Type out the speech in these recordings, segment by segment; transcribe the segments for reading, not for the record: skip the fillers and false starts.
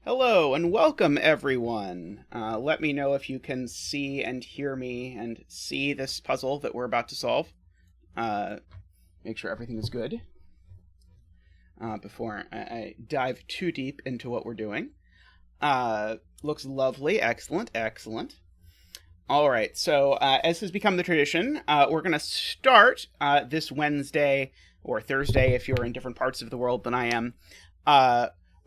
Hello and welcome everyone. Let me know if you can see and hear me and see this puzzle that we're about to solve. Make sure everything is good before I dive too deep into what we're doing. Looks lovely. Excellent, excellent. All right, so as has become the tradition, we're going to start this Wednesday, or Thursday if you're in different parts of the world than I am,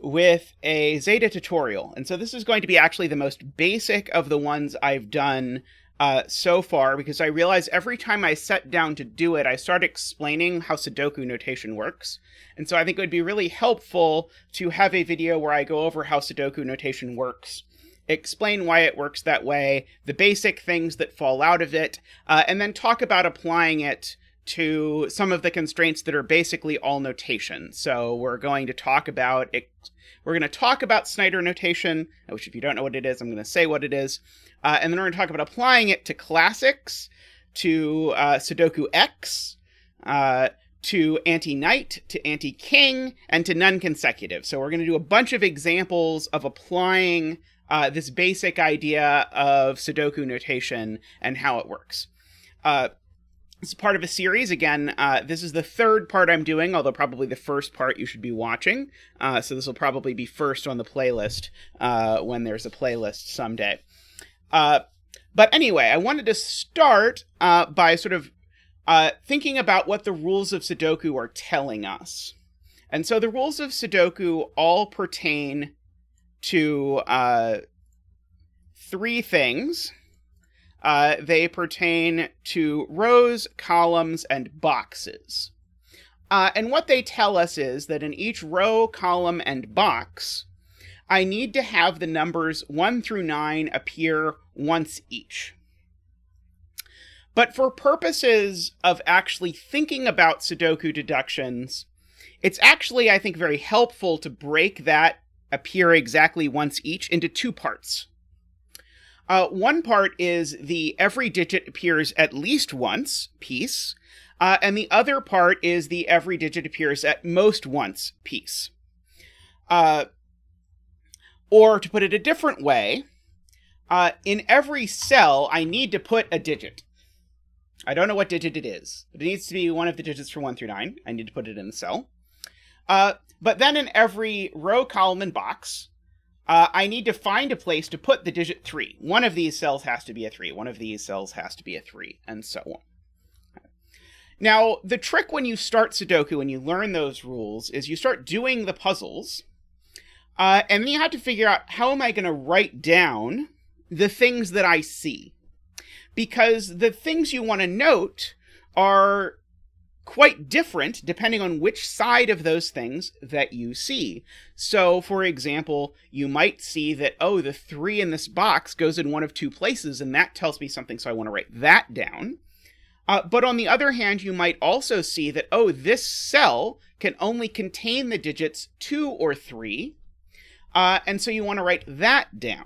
with a Zeta tutorial. And so this is going to be actually the most basic of the ones I've done so far, because I realize every time I sit down to do it, I start explaining how Sudoku notation works. And so I think it would be really helpful to have a video where I go over how Sudoku notation works, explain why it works that way, the basic things that fall out of it, and then talk about applying it to some of the constraints that are basically all notation. So we're going to talk about it. We're going to talk about Snyder notation, which if you don't know what it is, I'm going to say what it is. And then we're going to talk about applying it to classics, to Sudoku X, to anti-knight, to anti-king, and to non-consecutive. So we're going to do a bunch of examples of applying this basic idea of Sudoku notation and how it works. It's part of a series. Again, this is the third part I'm doing, although probably the first part you should be watching. So this will probably be first on the playlist when there's a playlist someday. But anyway, I wanted to start by sort of thinking about what the rules of Sudoku are telling us. And so the rules of Sudoku all pertain to three things. They pertain to rows, columns, and boxes. And what they tell us is that in each row, column, and box, I need to have the numbers 1 through 9 appear once each. But for purposes of actually thinking about Sudoku deductions, it's actually, I think, very helpful to break that appear exactly once each into two parts. One part is the every digit appears at least once piece, and the other part is the every digit appears at most once piece. Or to put it a different way, in every cell, I need to put a digit. I don't know what digit it is, but it needs to be one of the digits from 1 through 9. I need to put it in the cell. But then in every row, column, and box, I need to find a place to put the digit 3. One of these cells has to be a 3. One of these cells has to be a 3, and so on. Now, the trick when you start Sudoku and you learn those rules is you start doing the puzzles, and then you have to figure out how am I going to write down the things that I see. Because the things you want to note are quite different depending on which side of those things that you see. So, for example, you might see that, oh, the 3 in this box goes in one of two places, and that tells me something, so I want to write that down. But on the other hand, you might also see that, oh, this cell can only contain the digits 2 or 3, and so you want to write that down.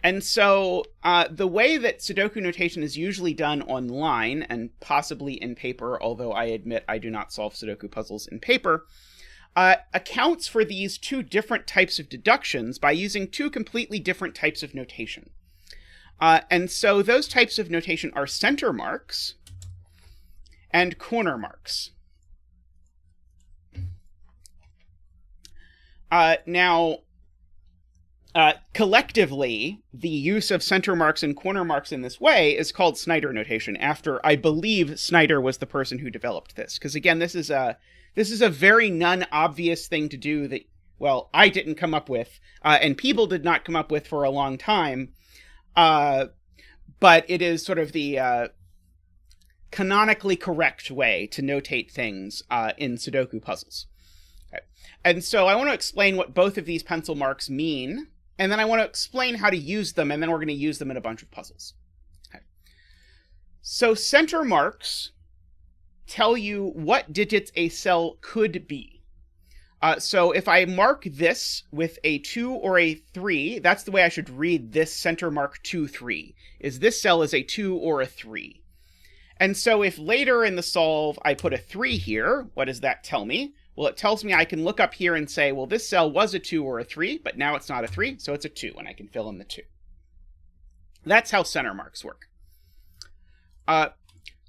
And so the way that Sudoku notation is usually done online, and possibly in paper, although I admit I do not solve Sudoku puzzles in paper, accounts for these two different types of deductions by using two completely different types of notation. And so those types of notation are center marks and corner marks. Now, collectively, the use of center marks and corner marks in this way is called Snyder notation, after I believe Snyder was the person who developed this. Because again, this is a very non-obvious thing to do that, well, I didn't come up with, and people did not come up with for a long time. But it is sort of the canonically correct way to notate things in Sudoku puzzles. Okay. And so I want to explain what both of these pencil marks mean. And then I want to explain how to use them, and then we're going to use them in a bunch of puzzles. Okay. So center marks tell you what digits a cell could be. So if I mark this with a 2 or a 3, that's the way I should read this center mark 2, 3, is this cell is a 2 or a 3. And so if later in the solve I put a 3 here, what does that tell me? Well, it tells me I can look up here and say, well, this cell was a 2 or a 3, but now it's not a 3, so it's a 2, and I can fill in the 2. That's how center marks work.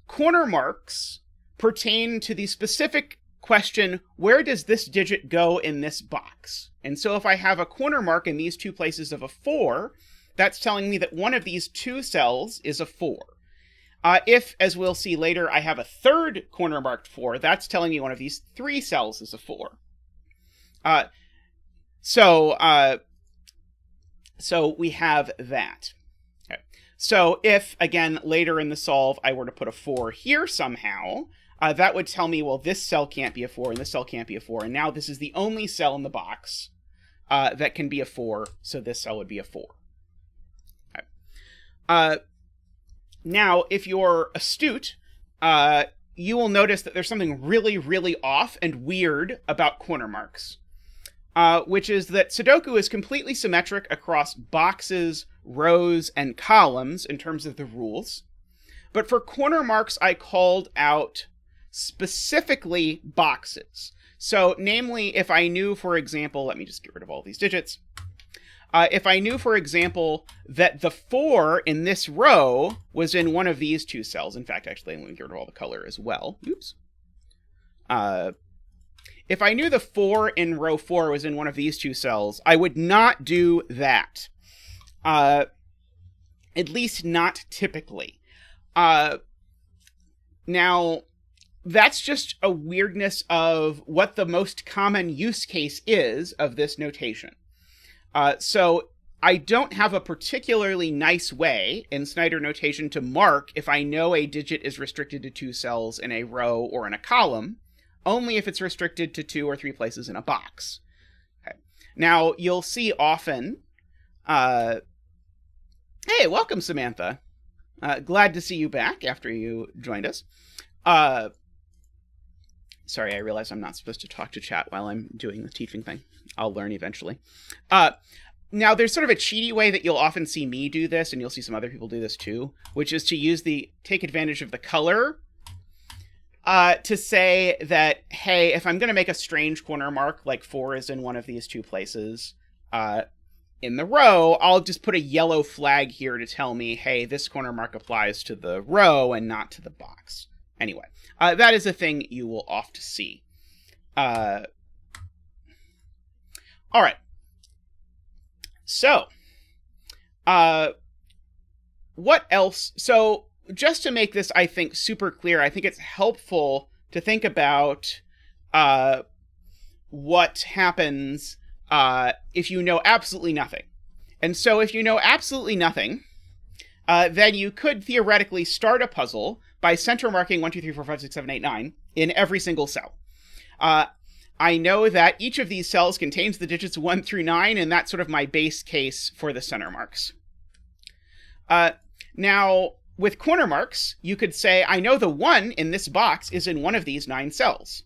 Corner marks pertain to the specific question, where does this digit go in this box? And so if I have a corner mark in these two places of a 4, that's telling me that one of these two cells is a 4. If, as we'll see later, I have a third corner marked 4, that's telling me one of these 3 cells is a 4. So we have that. Okay. So if, again, later in the solve, I were to put a 4 here somehow, that would tell me, well, this cell can't be a 4, and this cell can't be a 4, and now this is the only cell in the box that can be a 4, so this cell would be a 4. Okay. Now, if you're astute, you will notice that there's something really, really off and weird about corner marks, which is that Sudoku is completely symmetric across boxes, rows, and columns in terms of the rules. But for corner marks, I called out specifically boxes. So, namely, if I knew, for example, let me just get rid of all these digits. If I knew, for example, that the 4 in this row was in one of these two cells. In fact, actually, let me get rid of all the color as well. Oops. If I knew the 4 in row 4 was in one of these two cells, I would not do that. At least not typically. Now, that's just a weirdness of what the most common use case is of this notation. So I don't have a particularly nice way in Snyder notation to mark if I know a digit is restricted to 2 cells in a row or in a column, only if it's restricted to 2 or 3 places in a box. Okay. Now, you'll see often... Hey, welcome, Samantha. Glad to see you back after you joined us. Sorry, I realize I'm not supposed to talk to chat while I'm doing the teaching thing. I'll learn eventually. Now, there's sort of a cheaty way that you'll often see me do this, and you'll see some other people do this too, which is to take advantage of the color to say that, hey, if I'm going to make a strange corner mark, like 4 is in one of these two places in the row, I'll just put a yellow flag here to tell me, hey, this corner mark applies to the row and not to the box. Anyway, that is a thing you will oft see. All right. So, what else? So, just to make this, I think, super clear, I think it's helpful to think about what happens if you know absolutely nothing. And so, if you know absolutely nothing, then you could theoretically start a puzzle by center marking 1, 2, 3, 4, 5, 6, 7, 8, 9 in every single cell. I know that each of these cells contains the digits 1 through 9, and that's sort of my base case for the center marks. Now, with corner marks, you could say, I know the 1 in this box is in one of these 9 cells.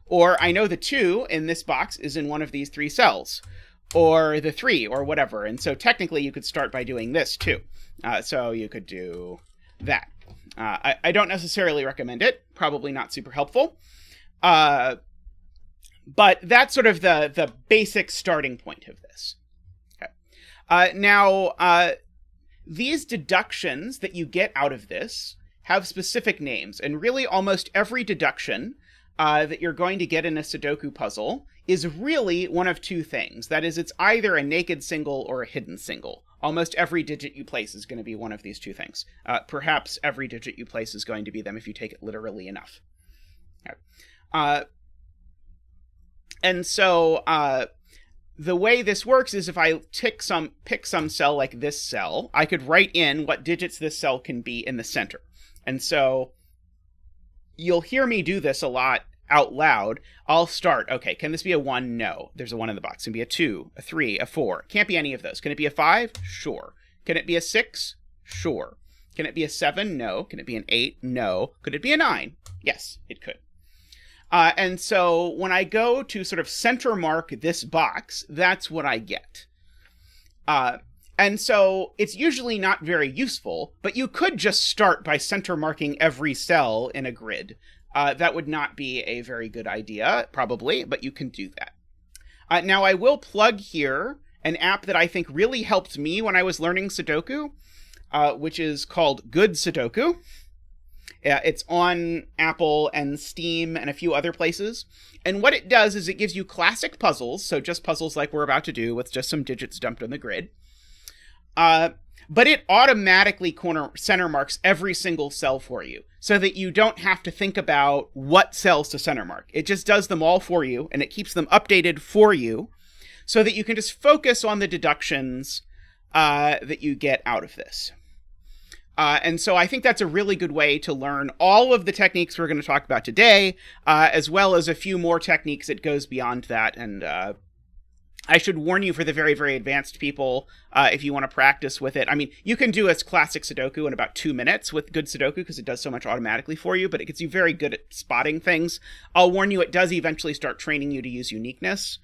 Or I know the 2 in this box is in one of these 3 cells. Or the 3, or whatever. And so technically you could start by doing this too. So you could do that. I don't necessarily recommend it. Probably not super helpful. But that's sort of the basic starting point of this. Okay. Now, these deductions that you get out of this have specific names. And really almost every deduction that you're going to get in a Sudoku puzzle is really one of two things. That is, it's either a naked single or a hidden single. Almost every digit you place is going to be one of these two things. Perhaps every digit you place is going to be them if you take it literally enough. Okay. And so the way this works is if I pick some cell like this cell, I could write in what digits this cell can be in the center. And so you'll hear me do this a lot out loud. I'll start, okay, can this be a 1? No. There's a 1 in the box. Can it be a 2, a 3, a 4? Can't be any of those. Can it be a 5? Sure. Can it be a 6? Sure. Can it be a 7? No. Can it be an 8? No. Could it be a 9? Yes, it could. And so when I go to sort of center mark this box, that's what I get. And so it's usually not very useful, but you could just start by center marking every cell in a grid. that would not be a very good idea, probably, but you can do that. Now, I will plug here an app that I think really helped me when I was learning Sudoku, which is called Good Sudoku. It's on Apple and Steam and a few other places. And what it does is it gives you classic puzzles, so just puzzles like we're about to do with just some digits dumped on the grid. But it automatically center marks every single cell for you, so that you don't have to think about what cells to center mark. It just does them all for you, and it keeps them updated for you, so that you can just focus on the deductions that you get out of this. And so I think that's a really good way to learn all of the techniques we're going to talk about today, as well as a few more techniques that goes beyond that. And I should warn you, for the very, very advanced people, if you want to practice with it. I mean, you can do a classic Sudoku in about 2 minutes with Good Sudoku because it does so much automatically for you, but it gets you very good at spotting things. I'll warn you, it does eventually start training you to use uniqueness,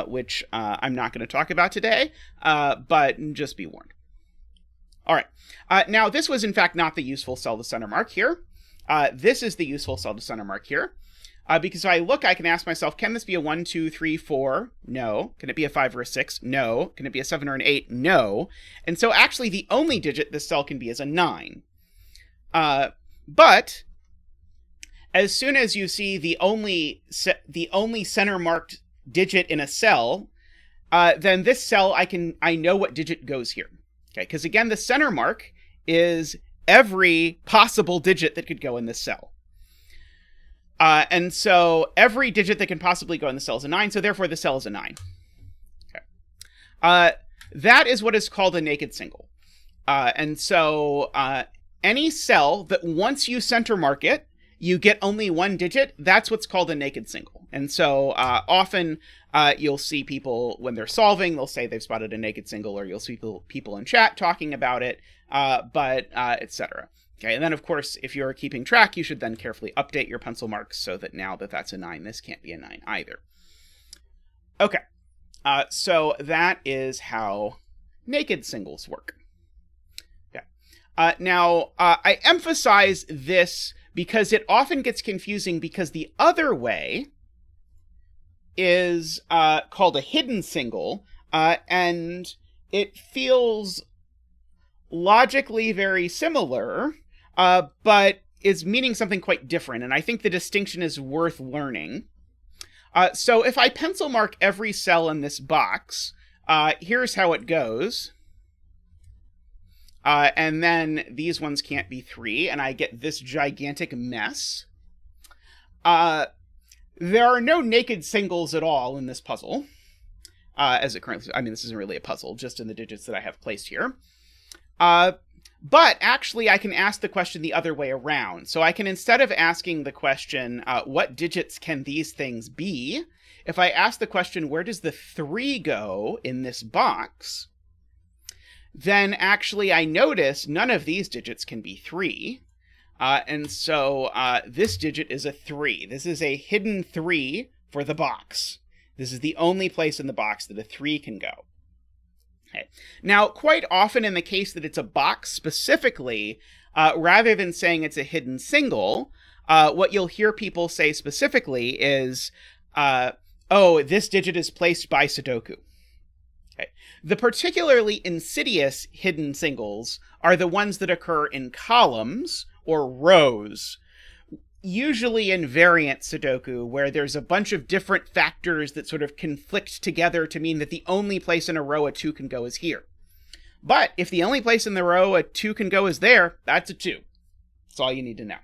which I'm not going to talk about today, but just be warned. All right. Now, this was, in fact, not the useful cell to center mark here. This is the useful cell to center mark here. Because if I look, I can ask myself, can this be a 1, 2, 3, 4? No. Can it be a 5 or a 6? No. Can it be a 7 or an 8? No. And so actually the only digit this cell can be is a 9. But as soon as you see the only center marked digit in a cell, then this cell, I know what digit goes here. Okay, because again, the center mark is every possible digit that could go in this cell. And so every digit that can possibly go in the cell is a 9, so therefore the cell is a 9. Okay. That is what is called a naked single. And so any cell that once you center mark it, you get only one digit, that's what's called a naked single. And so often you'll see people, when they're solving, they'll say they've spotted a naked single, or you'll see people in chat talking about it, etc. Okay, and then of course, if you're keeping track, you should then carefully update your pencil marks so that now that that's a 9, this can't be a 9 either. Okay, so that is how naked singles work. Okay. Now, I emphasize this because it often gets confusing, because the other way is called a hidden single, and it feels logically very similar, but is meaning something quite different, and I think the distinction is worth learning. So if I pencil mark every cell in this box, here's how it goes. And then these ones can't be 3, and I get this gigantic mess. There are no naked singles at all in this puzzle. As it currently, I mean, this isn't really a puzzle, just in the digits that I have placed here. But actually, I can ask the question the other way around. So I can, instead of asking the question, what digits can these things be? If I ask the question, where does the 3 go in this box? Then actually I notice none of these digits can be 3. And so this digit is a 3. This is a hidden 3 for the box. This is the only place in the box that a 3 can go. Okay. Now, quite often in the case that it's a box specifically, rather than saying it's a hidden single, what you'll hear people say specifically is, oh, this digit is placed by Sudoku. Okay. The particularly insidious hidden singles are the ones that occur in columns or rows, usually in variant Sudoku, where there's a bunch of different factors that sort of conflict together to mean that the only place in a row a 2 can go is here. But if the only place in the row a 2 can go is there, that's a 2. That's all you need to know.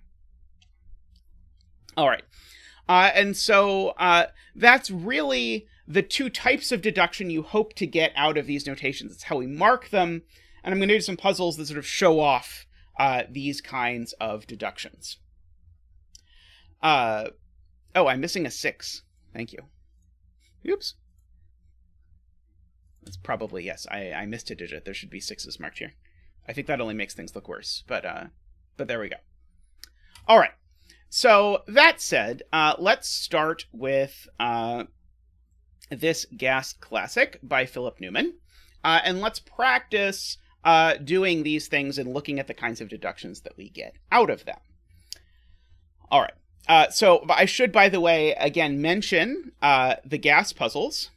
All right. And so that's really the 2 types of deduction you hope to get out of these notations. It's how we mark them. And I'm going to do some puzzles that sort of show off these kinds of deductions. Oh, I'm missing a 6. Thank you. Oops. That's probably, yes, I missed a digit. There should be 6s marked here. I think that only makes things look worse, but there we go. All right. So that said, let's start with this gas classic by Philip Newman, and let's practice doing these things and looking at the kinds of deductions that we get out of them. All right. So I should, by the way, again, mention the gas puzzles,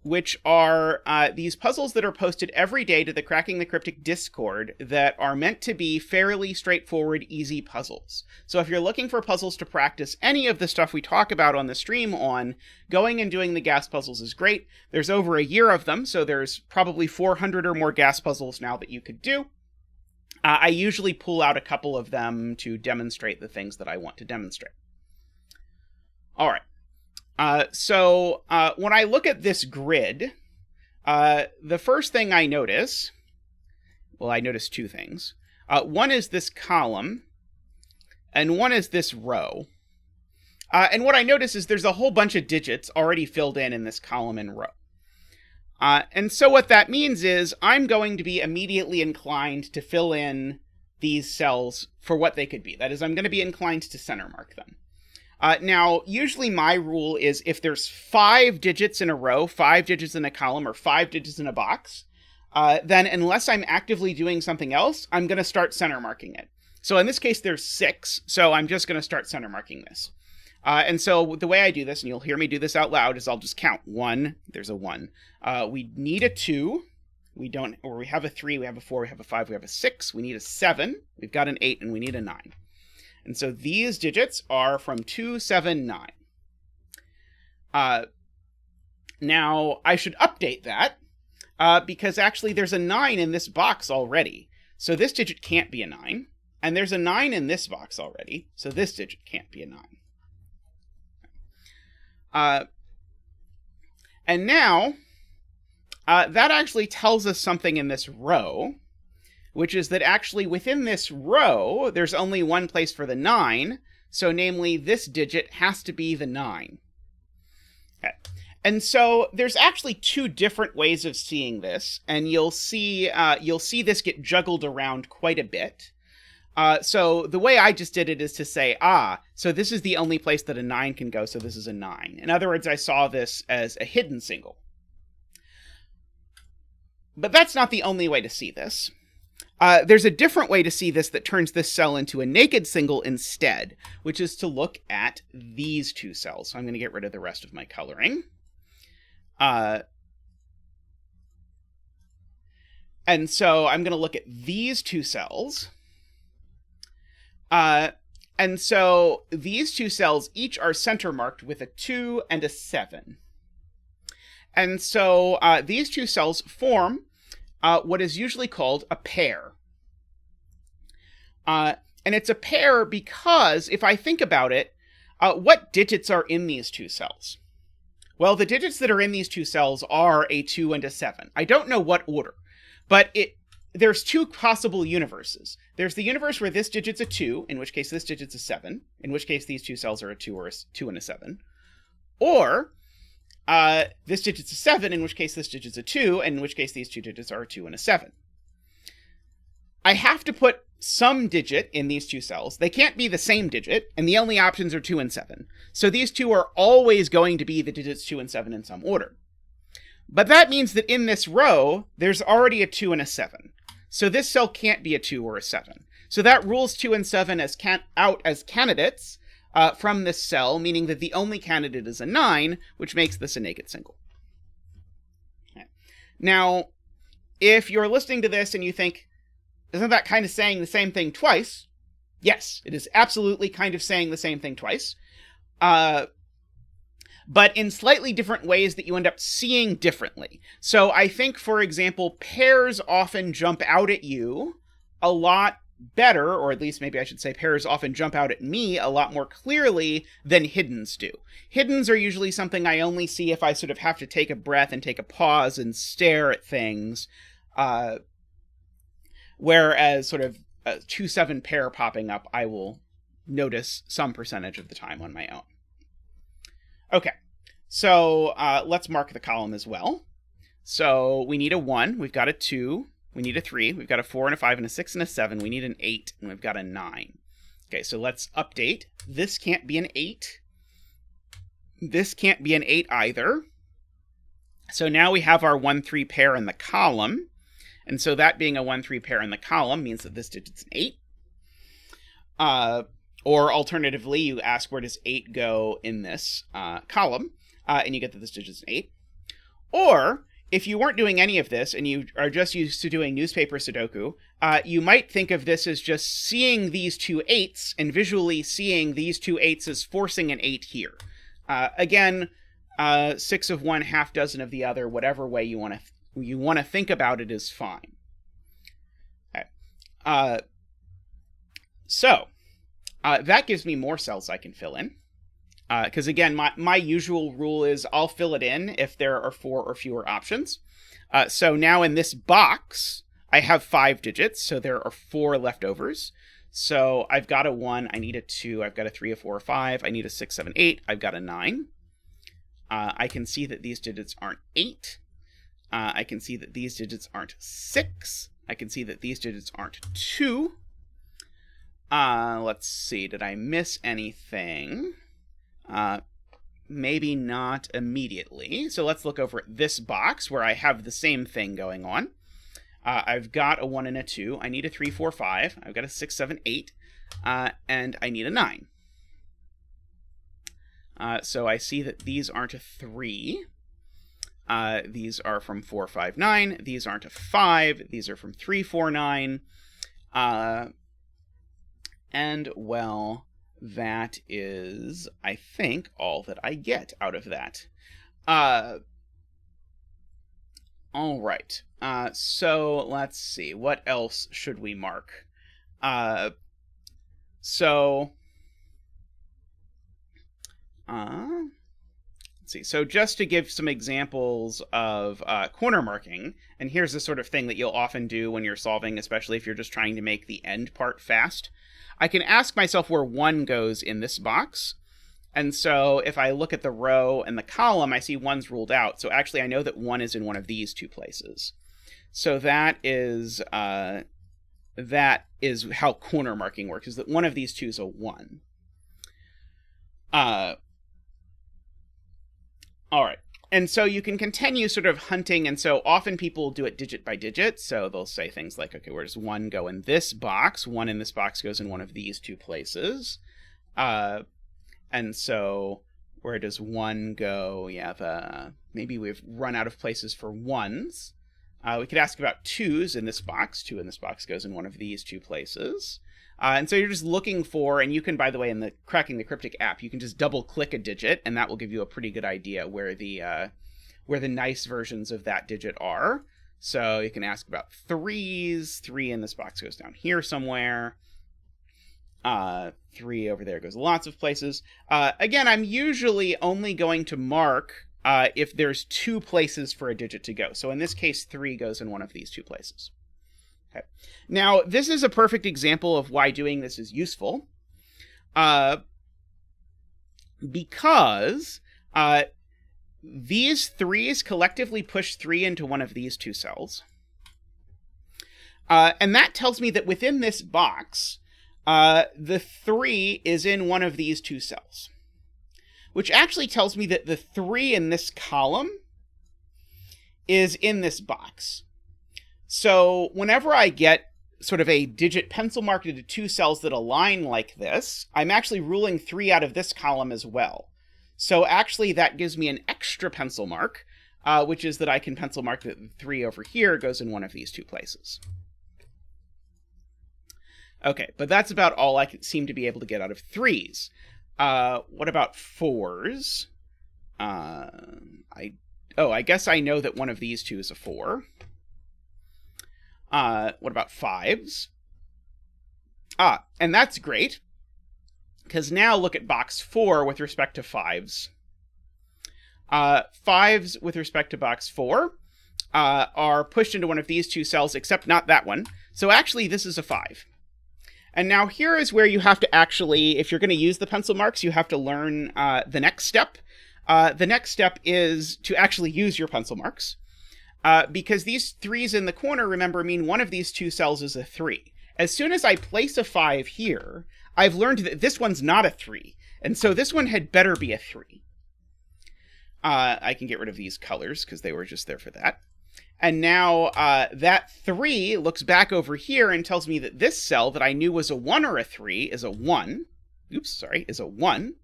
which are these puzzles that are posted every day to the Cracking the Cryptic Discord that are meant to be fairly straightforward, easy puzzles. So if you're looking for puzzles to practice any of the stuff we talk about on the stream on, going and doing the gas puzzles is great. There's over a year of them, so there's probably 400 or more gas puzzles now that you could do. I usually pull out a couple of them to demonstrate the things that I want to demonstrate. All right. So when I look at this grid, the first thing I notice, well, I notice two things. One is this column, and one is this row. And what I notice is there's a whole bunch of digits already filled in this column and row. And so what that means is I'm going to be immediately inclined to fill in these cells for what they could be. That is, I'm going to be inclined to center mark them. Now, usually my rule is if there's 5 digits in a row, 5 digits in a column, or 5 digits in a box, then unless I'm actively doing something else, I'm going to start center marking it. So in this case, there's 6, so I'm just going to start center marking this. And so the way I do this, and you'll hear me do this out loud, is I'll just count 1. There's a 1. We need a 2. We don't, or we have a 3, we have a 4, we have a 5, we have a 6. We need a 7. We've got an 8, and we need a 9. And so these digits are from 2, 7, 9. Now, I should update that, because actually there's a 9 in this box already. So this digit can't be a 9. And there's a 9 in this box already, so this digit can't be a 9. And now, that actually tells us something in this row, which is that actually within this row, there's only one place for the 9, so namely this digit has to be the 9. Okay. And so there's actually 2 different ways of seeing this, and you'll see this get juggled around quite a bit. So the way I just did it is to say, so this is the only place that a 9 can go, so this is a 9. In other words, I saw this as a hidden single. But that's not the only way to see this. There's a different way to see this that turns this cell into a naked single instead, which is to look at these 2 cells. So I'm going to get rid of the rest of my coloring. And so I'm going to look at these 2 cells. And so these 2 cells each are center marked with a 2 and a 7. And so these 2 cells form what is usually called a pair. And it's a pair because, if I think about it, what digits are in these 2 cells? Well, the digits that are in these 2 cells are a 2 and a 7. I don't know what order, but there's 2 possible universes. There's the universe where this digit's a 2, in which case this digit's a 7, in which case these 2 cells are a 2 or a 2 and a 7. Or this digit's a 7, in which case this digit's a 2, and in which case these 2 digits are a 2 and a 7. I have to put some digit in these 2 cells. They can't be the same digit, and the only options are 2 and 7. So these 2 are always going to be the digits 2 and 7 in some order. But that means that in this row, there's already a 2 and a 7. So this cell can't be a 2 or a 7. So that rules 2 and 7 out as candidates from this cell, meaning that the only candidate is a 9, which makes this a naked single. Okay. Now, if you're listening to this and you think, isn't that kind of saying the same thing twice? Yes, it is absolutely kind of saying the same thing twice. But in slightly different ways that you end up seeing differently. So I think, for example, pairs often jump out at you a lot better, or at least maybe I should say pairs often jump out at me a lot more clearly than hiddens do. Hiddens are usually something I only see if I sort of have to take a breath and take a pause and stare at things. Whereas sort of a 2-7 pair popping up, I will notice some percentage of the time on my own. Okay, so let's mark the column as well. So we need a 1, we've got a 2, we need a 3, we've got a 4 and a 5 and a 6 and a 7, we need an 8, and we've got a 9. Okay, so let's update. This can't be an 8. This can't be an 8 either. So now we have our 1-3 pair in the column. And so that being a 1-3 pair in the column means that this digit's an 8. Or alternatively, you ask where does 8 go in this column, and you get that this digit's an 8. Or, if you weren't doing any of this, and you are just used to doing newspaper Sudoku, you might think of this as just seeing these two 8s, and visually seeing these two 8s as forcing an 8 here. Again, 6 of one, half dozen of the other, whatever way you want to think about it is fine. Okay. So, that gives me more cells I can fill in. Because again, my usual rule is I'll fill it in if there are 4 or fewer options. So now in this box, I have 5 digits, so there are 4 leftovers. So I've got a 1, I need a 2, I've got a 3, a 4, a 5, I need a 6, 7, 8, I've got a 9. I can see that these digits aren't 8. I can see that these digits aren't 6. I can see that these digits aren't 2. Let's see, did I miss anything? Maybe not immediately. So let's look over at this box where I have the same thing going on. I've got a 1 and a 2. I need a 3, 4, 5. I've got a 6, 7, 8. And I need a 9. So I see that these aren't a 3. These are from 4, 5, 9. These aren't a 5. These are from 3, 4, 9. And, well, that is, I think, all that I get out of that. All right. So let's see. What else should we mark? Let's see. So just to give some examples of corner marking, and here's the sort of thing that you'll often do when you're solving, especially if you're just trying to make the end part fast. I can ask myself where 1 goes in this box. And so if I look at the row and the column, I see 1's ruled out. So actually I know that 1 is in one of these 2 places. So that is how corner marking works, is that one of these 2 is a 1. All right. And so you can continue sort of hunting, and so often people do it digit by digit, so they'll say things like, okay, where does 1 go in this box? 1 in this box goes in one of these 2 places. And so where does 1 go? Yeah, maybe we've run out of places for 1s. We could ask about 2s in this box. 2 in this box goes in one of these 2 places. And so you're just looking for, and you can, by the way, in the Cracking the Cryptic app, you can just double-click a digit, and that will give you a pretty good idea where the nice versions of that digit are. So you can ask about 3s. 3 in this box goes down here somewhere. 3 over there goes lots of places. Again, I'm usually only going to mark if there's 2 places for a digit to go. So in this case, 3 goes in one of these 2 places. Okay. Now, this is a perfect example of why doing this is useful. Because these 3s collectively push 3 into one of these 2 cells. And that tells me that within this box, the 3 is in one of these 2 cells. Which actually tells me that the 3 in this column is in this box. So whenever I get sort of a digit pencil marked into 2 cells that align like this, I'm actually ruling 3 out of this column as well. So actually that gives me an extra pencil mark, which is that I can pencil mark that the 3 over here goes in one of these 2 places. Okay, but that's about all I seem to be able to get out of 3s. What about 4s? I guess I know that one of these 2 is a 4. What about 5s? And that's great, because now look at box 4 with respect to 5s. 5s with respect to box 4 are pushed into one of these 2 cells, except not that one. So actually, this is a 5. And now here is where you have to actually, if you're going to use the pencil marks, you have to learn the next step. The next step is to actually use your pencil marks. Because these 3s in the corner, remember, mean one of these 2 cells is a 3. As soon as I place a 5 here, I've learned that this one's not a 3. And so this one had better be a 3. I can get rid of these colors because they were just there for that. And now that 3 looks back over here and tells me that this cell that I knew was a 1 or a 3 is a 1. is a 1.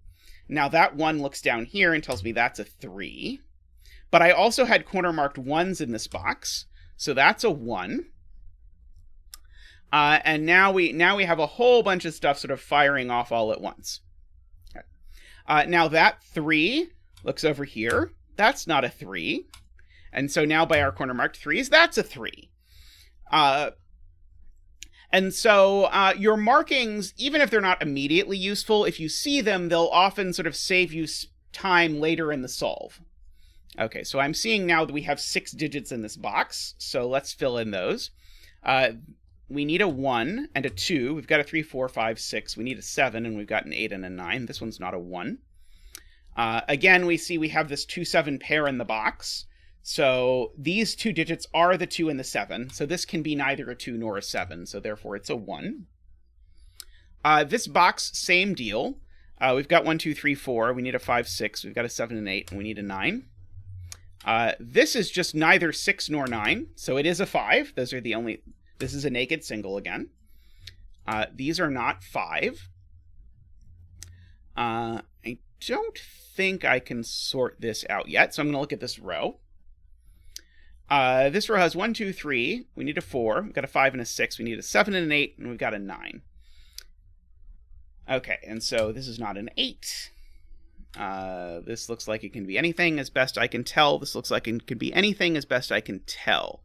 Now that 1 looks down here and tells me that's a 3. But I also had corner marked 1s in this box, so that's a 1. And now we have a whole bunch of stuff sort of firing off all at once. Okay. Now that 3 looks over here. That's not a 3. And so now by our corner marked 3s, that's a 3. And so your markings, even if they're not immediately useful, if you see them, they'll often sort of save you time later in the solve. Okay, so I'm seeing now that we have 6 digits in this box, so let's fill in those. We need a 1 and a 2. We've got a 3, 4, 5, 6. We need a 7, and we've got an 8 and a 9. This one's not a 1. Again, we see we have this 2-7 pair in the box. So these 2 digits are the 2 and the 7. So this can be neither a 2 nor a 7. So therefore it's a 1. This box, same deal. We've got 1, 2, 3, 4. We need a 5, 6. We've got a 7 and 8. And we need a 9. This is just neither 6 nor 9. So it is a 5. Those are the only... This is a naked single again. These are not 5. I don't think I can sort this out yet. So I'm going to look at this row. This row has 1, 2, 3. We need a 4. We've got a 5 and a 6. We need a 7 and an 8. And we've got a 9. Okay, and so this is not an 8. This looks like it can be anything as best I can tell. This looks like it could be anything as best I can tell.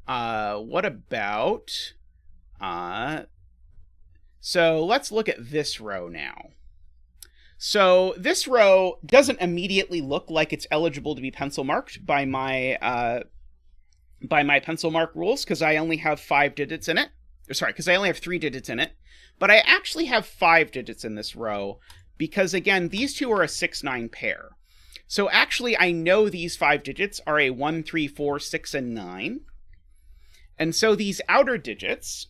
What about... So let's look at this row now. So this row doesn't immediately look like it's eligible to be pencil marked by my pencil mark rules, because I only have 5 digits in it. Or sorry, because I only have 3 digits in it. But I actually have 5 digits in this row, because again, these two are a 6-9 pair. So actually, I know these 5 digits are a 1, 3, 4, 6, and 9. And so these outer digits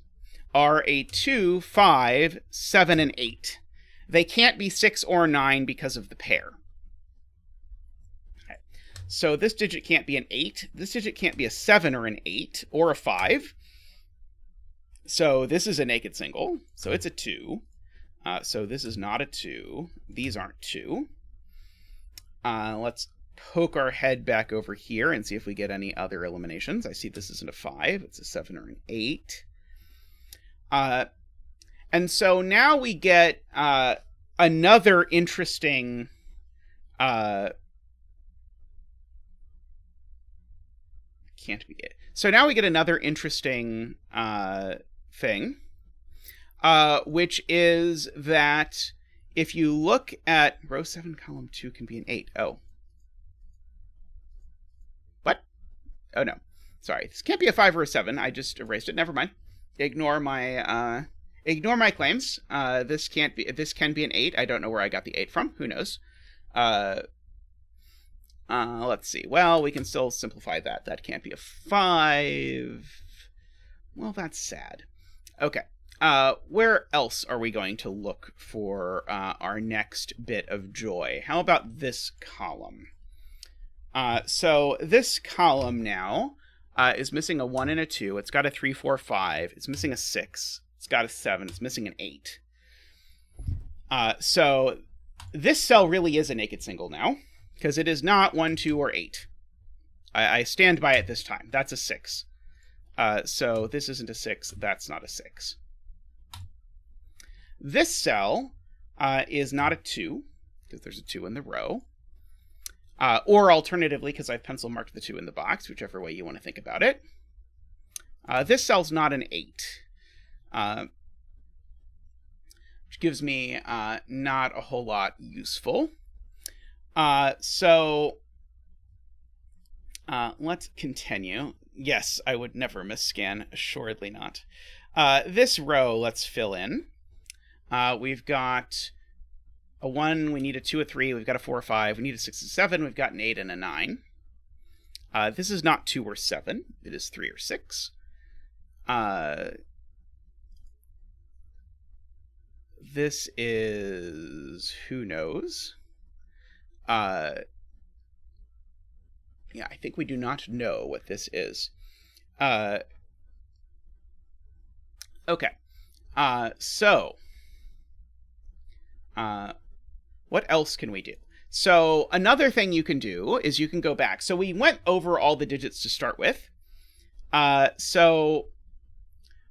are a 2, 5, 7, and 8. They can't be 6 or 9 because of the pair. Okay. So this digit can't be an 8. This digit can't be a 7 or an 8 or a 5. So this is a naked single. So it's a 2. So this is not a 2. These aren't 2. Let's poke our head back over here and see if we get any other eliminations. I see this isn't a 5. It's a 7 or an 8. And so now we get another interesting can't be it. So now we get another interesting thing, which is that if you look at row 7, column 2 can be an 8. Oh. What? Oh, no. Sorry. This can't be a 5 or a 7. I just erased it. Never mind. Ignore my claims. This can be an 8. I don't know where I got the 8 from. Who knows? Let's see. Well, we can still simplify that. That can't be a 5. Well, that's sad. Okay. Where else are we going to look for our next bit of joy? How about this column? So this column now is missing a 1 and a 2. It's got a 3, 4, 5. It's missing a 6. It's got a 7. It's missing an 8. So this cell really is a naked single now, because it is not 1, 2, or 8. I stand by it this time. That's a 6. So this isn't a 6. That's not a 6. This cell is not a 2, because there's a 2 in the row. Or alternatively, because I've pencil marked the 2 in the box, whichever way you want to think about it. This cell's not an 8. Which gives me not a whole lot useful. So let's continue. Yes, I would never misscan, assuredly not. This row, let's fill in. We've got a 1, we need a 2, a 3, we've got a 4, a 5, we need a 6, a 7, we've got an 8 and a 9. This is not 2 or 7, it is 3 or 6. This is, who knows? Yeah, I think we do not know what this is. Okay. So What else can we do? So another thing you can do is you can go back. So we went over all the digits to start with. So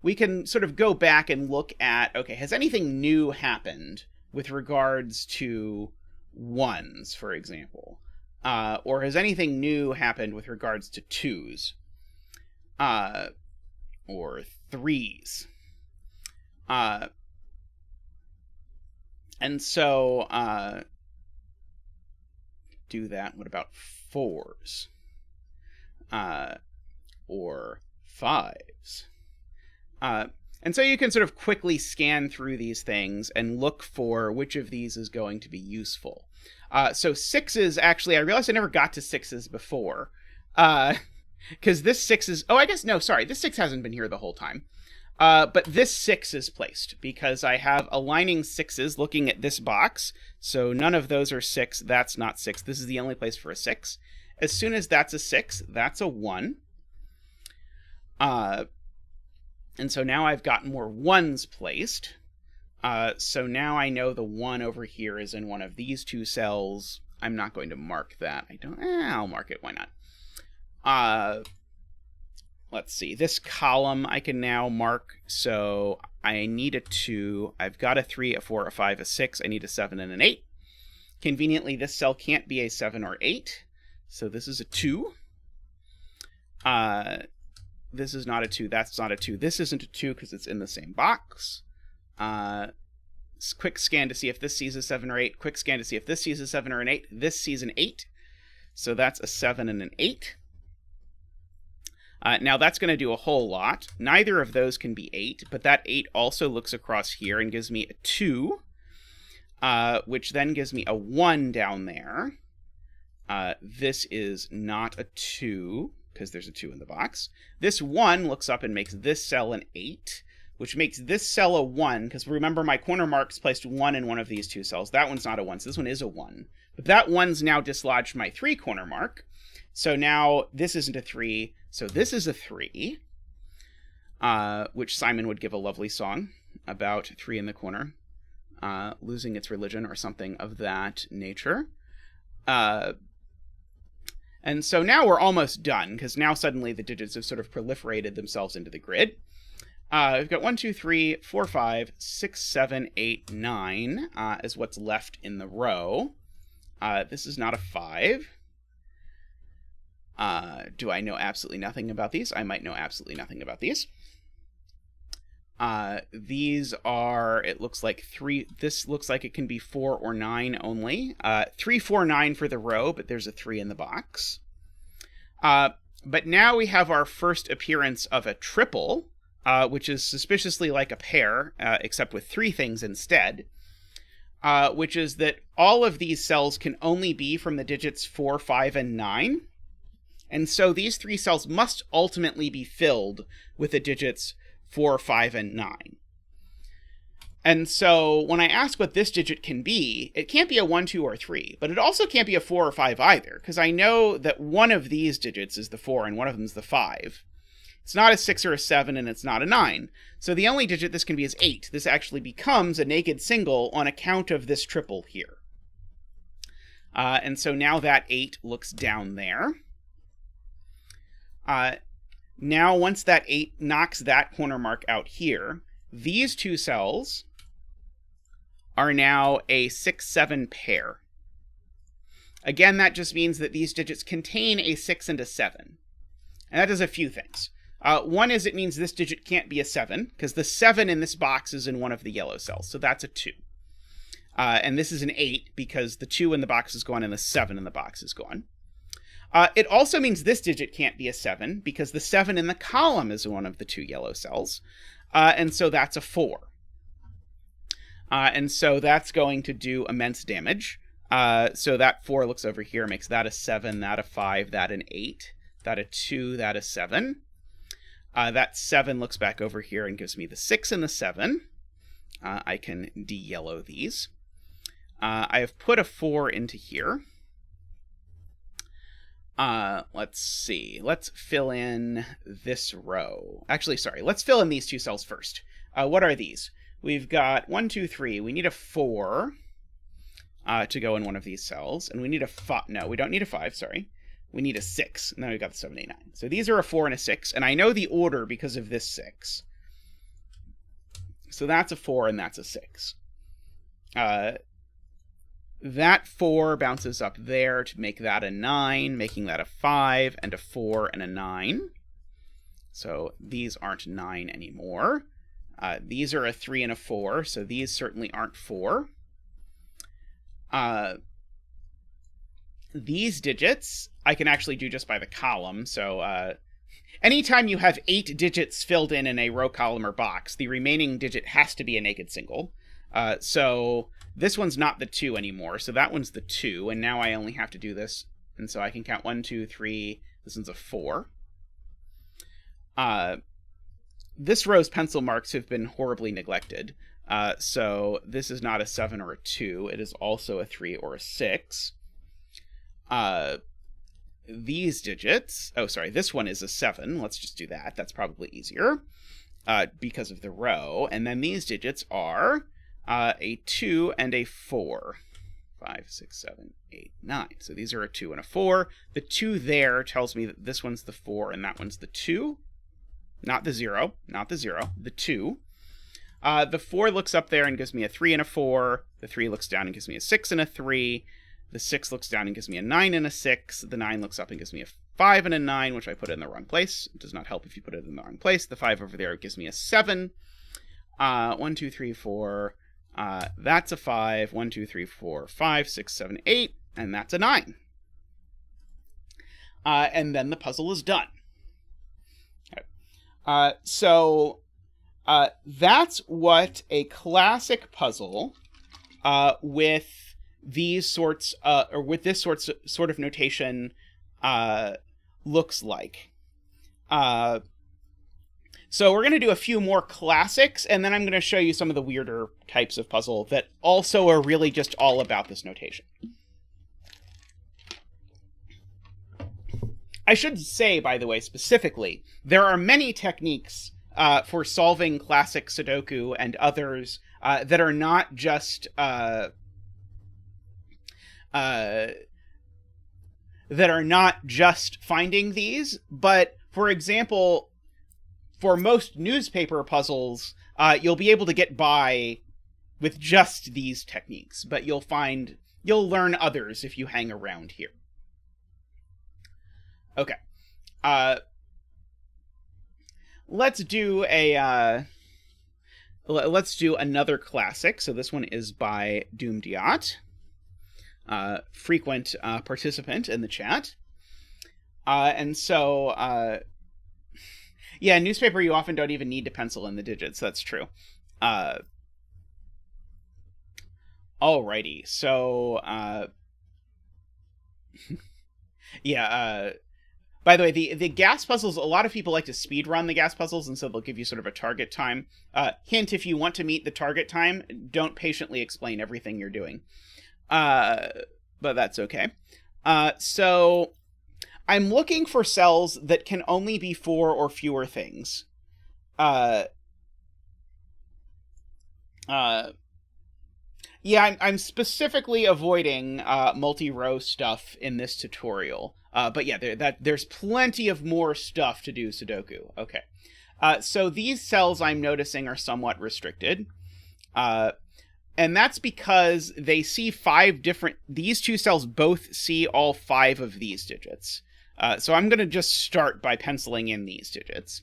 we can sort of go back and look at, okay, has anything new happened with regards to ones, for example? Or has anything new happened with regards to twos? Or threes? And so, do that. What about fours? Or fives? And so you can sort of quickly scan through these things and look for which of these is going to be useful. So sixes, actually, I realized I never got to sixes before. Because this six is... Oh, I guess, no, sorry. This six hasn't been here the whole time. But this six is placed because I have aligning sixes looking at this box. So none of those are six. That's not six. This is the only place for a six. As soon as that's a six, that's a one. And so now I've got more ones placed. So now I know the one over here is in one of these two cells. I'm not going to mark that. I'll mark it. Why not? Let's see. This column I can now mark. So I need a 2. I've got a 3, a 4, a 5, a 6. I need a 7 and an 8. Conveniently, this cell can't be a 7 or 8. So this is a 2. This is not a 2. That's not a 2. This isn't a 2 because it's in the same box. Quick scan to see if this sees a 7 or 8. Quick scan to see if this sees a 7 or an 8. This sees an 8. So that's a 7 and an 8. Now that's going to do a whole lot. Neither of those can be 8, but that 8 also looks across here and gives me a 2, which then gives me a 1 down there. This is not a 2, because there's a 2 in the box. This 1 looks up and makes this cell an 8, which makes this cell a 1, because remember my corner marks placed 1 in one of these two cells. That one's not a 1, so this one is a 1. But that 1's now dislodged my 3 corner mark. So now this isn't a 3, so this is a 3, which Simon would give a lovely song about 3 in the corner, losing its religion or something of that nature. And so now we're almost done, because now suddenly the digits have sort of proliferated themselves into the grid. We've got 1, 2, 3, 4, 5, 6, 7, 8, 9 is what's left in the row. This is not a 5. Do I know absolutely nothing about these? I might know absolutely nothing about these. These are, it looks like 3, this looks like it can be 4 or 9 only. 3, 4, 9 for the row, but there's a 3 in the box. But now we have our first appearance of a triple, which is suspiciously like a pair, except with 3 things instead. Which is that all of these cells can only be from the digits 4, 5, and 9. And so these 3 cells must ultimately be filled with the digits 4, 5, and 9. And so when I ask what this digit can be, it can't be a 1, 2, or 3, but it also can't be a 4 or 5 either, because I know that one of these digits is the 4 and one of them is the 5. It's not a 6 or a 7, and it's not a 9. So the only digit this can be is 8. This actually becomes a naked single on account of this triple here. And so now that 8 looks down there. Now, once that 8 knocks that corner mark out here, these two cells are now a 6, 7 pair. Again, that just means that these digits contain a 6 and a 7. And that does a few things. One is it means this digit can't be a 7, because the 7 in this box is in one of the yellow cells, so that's a 2. And this is an 8, because the 2 in the box is gone and the 7 in the box is gone. It also means this digit can't be a 7, because the 7 in the column is one of the 2 yellow cells. And so that's a 4. And so that's going to do immense damage. So that 4 looks over here, makes that a 7, that a 5, that an 8, that a 2, that a 7. That 7 looks back over here and gives me the 6 and the 7. I can de-yellow these. I have put a 4 into here. Let's see. Let's fill in this row. Actually, sorry. Let's fill in these two cells first. What are these? We've got 1, 2, 3. We need a 4. to go in one of these cells. And we need a 5. No, we don't need a 5, sorry. We need a 6. And then we've got the 7, 8, 9. So these are a 4 and a 6. And I know the order because of this 6. So that's a 4 and that's a 6. That 4 bounces up there to make that a 9, making that a 5 and a 4 and a 9. So these aren't 9 anymore. These are a 3 and a 4, so these certainly aren't 4. These digits I can actually do just by the column. So anytime you have 8 digits filled in a row, column, or box, the remaining digit has to be a naked single. So this one's not the 2 anymore, so that one's the 2, and now I only have to do this, and so I can count 1, 2, 3, this one's a 4. This row's pencil marks have been horribly neglected, so this is not a 7 or a 2, it is also a 3 or a 6. These digits, oh sorry, this one is a 7, let's just do that, that's probably easier, because of the row, and then these digits are a 2 and a 4. 5, 6, 7, 8, 9. So these are a 2 and a 4. The 2 there tells me that this one's the 4 and that one's the 2. Not the 0. Not the 0. The 2. The 4 looks up there and gives me a 3 and a 4. The 3 looks down and gives me a 6 and a 3. The 6 looks down and gives me a 9 and a 6. The 9 looks up and gives me a 5 and a 9, which I put in the wrong place. It does not help if you put it in the wrong place. The 5 over there gives me a 7. 1, 2, 3, 4... that's a 5, 1, 2, 3, 4, 5, 6, 7, 8, and that's a 9. And then the puzzle is done. Okay. So that's what a classic puzzle with these sorts, or with this sort of notation looks like. So we're going to do a few more classics, and then I'm going to show you some of the weirder types of puzzle that also are really just all about this notation. I should say, by the way, specifically, there are many techniques for solving classic Sudoku and others that are not just finding these, but for example, for most newspaper puzzles, you'll be able to get by with just these techniques, but you'll learn others if you hang around here. Okay. Let's do another classic. So this one is by dumediat, frequent participant in the chat. And so, yeah, newspaper, you often don't even need to pencil in the digits. That's true. Alrighty, so, yeah, by the way, the gas puzzles, a lot of people like to speed run the gas puzzles, and so they'll give you sort of a target time. Hint, if you want to meet the target time, don't patiently explain everything you're doing. But that's okay. So I'm looking for cells that can only be 4 or fewer things. Yeah, I'm specifically avoiding multi-row stuff in this tutorial. But yeah, there's plenty of more stuff to do Sudoku. Okay. So these cells I'm noticing are somewhat restricted. And that's because they see 5 different... These two cells both see all 5 of these digits. So I'm going to just start by penciling in these digits.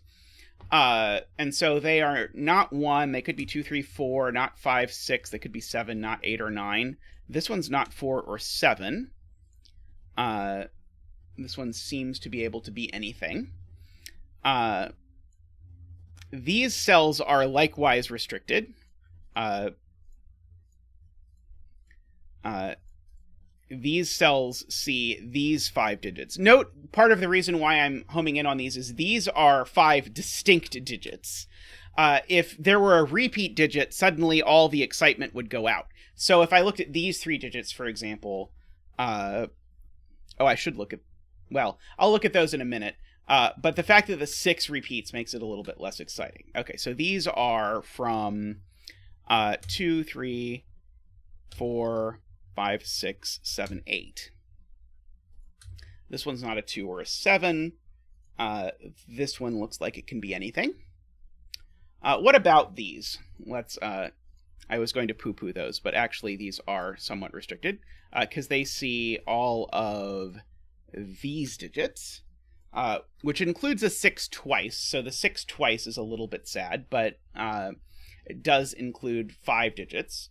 And so they are not 1, they could be 2, 3, 4, not 5, 6, they could be 7, not 8 or 9. This one's not 4 or 7. This one seems to be able to be anything. These cells are likewise restricted. These cells see these 5 digits. Note, part of the reason why I'm homing in on these is these are 5 distinct digits. If there were a repeat digit, suddenly all the excitement would go out. So if I looked at these 3 digits, for example, I should look at, well, I'll look at those in a minute. But the fact that the 6 repeats makes it a little bit less exciting. Okay, so these are from 2, 3, 4, 5, 6, 7, 8. This one's not a 2 or a 7. This one looks like it can be anything. What about these? Let's, I was going to poo-poo those, but actually these are somewhat restricted, because they see all of these digits, which includes a 6 twice, so the 6 twice is a little bit sad, but it does include 5 digits.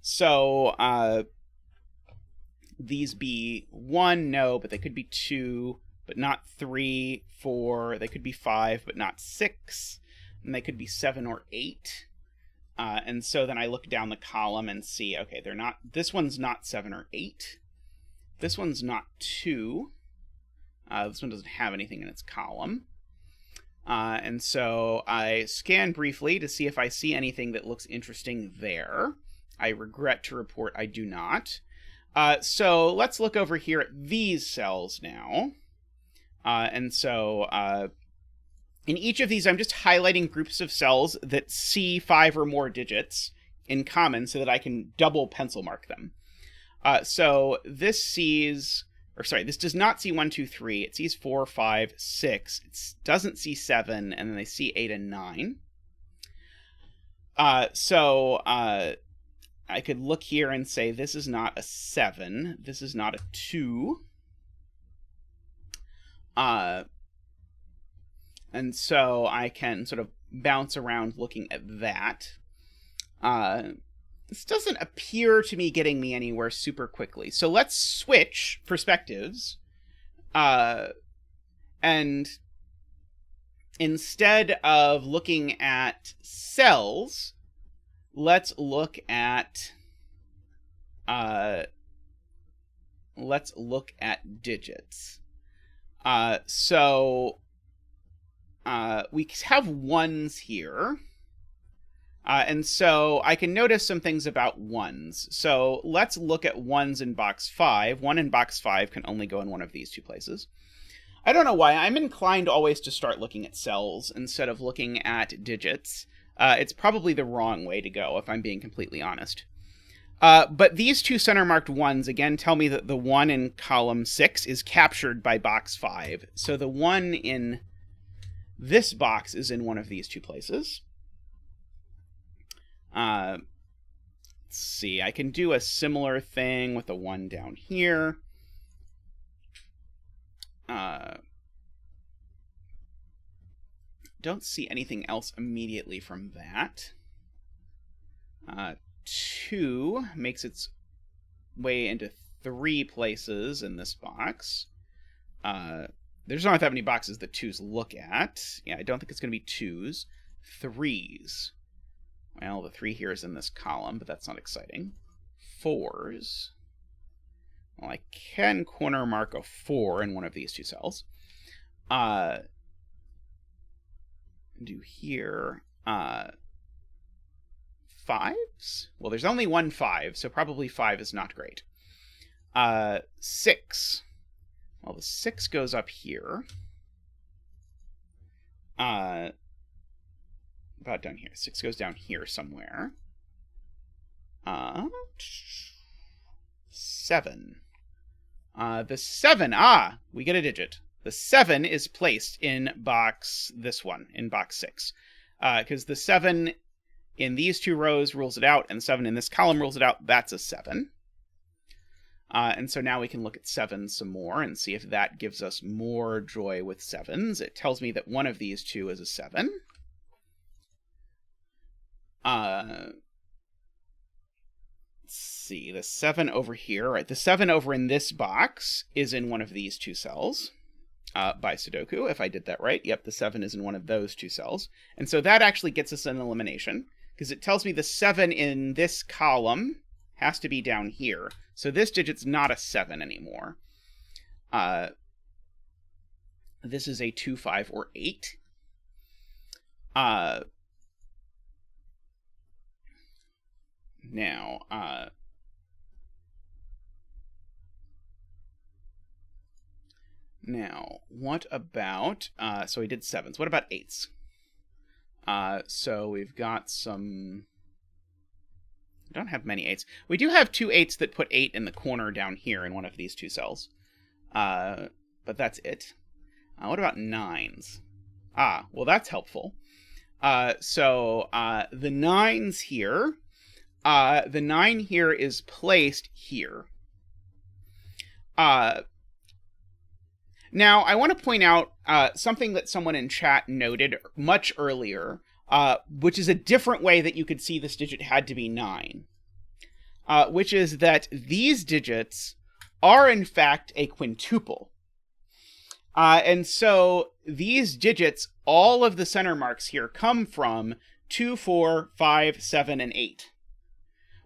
So these be 1, no, but they could be 2, but not 3, 4, they could be 5, but not 6, and they could be 7 or 8. And so then I look down the column and see, okay, they're not, this one's not 7 or 8. This one's not 2. This one doesn't have anything in its column. And so I scan briefly to see if I see anything that looks interesting there. I regret to report I do not. So let's look over here at these cells now. And so in each of these, I'm just highlighting groups of cells that see 5 or more digits in common so that I can double pencil mark them. So this sees, or sorry, this does not see 1, 2, 3. It sees 4, 5, 6. It doesn't see 7, and then they see 8 and 9. So I could look here and say this is not a 7. This is not a 2. And so I can sort of bounce around looking at that. This doesn't appear to me getting me anywhere super quickly. So let's switch perspectives. And instead of looking at cells, let's look at digits. So we have ones here. And so I can notice some things about ones. So let's look at ones in box 5. 1 in box 5 can only go in one of these two places. I don't know why. I'm inclined always to start looking at cells instead of looking at digits. It's probably the wrong way to go, if I'm being completely honest. But these two center-marked ones, again, tell me that the 1 in column 6 is captured by box 5. So the 1 in this box is in one of these two places. Let's see, I can do a similar thing with the 1 down here. Don't see anything else immediately from that. 2 makes its way into 3 places in this box. There's not that many boxes that 2s look at. Yeah, I don't think it's going to be 2s. 3s. Well, the 3 here is in this column, but that's not exciting. 4s. Well, I can corner mark a 4 in one of these two cells. Do here. 5s? Well, there's only one 5, so probably 5 is not great. 6. Well, the 6 goes up here. About down here. 6 goes down here somewhere. 7. The 7, we get a digit. The 7 is placed in box, this one, in box 6. Because the 7 in these two rows rules it out, and the 7 in this column rules it out. That's a 7. And so now we can look at 7 some more and see if that gives us more joy with 7s. It tells me that one of these two is a 7. Let's see, the 7 over here, right? The 7 over in this box is in one of these two cells by Sudoku, if I did that right. Yep, the 7 is in one of those two cells. And so that actually gets us an elimination, because it tells me the 7 in this column has to be down here. So this digit's not a 7 anymore. This is a 2, 5, or 8. Now, what about, so we did 7s. What about 8s? So we've got some We don't have many 8s. We do have 2 8s that put 8 in the corner down here in one of these 2 cells. But that's it. What about 9s? Well, that's helpful. So the 9s here, the 9 here is placed here. Now, I want to point out something that someone in chat noted much earlier, which is a different way that you could see this digit had to be 9, which is that these digits are, in fact, a quintuple. And so these digits, all of the center marks here, come from 2, 4, 5, 7, and 8.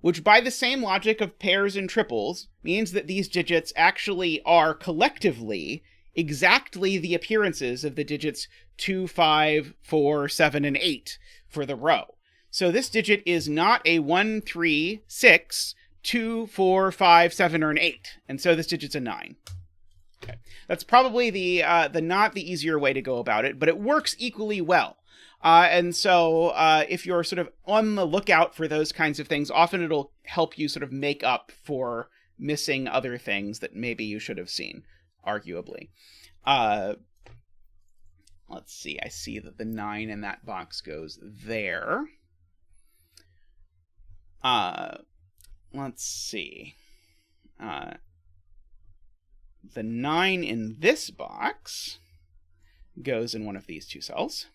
Which, by the same logic of pairs and triples, means that these digits actually are collectively exactly the appearances of the digits 2, 5, 4, 7, and 8 for the row. So this digit is not a 1, 3, 6, 2, 4, 5, 7, or an 8. And so this digit's a 9. Okay. That's probably the not the easier way to go about it, but it works equally well. And so if you're sort of on the lookout for those kinds of things, often it'll help you sort of make up for missing other things that maybe you should have seen, arguably. Let's see. I see that the 9 in that box goes there. Let's see. The 9 in this box goes in one of these 2 cells.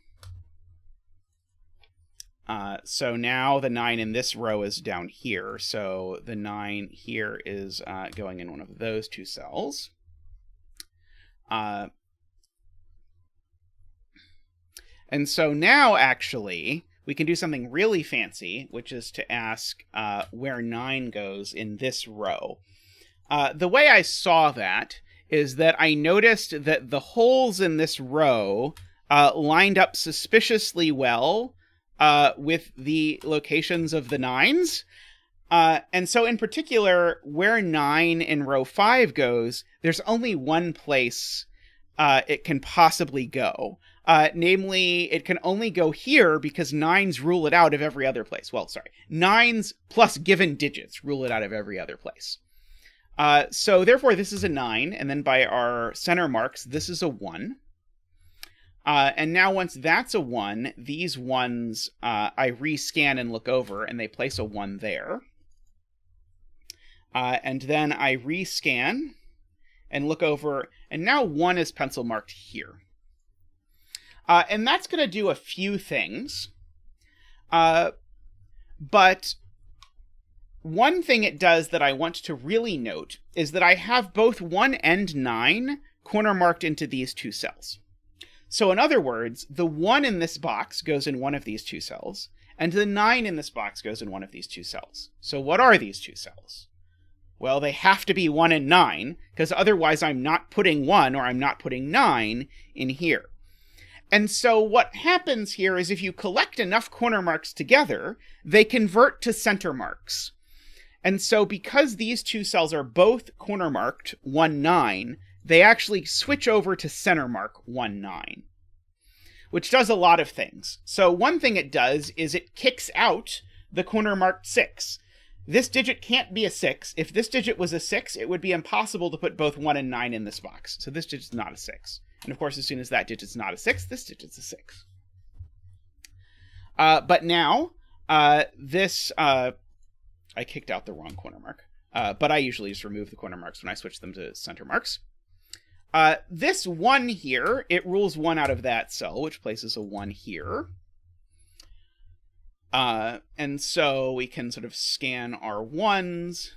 So now the 9 in this row is down here. So the 9 here is going in one of those 2 cells. And so now, actually, we can do something really fancy, which is to ask where 9 goes in this row. The way I saw that is that I noticed that the holes in this row lined up suspiciously well with the locations of the 9s. And so in particular, where 9 in row 5 goes, there's only one place it can possibly go. Namely, it can only go here because 9s rule it out of every other place. Well, sorry, 9s plus given digits rule it out of every other place. So therefore, this is a 9, and then by our center marks, this is a 1. And now once that's a 1, these 1s I rescan and look over, and they place a 1 there. And then I rescan and look over, and now 1 is pencil marked here. And that's going to do a few things. But one thing it does that I want to really note is that I have both 1 and 9 corner marked into these 2 cells. So in other words, the 1 in this box goes in one of these 2 cells, and the 9 in this box goes in one of these 2 cells. So what are these 2 cells? Well, they have to be 1 and 9, because otherwise I'm not putting 1 or I'm not putting 9 in here. And so what happens here is if you collect enough corner marks together, they convert to center marks. And so because these 2 cells are both corner marked 1, 9, they actually switch over to center mark 1, 9, which does a lot of things. So one thing it does is it kicks out the corner marked 6. This digit can't be a 6. If this digit was a 6, it would be impossible to put both 1 and 9 in this box. So this digit's not a 6. And of course, as soon as that digit's not a 6, this digit's a 6. But now, I kicked out the wrong corner mark. But I usually just remove the corner marks when I switch them to center marks. This 1 here, it rules 1 out of that cell, which places a 1 here. And so we can sort of scan our 1s.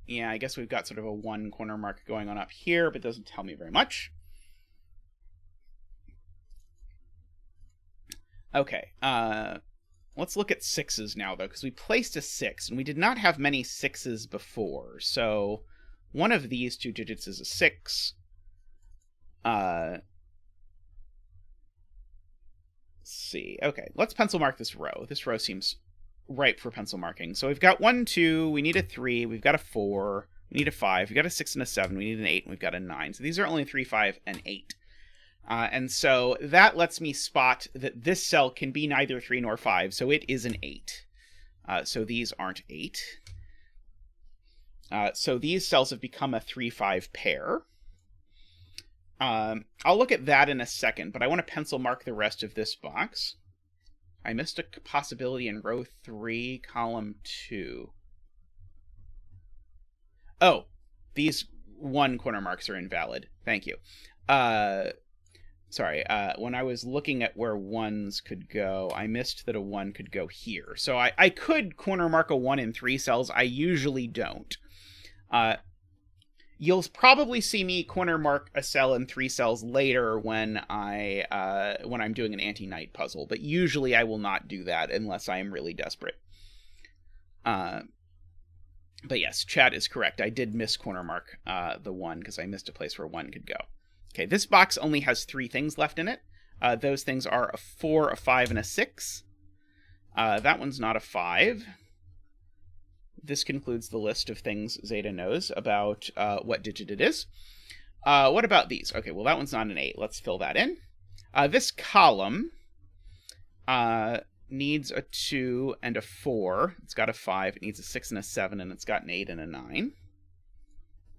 Yeah, I guess we've got sort of a 1 corner mark going on up here, but it doesn't tell me very much. Okay, let's look at 6s now, though, because we placed a 6, and we did not have many 6s before. So one of these 2 digits is a 6. Let's see. Okay, let's pencil mark this row. This row seems ripe for pencil marking. So we've got 1, 2, we need a 3, we've got a 4, we need a 5, we've got a 6 and a 7, we need an 8, and we've got a 9. So these are only 3, 5, and 8. And so that lets me spot that this cell can be neither 3 nor 5, so it is an 8. So these aren't 8. So these cells have become a 3-5 pair. I'll look at that in a second, but I want to pencil mark the rest of this box. I missed a possibility in row 3, column 2. Oh, these 1 corner marks are invalid. Thank you. Sorry, when I was looking at where 1s could go, I missed that a 1 could go here. So I could corner mark a 1 in 3 cells. I usually don't. You'll probably see me corner mark a cell in 3 cells later when I'm doing an anti-knight puzzle, but usually I will not do that unless I am really desperate. But yes, chat is correct. I did miss corner mark the 1 because I missed a place where 1 could go. Okay, this box only has 3 things left in it. Those things are a 4, a 5, and a 6. That one's not a 5. This concludes the list of things Zeta knows about what digit it is. What about these? Okay, well, that one's not an 8. Let's fill that in. This column needs a 2 and a 4. It's got a 5. It needs a 6 and a 7, and it's got an 8 and a 9.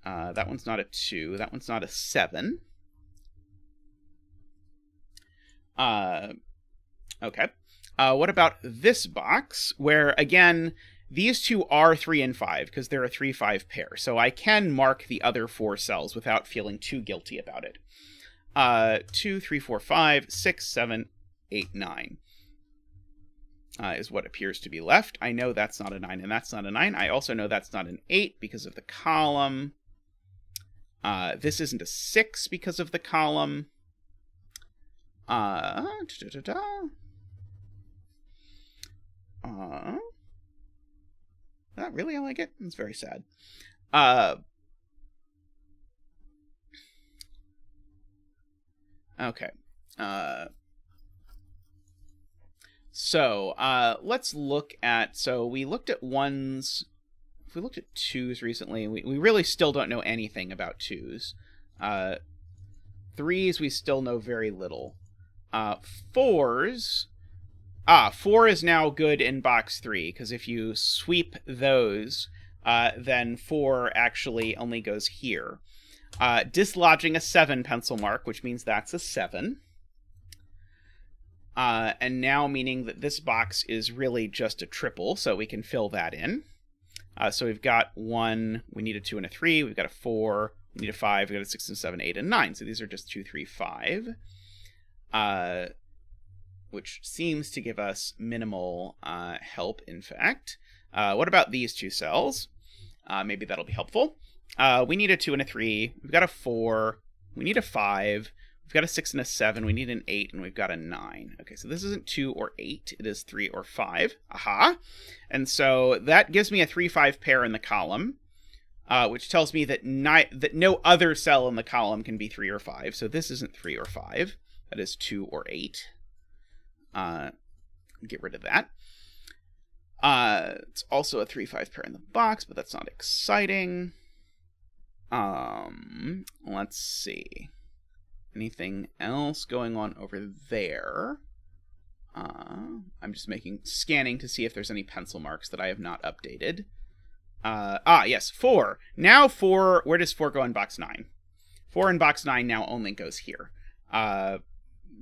That one's not a 2. That one's not a 7. Okay. What about this box, where, again, these two are 3 and 5, because they're a 3-5 pair, so I can mark the other 4 cells without feeling too guilty about it. 2, 3, 4, 5, 6, 7, 8, 9 is what appears to be left. I know that's not a 9 and that's not a 9. I also know that's not an 8 because of the column. This isn't a 6 because of the column. Not really, I like it. It's very sad. Okay. So let's look at... So we looked at 1s. If we looked at 2s recently, we really still don't know anything about 2s. 3s, we still know very little. 4s... 4 is now good in box 3, because if you sweep those, then 4 actually only goes here. Dislodging a 7 pencil mark, which means that's a 7. And now meaning that this box is really just a triple, so we can fill that in. So we've got 1, we need a 2 and a 3, we've got a 4, we need a 5, we've got a 6 and 7, 8, and 9. So these are just 2, 3, 5. Which seems to give us minimal help, in fact. What about these 2 cells? Maybe that'll be helpful. We need a 2 and a 3. We've got a 4. We need a 5. We've got a 6 and a 7. We need an 8, and we've got a 9. Okay, so this isn't 2 or 8. It is 3 or 5. Aha! And so that gives me a 3-5 pair in the column, which tells me that no other cell in the column can be 3 or 5. So this isn't 3 or 5. That is 2 or 8. Get rid of that. It's also a 3-5 pair in the box, but that's not exciting. Let's see. Anything else going on over there? I'm just scanning to see if there's any pencil marks that I have not updated. Yes, 4. Now 4, where does 4 go in box 9? 4 in box 9 now only goes here.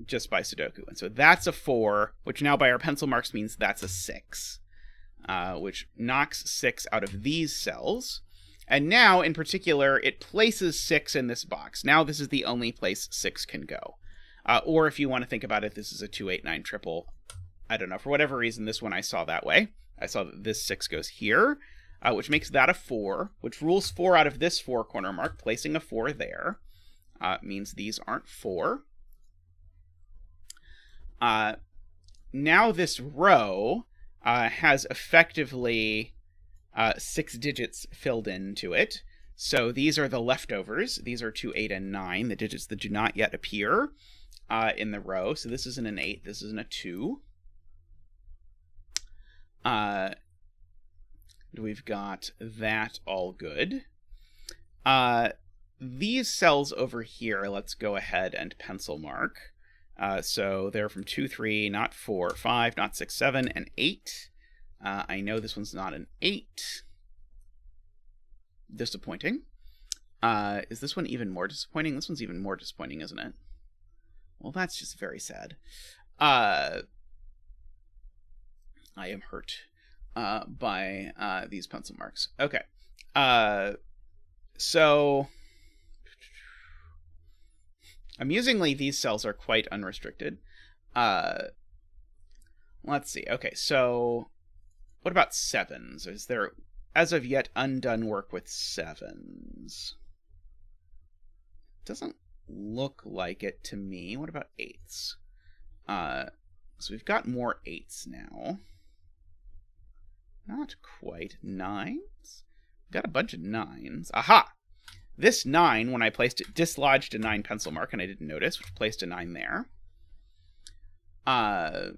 Just by Sudoku. And so that's a 4, which now by our pencil marks means that's a 6, which knocks 6 out of these cells. And now, in particular, it places 6 in this box. Now this is the only place 6 can go. Or if you want to think about it, this is a 2, 8, 9 triple. I don't know. For whatever reason, this one I saw that way. I saw that this 6 goes here, which makes that a 4, which rules 4 out of this 4 corner mark. Placing a 4 there means these aren't 4. Now this row has effectively 6 digits filled into it. So these are the leftovers. These are 2, 8, and 9, the digits that do not yet appear in the row. So this isn't an 8, this isn't a 2. We've got that all good. these cells over here, let's go ahead and pencil mark. So they're from 2, 3, not 4, 5, not 6, 7, and 8. I know this one's not an 8. Disappointing. Is this one even more disappointing? This one's even more disappointing, isn't it? Well, that's just very sad. I am hurt by these pencil marks. Okay. So amusingly, these cells are quite unrestricted. Let's see. Okay, so what about 7s? Is there, as of yet, undone work with 7s? Doesn't look like it to me. What about 8s? So we've got more 8s now. Not quite. 9s? We've got a bunch of 9s. Aha! This 9, when I placed it, dislodged a 9 pencil mark, and I didn't notice, which placed a 9 there. I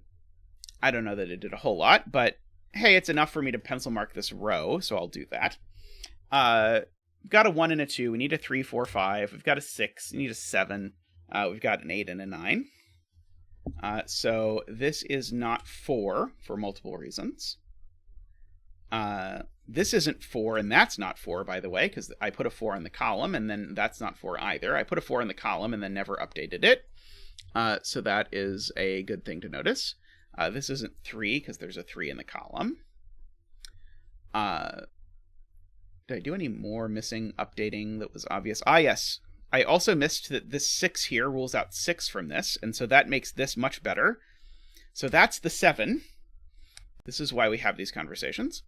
don't know that it did a whole lot, but hey, it's enough for me to pencil mark this row, so I'll do that. We've got a 1 and a 2. We need a 3, 4, 5. We've got a 6. We need a 7. We've got an 8 and a 9. So this is not 4 for multiple reasons. This isn't 4, and that's not 4, by the way, because I put a 4 in the column, and then that's not 4 either. I put a 4 in the column and then never updated it. So that is a good thing to notice. This isn't 3, because there's a 3 in the column. Did I do any more missing updating that was obvious? Ah, yes. I also missed that this 6 here rules out 6 from this, and so that makes this much better. So that's the 7. This is why we have these conversations.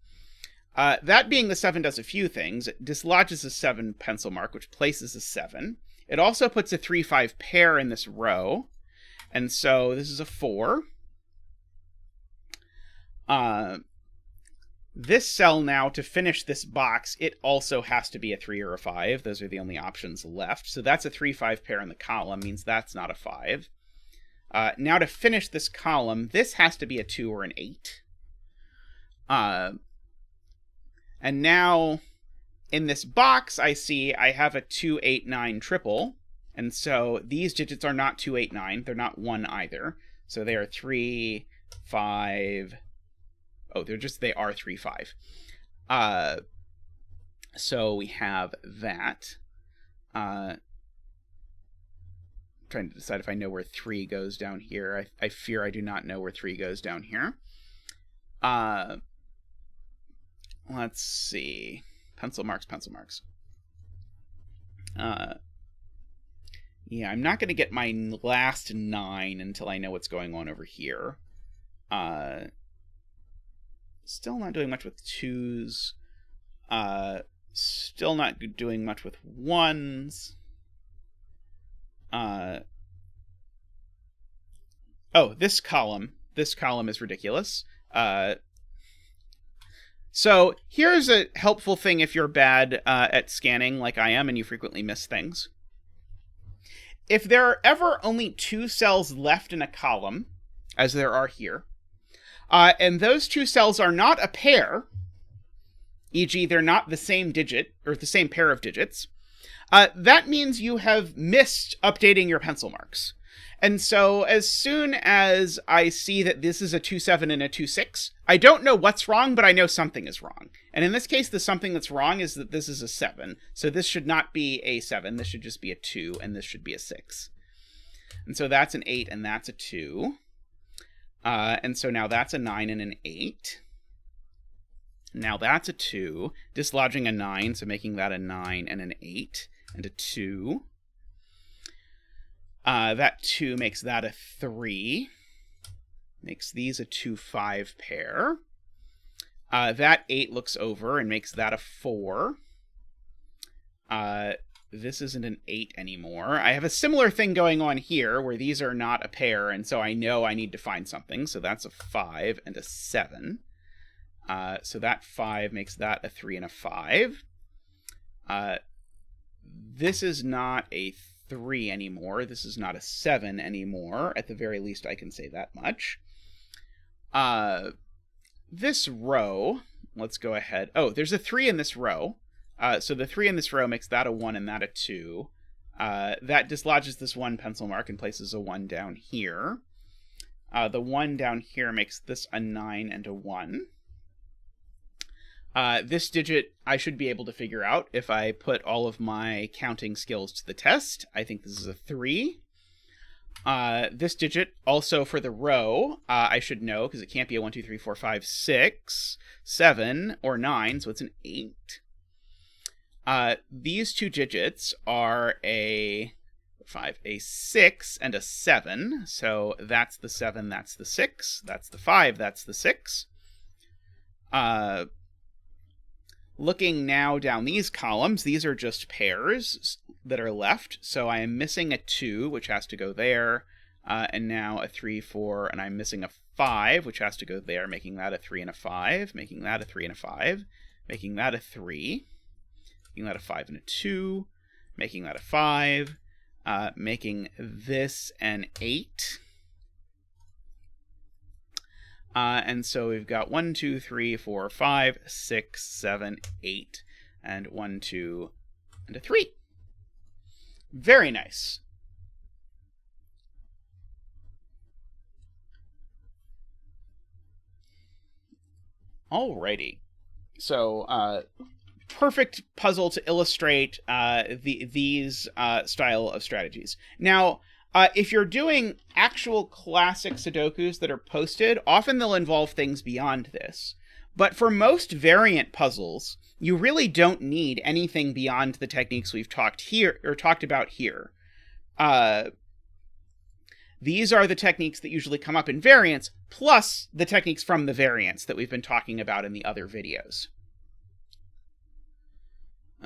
That being the 7 does a few things. It dislodges a 7 pencil mark, which places a 7. It also puts a 3-5 pair in this row, and so this is a 4. This cell now, to finish this box, it also has to be a 3 or a 5. Those are the only options left. So that's a 3-5 pair in the column, means that's not a 5. Now to finish this column, this has to be a 2 or an 8. And now in this box, I see I have a 2, 8, 9 triple. And so these digits are not 2, 8, 9. They're not 1 either. So they are 3, 5... Oh, they are 3, 5. So we have that. Trying to decide if I know where 3 goes down here. I fear I do not know where 3 goes down here. Let's see. Pencil marks, pencil marks. Yeah, I'm not going to get my last 9 until I know what's going on over here. Still not doing much with 2s. Still not doing much with 1s. Oh, this column is ridiculous. So here's a helpful thing if you're bad at scanning like I am and you frequently miss things. If there are ever only 2 cells left in a column, as there are here, and those 2 cells are not a pair, e.g. they're not the same digit, or the same pair of digits, that means you have missed updating your pencil marks. And so as soon as I see that this is a 2-7 and a 2-6, I don't know what's wrong, but I know something is wrong. And in this case, the something that's wrong is that this is a 7. So this should not be a 7, this should just be a 2, and this should be a 6. And so that's an 8, and that's a 2. And so now that's a 9 and an 8. Now that's a 2, dislodging a 9, so making that a 9 and an 8, and a 2. That 2 makes that a 3. Makes these a 2-5 pair. That 8 looks over and makes that a 4. This isn't an 8 anymore. I have a similar thing going on here where these are not a pair, and so I know I need to find something. So that's a 5 and a 7. So that 5 makes that a 3 and a 5. This is not a 3 anymore. This is not a 7 anymore. At the very least, I can say that much. This row, let's go ahead. Oh, there's a 3 in this row. So the 3 in this row makes that a 1 and that a 2. That dislodges this 1 pencil mark and places a 1 down here. The 1 down here makes this a 9 and a 1. This digit I should be able to figure out if I put all of my counting skills to the test. I think this is a 3. This digit, also for the row, I should know, because it can't be a 1, 2, 3, 4, 5, 6, 7, or 9, so it's an 8. These two digits are a 5, a 6, and a 7, so that's the 7, that's the 6, that's the 5, that's the 6. Looking now down these columns, these are just pairs that are left. So I am missing a 2, which has to go there, and now a 3, 4, and I'm missing a 5, which has to go there, making that a 3 and a 5, making that a 3 and a 5, making that a 3, making that a 5 and a 2, making that a 5, making this an 8. And so we've got 1, 2, 3, 4, 5, 6, 7, 8, and 1, 2, and a 3. Very nice. Alrighty. So, perfect puzzle to illustrate these style of strategies. Now, if you're doing actual classic Sudokus that are posted, often they'll involve things beyond this. But for most variant puzzles, you really don't need anything beyond the techniques we've talked about here. These are the techniques that usually come up in variants, plus the techniques from the variants that we've been talking about in the other videos.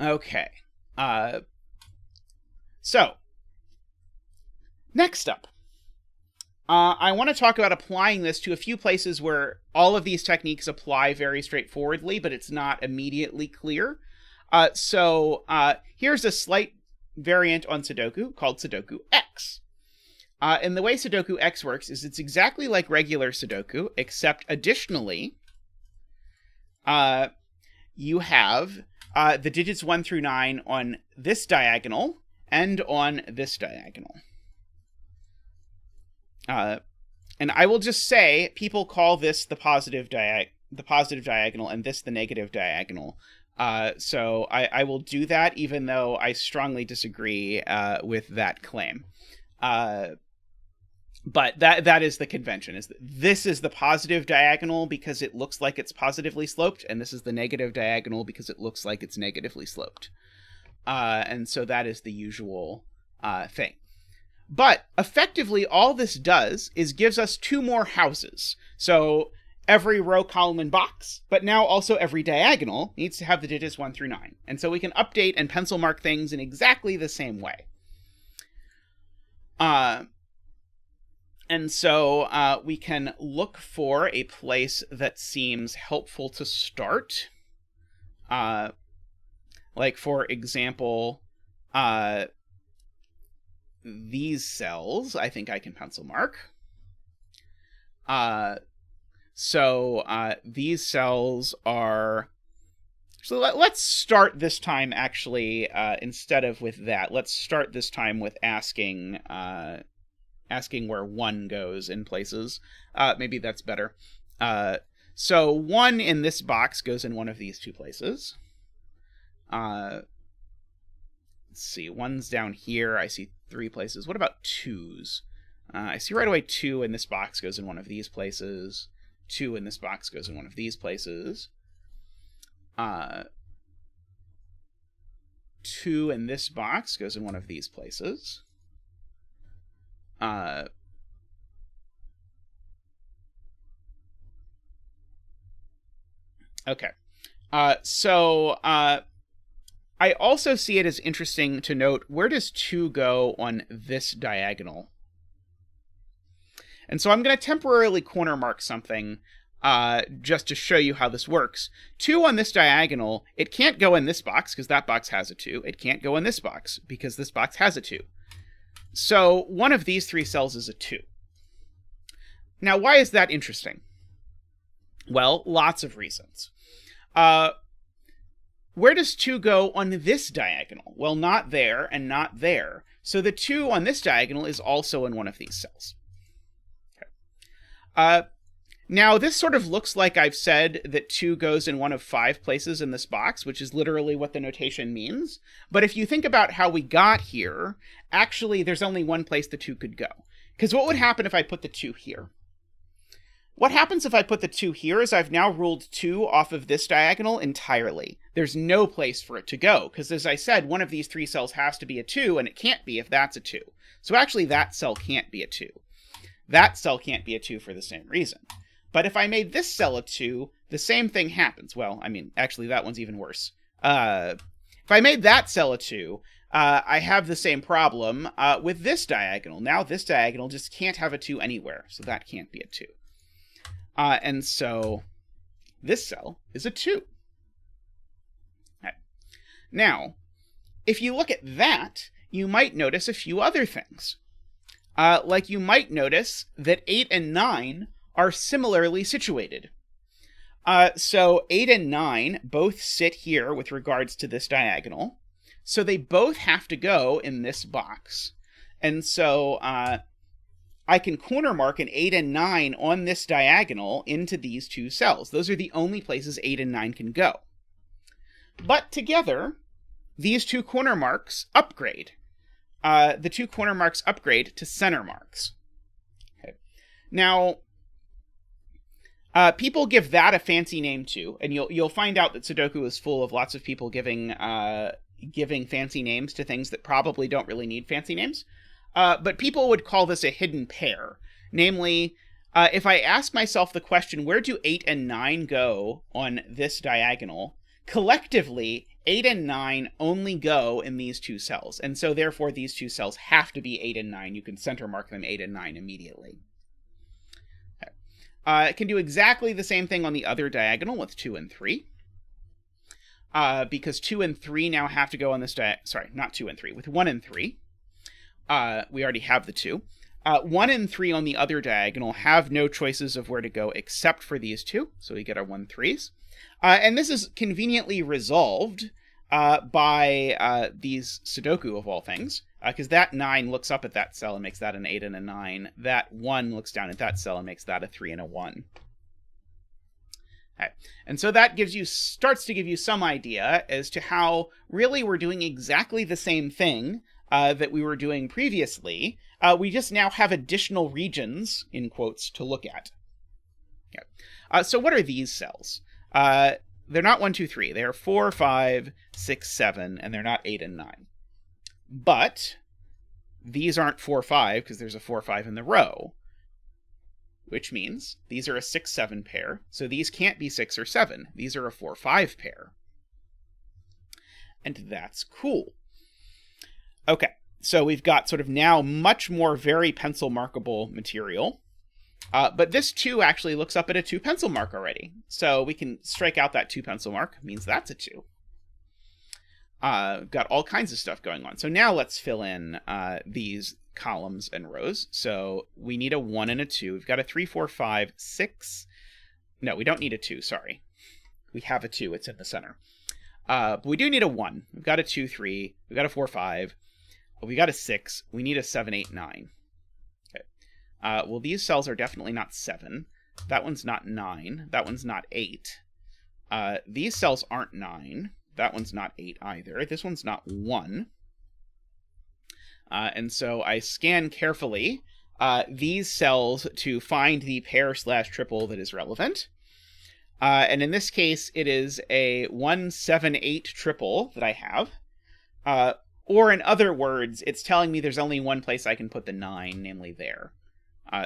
Okay. So, next up, I want to talk about applying this to a few places where all of these techniques apply very straightforwardly, but it's not immediately clear. Here's a slight variant on Sudoku called Sudoku X. And the way Sudoku X works is it's exactly like regular Sudoku, except additionally, you have the digits 1 through 9 on this diagonal and on this diagonal. And I will just say, people call this the positive diagonal and this the negative diagonal. So I will do that, even though I strongly disagree with that claim. But that is the convention, is that this is the positive diagonal because it looks like it's positively sloped, and this is the negative diagonal because it looks like it's negatively sloped. And so that is the usual thing. But effectively, all this does is gives us 2 more houses. So every row, column, and box, but now also every diagonal needs to have the digits 1 through 9. And so we can update and pencil mark things in exactly the same way. And so we can look for a place that seems helpful to start. Like, for example, these cells, I think I can pencil mark. These cells are... So let's start this time, actually, instead of with that. Let's start this time with asking where 1 goes in places. Maybe that's better. So 1 in this box goes in one of these 2 places. Let's see, 1's down here. I see 3 places. What about 2's? I see right away 2 in this box goes in one of these places. 2 in this box goes in one of these places. 2 in this box goes in one of these places. Okay. I also see it as interesting to note, where does 2 go on this diagonal? And so I'm going to temporarily corner mark something just to show you how this works. 2 on this diagonal, it can't go in this box because that box has a 2. It can't go in this box because this box has a 2. So one of these 3 cells is a 2. Now, why is that interesting? Well, lots of reasons. where does 2 go on this diagonal? Well, not there and not there. So the 2 on this diagonal is also in one of these cells. Okay. Now, this sort of looks like I've said that 2 goes in one of 5 places in this box, which is literally what the notation means. But if you think about how we got here, actually, there's only one place the 2 could go. Because what would happen if I put the 2 here? What happens if I put the 2 here is I've now ruled 2 off of this diagonal entirely. There's no place for it to go, because as I said, one of these 3 cells has to be a 2, and it can't be if that's a 2. So actually, that cell can't be a 2. That cell can't be a 2 for the same reason. But if I made this cell a 2, the same thing happens. Well, I mean, actually, that one's even worse. If I made that cell a 2, I have the same problem with this diagonal. Now this diagonal just can't have a 2 anywhere, so that can't be a 2. And so this cell is a 2. Okay. Now, if you look at that, you might notice a few other things. Like you might notice that 8 and 9 are similarly situated. So 8 and 9 both sit here with regards to this diagonal. So they both have to go in this box. And so I can corner mark an 8 and 9 on this diagonal into these 2 cells. Those are the only places 8 and 9 can go. But together, these 2 corner marks upgrade. The 2 corner marks upgrade to center marks. Okay. Now, people give that a fancy name too, and you'll find out that Sudoku is full of lots of people giving fancy names to things that probably don't really need fancy names. But people would call this a hidden pair. Namely, if I ask myself the question, where do 8 and 9 go on this diagonal? Collectively, 8 and 9 only go in these 2 cells. And so therefore, these 2 cells have to be 8 and 9. You can center mark them 8 and 9 immediately. Okay. It can do exactly the same thing on the other diagonal with 2 and 3. Because 2 and 3 now have to go on this sorry, not 2 and 3. With 1 and 3. We already have the 2. 1 and 3 on the other diagonal have no choices of where to go except for these 2. So we get our 1, 3s. And this is conveniently resolved by these Sudoku of all things. Because that 9 looks up at that cell and makes that an 8 and a 9. That 1 looks down at that cell and makes that a 3 and a 1. Okay. And so that starts to give you some idea as to how really we're doing exactly the same thing that we were doing previously. We just now have additional regions, in quotes, to look at. Okay. So what are these cells? They're not 1, 2, 3. They're 4, 5, 6, 7, and they're not 8 and 9. But these aren't 4, 5 because there's a 4, 5 in the row, which means these are a 6, 7 pair. So these can't be 6 or 7. These are a 4, 5 pair. And that's cool. Okay, so we've got sort of now much more very pencil markable material. But this 2 actually looks up at a 2 pencil mark already. So we can strike out that 2 pencil mark. Means that's a 2. Got all kinds of stuff going on. So now let's fill in these columns and rows. So we need a 1 and a 2. We've got a 3, 4, 5, 6. No, we don't need a 2, sorry. We have a 2. It's in the center. But we do need a 1. We've got a 2, 3. We've got a 4, 5. We got a 6. We need a 7, 8, 9. Okay. Well, these cells are definitely not 7. That one's not 9. That one's not 8. These cells aren't 9. That one's not 8 either. This one's not 1. And so I scan carefully these cells to find the pair / triple that is relevant. And in this case, it is a 1, 7, 8 triple that I have. Or in other words, it's telling me there's only one place I can put the 9, namely there.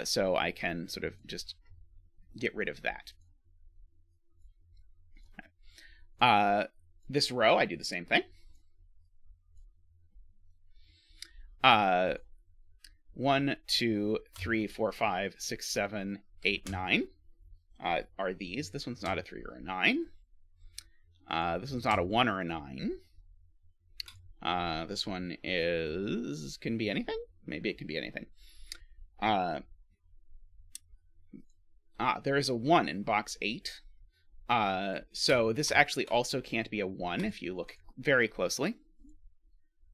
So I can sort of just get rid of that. This row, I do the same thing. 1, 2, 3, 4, 5, 6, 7, 8, 9 are these. This one's not a 3 or a 9. This one's not a 1 or a 9. This one can be anything. Maybe it can be anything. There is a 1 in box 8. So this actually also can't be a 1 if you look very closely.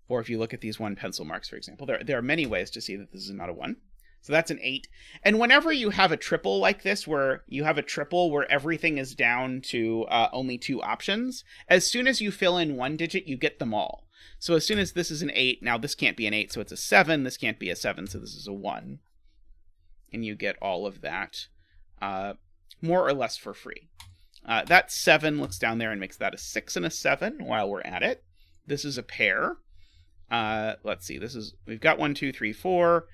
Or if you look at these 1 pencil marks, for example. There are many ways to see that this is not a 1. So that's an 8. And whenever you have a triple like this, where you have a triple where everything is down to only 2 options, as soon as you fill in 1 digit, you get them all. So as soon as this is an 8, now this can't be an 8, so it's a 7. This can't be a 7, so this is a 1. And you get all of that more or less for free. That 7 looks down there and makes that a 6 and a 7 while we're at it. This is a pair. Let's see, we've got 1, 2, 3, 4.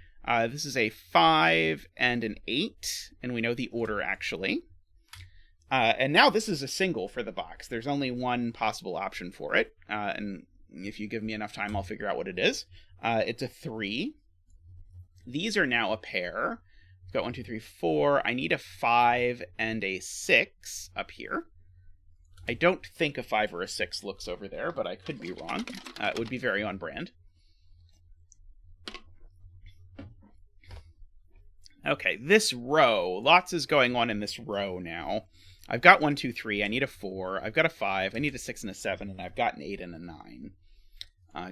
This is a 5 and an 8, and we know the order actually. And now this is a single for the box. There's only 1 possible option for it, and if you give me enough time, I'll figure out what it is. It's a 3. These are now a pair. We've got 1, 2, 3, 4. I need a 5 and a 6 up here. I don't think a 5 or a 6 looks over there, but I could be wrong. It would be very on brand. Okay, this row, lots is going on in this row now. I've got 1, 2, 3, I need a 4, I've got a 5, I need a 6 and a 7, and I've got an 8 and a 9.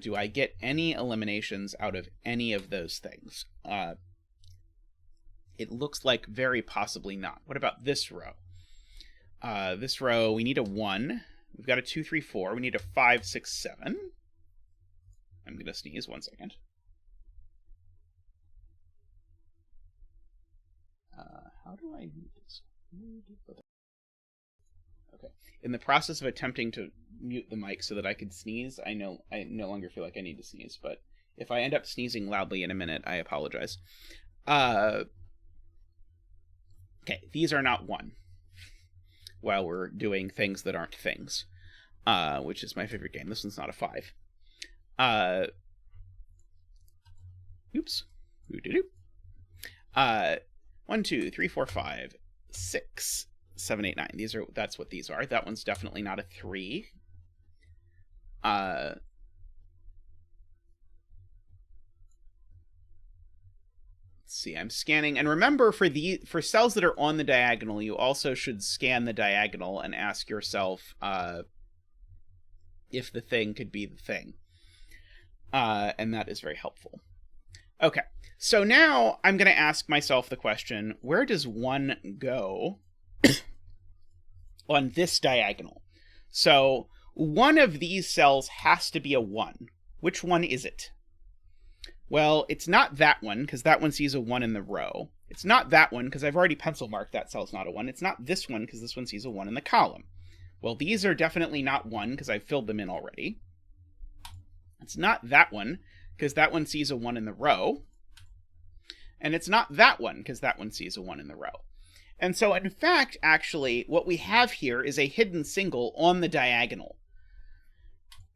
Do I get any eliminations out of any of those things? It looks like very possibly not. What about this row? This row, we need a 1, we've got a 2, 3, 4, we need a 5, 6, 7. I'm going to sneeze 1 second. How do I mute this? Okay. In the process of attempting to mute the mic so that I could sneeze, I no longer feel like I need to sneeze, but if I end up sneezing loudly in a minute, I apologize. Okay, these are not 1. While we're doing things that aren't things, which is my favorite game. This one's not a 5. Oops. 1, 2, 3, 4, 5, 6, 7, 8, 9. That's what these are. That one's definitely not a 3. Let's see, I'm scanning. And remember, for cells that are on the diagonal, you also should scan the diagonal and ask yourself if the thing could be the thing. And that is very helpful. Okay, so now I'm going to ask myself the question, where does 1 go on this diagonal? So one of these cells has to be a 1. Which one is it? Well, it's not that one, because that one sees a 1 in the row. It's not that one, because I've already pencil marked that cell's not a 1. It's not this one, because this one sees a 1 in the column. Well, these are definitely not 1, because I've filled them in already. It's not that one, because that one sees a 1 in the row. And it's not that one, because that one sees a 1 in the row. And so, in fact, actually, what we have here is a hidden single on the diagonal.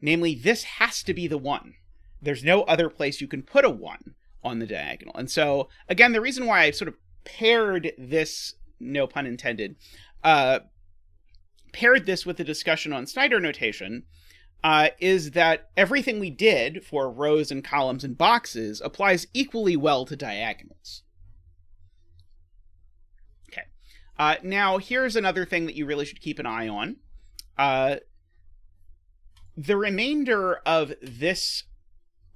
Namely, this has to be the 1. There's no other place you can put a 1 on the diagonal. And so, again, the reason why I sort of paired this, no pun intended, paired this with the discussion on Snyder notation, is that everything we did for rows and columns and boxes applies equally well to diagonals. Okay. Now, here's another thing that you really should keep an eye on. The remainder of this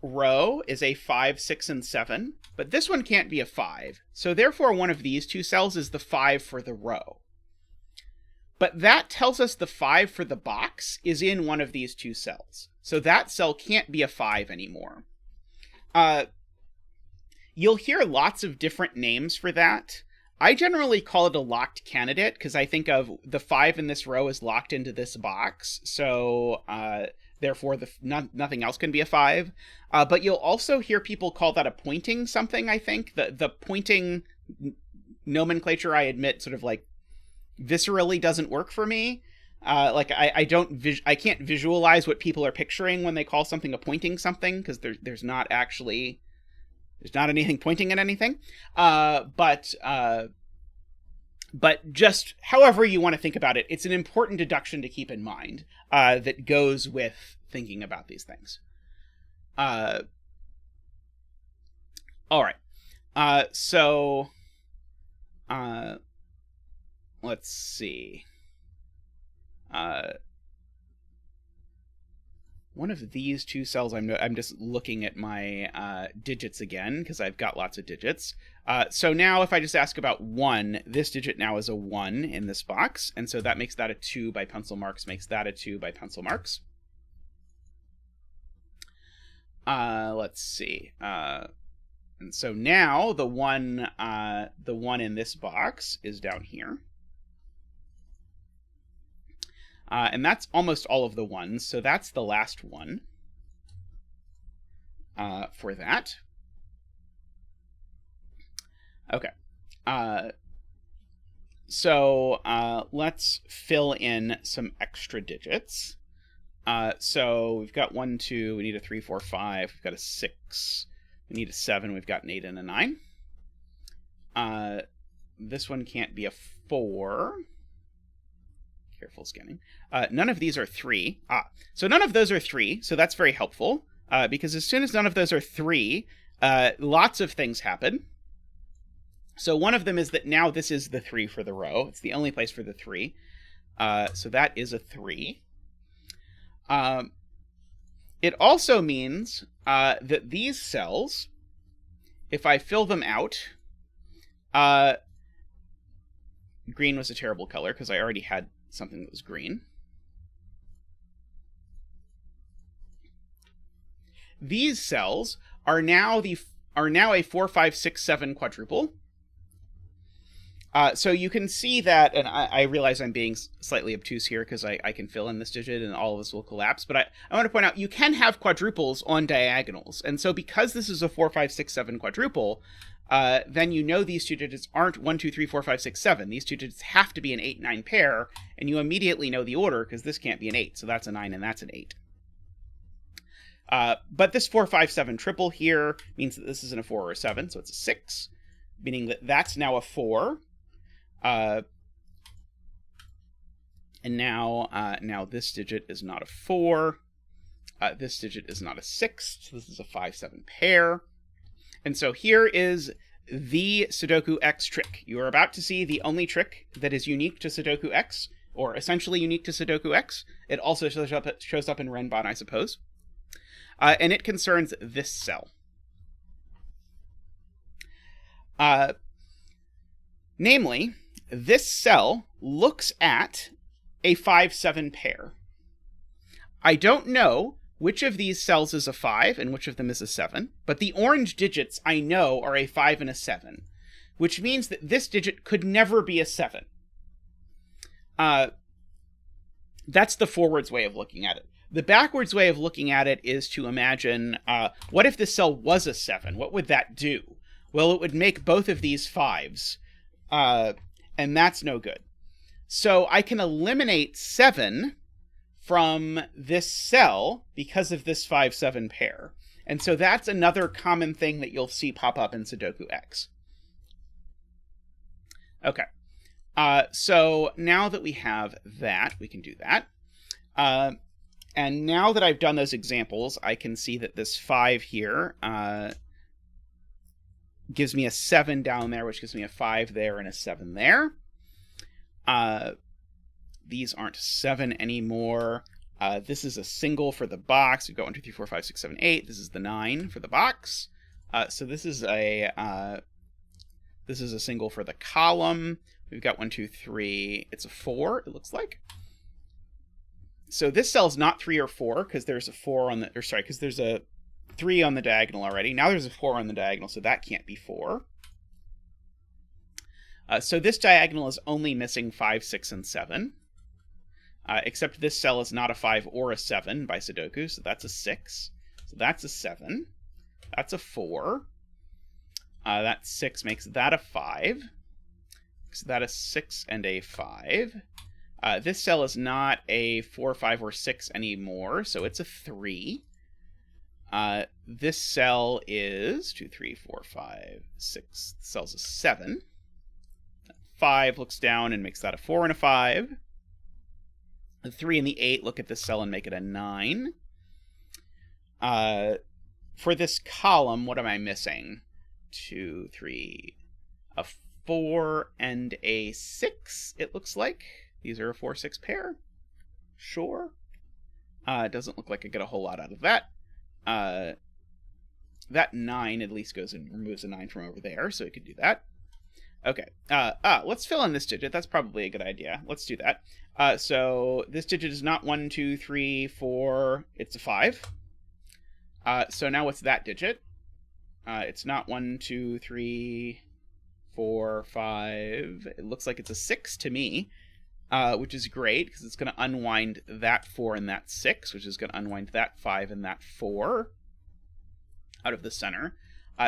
row is a 5, 6, and 7, but this one can't be a 5. So therefore, one of these 2 cells is the 5 for the row. But that tells us the 5 for the box is in one of these 2 cells. So that cell can't be a 5 anymore. You'll hear lots of different names for that. I generally call it a locked candidate, because I think of the 5 in this row is locked into this box. So therefore, nothing else can be a 5. But you'll also hear people call that a pointing something, I think. The pointing nomenclature, I admit, sort of like viscerally doesn't work for me. I can't visualize what people are picturing when they call something a pointing something, because there's not anything pointing at anything. But just however you want to think about it, it's an important deduction to keep in mind that goes with thinking about these things. All right. Let's see. one of these two cells, I'm just looking at my digits again, because I've got lots of digits. So now if I just ask about 1, this digit now is a 1 in this box, and so that makes that a 2 by pencil marks, makes that a 2 by pencil marks. Let's see. And so now the one in this box is down here. And that's almost all of the ones, so that's the last one for that. Okay. So let's fill in some extra digits. So we've got 1, 2, we need a 3, 4, 5, we've got a 6, we need a 7, we've got an 8 and a 9. This one can't be a 4. Careful scanning. None of these are 3. So none of those are 3, so that's very helpful, because as soon as none of those are 3, lots of things happen. So one of them is that now this is the 3 for the row. It's the only place for the 3. So that is a 3. It also means that these cells, if I fill them out, green was a terrible color because I already had something that was green. These cells are now a 4, 5, 6, 7 quadruple. So you can see that, and I realize I'm being slightly obtuse here because I can fill in this digit and all of this will collapse, but I want to point out you can have quadruples on diagonals. And so because this is a 4, 5, 6, 7 quadruple, then you know these two digits aren't 1, 2, 3, 4, 5, 6, 7. These two digits have to be an 8, 9 pair, and you immediately know the order because this can't be an 8, so that's a 9 and that's an 8. But this 4, 5, 7 triple here means that this isn't a 4 or a 7, so it's a 6, meaning that that's now a 4. And now this digit is not a 4. This digit is not a 6, so this is a 5, 7 pair. And so here is the Sudoku X trick. You are about to see the only trick that is unique to Sudoku X, or essentially unique to Sudoku X. It also shows up in Renban, I suppose. And it concerns this cell. Namely, this cell looks at a 5, 7 pair. I don't know which of these cells is a 5 and which of them is a 7, but the orange digits I know are a 5 and a 7, which means that this digit could never be a 7. That's the forwards way of looking at it. The backwards way of looking at it is to imagine, what if this cell was a 7? What would that do? Well, it would make both of these 5s, and that's no good. So I can eliminate 7 from this cell because of this 5, 7 pair. And so that's another common thing that you'll see pop up in Sudoku X. Okay. So now that we have that, we can do that. And now that I've done those examples, I can see that this 5 here gives me a 7 down there, which gives me a 5 there and a 7 there. These aren't 7 anymore. This is a single for the box. We've got 1, 2, 3, 4, 5, 6, 7, 8. This is the 9 for the box. So this is a single for the column. We've got 1, 2, 3. It's a 4, it looks like. So this cell's not 3 or 4 because there's a 4 on the, or sorry, because there's a 3 on the diagonal already. Now there's a 4 on the diagonal, so that can't be 4. So this diagonal is only missing 5, 6, and 7. Except this cell is not a 5 or a 7 by Sudoku, so that's a 6. So that's a 7. That's a 4. That 6 makes that a 5. So that is 6 and a 5. This cell is not a 4, 5, or 6 anymore, so it's a 3. This cell is 2, 3, 4, 5, 6. The cell's a 7. 5 looks down and makes that a 4 and a 5. The 3 and the 8 look at this cell and make it a 9. For this column, what am I missing? 2, 3, a 4 and a 6, it looks like. These are a 4, 6 pair. Sure. It doesn't look like I get a whole lot out of that. That 9 at least goes and removes a 9 from over there, so we could do that. Okay. Let's fill in this digit. That's probably a good idea. Let's do that. So this digit is not 1, 2, 3, 4. It's a 5. So now what's that digit? It's not 1, 2, 3, 4, 5. It looks like it's a 6 to me, which is great because it's going to unwind that 4 and that 6, which is going to unwind that 5 and that 4 out of the center.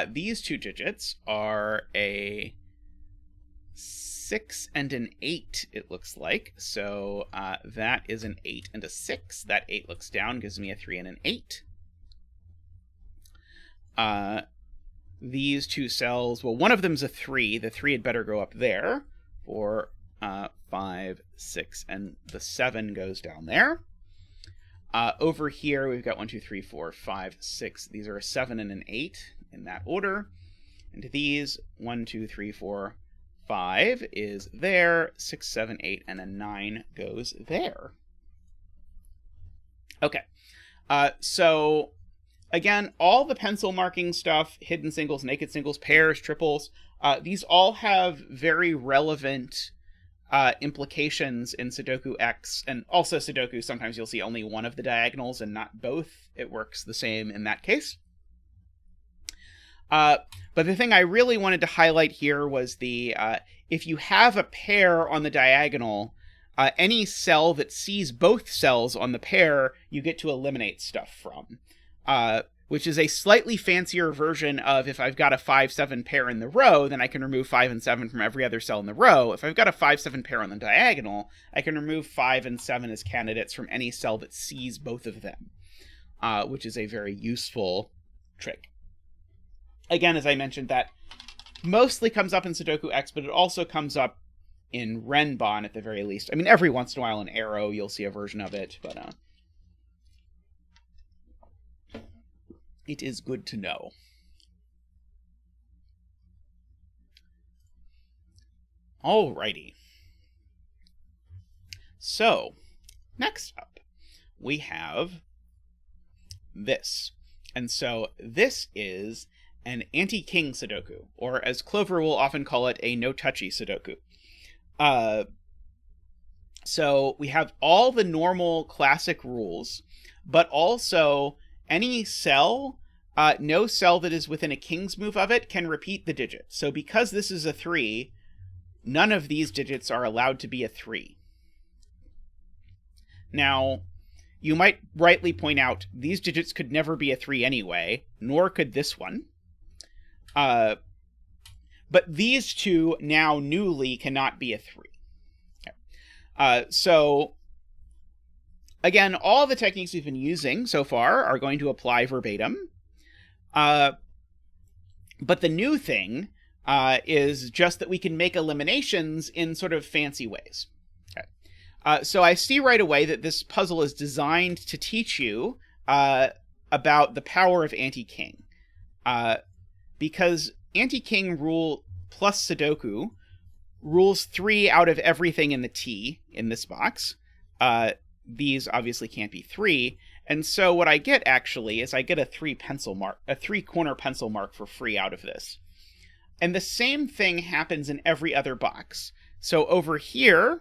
These two digits are a 6 and an 8, it looks like. So that is an 8 and a 6. That 8 looks down, gives me a 3 and an 8. These two cells, well, one of them's a 3. The 3 had better go up there. 4, 5, 6, and the 7 goes down there. Over here, we've got 1, 2, 3, 4, 5, 6. These are a 7 and an 8 in that order. And these, 1, 2, 3, 4, 5 is there. 6, 7, 8, and a 9 goes there. Okay. So, again, all the pencil marking stuff, hidden singles, naked singles, pairs, triples, these all have very relevant implications in Sudoku X, and also Sudoku, sometimes you'll see only one of the diagonals and not both. It works the same in that case. But the thing I really wanted to highlight here was the, if you have a pair on the diagonal, any cell that sees both cells on the pair, you get to eliminate stuff from. Which is a slightly fancier version of if I've got a 5-7 pair in the row, then I can remove 5 and 7 from every other cell in the row. If I've got a 5-7 pair on the diagonal, I can remove 5 and 7 as candidates from any cell that sees both of them, which is a very useful trick. Again, as I mentioned, that mostly comes up in Sudoku X, but it also comes up in Renban at the very least. I mean, every once in a while in Arrow, you'll see a version of it, but it is good to know. Alrighty. So, next up, we have this. And so, this is an anti-king Sudoku, or as Clover will often call it, a no-touchy Sudoku. So, we have all the normal classic rules, but also any cell, no cell that is within a king's move of it can repeat the digit. So because this is a 3, none of these digits are allowed to be a 3. Now, you might rightly point out, these digits could never be a 3 anyway, nor could this one. But these two now newly cannot be a 3. Okay. So, again, all the techniques we've been using so far are going to apply verbatim. But the new thing is just that we can make eliminations in sort of fancy ways. Okay. So I see right away that this puzzle is designed to teach you about the power of anti-king. Because anti-king rule plus Sudoku rules 3 out of everything in the T in this box. These obviously can't be 3, and so what I get actually is I get a 3-corner pencil mark for free out of this. And the same thing happens in every other box. So over here,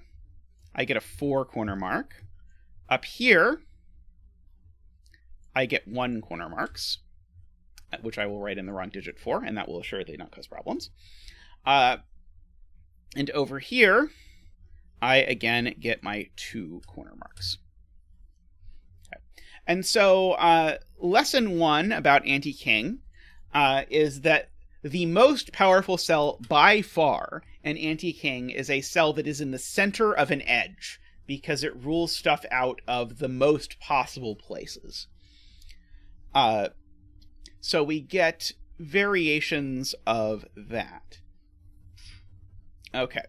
I get a 4-corner mark. Up here, I get 1 corner marks, which I will write in the wrong digit for, and that will assuredly not cause problems. And over here, I again get my 2 corner marks. Okay. And so lesson 1 about anti-king is that the most powerful cell by far in anti-king is a cell that is in the center of an edge, because it rules stuff out of the most possible places. So we get variations of that. Okay.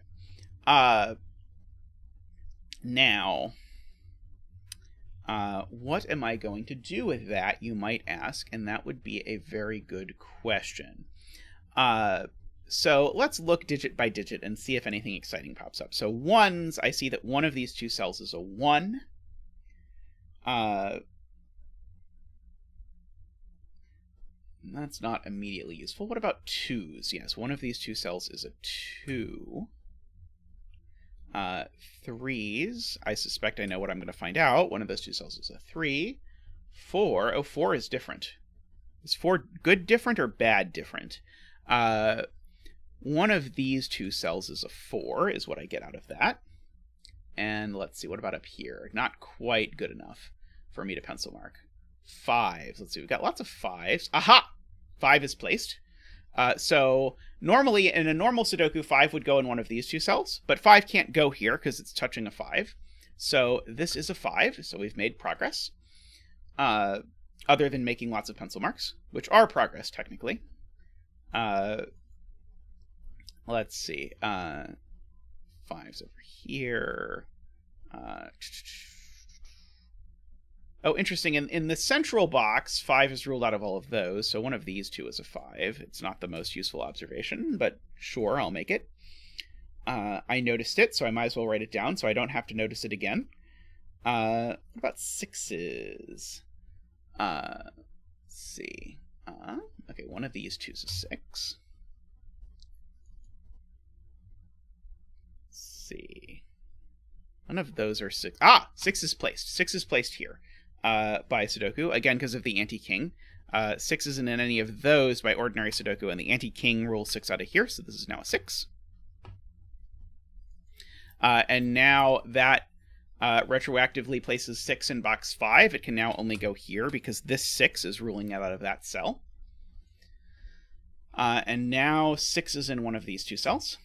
Now, what am I going to do with that, you might ask, and that would be a very good question. So let's look digit by digit and see if anything exciting pops up. So 1s, I see that one of these two cells is a 1. That's not immediately useful. What about 2s? Yes, one of these 2 cells is a 2. 3s, I suspect I know what I'm going to find out. One of those 2 cells is a 3. 4, oh, 4 is different. Is 4 good different or bad different? One of these 2 cells is a 4, is what I get out of that. And let's see, what about up here? Not quite good enough for me to pencil mark. 5s. Let's see, we've got lots of 5s. Aha! 5 is placed. So normally, in a normal Sudoku, 5 would go in one of these 2 cells, but 5 can't go here because it's touching a 5. So this is a 5, so we've made progress. Other than making lots of pencil marks, which are progress, technically. Let's see. 5's over here. Oh, interesting. In the central box, 5 is ruled out of all of those, so one of these 2 is a 5. It's not the most useful observation, but sure, I'll make it. I noticed it, so I might as well write it down so I don't have to notice it again. What about 6s? Let's see. Okay, one of these 2's a 6. Let's see. None of those are 6. 6 is placed. 6 is placed here by Sudoku, again because of the anti-king. 6 isn't in any of those by ordinary Sudoku, and the anti-king rules 6 out of here, so this is now a 6. And now that retroactively places 6 in box 5, it can now only go here because this 6 is ruling it out of that cell. And now 6 is in one of these 2 cells.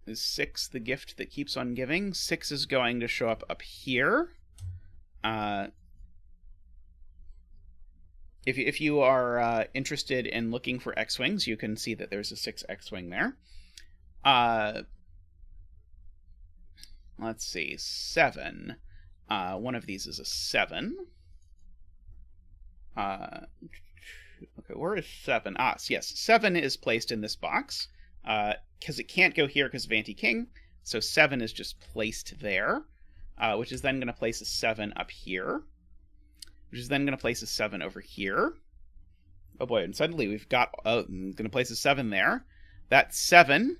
Is 6 the gift that keeps on giving? 6 is going to show up here. If you are interested in looking for X-Wings, you can see that there's a 6 X-Wing there. Let's see, 7. One of these is a 7. Okay, where is 7? Yes, 7 is placed in this box. Because it can't go here because of anti-king, so 7 is just placed there, which is then going to place a 7 up here, which is then going to place a 7 over here. Oh boy, and suddenly we've got, I'm going to place a 7 there. That 7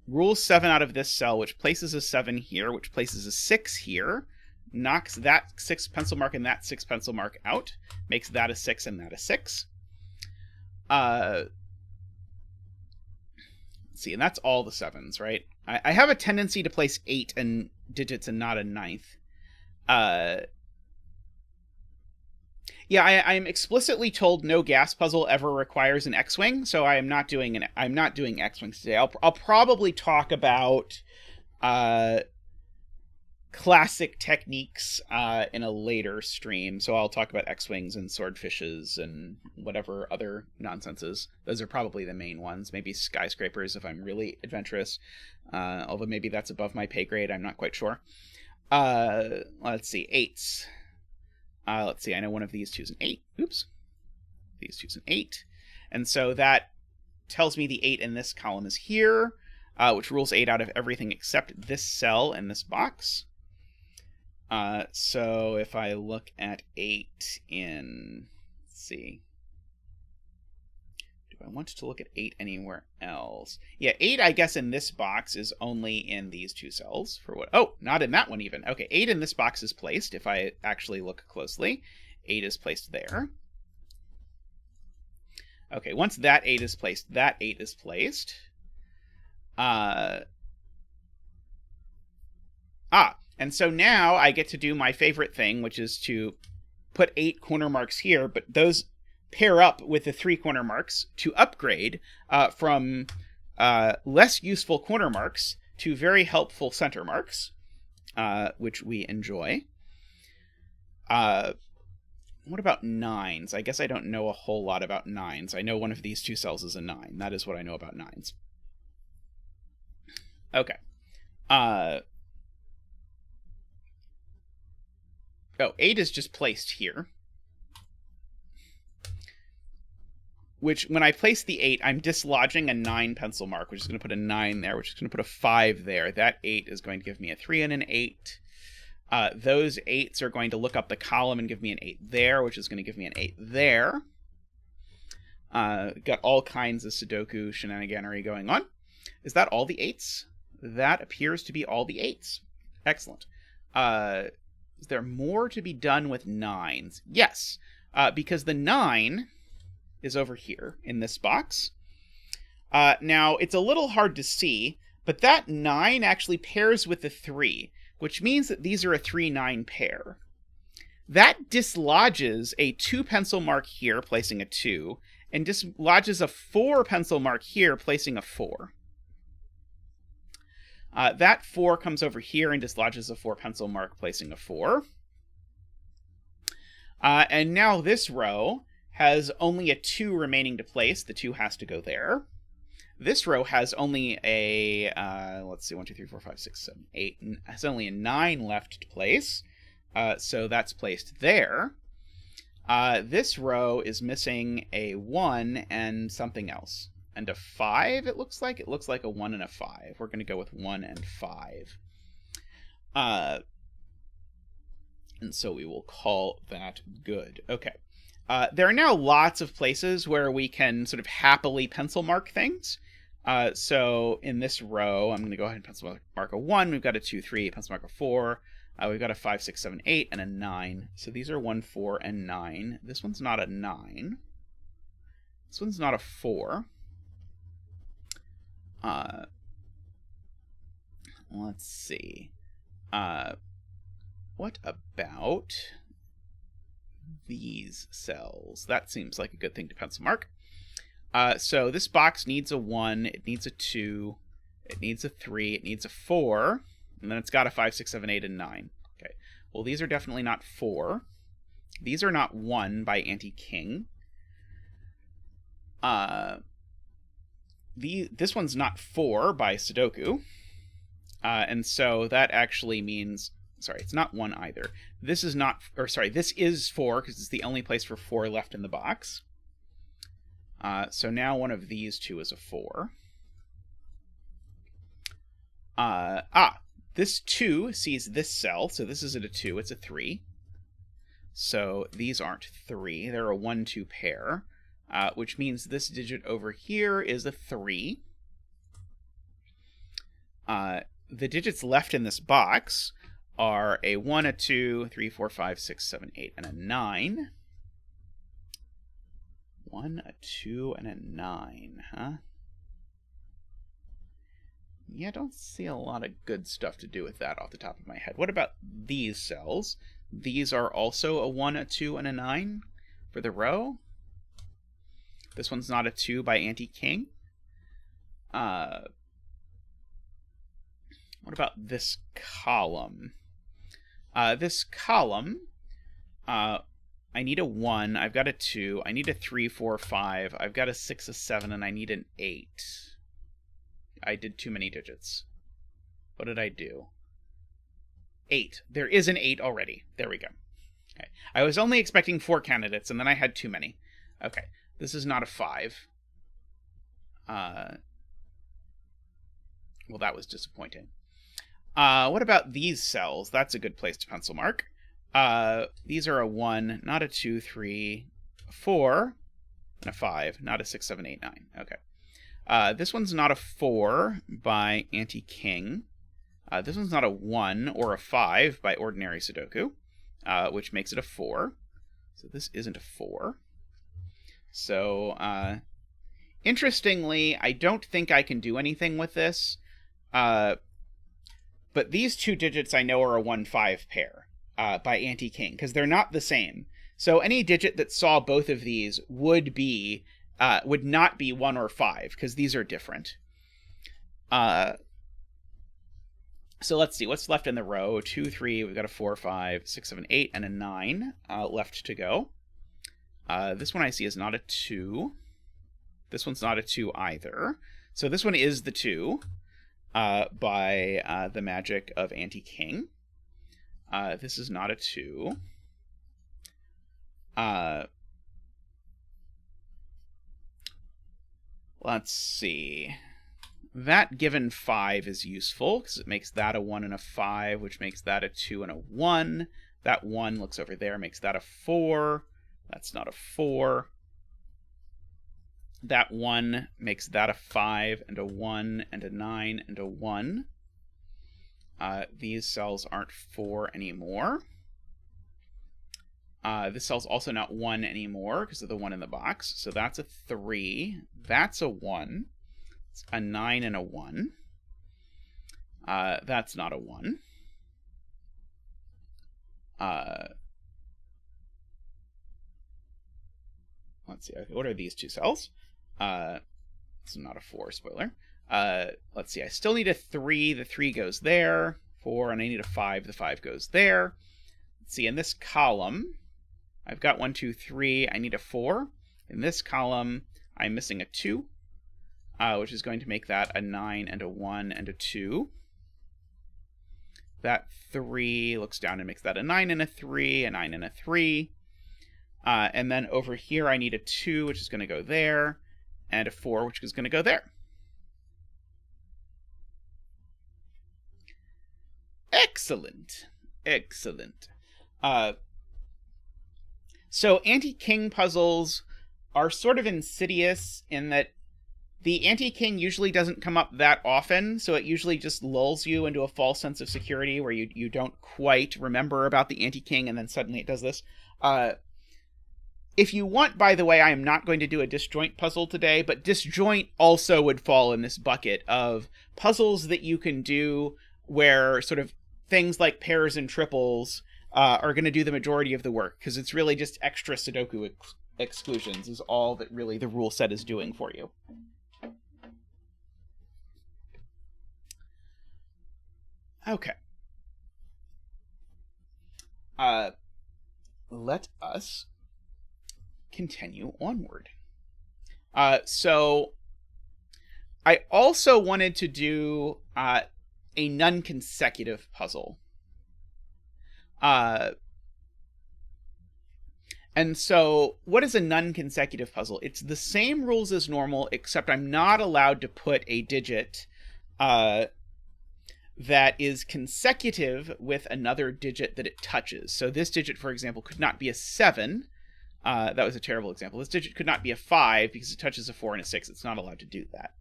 rules 7 out of this cell, which places a 7 here, which places a 6 here, knocks that 6 pencil mark and that 6 pencil mark out, makes that a 6 and that a 6. See, and that's all the 7s, right? I have a tendency to place 8 and digits and not a 9th. Yeah, I'm explicitly told no gas puzzle ever requires an X-Wing, so I'm not doing X-Wings today. I'll probably talk about classic techniques in a later stream. So I'll talk about X-Wings and swordfishes and whatever other nonsenses. Those are probably the main ones. Maybe skyscrapers if I'm really adventurous. Although maybe that's above my pay grade. I'm not quite sure. Let's see. 8s. Let's see. I know one of these 2's an 8. Oops. These 2's an 8. And so that tells me the 8 in this column is here, which rules 8 out of everything except this cell in this box. So if I look at 8 in, let's see, do I want to look at 8 anywhere else? Yeah, 8, I guess, in this box is only in these 2 cells. For what? Oh, not in that one even. Okay, 8 in this box is placed. If I actually look closely, 8 is placed there. Okay, once that 8 is placed, that 8 is placed. And so now I get to do my favorite thing, which is to put 8 corner marks here, but those pair up with the 3 corner marks to upgrade from less useful corner marks to very helpful center marks, which we enjoy. What about 9s? I guess I don't know a whole lot about 9s. I know one of these 2 cells is a 9. That is what I know about 9s. Okay. Oh, 8 is just placed here. which when I place the 8, I'm dislodging a 9 pencil mark, which is going to put a 9 there, which is going to put a 5 there. That 8 is going to give me a 3 and an 8. Those 8s are going to look up the column and give me an 8 there, which is going to give me an 8 there. Got all kinds of Sudoku shenaniganery going on. Is that all the 8s? That appears to be all the 8s. Excellent. Is there more to be done with 9s? Yes, because the 9 is over here in this box. Now, it's a little hard to see, but that 9 actually pairs with the 3, which means that these are a 3-9 pair. That dislodges a 2 pencil mark here, placing a 2, and dislodges a 4 pencil mark here, placing a 4. That 4 comes over here and dislodges a 4 pencil mark, placing a 4. And now this row has only a 2 remaining to place. The 2 has to go there. This row has only a, let's see, 1, 2, 3, 4, 5, 6, 7, 8, has only a 9 left to place. So that's placed there. This row is missing a 1 and something else. And a 5, it looks like? It looks like a 1 and a 5. We're going to go with 1 and 5. And so we will call that good. Okay. There are now lots of places where we can sort of happily pencil mark things. So in this row, I'm going to go ahead and pencil mark a 1. We've got a 2, 3, pencil mark a 4. We've got a 5, 6, 7, 8, and a 9. So these are 1, 4, and 9. This one's not a 9. This one's not a 4. Let's see. What about these cells? That seems like a good thing to pencil mark. So this box needs a 1, it needs a 2, it needs a 3, it needs a 4, and then it's got a 5, 6, 7, 8, and 9. Okay. Well, these are definitely not 4. These are not 1 by anti-king. This one's not 4 by Sudoku. And so that actually means, sorry, it's not 1 either. This is not, or sorry, this is 4 because it's the only place for 4 left in the box. So now one of these two is a 4. This 2 sees this cell, so this isn't a 2, it's a 3. So these aren't 3, they're a 1, 2 pair, which means this digit over here is a 3. The digits left in this box are a 1, a 2, 3, 4, 5, 6, 7, 8, and a 9. 1, a 2, and a 9, huh? Yeah, I don't see a lot of good stuff to do with that off the top of my head. What about these cells? These are also a 1, a 2, and a 9 for the row. This one's not a 2 by anti-king. What about this column? This column, I need a 1, I've got a 2, I need a 3, 4, 5, I've got a 6, a 7, and I need an 8. I did too many digits. What did I do? 8. There is an 8 already. There we go. Okay. I was only expecting 4 candidates, and then I had too many. Okay. This is not a 5. Well, that was disappointing. What about these cells? That's a good place to pencil mark. These are a 1, not a 2, 3, 4, and a 5, not a 6, 7, 8, 9. Okay. This one's not a 4 by anti-king. This one's not a 1 or a 5 by ordinary Sudoku, which makes it a 4. So this isn't a 4. So, interestingly, I don't think I can do anything with this. But these two digits I know are a 1-5 pair by anti-king, because they're not the same. So any digit that saw both of these would not be 1 or 5, because these are different. So let's see, what's left in the row? 2, 3, we've got a 4, 5, 6, 7, 8, and a 9 left to go. This one I see is not a 2. This one's not a 2 either. So this one is the 2 by the magic of anti-king. This is not a 2. Let's see. That given 5 is useful because it makes that a 1 and a 5, which makes that a 2 and a 1. That 1 looks over there, makes that a 4. That's not a 4. That 1 makes that a 5 and a 1 and a 9 and a 1. These cells aren't 4 anymore. This cell's also not 1 anymore because of the 1 in the box. So that's a 3. That's a 1. It's a 9 and a 1. That's not a 1. Let's see. What are these two cells? It's not a 4, spoiler. Let's see. I still need a 3. The 3 goes there. 4, and I need a 5. The 5 goes there. Let's see. In this column, I've got 1, 2, 3. I need a 4. In this column, I'm missing a 2, which is going to make that a 9 and a 1 and a 2. That 3 looks down and makes that a 9 and a 3, a 9 and a 3. And then over here, I need a 2, which is going to go there, and a 4, which is going to go there. Excellent. Excellent. So anti-king puzzles are sort of insidious in that the anti-king usually doesn't come up that often, so it usually just lulls you into a false sense of security where you don't quite remember about the anti-king, and then suddenly it does this. If you want, by the way, I am not going to do a disjoint puzzle today, but disjoint also would fall in this bucket of puzzles that you can do where sort of things like pairs and triples are going to do the majority of the work, because it's really just extra Sudoku exclusions is all that really the rule set is doing for you. Okay. Let us continue onward. So I also wanted to do a non-consecutive puzzle. And so what is a non-consecutive puzzle? It's the same rules as normal, except I'm not allowed to put a digit that is consecutive with another digit that it touches. So this digit, for example, could not be a 7. That was a terrible example. This digit could not be a 5 because it touches a 4 and a 6. It's not allowed to do that.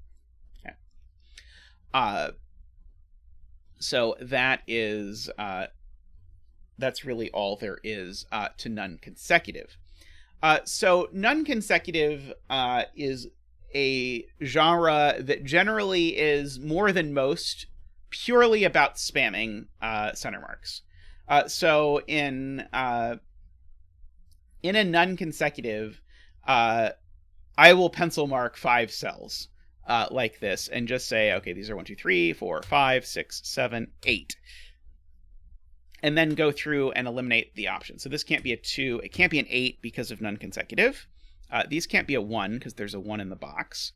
Okay. So that is that's really all there is to non-consecutive. So non-consecutive is a genre that generally is more than most purely about spamming center marks. So in a non-consecutive, I will pencil mark 5 cells like this and just say, okay, these are 1, 2, 3, 4, 5, 6, 7, 8. And then go through and eliminate the options. So this can't be a 2. It can't be an 8 because of non-consecutive. These can't be a 1 because there's a 1 in the box.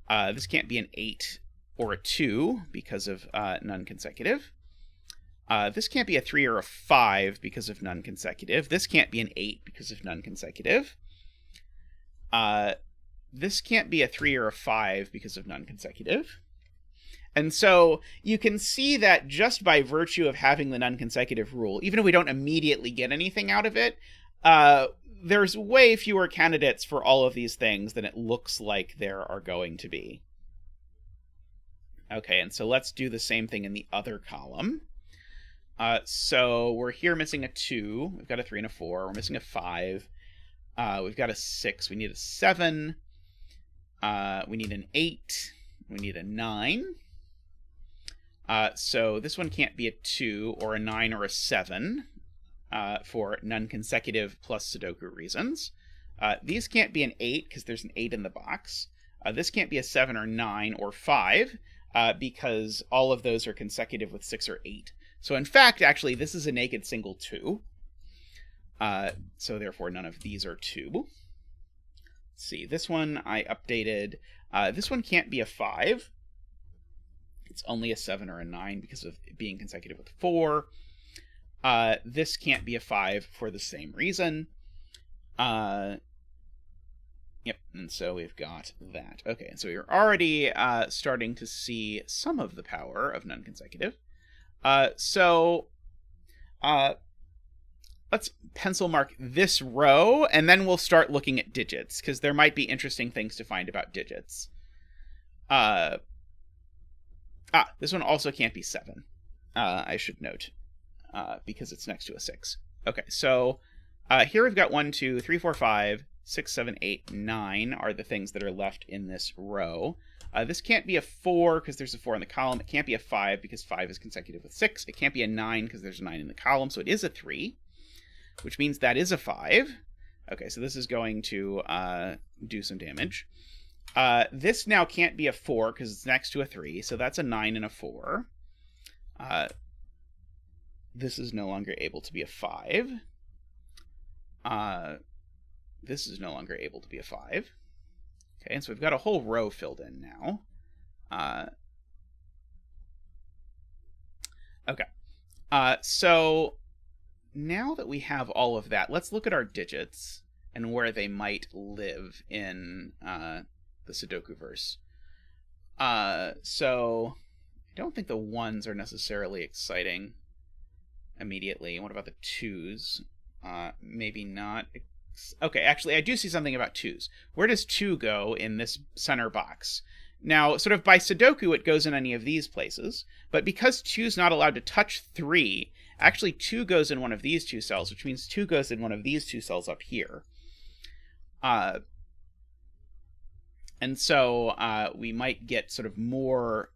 This can't be an 8 or a 2 because of non-consecutive. This can't be a 3 or a 5 because of non-consecutive. This can't be an 8 because of non-consecutive. This can't be a 3 or a 5 because of non-consecutive. And so you can see that just by virtue of having the non-consecutive rule, even if we don't immediately get anything out of it, there's way fewer candidates for all of these things than it looks like there are going to be. Okay, and so let's do the same thing in the other column. So we're here missing a 2. We've got a 3 and a 4. We're missing a 5. We've got a 6. We need a 7. We need an 8. We need a 9. So this one can't be a 2 or a 9 or a 7 for non-consecutive plus Sudoku reasons. These can't be an 8 because there's an 8 in the box. This can't be a 7 or 9 or 5 because all of those are consecutive with 6 or 8. So in fact, actually, this is a naked single 2. So therefore, none of these are 2. Let's see, this one I updated. This one can't be a 5. It's only a 7 or a 9 because of it being consecutive with 4. This can't be a 5 for the same reason. Yep, And so we've got that. Okay, so we're already starting to see some of the power of non-consecutive. Let's pencil mark this row, and then we'll start looking at digits, because there might be interesting things to find about digits. This one also can't be 7, I should note, because it's next to a 6. Okay, so here we've got 1, 2, 3, 4, 5, 6, 7, 8, 9 are the things that are left in this row. This can't be a 4 because there's a 4 in the column. It can't be a 5 because 5 is consecutive with 6. It can't be a 9 because there's a 9 in the column, so it is a 3, which means that is a 5. Okay, so this is going to do some damage. This now can't be a 4 because it's next to a 3, so that's a 9 and a 4. This is no longer able to be a 5. This is no longer able to be a 5. Okay, and so we've got a whole row filled in now. Okay. So now that we have all of that, let's look at our digits and where they might live in the Sudoku-verse. So I don't think the 1s are necessarily exciting immediately. What about the 2s? Maybe not. Okay, actually, I do see something about 2s. Where does 2 go in this center box? Now, sort of by Sudoku, it goes in any of these places, but because 2's not allowed to touch 3, actually 2 goes in one of these 2 cells, which means 2 goes in one of these 2 cells up here. And so we might get sort of more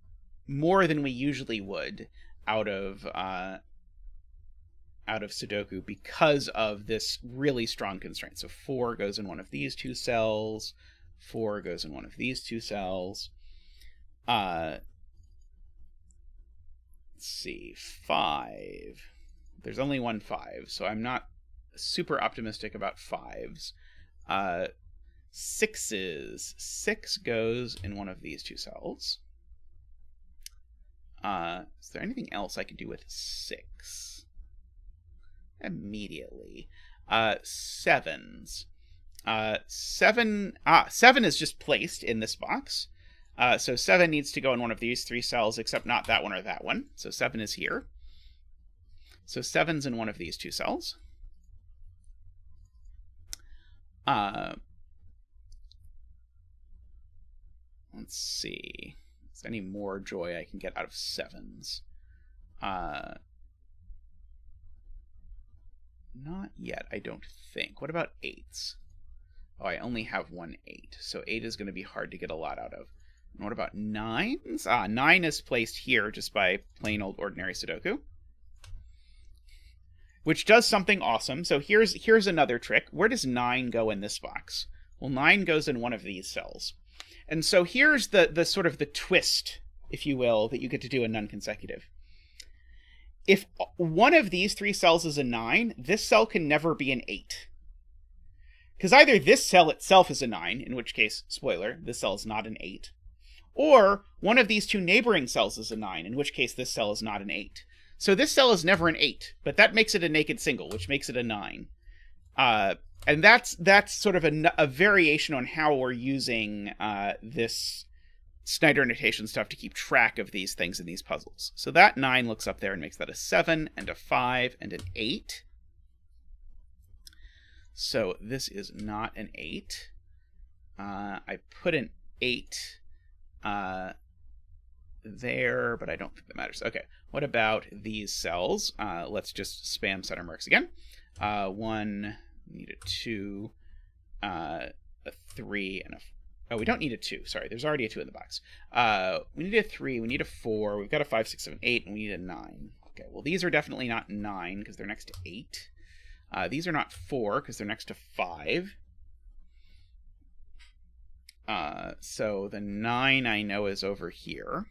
than we usually would out of Sudoku because of this really strong constraint. So 4 goes in one of these 2 cells. 4 goes in one of these 2 cells. Let's see, 5. There's only one 5, so I'm not super optimistic about 5s. 6s. 6 goes in one of these 2 cells. Is there anything else I can do with 6? Immediately. 7s. 7 is just placed in this box. So 7 needs to go in one of these 3 cells, except not that one or that one. So 7 is here. So 7's in one of these 2 cells. Let's see. Is there any more joy I can get out of 7s? Not yet, I don't think. What about 8s? Oh, I only have one 8, so 8 is going to be hard to get a lot out of. And what about 9s? 9 is placed here just by plain old ordinary Sudoku, which does something awesome. So here's another trick. Where does 9 go in this box? Well, 9 goes in one of these cells. And so here's the sort of the twist, if you will, that you get to do in non-consecutive. If one of these 3 cells is a 9, this cell can never be an 8. Because either this cell itself is a 9, in which case, spoiler, this cell is not an 8, or one of these 2 neighboring cells is a 9, in which case this cell is not an 8. So this cell is never an 8, but that makes it a naked single, which makes it a 9. And that's sort of a variation on how we're using this Snyder notation stuff to keep track of these things in these puzzles. So that 9 looks up there and makes that a 7 and a 5 and an 8. So this is not an 8. I put an 8 there, but I don't think that matters. Okay, what about these cells? Let's just spam center marks again. 1, we need a 2, a 3, and a... Oh, we don't need a 2. Sorry, there's already a 2 in the box. We need a 3, we need a 4, we've got a 5, 6, 7, 8, and we need a 9. Okay, well, these are definitely not 9 because they're next to 8. These are not 4 because they're next to 5. So the 9 I know is over here.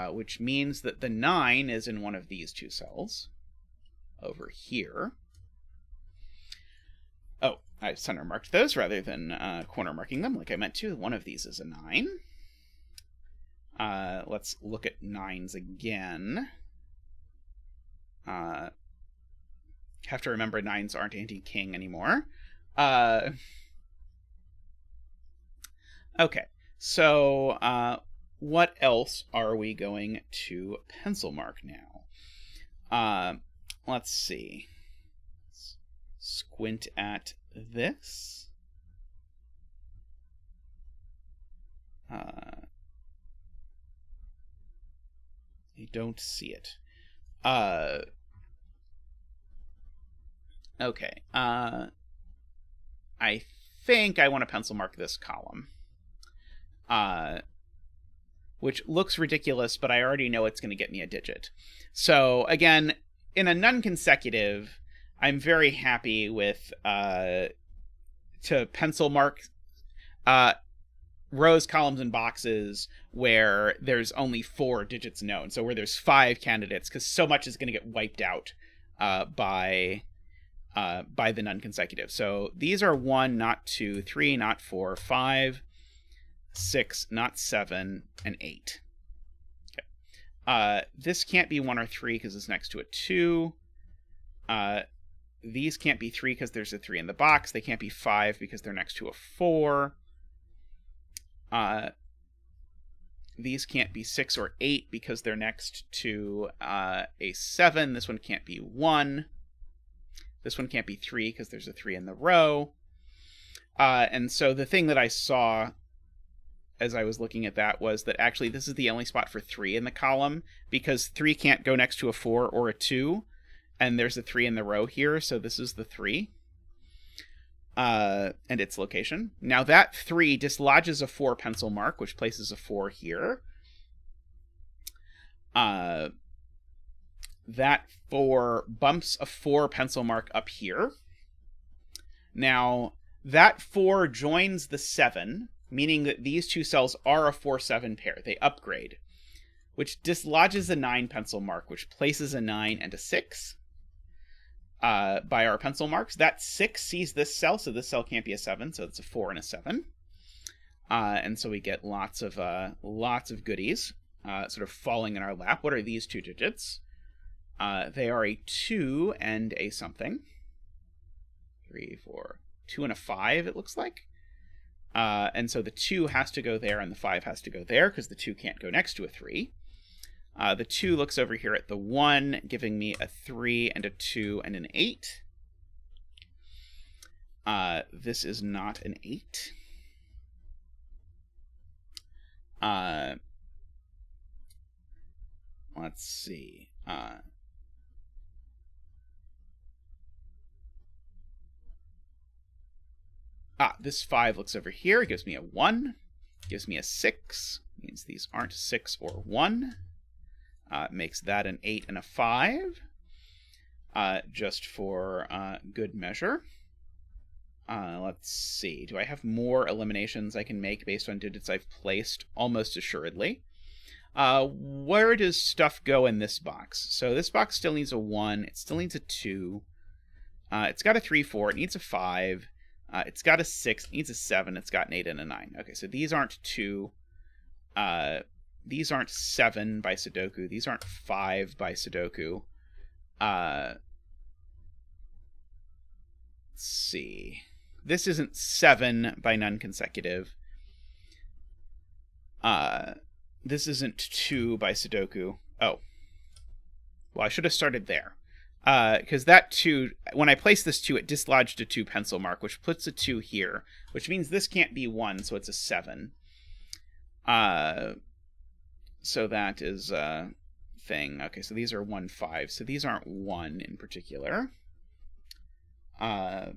Which means that the 9 is in one of these 2 cells. Over here. Oh, I center marked those rather than corner marking them like I meant to. One of these is a 9. Let's look at 9s again. Have to remember 9s aren't anti-king anymore. Okay, so what else are we going to pencil mark now? Let's see. Let's squint at this. I don't see it. Okay. I think I want to pencil mark this column. Which looks ridiculous, but I already know it's going to get me a digit. So again, in a non-consecutive, I'm very happy with to pencil mark rows, columns, and boxes where there's only 4 digits known. So where there's 5 candidates, because so much is going to get wiped out by the non-consecutive. So these are 1, not 2, 3, not 4, 5, 6, not 7, and 8. Okay. This can't be 1 or 3 because it's next to a 2. These can't be 3 because there's a 3 in the box. They can't be 5 because they're next to a 4. These can't be 6 or 8 because they're next to a 7. This one can't be 1. This one can't be 3 because there's a 3 in the row. And so the thing that I saw as I was looking at that was that actually this is the only spot for 3 in the column, because 3 can't go next to a 4 or a 2, and there's a 3 in the row here, so this is the 3. And its location. Now that 3 dislodges a 4 pencil mark, which places a 4 here. That 4 bumps a 4 pencil mark up here. Now, that 4 joins the 7, meaning that these two cells are a 4-7 pair. They upgrade, which dislodges a 9 pencil mark, which places a 9 and a 6 by our pencil marks. That 6 sees this cell, so this cell can't be a 7, so it's a 4 and a 7. And so we get lots of goodies sort of falling in our lap. What are these 2 digits? They are a 2 and a something. 3, 4, 2 and a 5, it looks like. And so the 2 has to go there and the 5 has to go there because the 2 can't go next to a 3. The 2 looks over here at the 1, giving me a 3 and a 2 and an 8. This is not an 8. Let's see. This 5 looks over here. It gives me a 1. Gives me a 6. Means these aren't 6 or 1. Makes that an 8 and a 5. Just for good measure. Let's see. Do I have more eliminations I can make based on digits I've placed? Almost assuredly. Where does stuff go in this box? So this box still needs a 1. It still needs a 2. It's got a 3, 4. It needs a 5. It's got a 6. It needs a 7. It's got an 8 and a 9. Okay, so these aren't 2. These aren't 7 by Sudoku. These aren't 5 by Sudoku. Let's see. This isn't 7 by non-consecutive. This isn't 2 by Sudoku. Oh. Well, I should have started there. Because that 2, when I place this 2, it dislodged a 2 pencil mark, which puts a 2 here, which means this can't be 1, so it's a 7. So that is a thing. Okay, so these are 1, 5. So these aren't 1 in particular. What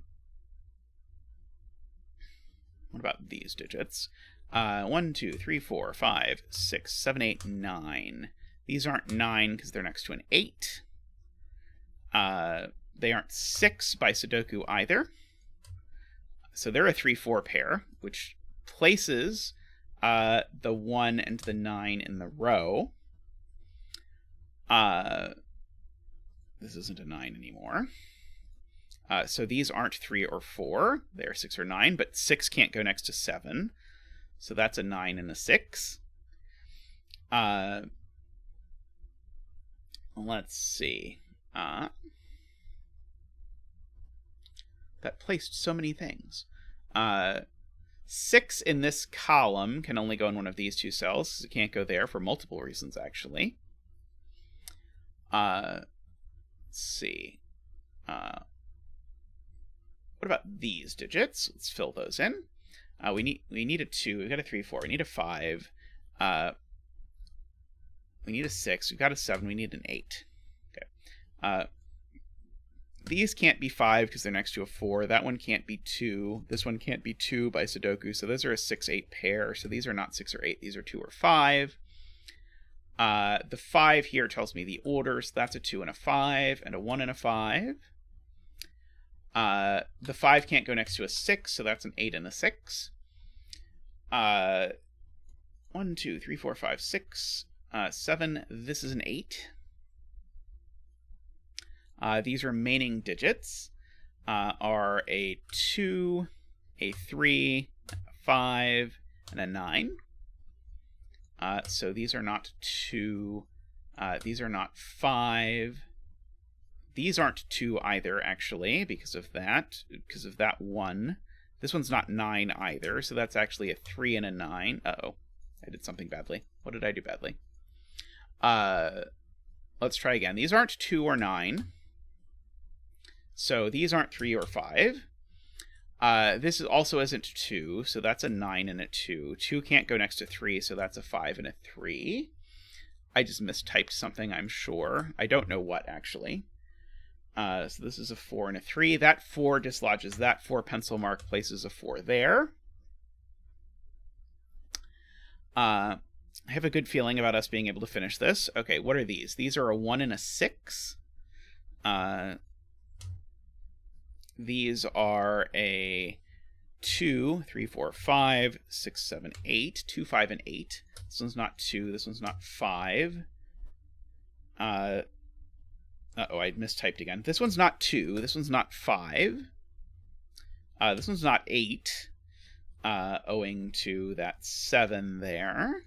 about these digits? 1, 2, 3, 4, 5, 6, 7, 8, 9. These aren't 9 because they're next to an 8. They aren't 6 by Sudoku either. So they're a 3, 4 pair, which places the 1 and the 9 in the row. This isn't a 9 anymore. So these aren't 3 or 4. They're 6 or 9, but 6 can't go next to 7. So that's a 9 and a 6. Let's see. That placed so many things. 6 in this column can only go in one of these two cells. It can't go there for multiple reasons, actually. Let's see. What about these digits? Let's fill those in. We need a 2. We've got a 3, 4. We need a 5. We need a 6. We've got a 7. We need an 8. Okay. These can't be 5 because they're next to a 4. That one can't be 2. This one can't be 2 by Sudoku. So those are a 6, 8 pair. So these are not 6 or 8. These are 2 or 5. The 5 here tells me the order. So that's a 2 and a 5 and a 1 and a 5. The 5 can't go next to a 6. So that's an 8 and a 6. 1, 2, 3, 4, 5, 6. 7. This is an 8. These remaining digits are a 2, a 3, a 5, and a 9. So these are not 2. These are not 5. These aren't 2 either, actually, because of that 1. This one's not 9 either, so that's actually a 3 and a 9. Uh-oh, I did something badly. What did I do badly? Let's try again. These aren't 2 or 9. So these aren't 3 or 5. This also isn't 2, so that's a 9 and a 2. 2 can't go next to 3, so that's a 5 and a 3. I just mistyped something, I'm sure. I don't know what, actually. So this is a 4 and a 3. That 4 dislodges that 4 pencil mark, places a 4 there. I have a good feeling about us being able to finish this. Okay, what are these? These are a 1 and a 6. These are a 2, 3, 4, 5, 6, 7, 8. 2, 5, and 8. This one's not 2. This one's not 5. Uh-oh, I mistyped again. This one's not 2. This one's not 5. This one's not 8. Owing to that 7 there.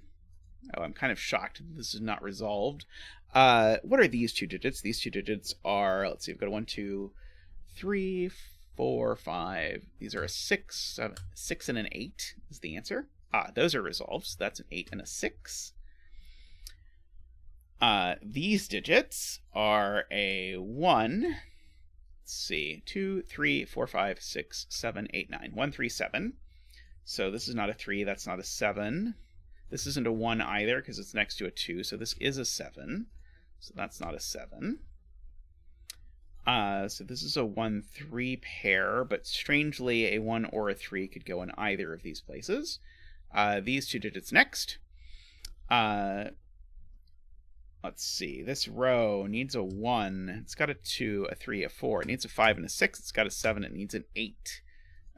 Oh, I'm kind of shocked that this is not resolved. What are these two digits? These two digits are, let's see, we've got a 1, 2, 3, 4, 5. These are a 6, 6 and an 8 is the answer. Those are resolved. So that's an 8 and a 6. These digits are a 1. Let's see, 2, 3, 4, 5, 6, 7, 8, 9. 1, 3, 7. So this is not a 3. That's not a 7. This isn't a 1 either because it's next to a 2. So this is a 7. So that's not a 7. So this is a 1, 3 pair, but strangely a 1 or a 3 could go in either of these places. These two digits next. Let's see. This row needs a 1. It's got a 2, a 3, a 4. It needs a 5 and a 6. It's got a 7. It needs an 8.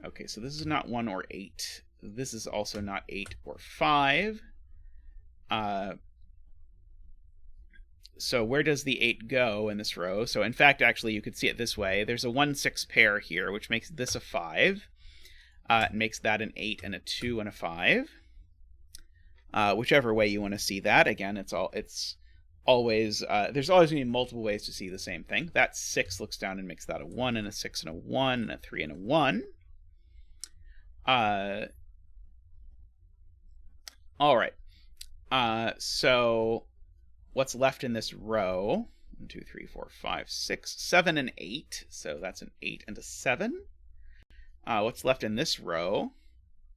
Okay, so this is not 1 or 8. This is also not 8 or 5. So where does the 8 go in this row? So in fact, actually, you could see it this way. There's a 1, 6 pair here, which makes this a 5. It makes that an 8 and a 2 and a 5. Whichever way you want to see that. Again, it's always there's always going to be multiple ways to see the same thing. That 6 looks down and makes that a 1 and a 6 and a 1 and a 3 and a 1. All right. So what's left in this row? 1, 2, 3, 4, 5, 6, 7, and 8. So that's an 8 and a 7. What's left in this row?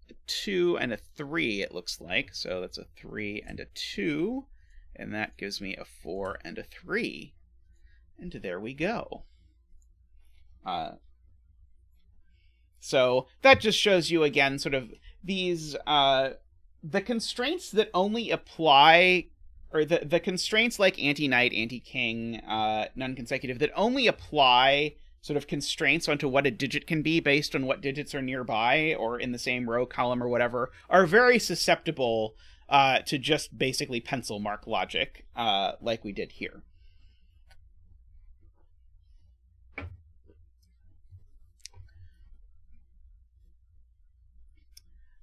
A 2 and a 3, it looks like. So that's a 3 and a 2. And that gives me a 4 and a 3. And there we go. So that just shows you, again, sort of these, the constraints that only apply, or the constraints like anti-knight, anti-king, non-consecutive, that only apply sort of constraints onto what a digit can be based on what digits are nearby or in the same row, column, or whatever, are very susceptible to just basically pencil mark logic, like we did here.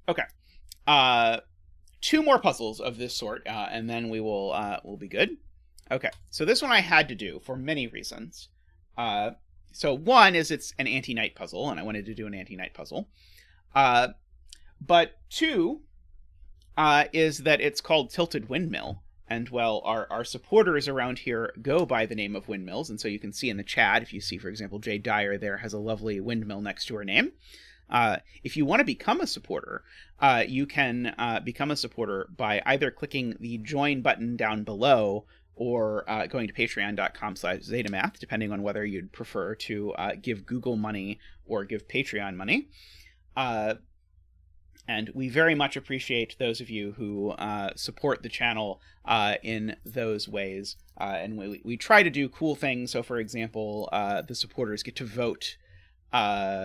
Okay. 2 more puzzles of this sort, and then we will we'll be good. Okay, so this one I had to do for many reasons. So one is it's an anti-knight puzzle, and I wanted to do an anti-knight puzzle. But 2 is that it's called Tilted Windmill. And, well, our supporters around here go by the name of windmills. And so you can see in the chat, if you see, for example, Jay Dyer there has a lovely windmill next to her name. If you want to become a supporter, you can become a supporter by either clicking the join button down below or going to patreon.com/zetamath, depending on whether you'd prefer to give Google money or give Patreon money. And we very much appreciate those of you who support the channel in those ways. And we try to do cool things. So, for example, the supporters get to vote on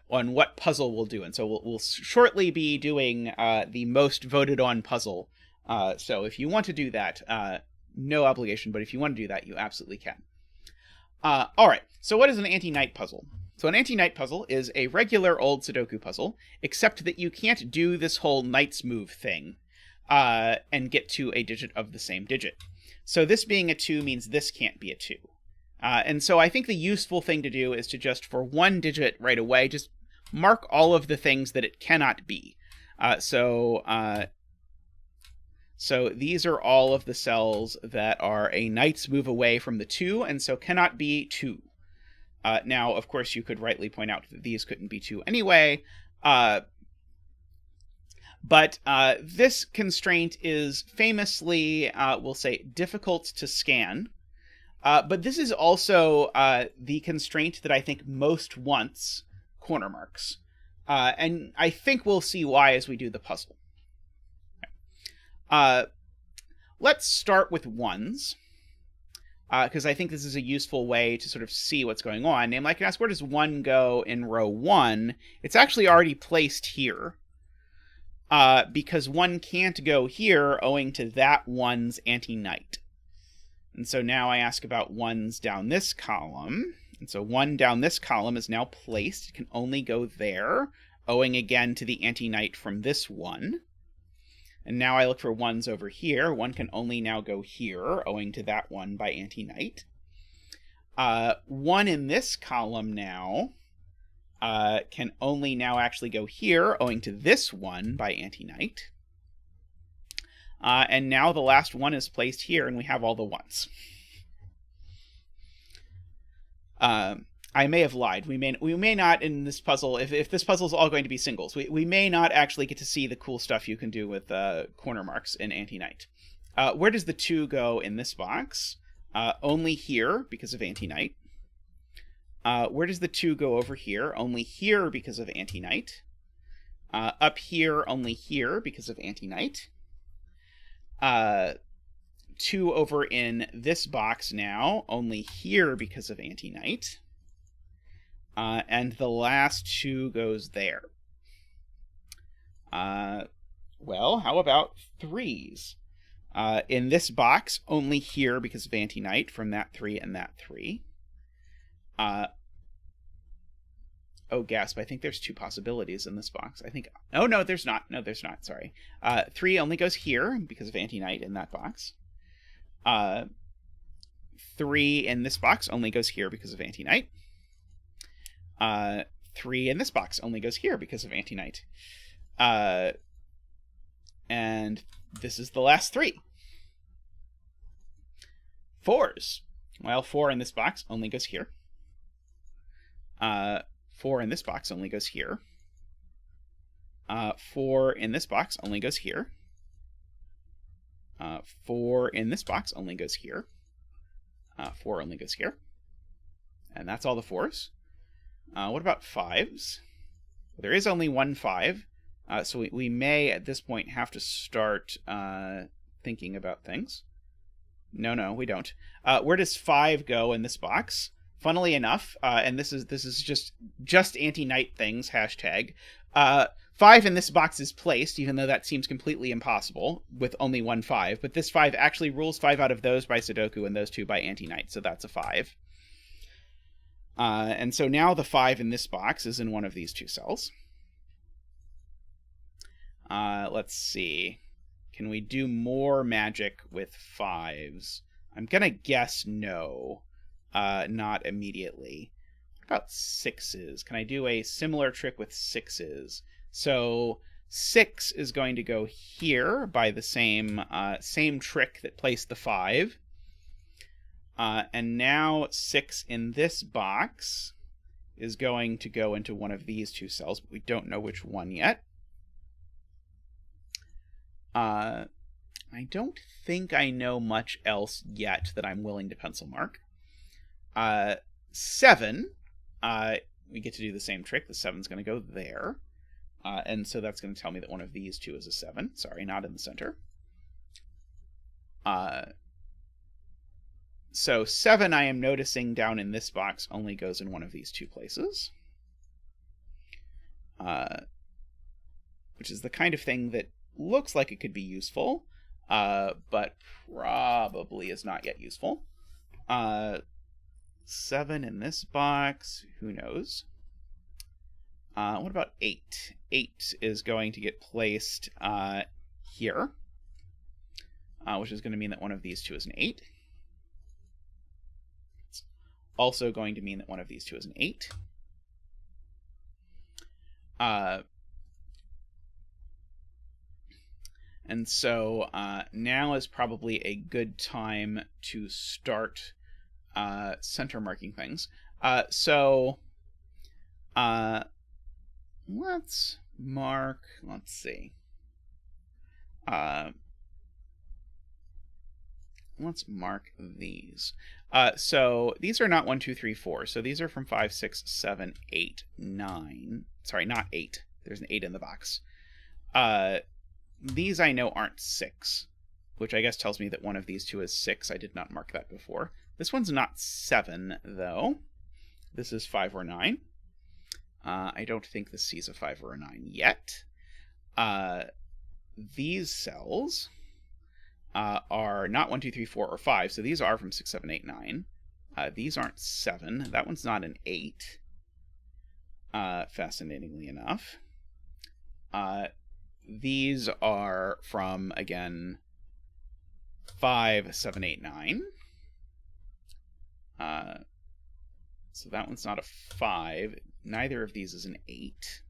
what puzzle we'll do. And so we'll shortly be doing the most voted on puzzle. So if you want to do that, no obligation, but if you want to do that, you absolutely can. All right, so what is an anti-knight puzzle? So an anti-knight puzzle is a regular old Sudoku puzzle, except that you can't do this whole knight's move thing and get to a digit of the same digit. So this being a 2 means this can't be a 2. And so I think the useful thing to do is to just, for one digit right away, just mark all of the things that it cannot be. So these are all of the cells that are a knight's move away from the 2, and so cannot be 2. Now, of course, you could rightly point out that these couldn't be 2 anyway, but this constraint is famously, we'll say, difficult to scan. But this is also the constraint that I think most wants corner marks. And I think we'll see why as we do the puzzle. Let's start with 1s. Because I think this is a useful way to sort of see what's going on. Namely, I can ask, where does 1 go in row 1? It's actually already placed here. Because 1 can't go here owing to that 1's anti-knight. And so now I ask about 1s down this column. And so 1 down this column is now placed. It can only go there, owing again to the anti-knight from this 1. And now I look for 1s over here. 1 can only now go here, owing to that 1 by anti-knight. 1 in this column now can only now actually go here, owing to this 1 by anti-knight. And now the last 1 is placed here, and we have all the 1s. I may have lied. We may not in this puzzle, if this puzzle is all going to be singles, we may not actually get to see the cool stuff you can do with corner marks in anti-knight. Where does the 2 go in this box? Only here, because of anti-knight. Where does the 2 go over here? Only here, because of anti-knight. Up here, only here, because of anti-knight. 2 over in this box now, only here because of anti-knight. And the last 2 goes there. Well, how about 3s? In this box, only here because of anti-knight from that 3 and that 3. Oh, gasp, I think there's 2 possibilities in this box. I think... Oh, no, there's not. No, there's not, sorry. 3 only goes here because of anti-knight in that box. 3 in this box only goes here because of anti-knight. 3 in this box only goes here because of anti-knight. And this is the last 3. 4s. Well, 4 in this box only goes here. 4 in this box only goes here. 4 in this box only goes here. 4 in this box only goes here. 4 only goes here. And that's all the 4s. What about 5s? There is only 1 5. So we may, at this point, have to start thinking about things. No, we don't. Where does 5 go in this box? Funnily enough, and this is just anti-knight things, hashtag. 5 in this box is placed, even though that seems completely impossible, with only 1 5. But this 5 actually rules 5 out of those by Sudoku and those 2 by anti-knight, so that's a 5. And so now the 5 in this box is in one of these 2 cells. Let's see. Can we do more magic with 5s? I'm gonna guess no. Not immediately. What about 6s? Can I do a similar trick with 6s? So 6 is going to go here by the same trick that placed the 5. And now 6 in this box is going to go into one of these 2 cells, but we don't know which one yet. I don't think I know much else yet that I'm willing to pencil mark. 7, we get to do the same trick. The 7's going to go there. And so that's going to tell me that one of these 2 is a 7. Sorry, not in the center. So 7, I am noticing down in this box, only goes in one of these 2 places. Which is the kind of thing that looks like it could be useful, but probably is not yet useful. 7 in this box, who knows? What about 8? 8 is going to get placed here, which is going to mean that one of these 2 is an 8. It's also going to mean that one of these 2 is an 8. And so now is probably a good time to start center marking things. Let's mark, let's see. Let's mark these. So these are not 1, 2, 3, 4. So these are from 5, 6, 7, 8, 9. Sorry, not 8. There's an 8 in the box. These I know aren't 6, which I guess tells me that one of these 2 is 6. I did not mark that before. This one's not 7, though. This is 5 or 9. I don't think this sees a 5 or a 9 yet. These cells are not 1, 2, 3, 4, or 5, so these are from 6, 7, 8, 9. These aren't 7. That one's not an 8, fascinatingly enough. These are from, again, 5, 7, 8, 9. So that one's not a 5. Neither of these is an 8.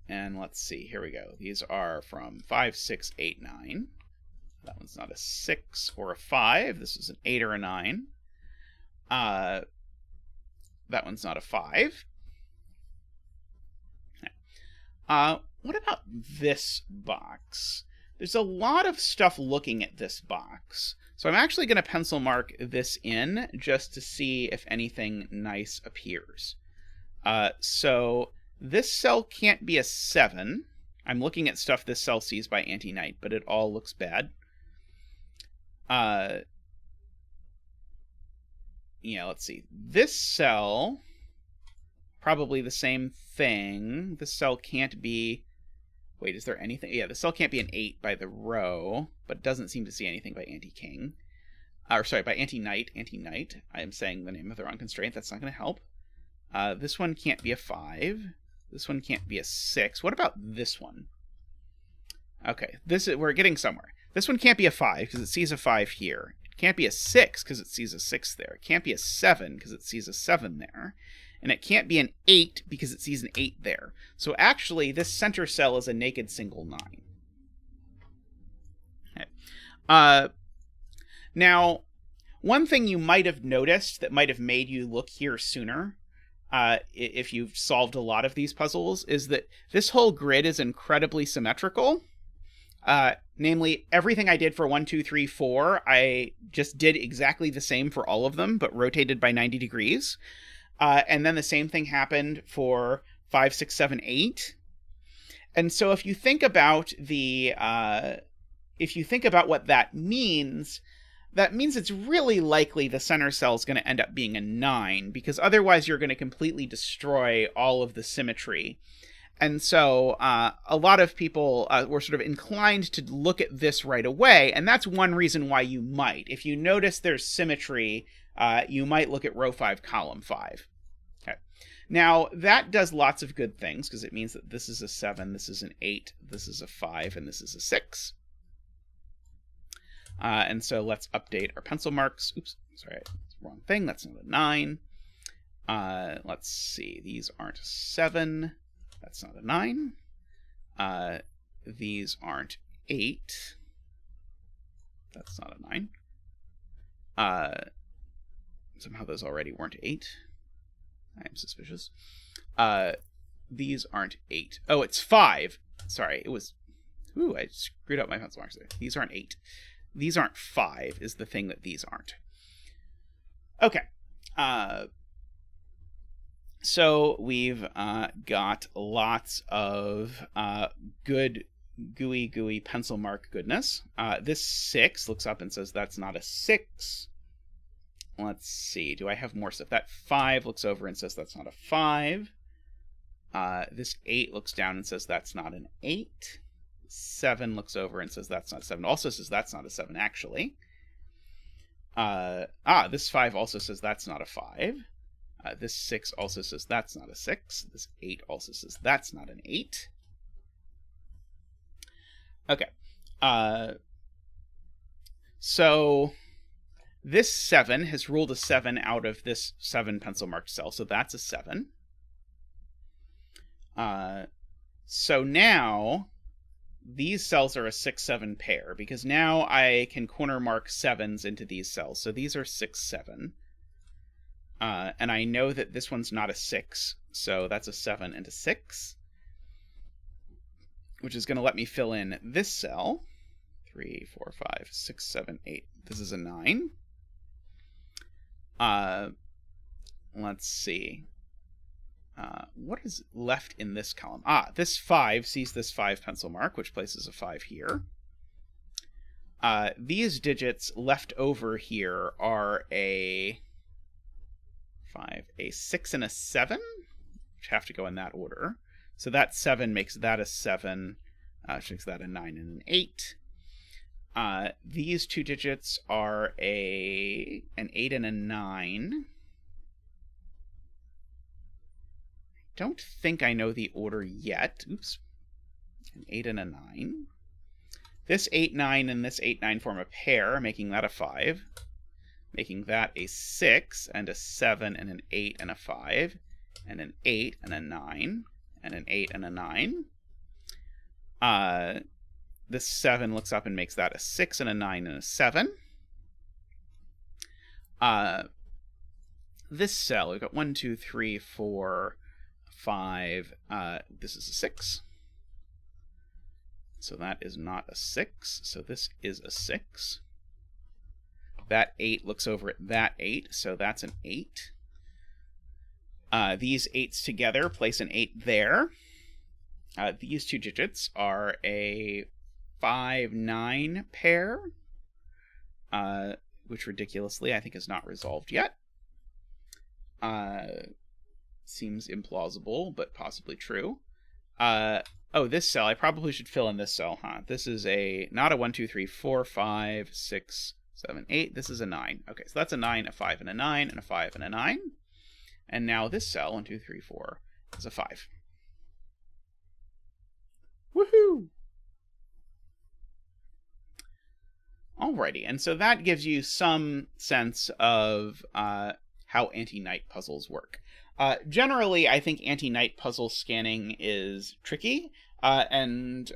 And let's see, here we go. These are from 5, 6, 8, 9. That one's not a 6 or a 5. This is an 8 or a 9. That one's not a 5. What about this box? There's a lot of stuff looking at this box. So I'm actually going to pencil mark this in just to see if anything nice appears. So this cell can't be a 7. I'm looking at stuff this cell sees by anti-night, but it all looks bad. Yeah, let's see. This cell, probably the same thing. This cell can't be... Wait, is there anything? Yeah, the cell can't be an 8 by the row, but doesn't seem to see anything by anti-king. Or sorry, by anti-knight. Anti-knight. I am saying the name of the wrong constraint. That's not going to help. This one can't be a 5. This one can't be a 6. What about this one? Okay, we're getting somewhere. This one can't be a 5 because it sees a 5 here. It can't be a 6 because it sees a 6 there. It can't be a 7 because it sees a 7 there. And it can't be an 8 because it sees an 8 there. So actually, this center cell is a naked single 9. Okay. Now, one thing you might have noticed that might have made you look here sooner, if you've solved a lot of these puzzles, is that this whole grid is incredibly symmetrical. Namely, everything I did for 1, 2, 3, 4, I just did exactly the same for all of them, but rotated by 90 degrees. And then the same thing happened for 5, 6, 7, 8. And so if you think about what that means it's really likely the center cell is going to end up being a 9, because otherwise you're going to completely destroy all of the symmetry. And so a lot of people were sort of inclined to look at this right away, and that's one reason why you might. If you notice there's symmetry, you might look at row 5, column 5. Okay. Now, that does lots of good things, because it means that this is a 7, this is an 8, this is a 5, and this is a 6. And so let's update our pencil marks. Oops, sorry, that's the wrong thing. That's not a 9. Let's see. These aren't a 7. That's not a 9. These aren't 8. That's not a 9. Somehow those already weren't 8. I am suspicious. These aren't 8. Oh, it's 5. Sorry, it was... Ooh, I screwed up my pencil marks there. These aren't 8. These aren't 5 is the thing that these aren't. Okay. So we've got lots of good gooey pencil mark goodness. This 6 looks up and says that's not a 6. Let's see. Do I have more stuff? That 5 looks over and says that's not a 5. This 8 looks down and says that's not an 8. 7 looks over and says that's not a 7. Also says that's not a 7, actually. This 5 also says that's not a 5. This 6 also says that's not a 6. This 8 also says that's not an 8. Okay. So this 7 has ruled a 7 out of this 7 pencil marked cell, so that's a 7. So now these cells are a 6-7 pair, because now I can corner mark 7s into these cells. So these are 6-7. And I know that this one's not a 6, so that's a 7 and a 6. Which is going to let me fill in this cell. 3, 4, 5, 6, 7, 8. This is a 9. Let's see. What is left in this column? This 5 sees this 5 pencil mark, which places a 5 here. These digits left over here are a 5, a 6, and a 7, which have to go in that order. So that 7 makes that a 7, which makes that a 9 and an 8. These two digits are an 8 and a 9. Don't think I know the order yet. Oops. An 8 and a 9. This 8, 9 and this 8, 9 form a pair, making that a 5. Making that a 6 and a 7 and an 8 and a 5. And an 8 and a 9. And an 8 and a 9. This 7 looks up and makes that a 6 and a 9 and a 7. This cell, we've got 1, 2, 3, 4, 5. This is a 6. So that is not a 6. So this is a 6. That 8 looks over at that 8. So that's an 8. These 8s together place an 8 there. These two digits are a 5, 9 pair, which ridiculously I think is not resolved yet. Seems implausible, but possibly true. Oh, this cell, I probably should fill in this cell, huh? This is not a 1, 2, 3, 4, 5, 6, 7, 8. This is a 9. Okay, so that's a 9, a 5, and a 9, and a 5, and a 9. And now this cell, 1, 2, 3, 4, is a 5. Woohoo! Alrighty, and so that gives you some sense of how anti-night puzzles work. Generally, I think anti-night puzzle scanning is tricky, and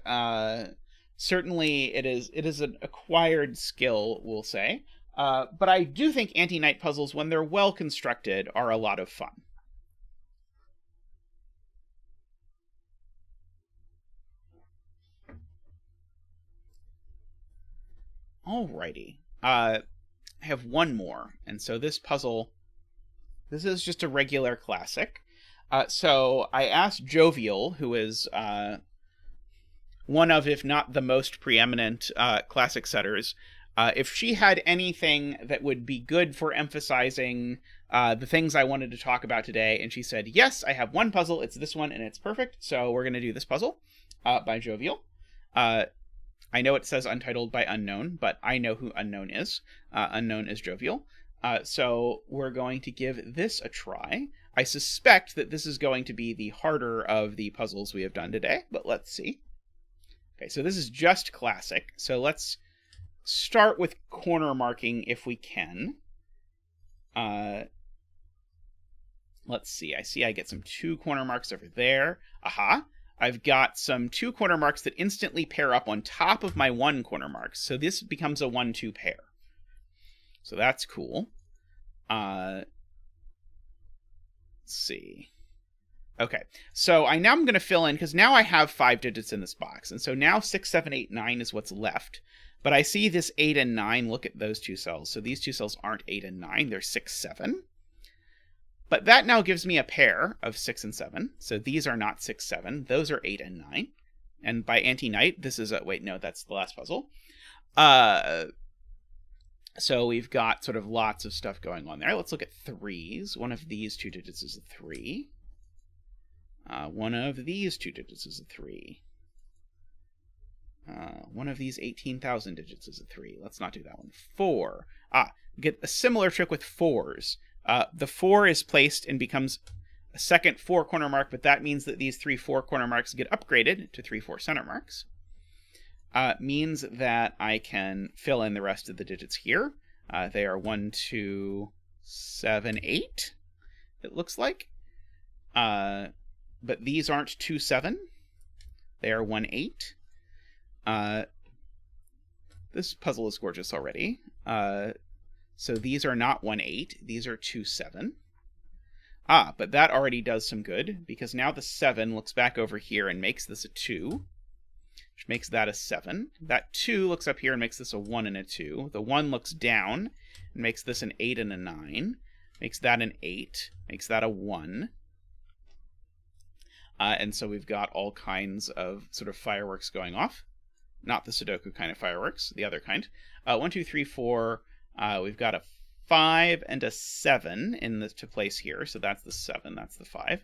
certainly it is an acquired skill, we'll say. But I do think anti-night puzzles, when they're well constructed, are a lot of fun. Alrighty. I have one more, and so this puzzle, this is just a regular classic. So I asked Jovial, who is one of, if not the most preeminent classic setters, if she had anything that would be good for emphasizing the things I wanted to talk about today, and she said, yes, I have one puzzle, it's this one, and it's perfect, so we're going to do this puzzle by Jovial. I know it says Untitled by Unknown, but I know who Unknown is. Unknown is Jovial. So we're going to give this a try. I suspect that this is going to be the harder of the puzzles we have done today, but let's see. Okay, so this is just classic. So let's start with corner marking if we can. let's see. I see I get some 2 corner marks over there. Aha. I've got some 2 corner marks that instantly pair up on top of my 1 corner marks. So this becomes a 1-2 pair. So that's cool. Let's see. Okay, so I'm going to fill in, because now I have 5 digits in this box. And so now 6, 7, 8, 9 is what's left. But I see this 8 and 9. Look at those 2 cells. So these 2 cells aren't 8 and 9. They're 6, 7. But that now gives me a pair of 6 and 7. So these are not 6, 7. Those are 8 and 9. And by anti-night, this is a... Wait, no, that's the last puzzle. So we've got sort of lots of stuff going on there. Let's look at 3s. One of these 2 digits is a 3. One of these 2 digits is a 3. One of these 18,000 digits is a 3. Let's not do that one. 4. Get a similar trick with 4s. The 4 is placed and becomes a second 4 corner mark, but that means that these 3 4 corner marks get upgraded to 3 4 center marks. Means that I can fill in the rest of the digits here. They are 1, 2, 7, 8, it looks like. But these aren't 2, 7. They are 1, 8. This puzzle is gorgeous already. So these are not 1, 8. These are 2, 7. But that already does some good, because now the 7 looks back over here and makes this a 2, which makes that a 7. That 2 looks up here and makes this a 1 and a 2. The 1 looks down and makes this an 8 and a 9. Makes that an 8. Makes that a 1. And so we've got all kinds of sort of fireworks going off. Not the Sudoku kind of fireworks, the other kind. 1, 2, 3, 4. We've got a 5 and a 7 in this to place here. So that's the 7, that's the 5.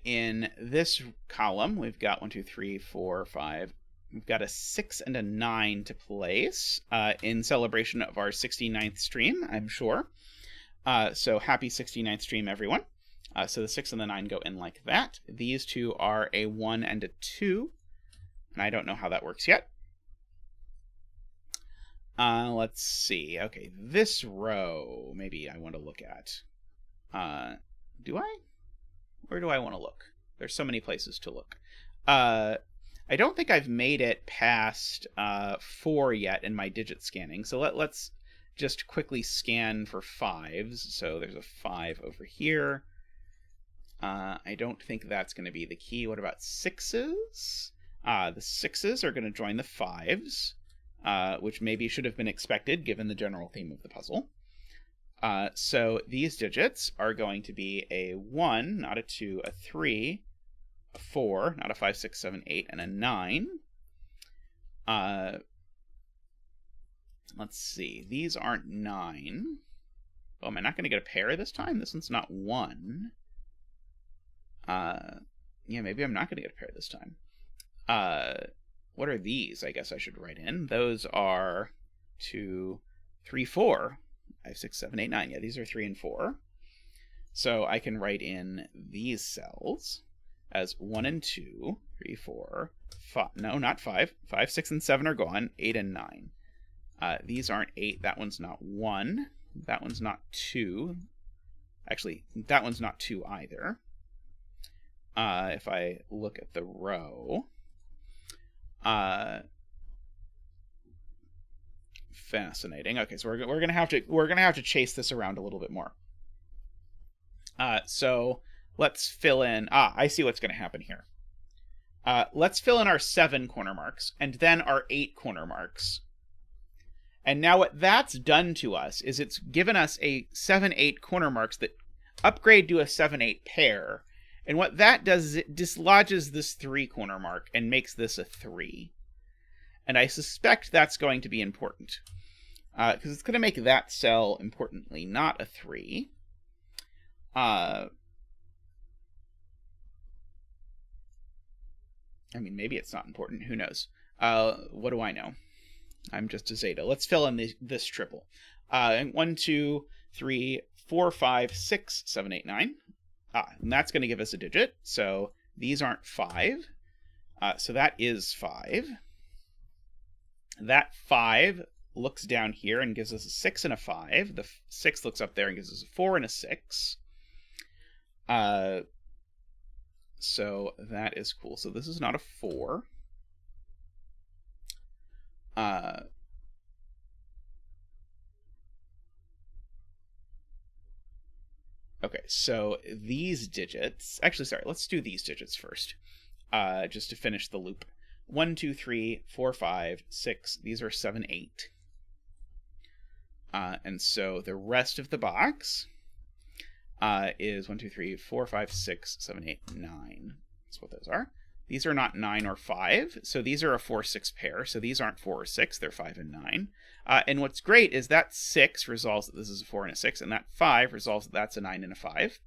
In this column, we've got 1, 2, 3, 4, 5. We've got a 6 and a 9 to place in celebration of our 69th stream, I'm sure. So happy 69th stream, everyone. So the 6 and the 9 go in like that. These 2 are a 1 and a 2. And I don't know how that works yet. Let's see. Okay, this row, maybe I want to look at. Do I? Where do I want to look? There's so many places to look. I don't think I've made it past 4 yet in my digit scanning. So let's just quickly scan for 5s. So there's a 5 over here. I don't think that's going to be the key. What about 6s? The 6s are going to join the 5s, which maybe should have been expected given the general theme of the puzzle. So these digits are going to be a 1, not a 2, a 3, a 4, not a 5, 6, 7, 8, and a 9. Let's see. These aren't 9. Oh, am I not going to get a pair this time? This one's not 1. Yeah, maybe I'm not going to get a pair this time. What are these? I guess I should write in. Those are 2, 3, 4. 5, 6, 7, 8, 9. Yeah, these are 3 and 4. So I can write in these cells as 1 and 2, 3, 4, 5. No, not 5. 5, 6, and 7 are gone. 8 and 9. These aren't 8. That one's not 1. That one's not 2. Actually, that one's not 2 either. If I look at the row, fascinating. Okay, so we're gonna have to chase this around a little bit more. So let's fill in. I see what's gonna happen here. Let's fill in our 7 corner marks and then our 8 corner marks. And now what that's done to us is it's given us a 7, 8 corner marks that upgrade to a 7, 8 pair. And what that does is it dislodges this 3 corner mark and makes this a 3. And I suspect that's going to be important. Because it's going to make that cell, importantly, not a 3. I mean, maybe it's not important. Who knows? What do I know? I'm just a zeta. Let's fill in this triple. 1, 2, 3, 4, 5, 6, 7, 8, 9. And that's going to give us a digit. So these aren't 5. So that is 5. That 5 looks down here and gives us a 6 and a 5. The 6 looks up there and gives us a 4 and a 6. So that is cool. So this is not a 4. Okay, so these digits... Actually, sorry, let's do these digits first, just to finish the loop. 1, 2, 3, 4, 5, 6. These are 7, 8. And so the rest of the box is 1, 2, 3, 4, 5, 6, 7, 8, 9. That's what those are. These are not 9 or 5, so these are a 4, 6 pair. So these aren't 4 or 6, they're 5 and 9. And what's great is that 6 resolves that this is a 4 and a 6, and that 5 resolves that that's a 9 and a 5.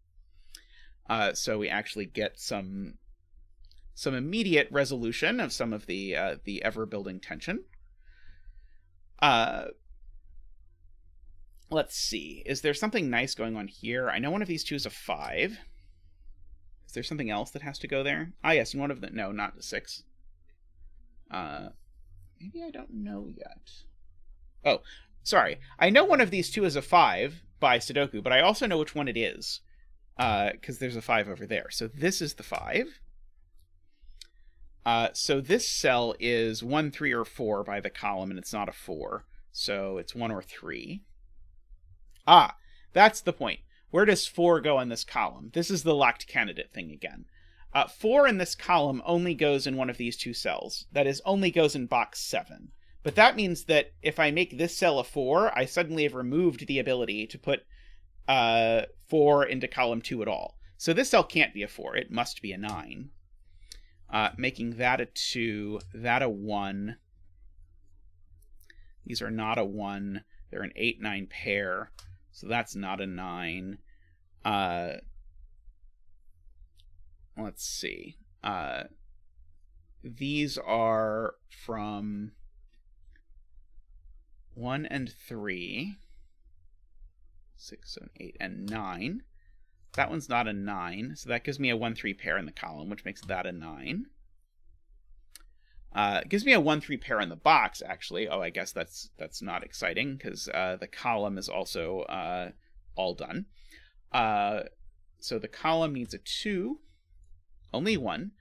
So we actually get some immediate resolution of some of the ever-building tension. Let's see. Is there something nice going on here? I know one of these two is a 5. Is there something else that has to go there? Ah, yes, one of them. No, not a 6. Maybe I don't know yet. Oh, sorry. I know one of these two is a 5 by Sudoku, but I also know which one it is, because there's a 5 over there. So this is the 5. So this cell is 1, 3, or 4 by the column, and it's not a 4. So it's 1 or 3. Ah, that's the point. Where does 4 go in this column? This is the locked candidate thing again. 4 in this column only goes in one of these two cells. That is, only goes in box 7. But that means that if I make this cell a 4, I suddenly have removed the ability to put 4 into column 2 at all. So this cell can't be a 4. It must be a 9. Making that a 2, that a 1. These are not a 1. They're an 8, 9 pair. So that's not a 9. Let's see. These are from 1 and 3. 6, 7, 8, and 9. That one's not a 9, so that gives me a 1, 3 pair in the column, which makes that a 9. It gives me a 1, 3 pair in the box, actually. Oh, I guess that's not exciting, because the column is also all done. So the column needs a 2, only 1,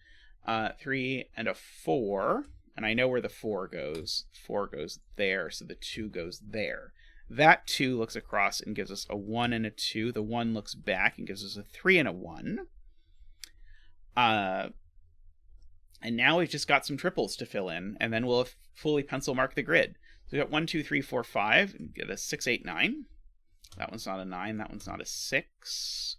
3, and a 4. And I know where the 4 goes. 4 goes there, so the 2 goes there. That 2 looks across and gives us a 1 and a 2. The 1 looks back and gives us a 3 and a 1. And now we've just got some triples to fill in, and then we'll fully pencil mark the grid. So we've got 1, 2, 3, 4, 5, and get a 6, 8, 9. That one's not a 9, that one's not a 6.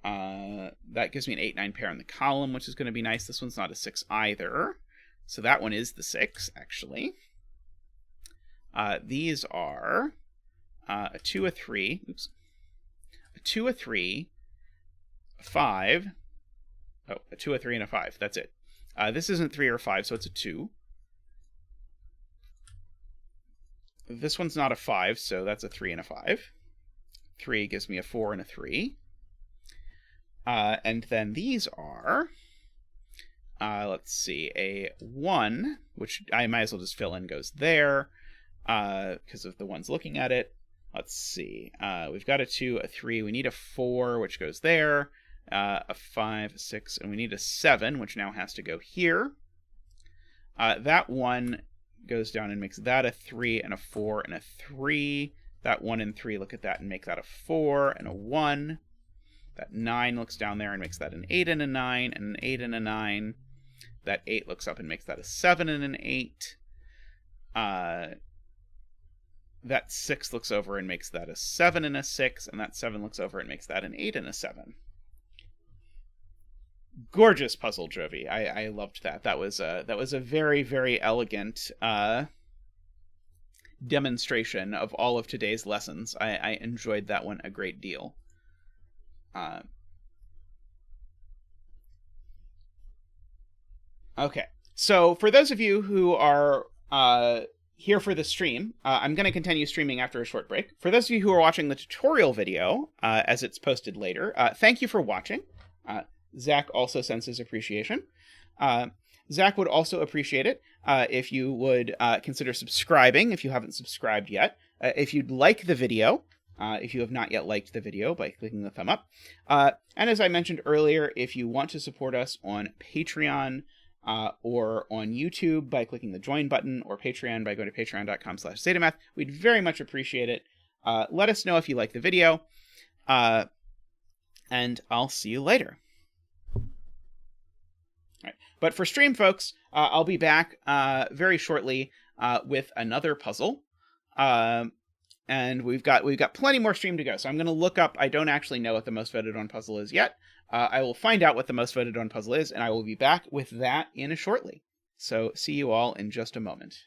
That gives me an 8, 9 pair in the column, which is going to be nice. This one's not a 6 either. So that one is the 6, actually. These are a 2, a 3, oops, a 2, a 3, a 5, oh, a 2, a 3, and a 5, that's it. This isn't 3 or 5, so it's a 2. This one's not a 5, so that's a 3 and a 5. 3 gives me a 4 and a 3. And then these are, let's see, a 1, which I might as well just fill in, goes there, because of the ones looking at it. Let's see, we've got a 2, a 3, we need a 4, which goes there, a 5, a 6, and we need a 7, which now has to go here. That 1 goes down and makes that a 3 and a 4 and a 3. That 1 and 3 look at that and make that a 4 and a 1. That 9 looks down there and makes that an 8 and a 9 and an 8 and a 9. That 8 looks up and makes that a 7 and an 8. That 6 looks over and makes that a 7 and a 6, and that 7 looks over and makes that an 8 and a 7. Gorgeous puzzle, Jovi. I loved that. That was a very, very elegant demonstration of all of today's lessons. I enjoyed that one a great deal. Okay, so for those of you who are here for the stream, I'm going to continue streaming after a short break. For those of you who are watching the tutorial video, as it's posted later, thank you for watching. Zach also sends his appreciation. Zach would also appreciate it if you would consider subscribing if you haven't subscribed yet. If you'd like the video, if you have not yet liked the video, by clicking the thumb up. And as I mentioned earlier, if you want to support us on Patreon or on YouTube by clicking the join button, or Patreon by going to patreon.com/zetamath, we'd very much appreciate it. Let us know if you like the video, and I'll see you later. All right. But for stream, folks, I'll be back very shortly with another puzzle. And we've got plenty more stream to go. So I'm going to look up. I don't actually know what the most voted on puzzle is yet. I will find out what the most voted on puzzle is, and I will be back with that in shortly. So see you all in just a moment.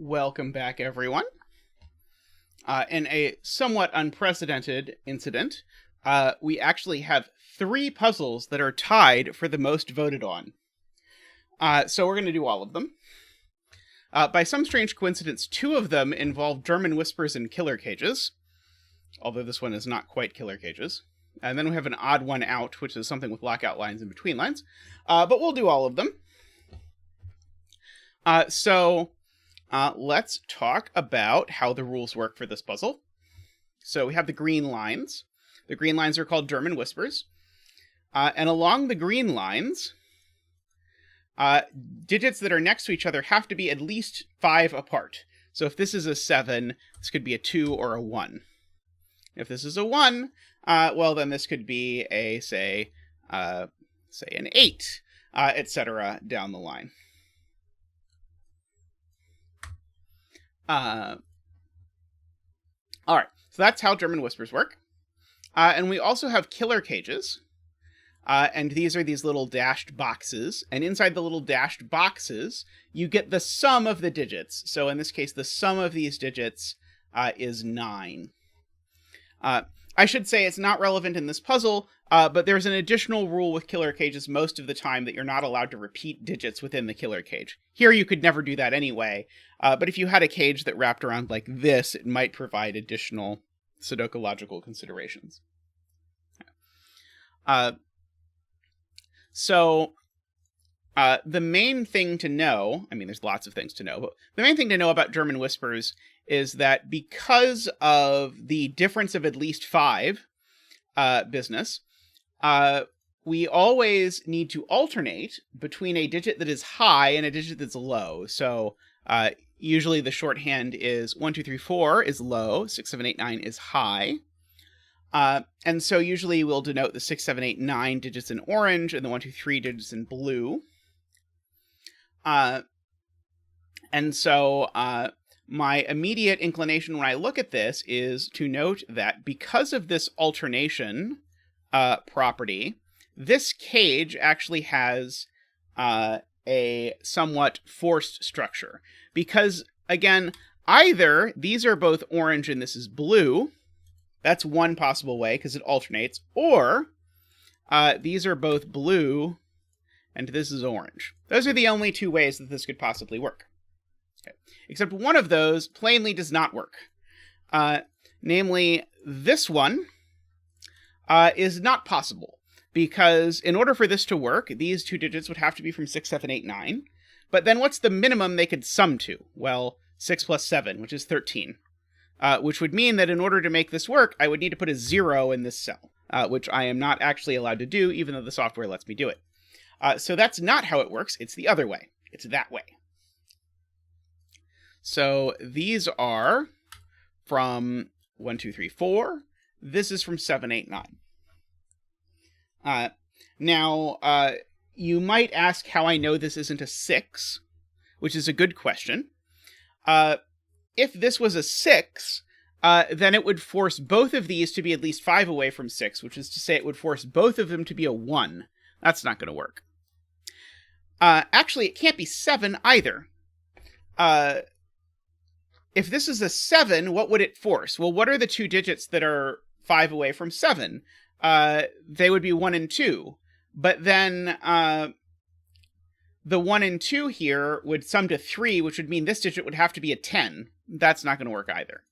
Welcome back, everyone. In a somewhat unprecedented incident, we actually have 3 puzzles that are tied for the most voted on. So we're going to do all of them. By some strange coincidence, 2 of them involve German whispers and killer cages, although this one is not quite killer cages. And then we have an odd one out, which is something with lockout lines in between lines. But we'll do all of them. Let's talk about how the rules work for this puzzle. So we have the green lines. The green lines are called German whispers. And along the green lines, digits that are next to each other have to be at least 5 apart. So if this is a 7, this could be a 2 or a 1. If this is a 1, well, then this could be a, say an 8, etc. down the line. All right, so that's how German whispers work. And we also have killer cages. And these are these little dashed boxes. And inside the little dashed boxes, you get the sum of the digits. So in this case, the sum of these digits is 9. I should say it's not relevant in this puzzle, but there's an additional rule with killer cages most of the time that you're not allowed to repeat digits within the killer cage. Here you could never do that anyway, but if you had a cage that wrapped around like this, it might provide additional Sudoku logical considerations. The main thing to know, I mean, there's lots of things to know, but the main thing to know about German whispers is that because of the difference of at least 5 business, we always need to alternate between a digit that is high and a digit that's low. So usually the shorthand is 1, 2, 3, 4 is low, 6, 7, 8, 9 is high. And so usually we'll denote the 6, 7, 8, 9 digits in orange and the 1, 2, 3 digits in blue. My immediate inclination when I look at this is to note that because of this alternation property, this cage actually has a somewhat forced structure. Because, again, either these are both orange and this is blue. That's one possible way because it alternates. Or these are both blue and this is orange. Those are the only 2 ways that this could possibly work. Okay. Except one of those plainly does not work. Namely, this one is not possible. Because in order for this to work, these 2 digits would have to be from 6, 7, 8, 9. But then what's the minimum they could sum to? Well, 6 plus 7, which is 13. Which would mean that in order to make this work, I would need to put a 0 in this cell, which I am not actually allowed to do, even though the software lets me do it. So that's not how it works. It's the other way. It's that way. So these are from 1, 2, 3, 4. This is from 7, 8, 9. Now, you might ask how I know this isn't a 6, which is a good question. If this was a 6, then it would force both of these to be at least 5 away from 6, which is to say it would force both of them to be a 1. That's not going to work. Actually, it can't be 7 either. If this is a 7, what would it force? Well, what are the 2 digits that are 5 away from 7? They would be 1 and 2. But then the 1 and 2 here would sum to 3, which would mean this digit would have to be a 10. That's not going to work either.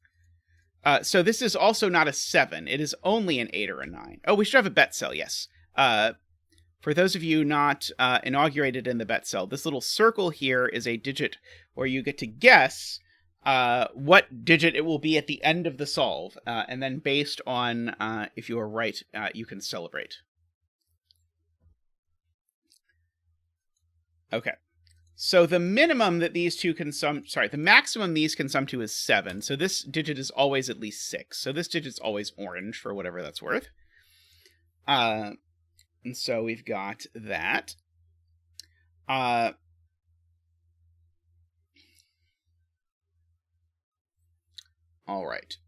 So this is also not a 7. It is only an 8 or a 9. Oh, we should have a bet cell, yes. For those of you not inaugurated in the bet cell, this little circle here is a digit where you get to guess what digit it will be at the end of the solve. And then based on if you are right, you can celebrate. Okay. So the minimum that these 2 can sum, the maximum these can sum to is 7. So this digit is always at least 6. So this digit's always orange for whatever that's worth. And so we've got that. All right.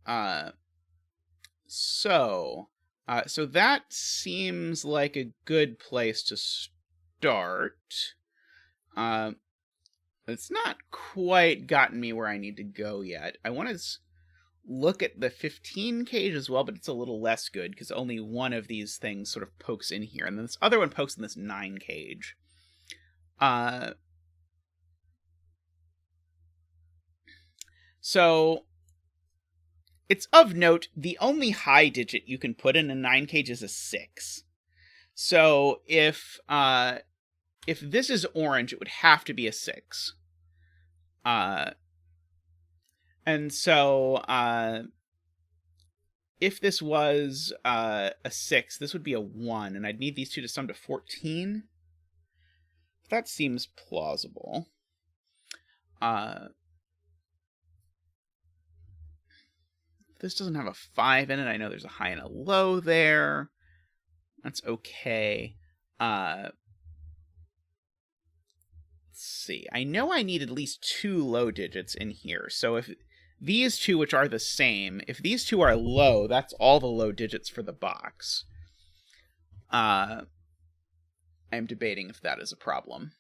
So that seems like a good place to start. It's not quite gotten me where I need to go yet. I want to look at the 15 cage as well, but it's a little less good because only one of these things sort of pokes in here, and then this other one pokes in this 9 cage. So it's of note, the only high digit you can put in a 9 cage is a 6. So if this is orange, it would have to be a 6. And so if this was a 6, this would be a 1, and I'd need these two to sum to 14. That seems plausible. This doesn't have a 5 in it. I know there's a high and a low there. That's okay. Let's see. I know I need at least 2 low digits in here. So if these two, which are the same, if these two are low, that's all the low digits for the box. I'm debating if that is a problem.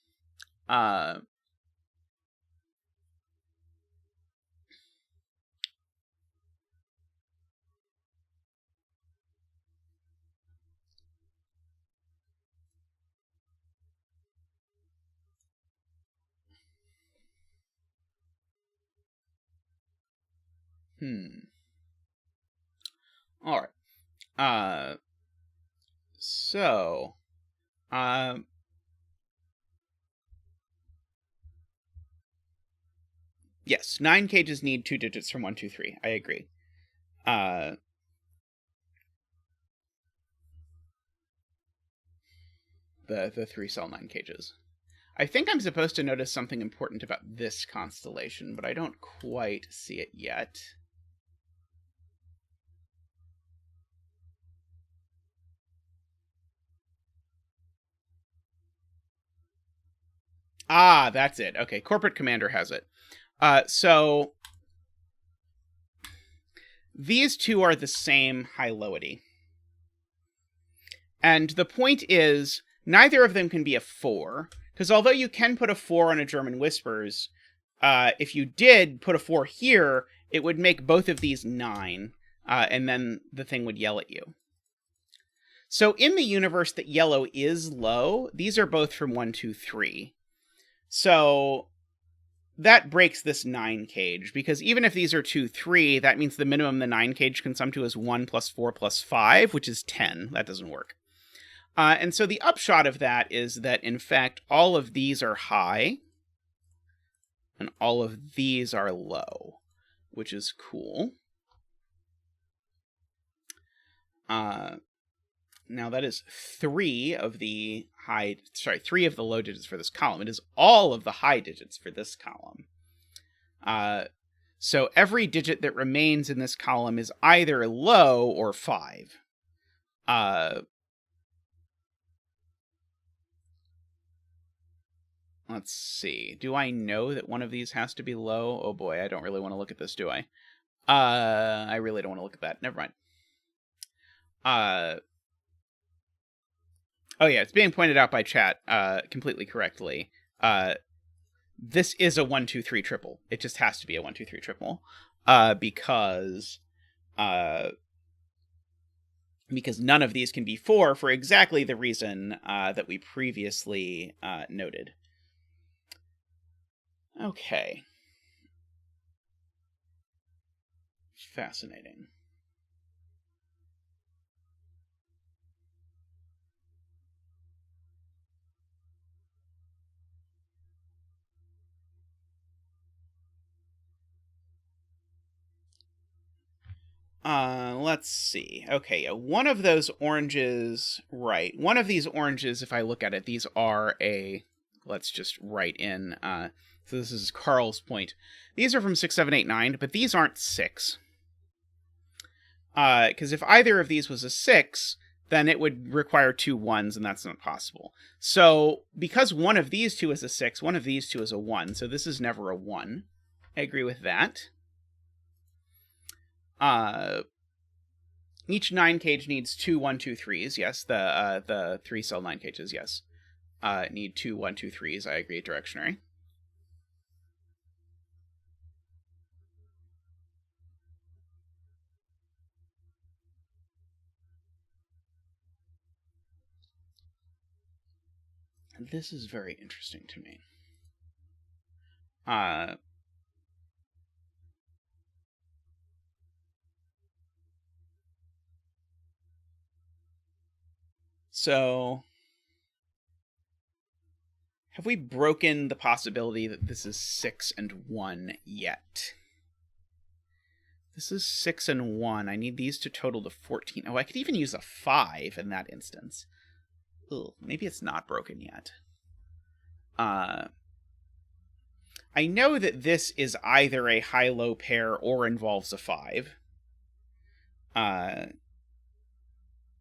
All right. Yes, 9 cages need 2 digits from 1, 2, 3. I agree. The 3-cell 9 cages. I think I'm supposed to notice something important about this constellation, but I don't quite see it yet. Ah, that's it. Okay, Corporate Commander has it. So these two are the same high-lowity. And the point is, neither of them can be a 4, because although you can put a 4 on a German Whispers, if you did put a 4 here, it would make both of these 9, and then the thing would yell at you. So in the universe that yellow is low, these are both from 1, 2, 3. So that breaks this 9 cage, because even if these are 2, 3, that means the minimum the 9 cage can sum to is 1 plus 4 plus 5, which is 10. That doesn't work. And so the upshot of that is that, in fact, all of these are high, and all of these are low, which is cool. Now that is 3 of the low digits for this column. It is all of the high digits for this column. So every digit that remains in this column is either low or 5. Let's see. Do I know that one of these has to be low? Oh boy, I don't really want to look at this, do I? I really don't want to look at that. Never mind. Oh yeah, it's being pointed out by chat completely correctly. This is a 1, 2, 3 triple. It just has to be a 1, 2, 3 triple. Because none of these can be 4 for exactly the reason that we previously noted. Okay. Fascinating. Let's see. Okay, yeah, one of those oranges, right. One of these oranges, if I look at it, these are let's just write in, so this is Carl's point. These are from 6, 7, 8, 9, but these aren't 6. Because if either of these was a 6, then it would require 2 1s, and that's not possible. So, because one of these two is a 6, one of these two is a 1, so this is never a 1. I agree with that. Each 9 cage needs 2 1, 2, 3s. Yes, the 3-cell 9 cages. Yes, need 2 1, 2, 3s. I agree. Derektionary. This is very interesting to me. So, have we broken the possibility that this is 6 and 1 yet? This is 6 and 1. I need these to total to 14. Oh, I could even use a 5 in that instance. Ugh, maybe it's not broken yet. I know that this is either a high-low pair or involves a 5.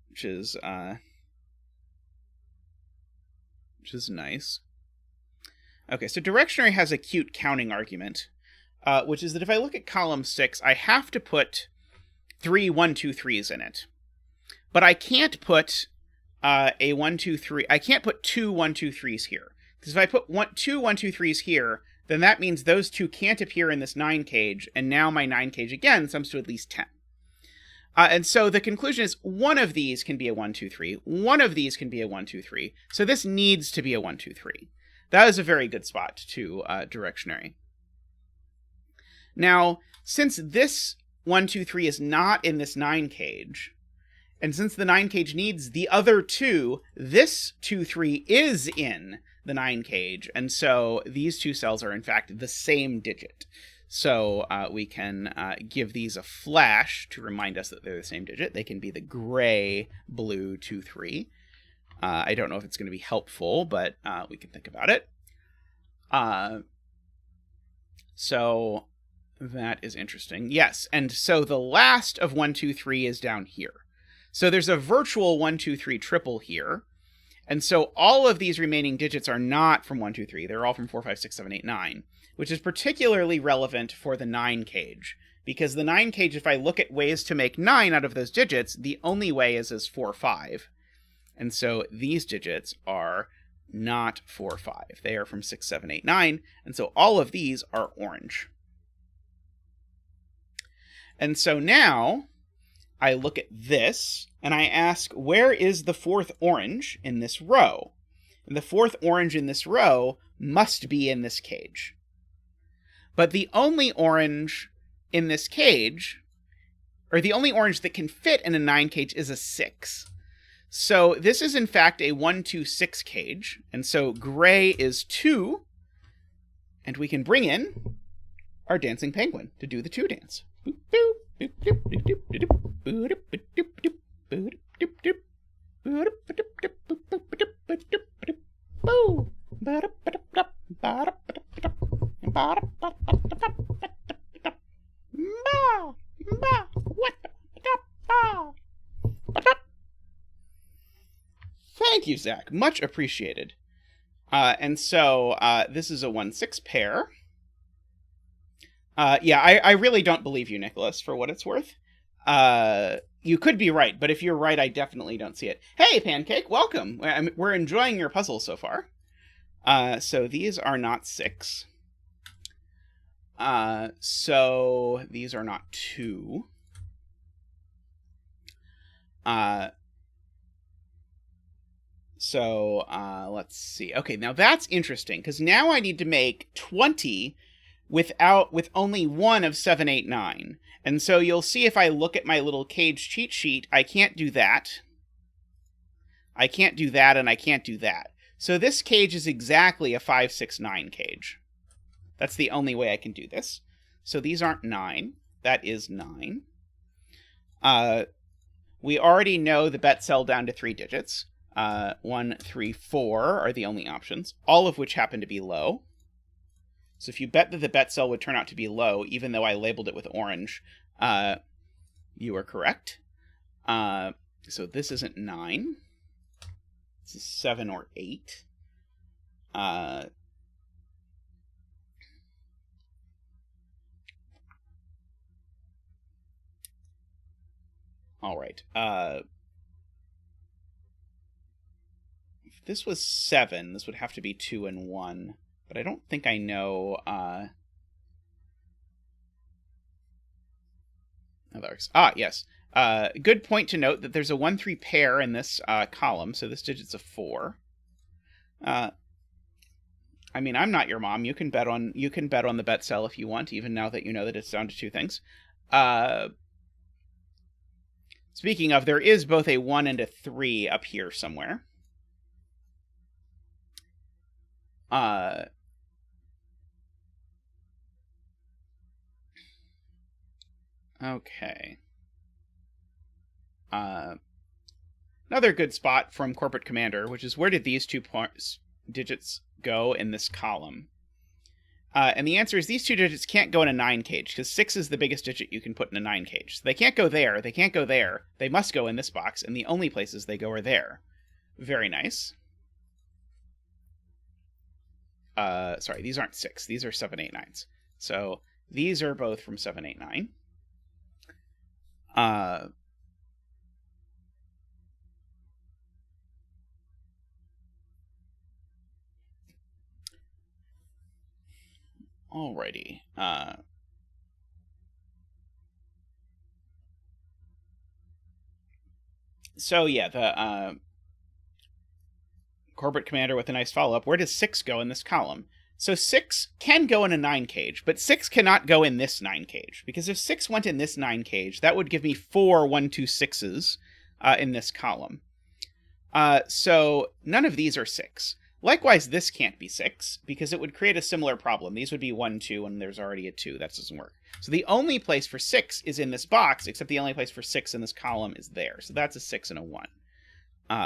Which is nice. Okay, so Derektionary has a cute counting argument, which is that if I look at column 6, I have to put 3 1 2 3s in it. But I can't put a 1 2 3. I can't put 2 1 2 3s here. Because if I put 2 1 2 3s here, then that means those two can't appear in this 9 cage, and now my 9 cage again sums to at least 10. And so the conclusion is one of these can be a 1 2 3. One of these can be a 1 2 3. So this needs to be a 1 2 3. That is a very good spot to Derektionary. Now, since this 1 2 3 is not in this 9 cage, and since the 9 cage needs the other 2, this 2 3 is in the 9 cage, and so these two cells are in fact the same digit. So we can give these a flash to remind us that they're the same digit. They can be the gray, blue 2 3. I don't know if it's going to be helpful, but we can think about it. So that is interesting. Yes, and so the last of 1 2 3 is down here. So there's a virtual 1 2 3 triple here. And so all of these remaining digits are not from 1 2 3. They're all from 4 5 6 7 8 9, which is particularly relevant for the 9 cage. Because the 9 cage, if I look at ways to make 9 out of those digits, the only way is as 4 5. And so these digits are not 4 5. They are from 6 7 8 9. And so all of these are orange. And so now I look at this, and I ask, where is the fourth orange in this row? And the fourth orange in this row must be in this cage. But the only orange in this cage, or the only orange that can fit in a 9 cage, is a 6. So this is in fact a 1 2 6 cage, and so gray is 2, and we can bring in our dancing penguin to do the 2 dance. Thank you, Zach. Much appreciated. And so this is a 1-6 pair. Yeah, I really don't believe you, Nicholas, for what it's worth. You could be right, but if you're right, I definitely don't see it. Hey, Pancake, welcome. We're enjoying your puzzle so far. So these are not 6. So these are not 2. So let's see. Okay, now that's interesting, because now I need to make 20 with only one of 7 8 9. And so you'll see if I look at my little cage cheat sheet, I can't do that. I can't do that, and I can't do that. So this cage is exactly a 5 6 9 cage. That's the only way I can do this. So these aren't 9. That is 9. We already know the bet cell down to 3 digits. 1 3 4 are the only options, all of which happen to be low. So if you bet that the bet cell would turn out to be low, even though I labeled it with orange, you are correct. So this isn't 9. This is 7 or 8. All right. If this was 7, this would have to be 2 and 1. But I don't think I know... yes. Good point to note that there's a 1 3 pair in this column, so this digit's a 4. I mean, I'm not your mom. You can bet on the bet sell if you want, even now that you know that it's down to 2 things. Speaking of, there is both a 1 and a 3 up here somewhere. Okay. Another good spot from Corporate Commander, which is where did these 2 digits go in this column? And the answer is these 2 digits can't go in a 9 cage, because 6 is the biggest digit you can put in a 9 cage. So they can't go there, they can't go there, they must go in this box, and the only places they go are there. Very nice. Sorry, these aren't 6, these are 7, 8, 9s. So these are both from 7, 8, 9. Alrighty. So yeah, the Corporate Commander with a nice follow-up. Where does 6 go in this column? So 6 can go in a 9 cage, but 6 cannot go in this 9 cage, because if 6 went in this 9 cage, that would give me 4 1, 2, 6s in this column. So none of these are 6. Likewise, this can't be 6, because it would create a similar problem. These would be 1, 2, and there's already a 2. That doesn't work. So the only place for 6 is in this box, except the only place for 6 in this column is there. So that's a 6 and a 1.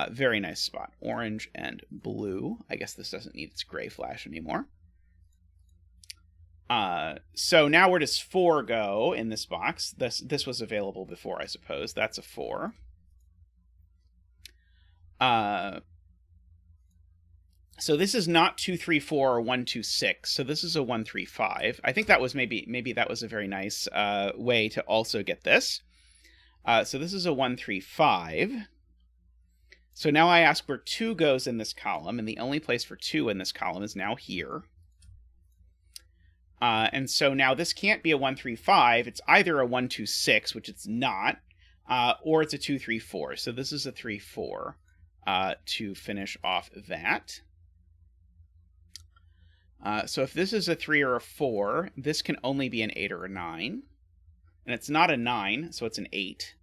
Very nice spot. Orange and blue. I guess this doesn't need its gray flash anymore. So now where does 4 go in this box? This was available before, I suppose. That's a 4. So this is not 2, 3, 4 or 1, 2, 6. So this is a 1, 3, 5. I think that was maybe that was a very nice way to also get this. So this is a 1, 3, 5. So now I ask where 2 goes in this column, and the only place for 2 in this column is now here. And so now this can't be a 1, 3, 5. It's either a 1, 2, 6, which it's not, or it's a 2, 3, 4. So this is a 3, 4 to finish off that. So if this is a 3 or a 4, this can only be an 8 or a 9. And it's not a 9, so it's an 8.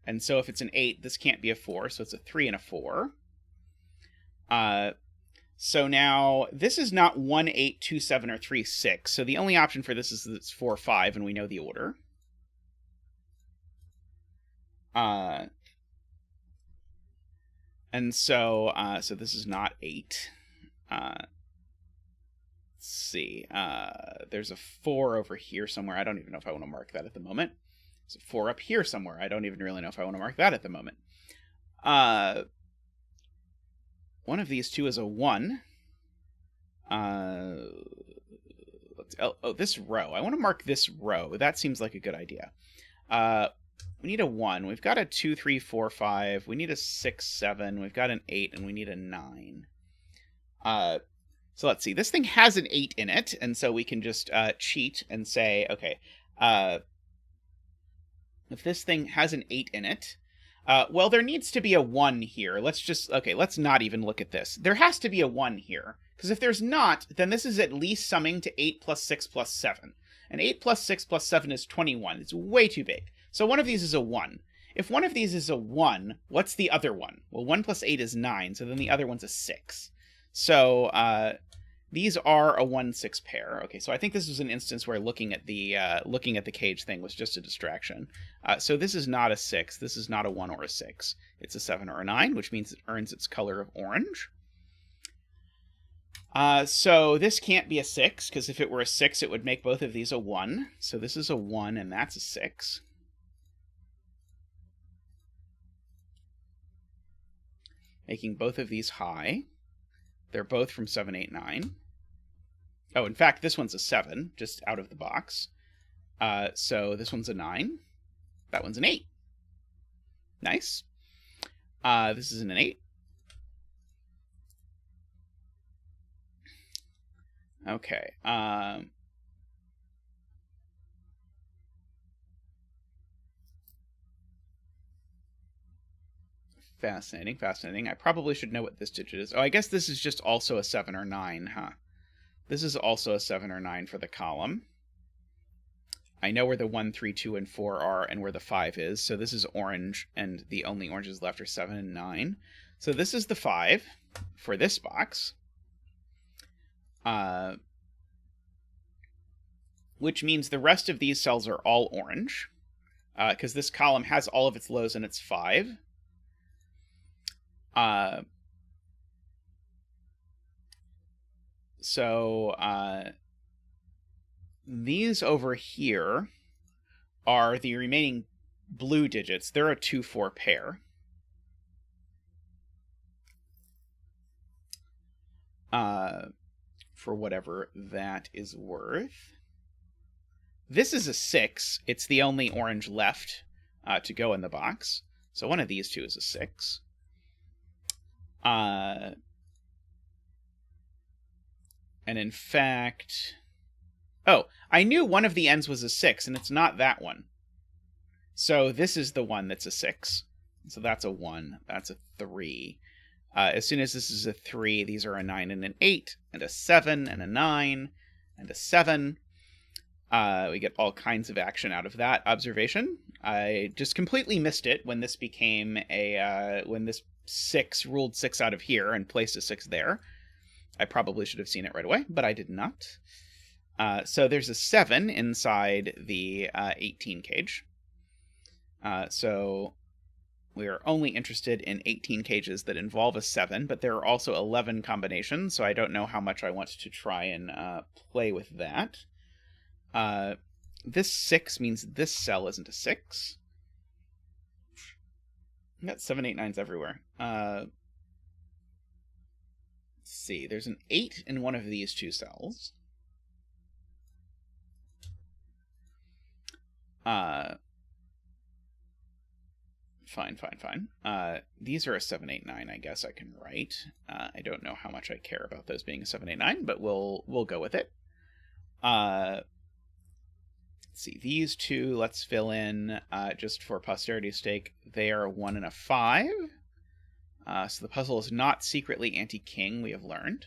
And so if it's an 8, this can't be a 4, so it's a 3 and a 4. So now, this is not 1, 8, 2, 7, or 3, 6. So the only option for this is that it's 4, 5, and we know the order. And so, so this is not 8. Let's see. There's a 4 over here somewhere. I don't even know if I want to mark that at the moment. There's a 4 up here somewhere. I don't even really know if I want to mark that at the moment. One of these two is a 1. This row. I want to mark this row. That seems like a good idea. We need a 1. We've got a 2, 3, 4, 5. We need a 6, 7. We've got an 8, and we need a 9. So let's see. This thing has an 8 in it, and so we can just cheat and say, okay, if this thing has an 8 in it, well, there needs to be a 1 here. Let's not even look at this. There has to be a 1 here, because if there's not, then this is at least summing to 8 plus 6 plus 7. And 8 plus 6 plus 7 is 21. It's way too big. So one of these is a 1. If one of these is a 1, what's the other one? Well, 1 plus 8 is 9, so then the other one's a 6. So these are a 1-6 pair. Okay, so I think this was an instance where looking at the cage thing was just a distraction. So this is not a 6. This is not a 1 or a 6. It's a 7 or a 9, which means it earns its color of orange. So this can't be a 6, because if it were a 6, it would make both of these a 1. So this is a 1, and that's a 6. Making both of these high. They're both from 7, 8, 9. Oh, in fact, this one's a 7, just out of the box. So this one's a 9. That one's an 8. Nice. This is an 8. Okay. Fascinating, fascinating. I probably should know what this digit is. Oh, I guess this is just also a 7 or 9, huh? This is also a 7 or 9 for the column. I know where the 1, 3, 2, and 4 are and where the 5 is. So this is orange, and the only oranges left are 7 and 9. So this is the 5 for this box. Which means the rest of these cells are all orange, because this column has all of its lows and its 5. So these over here are the remaining blue digits. They're a 2-4 pair. For whatever that is worth. This is a 6. It's the only orange left to go in the box. So one of these two is a 6. And in fact... Oh, I knew one of the ends was a 6, and it's not that one. So this is the one that's a 6. So that's a 1. That's a 3. As soon as this is a 3, these are a 9 and an 8, and a 7, and a 9, and a 7. We get all kinds of action out of that observation. I just completely missed it when this became a... when this 6 ruled 6 out of here and placed a 6 there. I probably should have seen it right away, but I did not. So there's a 7 inside the 18 cage. So we are only interested in 18 cages that involve a 7, but there are also 11 combinations, so I don't know how much I want to try and play with that. This 6 means this cell isn't a 6. I've got 7, 8, 9s everywhere. Let's see, there's an 8 in one of these two cells. Fine. These are a 7, 8, 9, I guess I can write. I don't know how much I care about those being a 7, 8, 9, but we'll go with it. Let's see, these two, let's fill in, just for posterity's sake, they are a 1 and a 5. So the puzzle is not secretly anti-king, we have learned.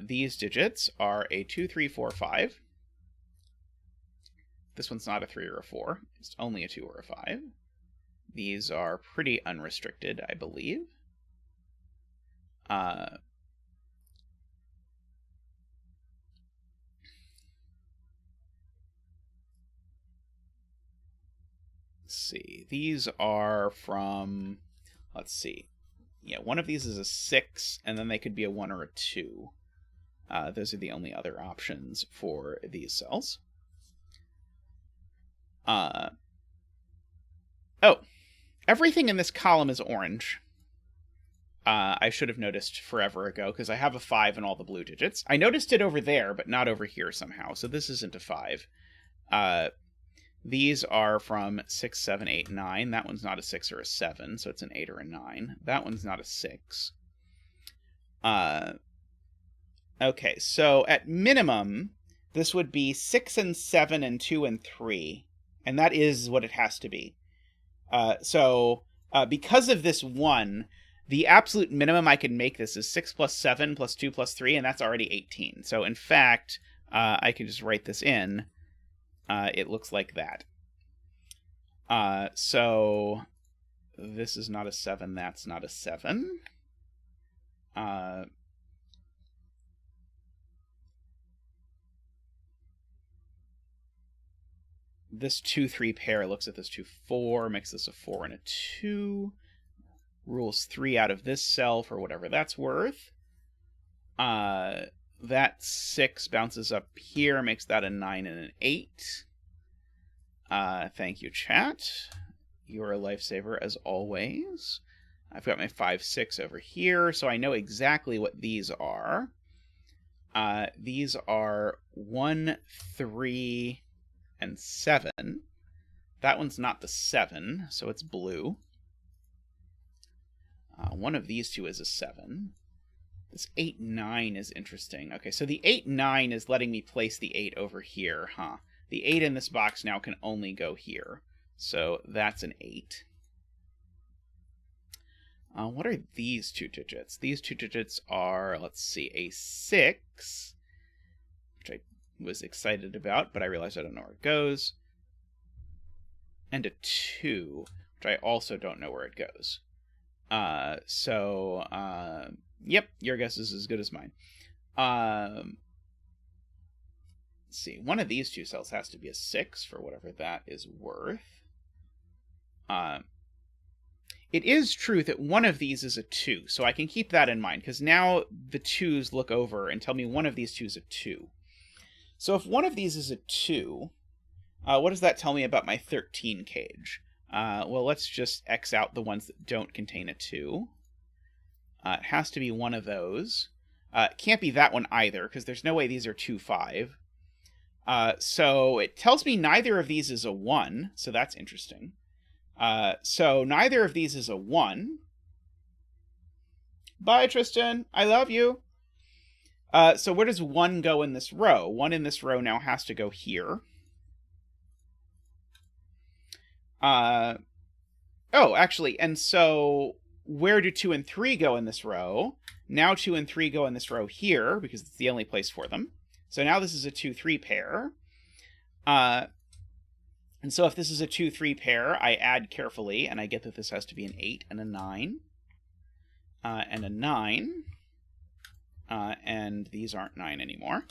These digits are a 2, 3, 4, 5. This one's not a 3 or a 4. It's only a 2 or a 5. These are pretty unrestricted, I believe. Let's see. These are from... Let's see. Yeah, one of these is a 6, and then they could be a 1 or a 2. Those are the only other options for these cells. Oh, everything in this column is orange. I should have noticed forever ago, because I have a 5 in all the blue digits. I noticed it over there, but not over here somehow, so this isn't a 5. These are from 6, 7, 8, 9. That one's not a 6 or a 7, so it's an 8 or a 9. That one's not a 6. Okay, so at minimum, this would be 6 and 7 and 2 and 3. And that is what it has to be. So because of this 1, the absolute minimum I can make this is 6 plus 7 plus 2 plus 3, and that's already 18. So in fact, I can just write this in. It looks like that. So this is not a 7, that's not a 7. This 2-3 pair looks at this 2-4, makes this a 4 and a 2. Rules 3 out of this cell for whatever that's worth. That 6 bounces up here, makes that a 9 and an 8. Thank you, chat. You're a lifesaver as always. I've got my 5, 6 over here, so I know exactly what these are. These are 1, 3... and 7. That one's not the 7, so it's blue. One of these two is a 7. This 8, 9 is interesting. Okay, so the 8, 9 is letting me place the 8 over here, huh? The 8 in this box now can only go here. So that's an 8. What are these 2 digits? These 2 digits are, let's see, a 6, which I was excited about, but I realized I don't know where it goes, and a 2, which I also don't know where it goes. Yep, your guess is as good as mine. Let's see, one of these 2 cells has to be a 6 for whatever that is worth. It is true that one of these is a 2, so I can keep that in mind, because now the 2's look over and tell me one of these 2 is a 2. So if one of these is a 2, what does that tell me about my 13 cage? Well, let's just X out the ones that don't contain a 2. It has to be one of those. It can't be that one either, because there's no way these are 2, 5. So it tells me neither of these is a 1, so that's interesting. So neither of these is a 1. Bye, Tristan. I love you. So where does 1 go in this row? 1 in this row now has to go here. Oh, actually, and so where do 2 and 3 go in this row? Now 2 and 3 go in this row here, because it's the only place for them. So now this is a 2-3 pair. And so if this is a 2-3 pair, I add carefully, and I get that this has to be an 8 and a 9. And a 9. And these aren't 9 anymore.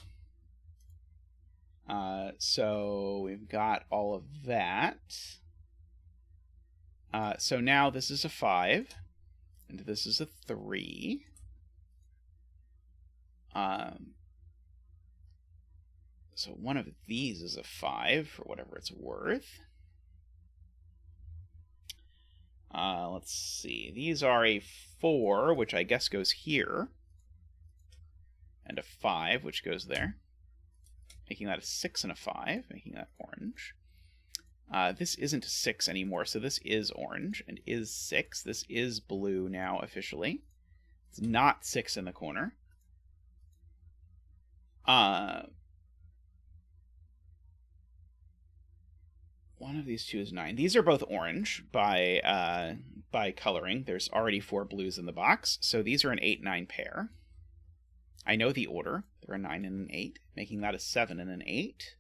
So we've got all of that. So now this is a 5, and this is a 3. So one of these is a 5, for whatever it's worth. Let's see. These are a 4, which I guess goes here. And a 5, which goes there. Making that a 6 and a 5, making that orange. This isn't a 6 anymore, so this is orange, and is 6. This is blue now, officially. It's not 6 in the corner. One of these 2 is 9. These are both orange by coloring. There's already 4 blues in the box, so these are an 8-9 pair. I know the order. They're a 9 and an 8, making that a 7 and an 8.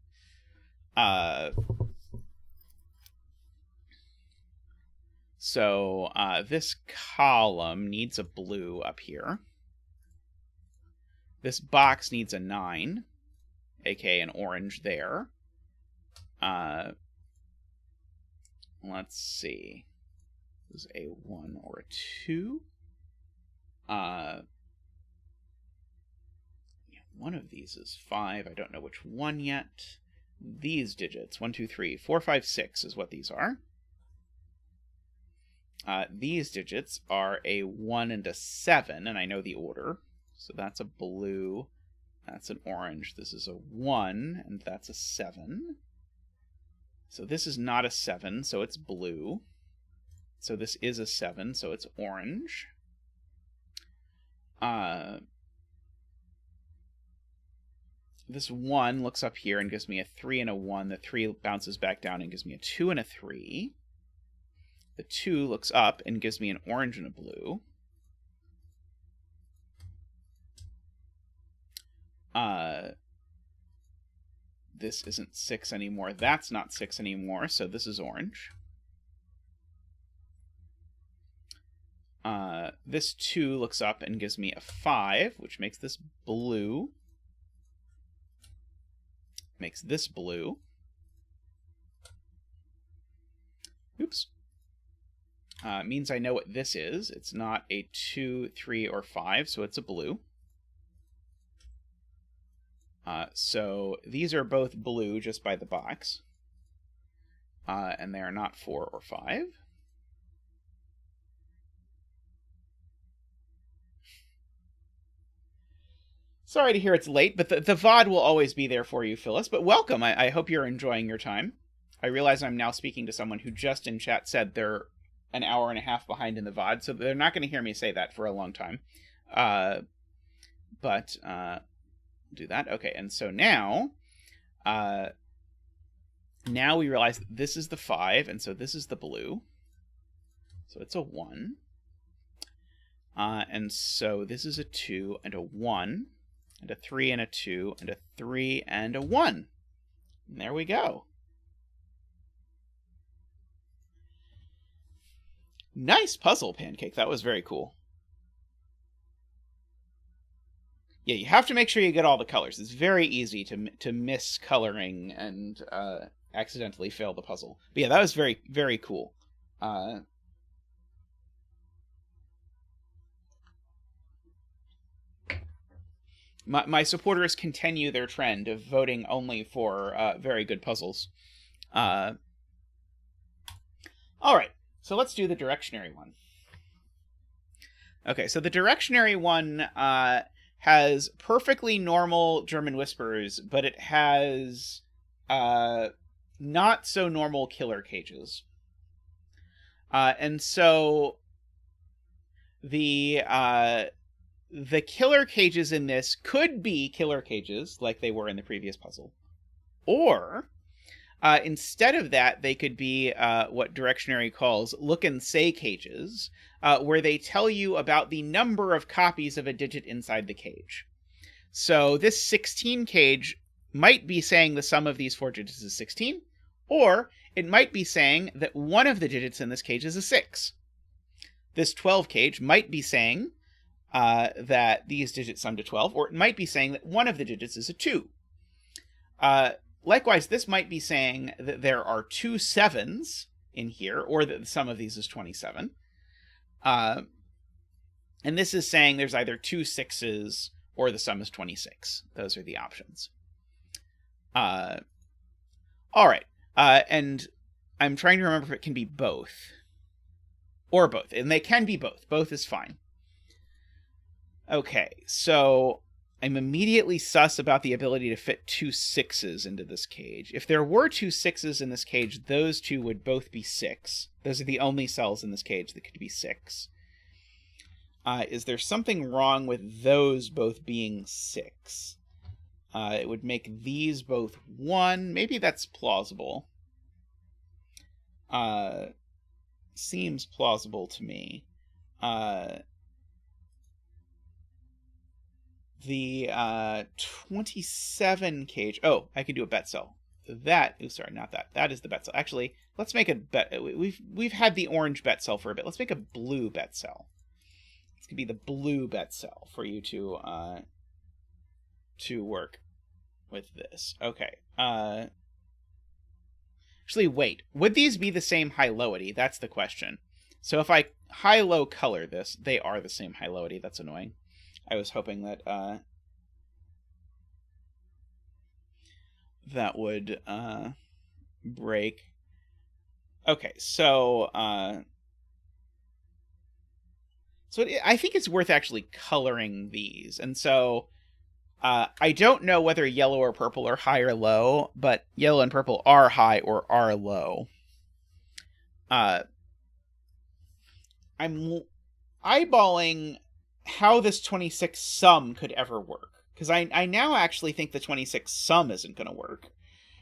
So this column needs a blue up here. This box needs a 9, aka an orange there. Let's see. This is a 1 or a 2. One of these is 5. I don't know which one yet. These digits, 1, 2, 3, 4, 5, 6 is what these are. These digits are a 1 and a 7, and I know the order. So that's a blue, that's an orange. This is a 1, and that's a 7. So this is not a 7, so it's blue. So this is a 7, so it's orange. This 1 looks up here and gives me a 3 and a 1. The 3 bounces back down and gives me a 2 and a 3. The 2 looks up and gives me an orange and a blue. This isn't 6 anymore. That's not 6 anymore, so this is orange. This 2 looks up and gives me a 5, which makes this blue. Makes this blue. Oops. Means I know what this is. It's not a 2, 3, or 5, so it's a blue. So these are both blue just by the box. And they are not 4 or 5. Sorry to hear it's late, but the VOD will always be there for you, Phyllis. But welcome. I hope you're enjoying your time. I realize I'm now speaking to someone who just in chat said they're an hour and a half behind in the VOD, so they're not going to hear me say that for a long time. Do that. Okay, and so now, now we realize that this is the 5, and so this is the blue. So it's a 1. And so this is a 2 and a 1, and a 3 and a 2, and a 3 and a 1. And there we go. Nice puzzle, Pancake. That was very cool. Yeah, you have to make sure you get all the colors. It's very easy to miss coloring and accidentally fail the puzzle. But yeah, that was very, very cool. My supporters continue their trend of voting only for very good puzzles. All right, so let's do the Derektionary one. Okay, so the Derektionary one has perfectly normal German whispers, but it has not so normal killer cages. And so the killer cages in this could be killer cages, like they were in the previous puzzle. Or, instead of that, they could be what Derektionary calls look and say cages, where they tell you about the number of copies of a digit inside the cage. So this 16 cage might be saying the sum of these 4 digits is 16, or it might be saying that one of the digits in this cage is a 6. This 12 cage might be saying that these digits sum to 12, or it might be saying that one of the digits is a 2. Likewise, this might be saying that there are 2 7s in here, or that the sum of these is 27. And this is saying there's either 2 6s or the sum is 26. Those are the options. All right. And I'm trying to remember if it can be both. Or both. And they can be both. Both is fine. Okay, so I'm immediately sus about the ability to fit 2 6s into this cage. If there were 2 6s in this cage, those two would both be 6. Those are the only cells in this cage that could be 6. Is there something wrong with those both being 6? It would make these both 1. Maybe that's plausible. Seems plausible to me. The 27 cage. Oh, I can do a bet cell. That. Oh, sorry, not that. That is the bet cell. Actually, let's make a bet. We've had the orange bet cell for a bit. Let's make a blue bet cell. This could be the blue bet cell for you to work with this. Okay. Actually, wait. Would these be the same high-lowity? That's the question. So if I high-low color this, they are the same high-lowity. That's annoying. I was hoping that that would break. Okay, so I think it's worth actually coloring these, and so I don't know whether yellow or purple are high or low, but yellow and purple are high or are low. I'm eyeballing how this 26 sum could ever work. Because I now actually think the 26 sum isn't going to work.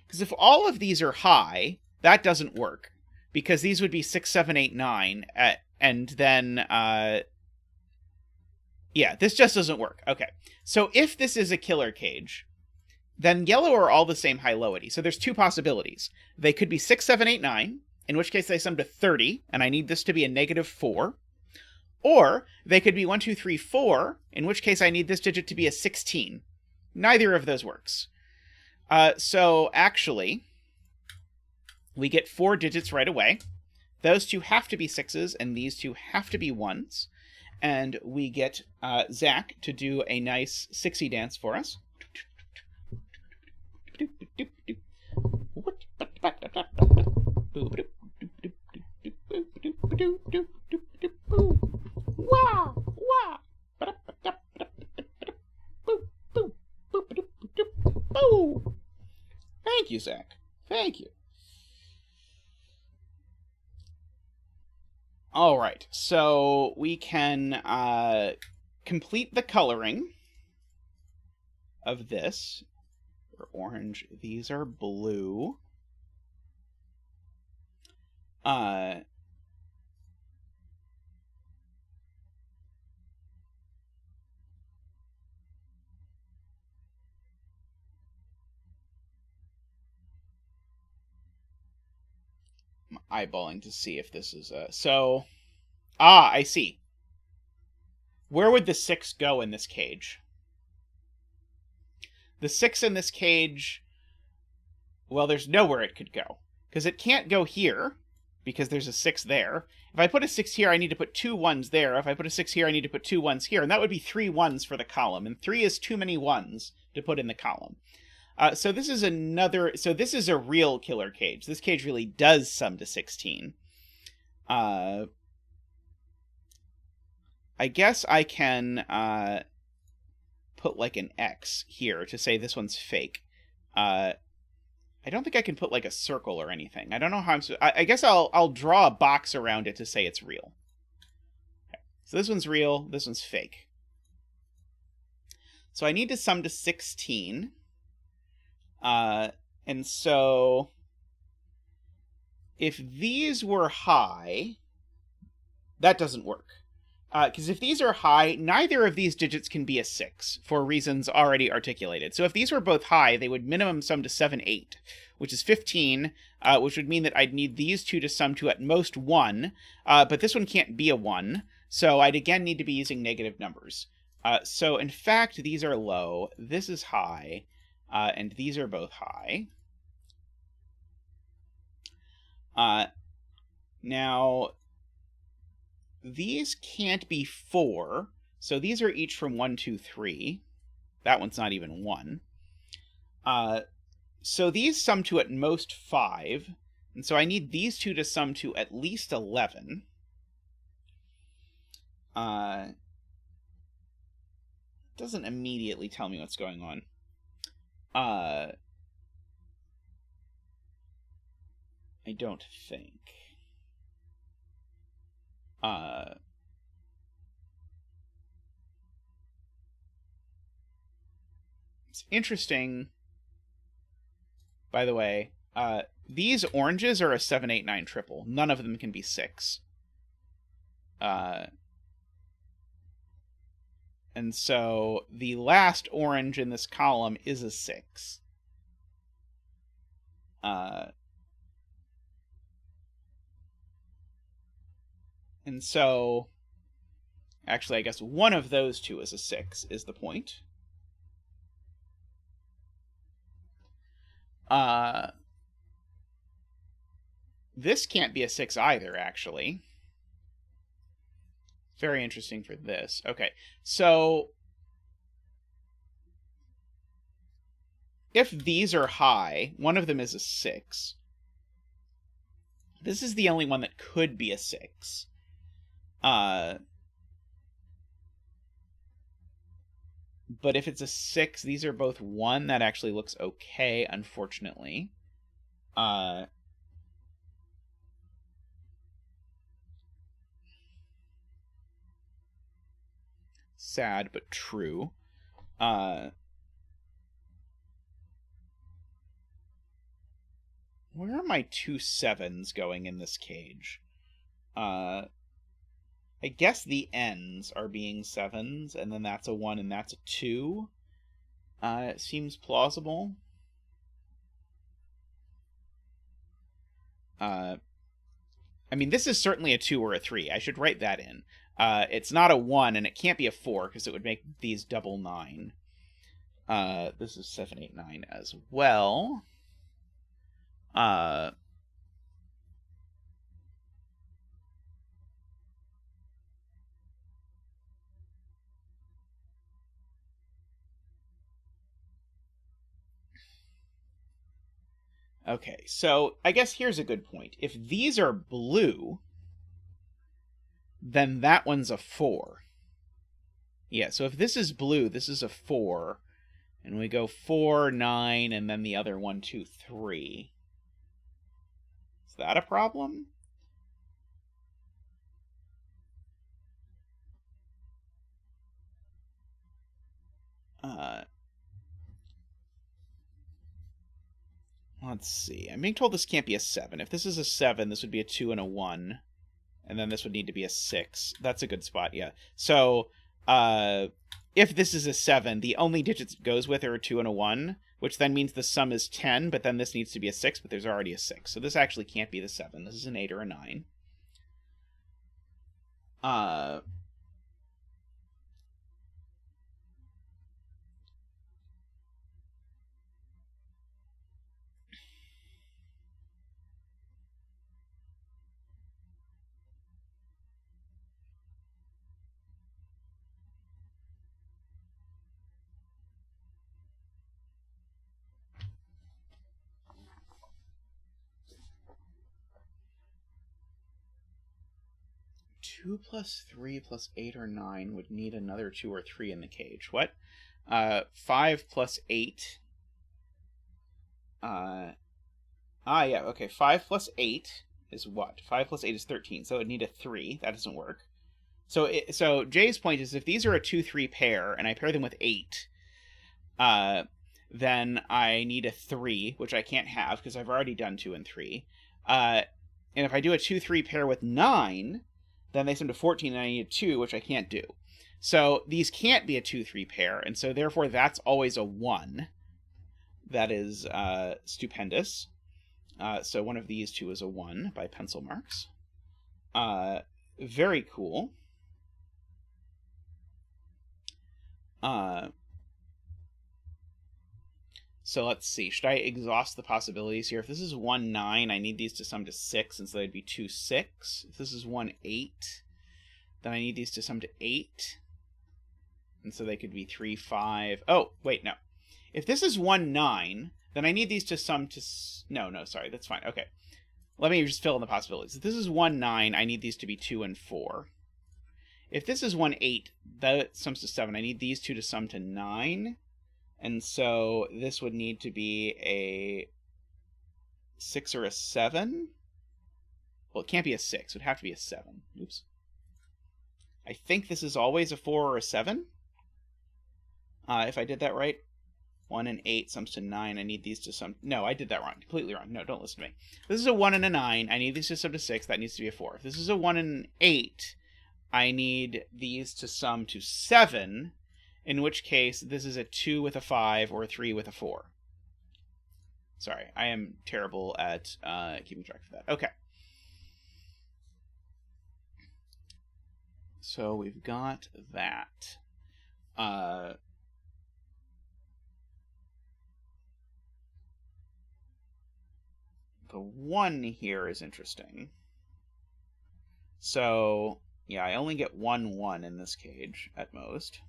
Because if all of these are high, that doesn't work. Because these would be 6, 7, 8, 9. And then, yeah, this just doesn't work. Okay. So if this is a killer cage, then yellow are all the same high-lowity. So there's 2 possibilities. They could be 6, 7, 8, 9, in which case they sum to 30, and I need this to be a -4. Or they could be 1, 2, 3, 4, in which case I need this digit to be a 16. Neither of those works. So actually, we get 4 digits right away. Those 2 have to be 6s, and these 2 have to be 1s. And we get Zach to do a nice 6y dance for us. Wow! Wow! Thank you, Zach. Thank you. All right, so we can complete the coloring of this. They're orange. These are blue. eyeballing to see if this is a... So, I see. Where would the 6 go in this cage? The 6 in this cage, well, there's nowhere it could go. Because it can't go here, because there's a 6 there. If I put a 6 here, I need to put 2 1s there. If I put a 6 here, I need to put 2 1s here. And that would be 3 1s for the column. And 3 is too many 1s to put in the column. So this is another... So this is a real killer cage. This cage really does sum to 16. I guess I can put like an X here to say this one's fake. I don't think I can put like a circle or anything. I don't know how I'm... I guess I'll draw a box around it to say it's real. Okay. So this one's real. This one's fake. So I need to sum to 16. And so if these were high, that doesn't work. Because if these are high, neither of these digits can be a 6, for reasons already articulated. So if these were both high, they would minimum sum to 7, 8, which is 15, which would mean that I'd need these two to sum to at most 1, but this one can't be a 1, so I'd again need to be using negative numbers. So in fact, these are low, this is high, and these are both high. Now... These can't be 4, so these are each from 1, 2, 3. That one's not even 1. So these sum to at most 5, and so I need these two to sum to at least 11. Doesn't immediately tell me what's going on. I don't think. It's interesting, by the way, these oranges are a 7, 8, 9 triple. None of them can be 6. And so the last orange in this column is a 6. And so, actually, I guess one of those two is a 6, is the point. This can't be a 6 either, actually. Very interesting for this. Okay, so... if these are high, one of them is a 6. This is the only one that could be a 6. But if it's a 6, these are both 1. That actually looks okay, unfortunately. Sad, but true. Where are my 2 7s going in this cage? I guess the ends are being 7s, and then that's a 1 and that's a 2. It seems plausible. I mean, this is certainly a 2 or a 3. I should write that in. It's not a 1, and it can't be a 4, because it would make these double 9. This is 7, 8, 9 as well. Okay, so I guess here's a good point. If these are blue, then that one's a 4. Yeah, so if this is blue, this is a 4. And we go 4, 9, and then the other 1, 2, 3. Is that a problem? Let's see. I'm being told this can't be a 7. If this is a 7, this would be a 2 and a 1. And then this would need to be a 6. That's a good spot, yeah. So, if this is a 7, the only digits it goes with are a 2 and a 1. which then means the sum is 10, but then this needs to be a 6, but there's already a 6. So this actually can't be the 7. This is an 8 or a 9. 2 plus 3 plus 8 or 9 would need another 2 or 3 in the cage. What? 5 plus 8. Yeah, okay. 5 plus 8 is what? 5 plus 8 is 13, so it would need a 3. That doesn't work. So Jay's point is if these are a 2-3 pair, and I pair them with 8, then I need a 3, which I can't have because I've already done 2 and 3. And if I do a 2-3 pair with 9, then they sum to 14, and I need a 2, which I can't do. So these can't be a 2-3 pair, and so therefore that's always a 1. That is stupendous. So one of these two is a 1 by pencil marks. Very cool. So let's see. Should I exhaust the possibilities here? If this is 1, 9, I need these to sum to 6, and so they'd be 2, 6. If this is 1, 8, then I need these to sum to 8. And so they could be 3, 5. Oh, wait, no. If this is 1, 9, then I need these to sum to... No, sorry, that's fine. Okay. Let me just fill in the possibilities. If this is 1, 9, I need these to be 2 and 4. If this is 1, 8, that sums to 7. I need these two to sum to 9. And so this would need to be a 6 or a 7. Well, it can't be a 6. It would have to be a 7. Oops. I think this is always a 4 or a 7. If I did that right. 1 and 8 sums to 9. I need these to sum... No, I did that wrong. Completely wrong. No, don't listen to me. This is a 1 and a 9. I need these to sum to 6. That needs to be a 4. If this is a 1 and an 8, I need these to sum to 7, in which case this is a 2 with a 5 or a 3 with a 4. Sorry, I am terrible at keeping track of that. Okay. So we've got that. The 1 here is interesting. So, yeah, I only get 1, 1 in this cage, at most.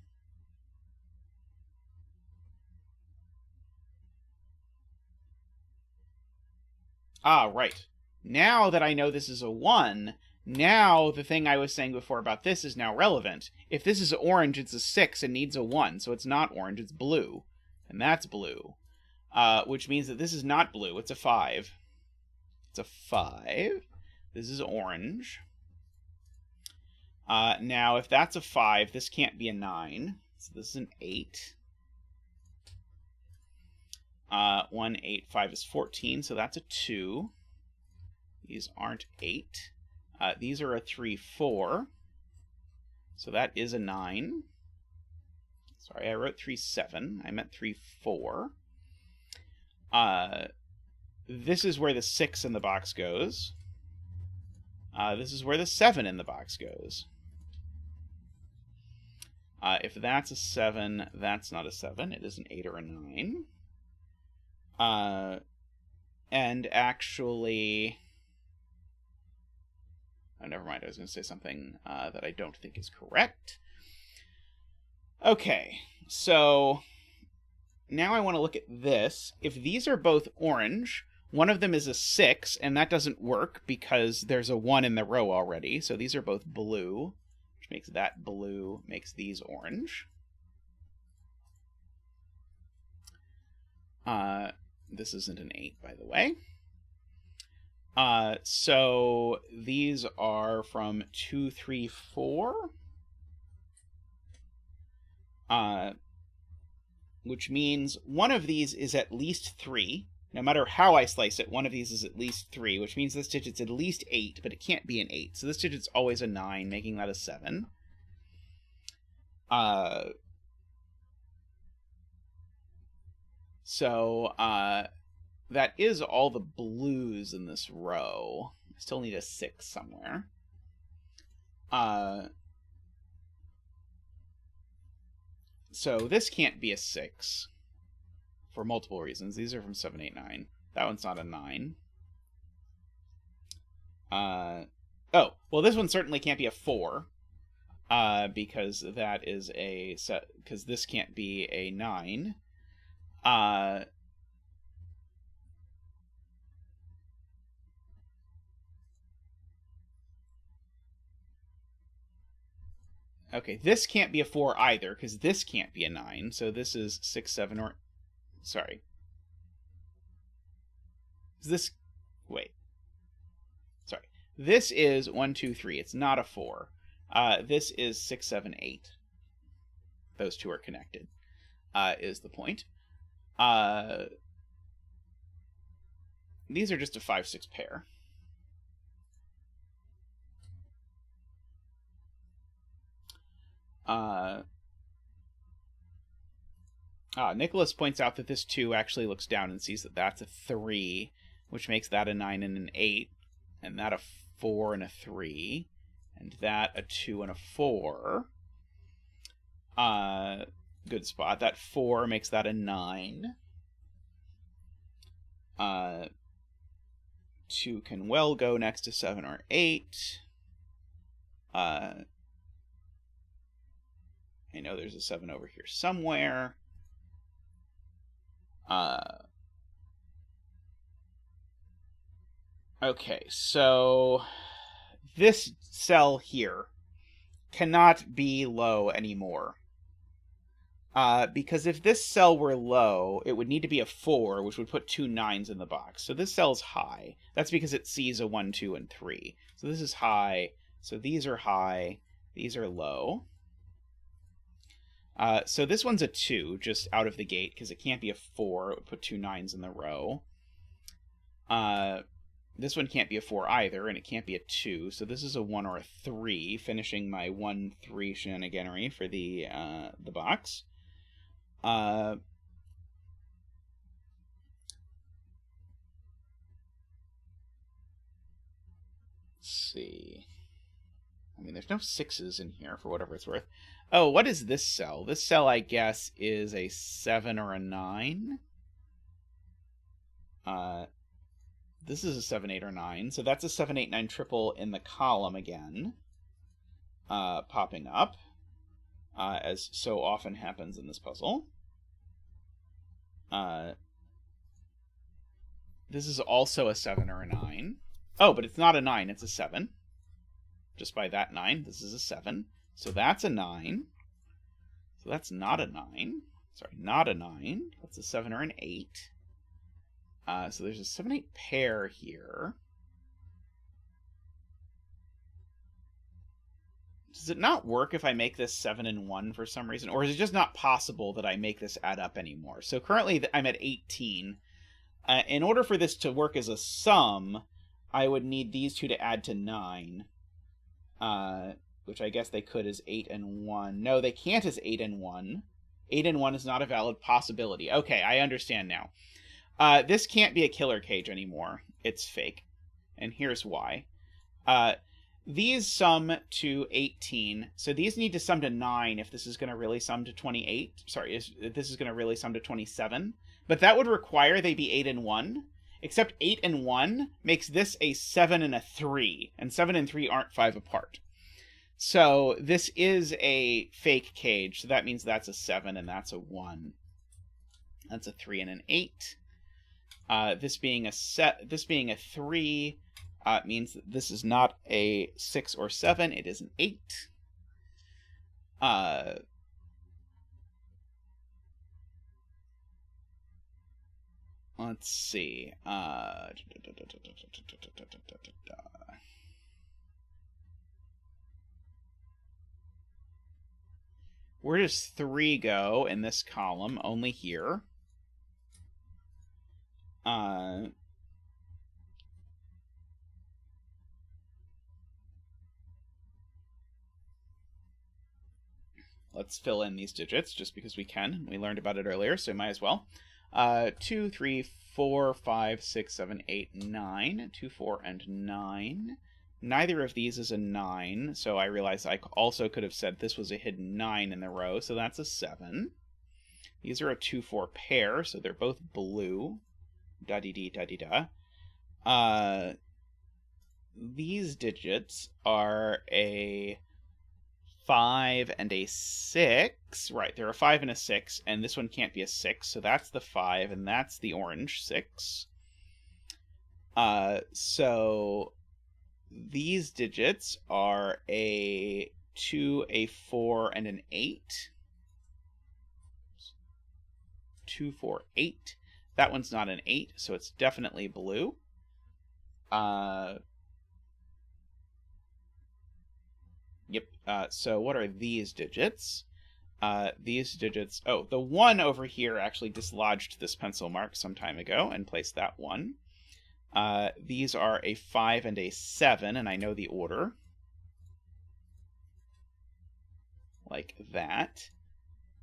Ah, right. Now that I know this is a 1, now the thing I was saying before about this is now relevant. If this is orange, it's a 6 and needs a 1, so it's not orange, it's blue. And that's blue. Which means that this is not blue, it's a 5. It's a 5. This is orange. Now, if that's a 5, this can't be a 9. So this is an 8. 1, 8, 5 is 14, so that's a 2. These aren't 8. These are a 3, 4. So that is a 9. Sorry, I wrote 3, 7. I meant 3, 4. This is where the 6 in the box goes. This is where the 7 in the box goes. If that's a 7, that's not a 7. It is an 8 or a 9. And actually... Oh, never mind. I was going to say something that I don't think is correct. Okay, so now I want to look at this. If these are both orange, one of them is a 6, and that doesn't work because there's a 1 in the row already. So these are both blue, which makes that blue, makes these orange. This isn't an 8, by the way. So these are from 2, 3, 4. Which means one of these is at least 3. No matter how I slice it, one of these is at least 3, which means this digit's at least 8, but it can't be an 8. So this digit's always a 9, making that a 7. So that is all the blues in this row. I still need a 6 somewhere. So this can't be a 6 for multiple reasons. These are from 7, 8, 9. That one's not a 9. Oh, well, this one certainly can't be a 4. Because that is a set, because this can't be a 9. Okay, this can't be a 4 either, because this can't be a 9. So this is 6, 7, or... Sorry. Is this... Wait. Sorry. This is 1, 2, 3. It's not a 4. This is 6, 7, 8. Those two are connected, is the point. These are just a 5, 6 pair. Nicholas points out that this 2 actually looks down and sees that that's a 3, which makes that a 9 and an 8, and that a 4 and a 3, and that a 2 and a 4. Good spot. That 4 makes that a 9. 2 can well go next to 7 or 8. I know there's a 7 over here somewhere. Okay, so this cell here cannot be low anymore. Because if this cell were low, it would need to be a 4, which would put 2 9s in the box. So this cell's high. That's because it sees a 1, 2, and 3. So this is high. So these are high. These are low. So this one's a 2, just out of the gate, because it can't be a 4. It would put 2 9s in the row. This one can't be a 4 either, and it can't be a 2, so this is a 1 or a 3, finishing my 1, 3 shenaniganery for the box. Let's see. I mean, there's no 6s in here, for whatever it's worth. Oh, what is this cell? This cell, I guess, is a 7 or a 9. This is a 7, 8, or 9. So that's a 7, 8, 9 triple in the column again. Popping up, as so often happens in this puzzle. This is also a 7 or a 9. Oh, but it's not a 9, it's a 7. Just by that 9, this is a 7. So that's a 9. So that's not a 9. Sorry, not a 9. That's a 7 or an 8. So there's a 7, 8 pair here. Does it not work if I make this 7 and 1 for some reason? Or is it just not possible that I make this add up anymore? So currently I'm at 18. In order for this to work as a sum, I would need these two to add to 9. Which I guess they could as 8 and 1. No, they can't as 8 and 1. 8 and 1 is not a valid possibility. Okay, I understand now. This can't be a killer cage anymore. It's fake. And here's why. These sum to 18, so these need to sum to 9 if this is going to really sum to 28. Sorry, if this is going to really sum to 27. But that would require they be 8 and 1. Except 8 and 1 makes this a 7 and a 3. And 7 and 3 aren't 5 apart. So this is a fake cage. So that means that's a 7 and that's a 1. That's a 3 and an 8. This being a 3 means that this is not a 6 or 7. It is an 8. Let's see. Where does 3 go in this column? Only here. Let's fill in these digits just because we can. We learned about it earlier, so might as well. 2, 3, 4, 5, 6, 7, 8, 9. 2, 4, and 9. Neither of these is a 9, so I realize I also could have said this was a hidden 9 in the row, so that's a 7. These are a 2, 4 pair, so they're both blue. Da-dee-dee, da-dee-da. These digits are a 5 and a 6. Right, they're a 5 and a 6, and this one can't be a 6, so that's the 5, and that's the orange 6. So these digits are a 2, a 4, and an 8. 2, 4, 8. That one's not an 8, so it's definitely blue. Yep. So what are these digits? These digits... Oh, the 1 over here actually dislodged this pencil mark some time ago and placed that 1. These are a 5 and a 7, and I know the order. Like that.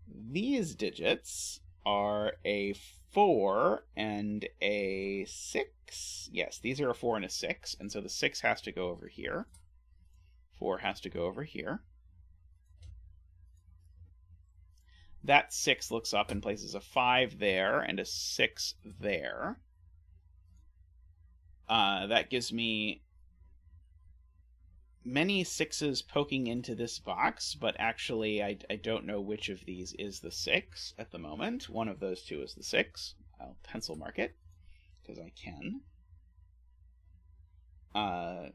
These digits are a 4 and a 6. Yes, these are a 4 and a 6, and so the 6 has to go over here. 4 has to go over here. That 6 looks up and places a 5 there and a 6 there. That gives me many 6s poking into this box, but actually I don't know which of these is the 6 at the moment. One of those two is the 6. I'll pencil mark it, because I can. Let's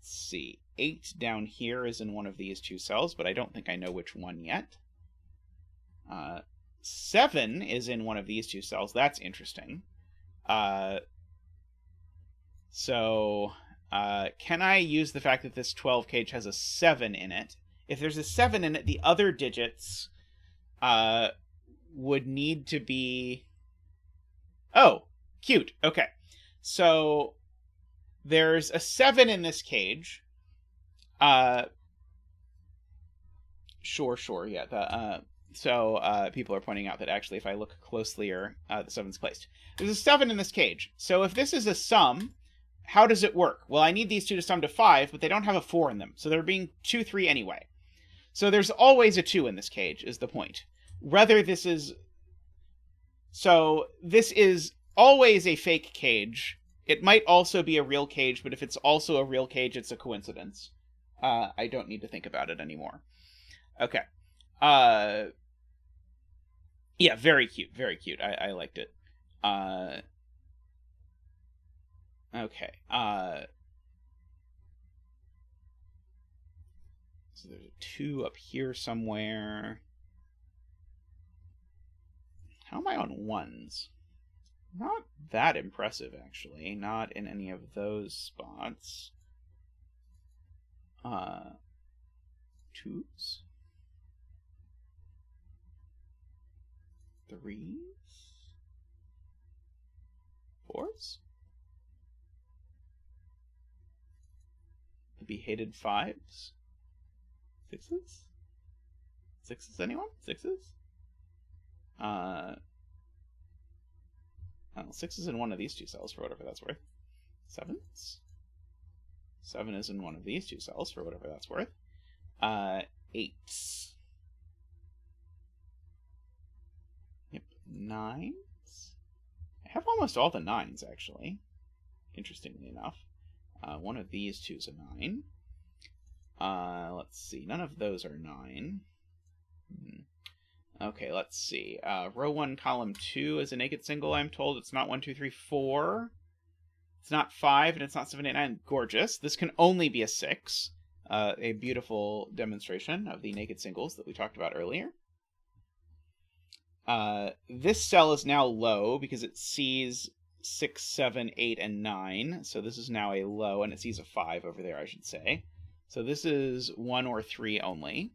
see. 8 down here is in one of these two cells, but I don't think I know which one yet. 7 is in one of these two cells. That's interesting. Can I use the fact that this 12 cage has a 7 in it? If there's a 7 in it, the other digits would need to be... Oh, cute. Okay. So there's a 7 in this cage. Sure, yeah. People are pointing out that actually if I look closelier, the 7's placed. There's a 7 in this cage. So if this is a sum, how does it work? Well, I need these two to sum to 5, but they don't have a 4 in them. So they're being 2, 3 anyway. So there's always a 2 in this cage, is the point. Whether this is... So this is always a fake cage. It might also be a real cage, but if it's also a real cage, it's a coincidence. I don't need to think about it anymore. Okay. Yeah, very cute, very cute. I liked it. Okay. So there's a 2 up here somewhere. How am I on 1s? Not that impressive, actually. Not in any of those spots. 2s? 3s? 4s? The behated 5s? 6s? 6s, anyone? 6s? Oh, 6 is in one of these two cells for whatever that's worth. 7s? 7 is in one of these two cells for whatever that's worth. 8s. Yep, 9s. I have almost all the 9s, actually. Interestingly enough. One of these two is a 9. Let's see. None of those are 9. Okay, let's see. Row 1, column 2 is a naked single, I'm told. It's not 1, 2, 3, 4. It's not 5, and it's not 7, 8, 9. Gorgeous. This can only be a 6. A beautiful demonstration of the naked singles that we talked about earlier. This cell is now low because it sees 6, 7, 8, and 9. So this is now a low, and it sees a 5 over there, I should say. So this is 1 or 3 only.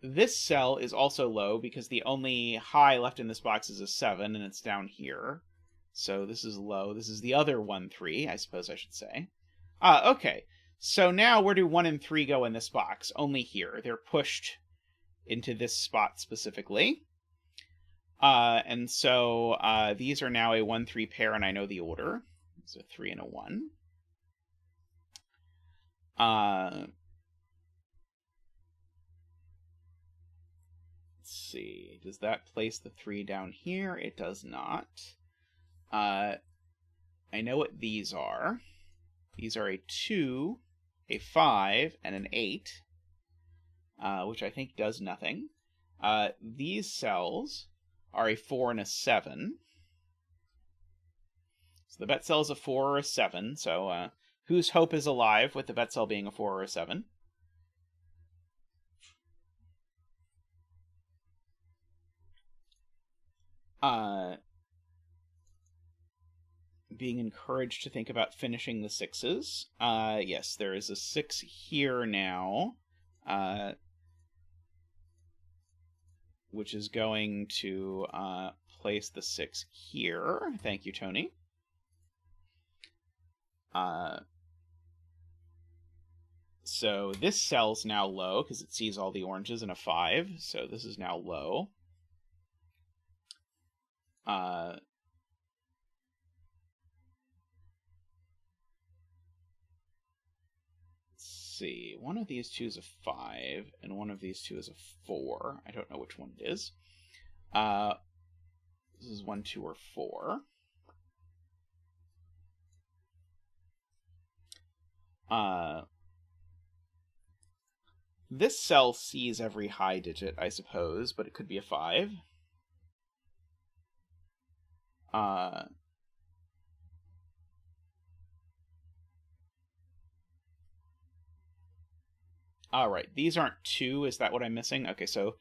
This cell is also low because the only high left in this box is a 7, and it's down here. So this is low. This is the other 1, 3, I suppose I should say. Okay. So now where do 1 and 3 go in this box? Only here. They're pushed into this spot specifically. And so these are now a 1-3 pair, and I know the order. It's a 3 and a 1. Let's see. Does that place the 3 down here? It does not. I know what these are. These are a 2, a 5, and an 8, which I think does nothing. These cells are a 4 and a 7. So the bet cell is a 4 or a 7. So whose hope is alive with the bet cell being a 4 or a 7? Being encouraged to think about finishing the 6s. Yes, there is a 6 here now, which is going to place the 6 here. Thank you, Tony. So this cell's now low because it sees all the oranges in a 5. So this is now low. See, one of these two is a 5, and one of these two is a 4. I don't know which one it is. This is 1, 2, or 4. This cell sees every high digit, I suppose, but it could be a 5. All right, these aren't 2. Is that what I'm missing? Okay, so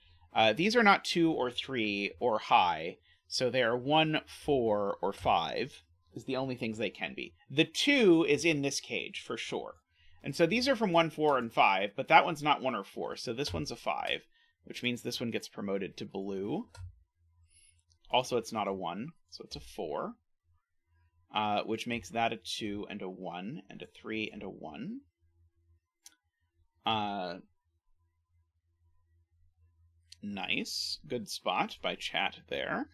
these are not 2 or 3 or high, so they are 1, 4, or 5 is the only things they can be. The 2 is in this cage, for sure. And so these are from 1, 4, and 5, but that one's not 1 or 4, so this one's a 5, which means this one gets promoted to blue. Also, it's not a 1, so it's a 4, which makes that a 2 and a 1 and a 3 and a 1. Nice. Good spot by chat there.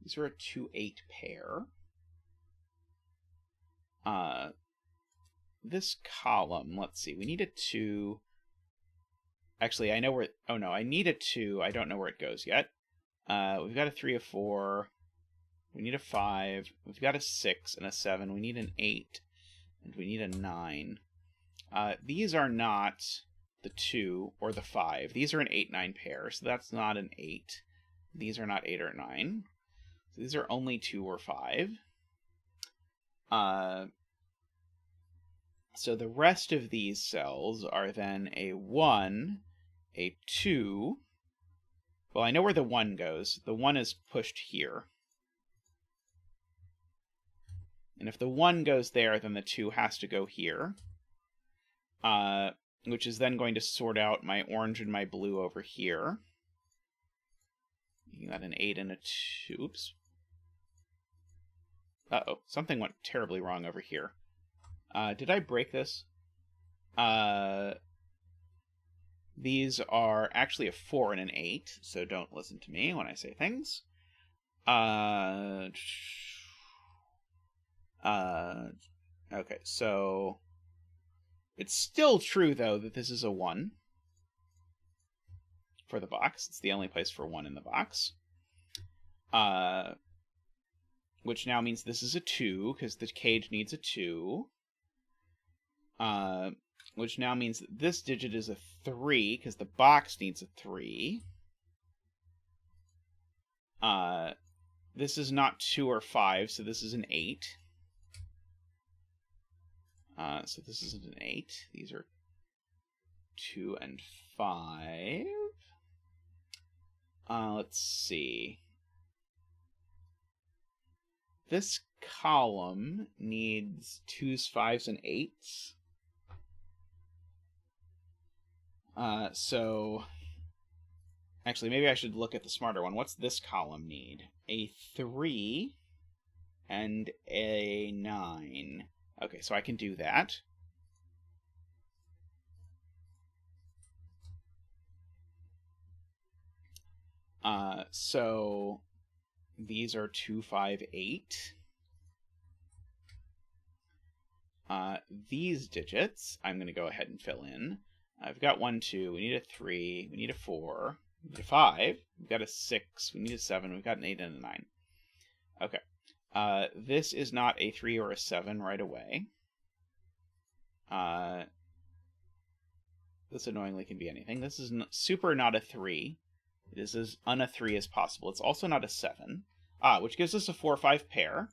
These are a 2-8 pair. This column, let's see, we need a 2. Actually, I know where... Oh, no, I need a 2. I don't know where it goes yet. We've got a 3, a 4. We need a 5. We've got a 6 and a 7. We need an 8. And we need a 9. These are not the 2 or the 5. These are an 8-9 pair, so that's not an 8. These are not 8 or 9. So these are only 2 or 5. So the rest of these cells are then a 1, a 2. Well, I know where the 1 goes. The 1 is pushed here. And if the 1 goes there, then the 2 has to go here. Which is then going to sort out my orange and my blue over here. You got an 8 and a 2. Oops. Uh-oh. Something went terribly wrong over here. Did I break this? These are actually a 4 and an 8, so don't listen to me when I say things. Okay, so... It's still true, though, that this is a 1 for the box. It's the only place for 1 in the box. Which now means this is a 2, because the cage needs a 2. Which now means that this digit is a 3, because the box needs a 3. This is not 2 or 5, so this is an 8. So this isn't an 8. These are 2 and 5. Let's see. This column needs 2s, 5s, and 8s. So... Actually, maybe I should look at the smarter one. What's this column need? A 3 and a 9. Okay, so I can do that. So these are 2, 5, 8. These digits, I'm going to go ahead and fill in. I've got 1, 2, we need a 3, we need a 4, we need a 5, we've got a 6, we need a 7, we've got an 8 and a 9. Okay. This is not a 3 or a 7 right away. This annoyingly can be anything. This is super not a 3. It is as un a 3 as possible. It's also not a 7, which gives us a 4-5 pair,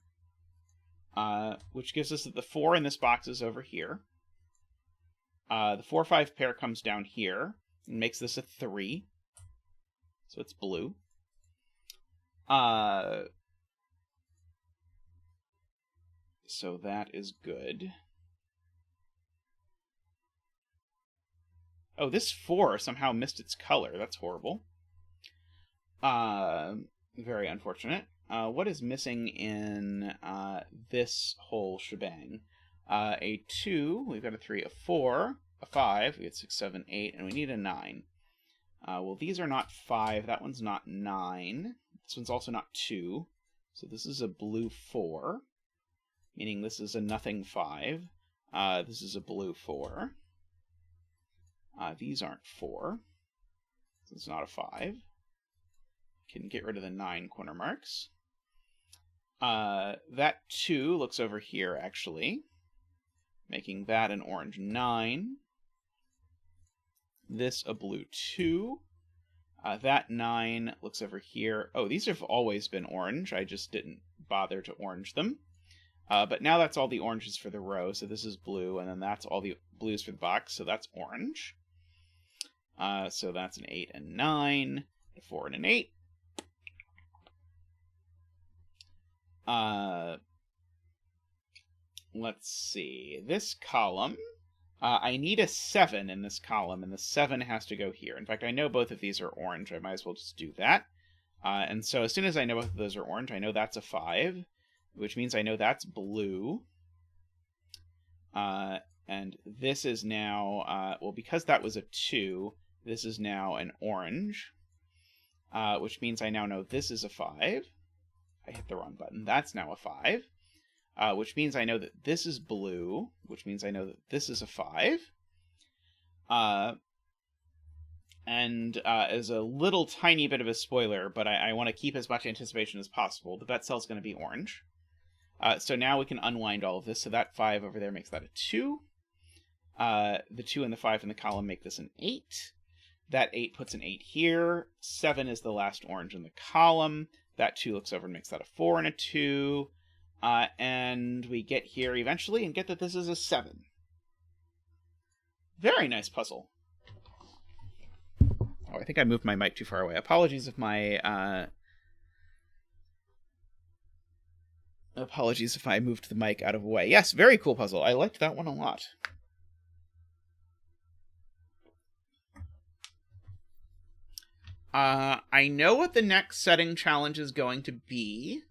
which gives us that the 4 in this box is over here. The 4-5 pair comes down here and makes this a 3, so it's blue. So that is good. Oh, this 4 somehow missed its color. That's horrible. Very unfortunate. What is missing in this whole shebang? A 2, we've got a 3, a 4, a 5, we get 6, 7, 8, and we need a 9. Well, these are not 5, that one's not 9. This one's also not 2. So this is a blue 4, meaning this is a nothing 5. This is a blue 4. These aren't 4, so it's not a 5. Can get rid of the 9 corner marks. That 2 looks over here, actually, making that an orange 9. This a blue 2. That 9 looks over here. Oh, these have always been orange. I just didn't bother to orange them. But now that's all the oranges for the row, so this is blue, and then that's all the blues for the box, so that's orange. So that's an 8 and 9, a 4 and an 8. Let's see. This column, I need a 7 in this column, and the 7 has to go here. In fact, I know both of these are orange. I might as well just do that. And so as soon as I know both of those are orange, I know that's a 5, which means I know that's blue. And this is now, well, because that was a 2, this is now an orange, which means I now know this is a 5. I hit the wrong button. That's now a 5, which means I know that this is blue, which means I know that this is a 5. And as a little tiny bit of a spoiler, but I want to keep as much anticipation as possible, the bet cell is going to be orange. So now we can unwind all of this. So that 5 over there makes that a 2. The 2 and the 5 in the column make this an 8. That 8 puts an 8 here. 7 is the last orange in the column. That 2 looks over and makes that a 4 and a 2. And we get here eventually and get that this is a 7. Very nice puzzle. Oh, I think I moved my mic too far away. Apologies if my... Apologies if I moved the mic out of the way. Yes, very cool puzzle. I liked that one a lot. I know what the next setting challenge is going to be.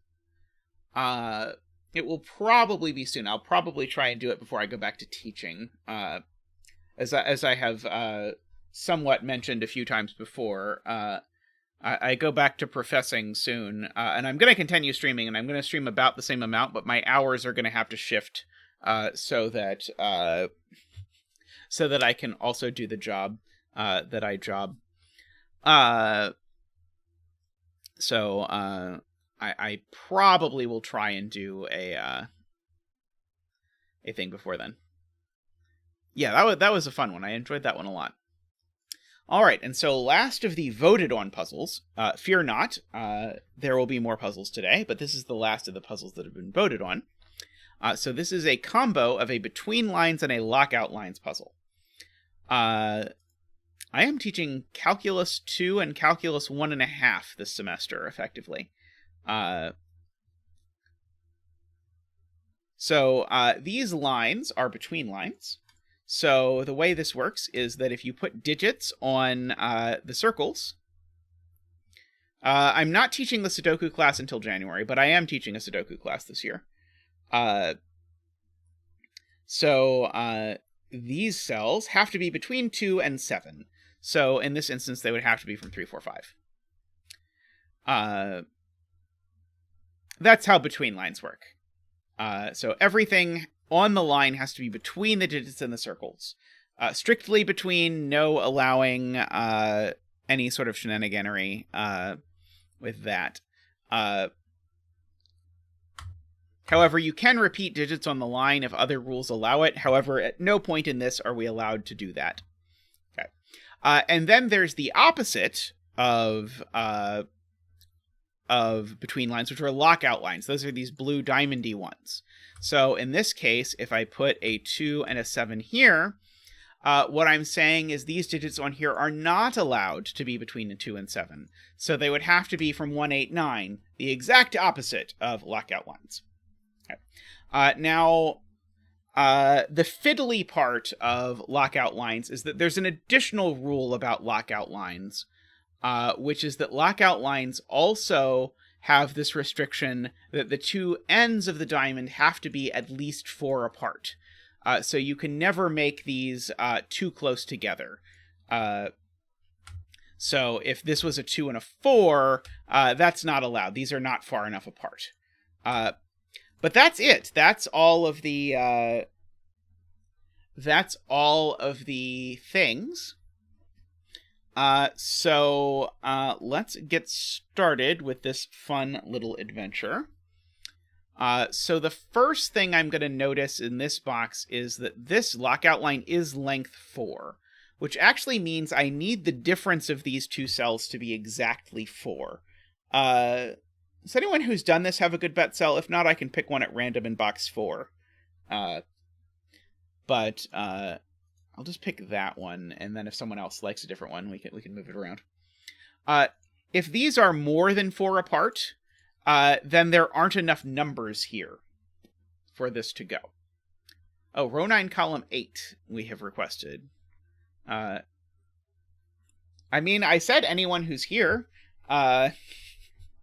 It will probably be soon. I'll probably try and do it before I go back to teaching. As I have somewhat mentioned a few times before, I go back to professing soon, and I'm going to continue streaming, and I'm going to stream about the same amount, but my hours are going to have to shift so that I can also do the job that I job. So I probably will try and do a thing before then. Yeah, that was a fun one. I enjoyed that one a lot. All right, and so last of the voted on puzzles. Fear not, there will be more puzzles today, but this is the last of the puzzles that have been voted on. So this is a combo of a between lines and a lockout lines puzzle. I am teaching Calculus 2 and Calculus 1.5 this semester, effectively. So these lines are between lines. So the way this works is that if you put digits on the circles... I'm not teaching the Sudoku class until January, but I am teaching a Sudoku class this year. So these cells have to be between 2 and 7. So in this instance, they would have to be from 3, 4, 5. That's how between lines work. So everything on the line has to be between the digits and the circles. Strictly between, no allowing any sort of shenaniganery with that. However, you can repeat digits on the line if other rules allow it. However, at no point in this are we allowed to do that. Okay. And then there's the opposite of between lines, which are lockout lines. Those are these blue diamondy ones. So in this case, if I put a 2 and a 7 here, what I'm saying is these digits on here are not allowed to be between a 2 and 7. So they would have to be from 1, 8, 9, the exact opposite of lockout lines. Okay. Now, the fiddly part of lockout lines is that there's an additional rule about lockout lines, which is that lockout lines also have this restriction that the two ends of the diamond have to be at least 4 apart. So you can never make these too close together. So if this was a 2 and a 4, that's not allowed. These are not far enough apart. But that's it. That's all of the things. So let's get started with this fun little adventure. So the first thing I'm going to notice in this box is that this lockout line is length 4, which actually means I need the difference of these two cells to be exactly 4. Does anyone who's done this have a good bet cell? If not, I can pick one at random in box 4. But I'll just pick that one, and then if someone else likes a different one, we can move it around. If these are more than 4 apart, then there aren't enough numbers here for this to go. Oh, row 9, column 8, we have requested. I mean, I said anyone who's here.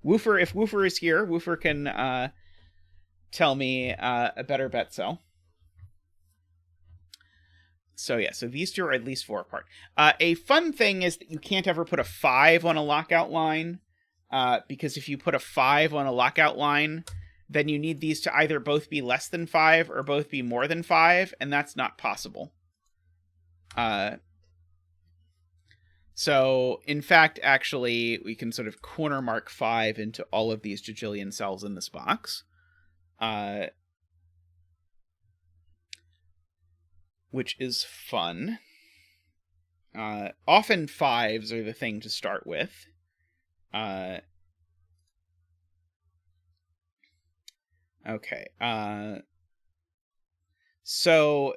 Woofer, if Woofer is here, Woofer can tell me a better bet cell. So yeah, so these two are at least 4 apart. A fun thing is that you can't ever put a 5 on a lockout line, because if you put a 5 on a lockout line, then you need these to either both be less than 5 or both be more than 5, and that's not possible. So, in fact, actually, we can sort of corner mark 5 into all of these jajillion cells in this box. Which is fun. Often 5s are the thing to start with. Okay. So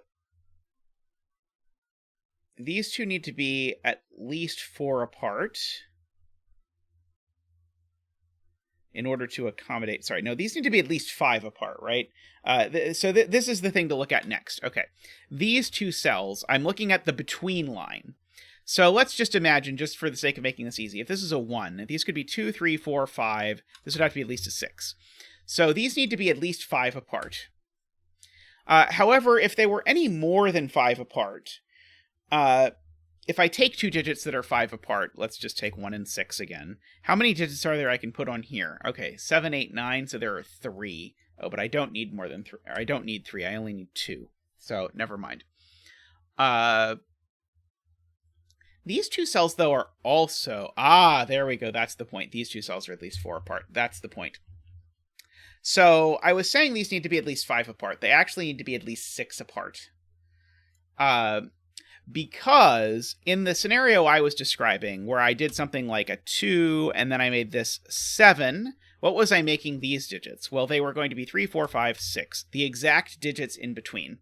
these two need to be at least 4 apart in order to accommodate... Sorry, no, these need to be at least 5 apart, right? So this is the thing to look at next. Okay, these two cells, I'm looking at the between line. So let's just imagine, just for the sake of making this easy, if this is a 1, these could be 2, 3, 4, 5. This would have to be at least a 6. So these need to be at least 5 apart. However, if they were any more than 5 apart... if I take 2 digits that are 5 apart, let's just take 1 and 6 again. How many digits are there I can put on here? Okay, 7, 8, 9, so there are 3. Oh, but I don't need more than 3. I don't need 3, I only need 2. So, never mind. These two cells, though, are also... Ah, there we go, that's the point. These two cells are at least 4 apart. That's the point. So, I was saying these need to be at least 5 apart. They actually need to be at least 6 apart. Because in the scenario I was describing, where I did something like a 2, and then I made this 7, what was I making these digits? Well, they were going to be 3, 4, 5, 6, the exact digits in between.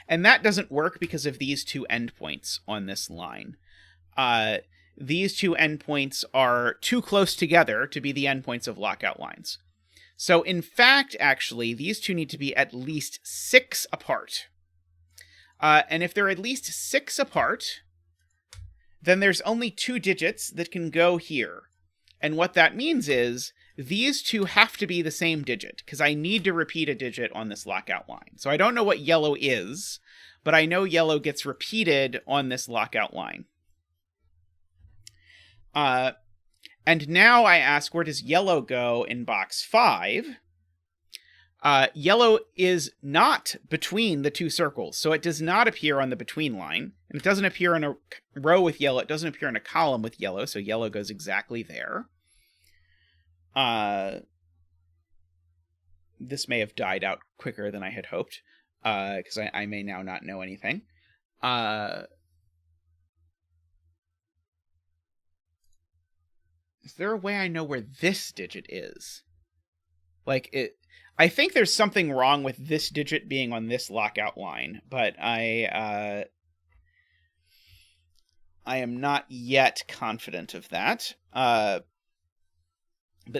And that doesn't work because of these two endpoints on this line. These two endpoints are too close together to be the endpoints of lockout lines. So in fact, actually, these two need to be at least 6 apart. And if they're at least 6 apart, then there's only 2 digits that can go here. And what that means is, these two have to be the same digit, because I need to repeat a digit on this lockout line. So I don't know what yellow is, but I know yellow gets repeated on this lockout line. And now I ask, where does yellow go in box 5? Yellow is not between the two circles, so it does not appear on the between line. And it doesn't appear in a row with yellow. It doesn't appear in a column with yellow, so yellow goes exactly there. This may have died out quicker than I had hoped, because I may now not know anything. Is there a way I know where this digit is? Like, I think there's something wrong with this digit being on this lockout line, but I am not yet confident of that. But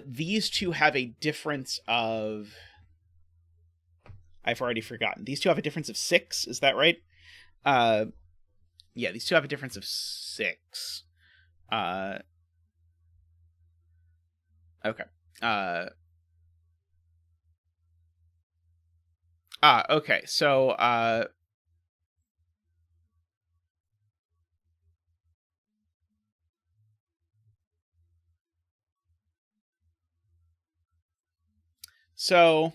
these two have a difference of... I've already forgotten. These two have a difference of 6, is that right? Yeah, these two have a difference of 6. Okay. Okay, so, So,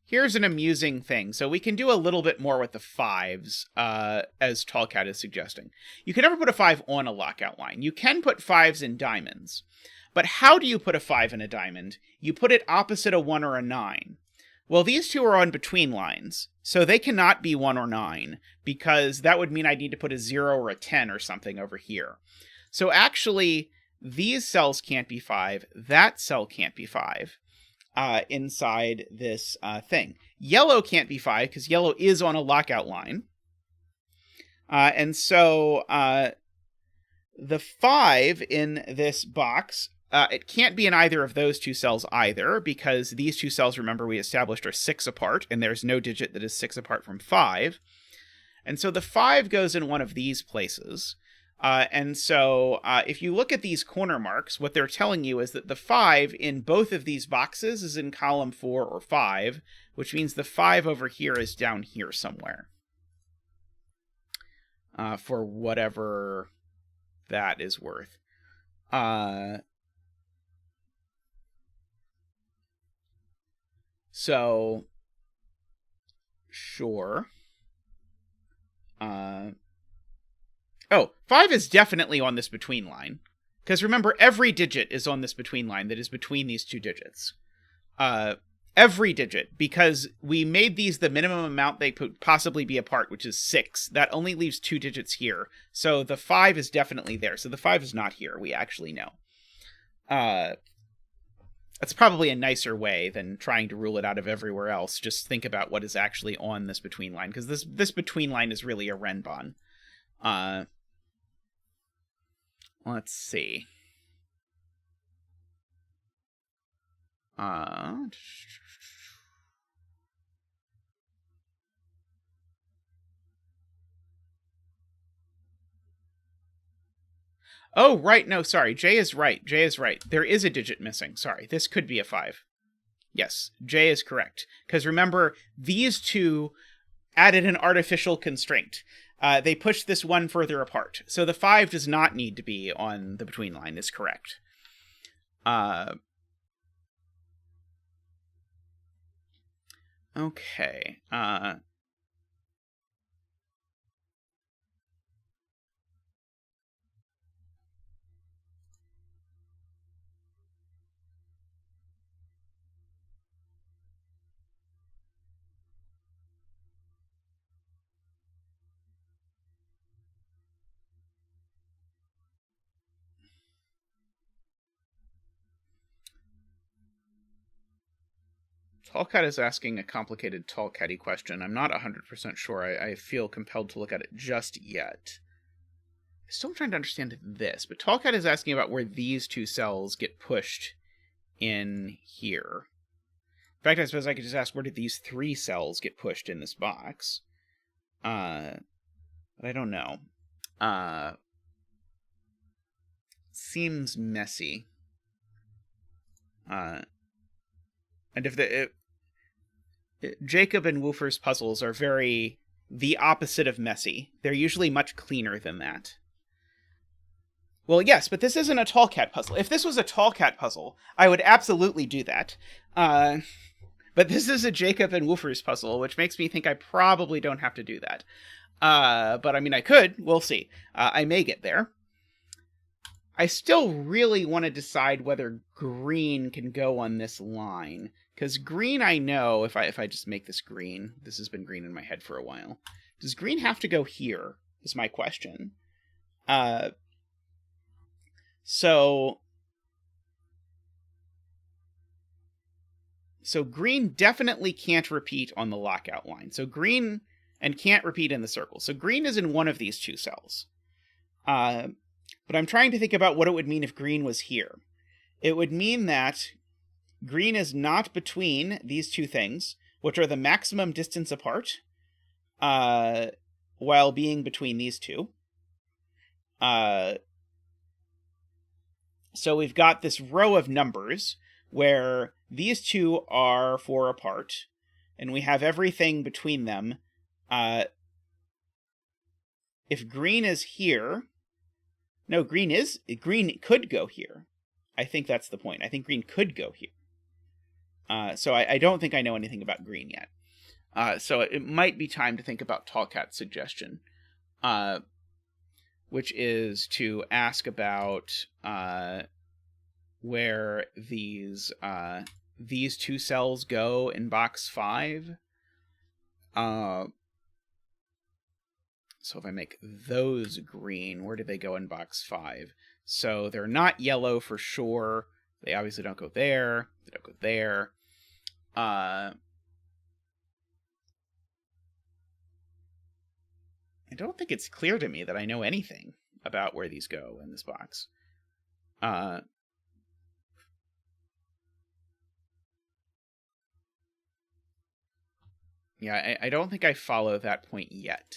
here's an amusing thing. So we can do a little bit more with the 5s, as Tallcat is suggesting. You can never put a 5 on a lockout line. You can put 5s in diamonds. But how do you put a 5 in a diamond? You put it opposite a 1 or a 9. Well, these two are on between lines, so they cannot be 1 or 9, because that would mean I'd need to put a 0 or a 10 or something over here. So actually, these cells can't be 5, that cell can't be 5. Inside this thing. Yellow can't be 5 because yellow is on a lockout line. And so the 5 in this box, it can't be in either of those two cells either, because these two cells, remember, we established are 6 apart, and there's no digit that is 6 apart from 5. And so the 5 goes in one of these places. And so if you look at these corner marks, what they're telling you is that the 5 in both of these boxes is in column 4 or 5, which means the 5 over here is down here somewhere. For whatever that is worth. So, sure. Oh, 5 is definitely on this between line. Because remember, every digit is on this between line that is between these two digits. Every digit, because we made these the minimum amount they could possibly be apart, which is 6. That only leaves 2 digits here. So the 5 is definitely there. So the 5 is not here, we actually know. That's probably a nicer way than trying to rule it out of everywhere else. Just think about what is actually on this between line, because this between line is really a Renbon. Let's see. Oh, right. No, sorry. J is right. J is right. There is a digit missing. Sorry. This could be a 5. Yes, J is correct. Because remember, these two added an artificial constraint. They pushed this one further apart. So the 5 does not need to be on the between line, is correct. Okay. Tallcat is asking a complicated Tallcatty question. I'm not 100% sure. I feel compelled to look at it just yet. I'm still trying to understand this, but Tallcat is asking about where these two cells get pushed in here. In fact, I suppose I could just ask, where did these 3 cells get pushed in this box? But I don't know. Seems messy. And if Jakhob and Woofer's puzzles are the opposite of messy. They're usually much cleaner than that. Well, yes, but this isn't a tall cat puzzle. If this was a tall cat puzzle, I would absolutely do that. But this is a Jakhob and woofers puzzle, which makes me think I probably don't have to do that. But I mean, I could. We'll see. I may get there. I still really want to decide whether green can go on this line. Because green, I know, if I just make this green, this has been green in my head for a while. Does green have to go here, is my question. So green definitely can't repeat on the lockout line. So green, and can't repeat in the circle. So green is in one of these two cells. But I'm trying to think about what it would mean if green was here. It would mean that green is not between these two things, which are the maximum distance apart, while being between these two. So we've got this row of numbers where these two are 4 apart, and we have everything between them. If green is here... No, green could go here. I think that's the point. I think green could go here. So I don't think I know anything about green yet. So it might be time to think about Tallcat's suggestion, which is to ask about where these two cells go in box 5. So if I make those green, where do they go in box 5? So they're not yellow for sure. They obviously don't go there. They don't go there. I don't think it's clear to me that I know anything about where these go in this box. Yeah, I don't think I follow that point yet.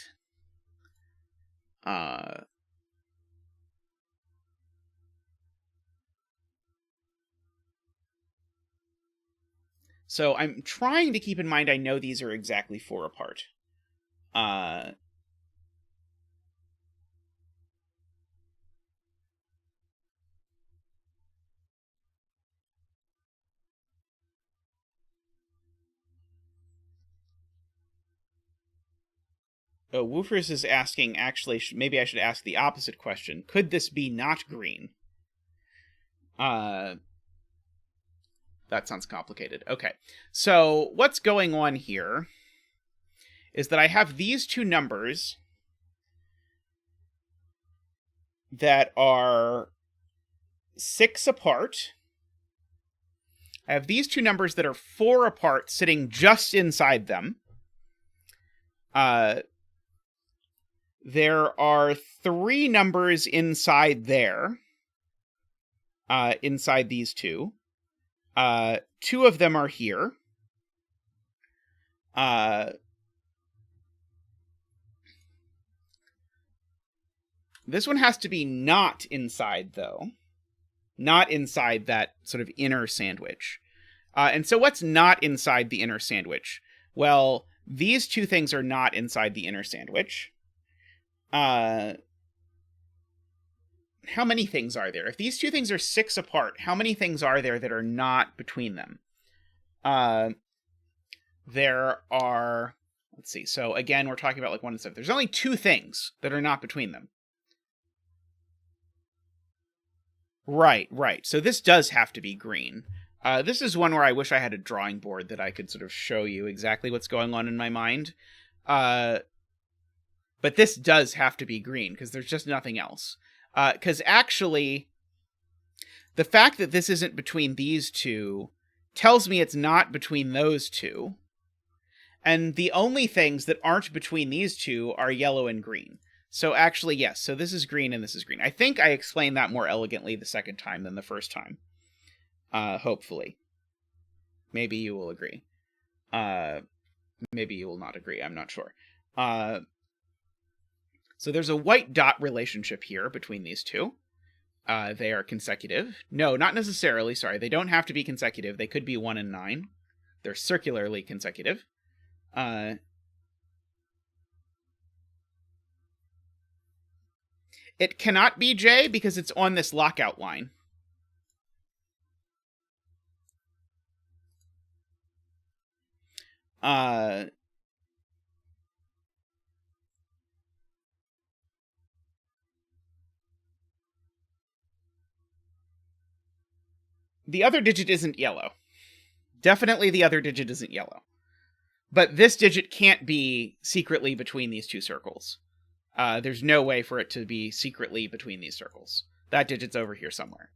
So I'm trying to keep in mind I know these are exactly 4 apart. Woofers is asking, actually, maybe I should ask the opposite question. Could this be not green? That sounds complicated. Okay, so what's going on here is that I have these two numbers that are 6 apart. I have these two numbers that are 4 apart sitting just inside them. There are 3 numbers inside there, inside these two. 2 of them are here. This one has to be not inside, though. Not inside that sort of inner sandwich. And so what's not inside the inner sandwich? Well, these two things are not inside the inner sandwich. How many things are there? If these two things are 6 apart, how many things are there that are not between them? There are... Let's see. So again, we're talking about like 1 and 7. There's only 2 things that are not between them. Right. So this does have to be green. This is one where I wish I had a drawing board that I could sort of show you exactly what's going on in my mind. But this does have to be green, because there's just nothing else. Because actually, the fact that this isn't between these two tells me it's not between those two. And the only things that aren't between these two are yellow and green. So actually, yes, so this is green and this is green. I think I explained that more elegantly the second time than the first time. Hopefully. Maybe you will agree. Maybe you will not agree, I'm not sure. So there's a white dot relationship here between these two. They are consecutive. No, not necessarily, sorry. They don't have to be consecutive. They could be 1 and 9. They're circularly consecutive. It cannot be J because it's on this lockout line. The other digit isn't yellow. Definitely the other digit isn't yellow. But this digit can't be secretly between these two circles. There's no way for it to be secretly between these circles. That digit's over here somewhere.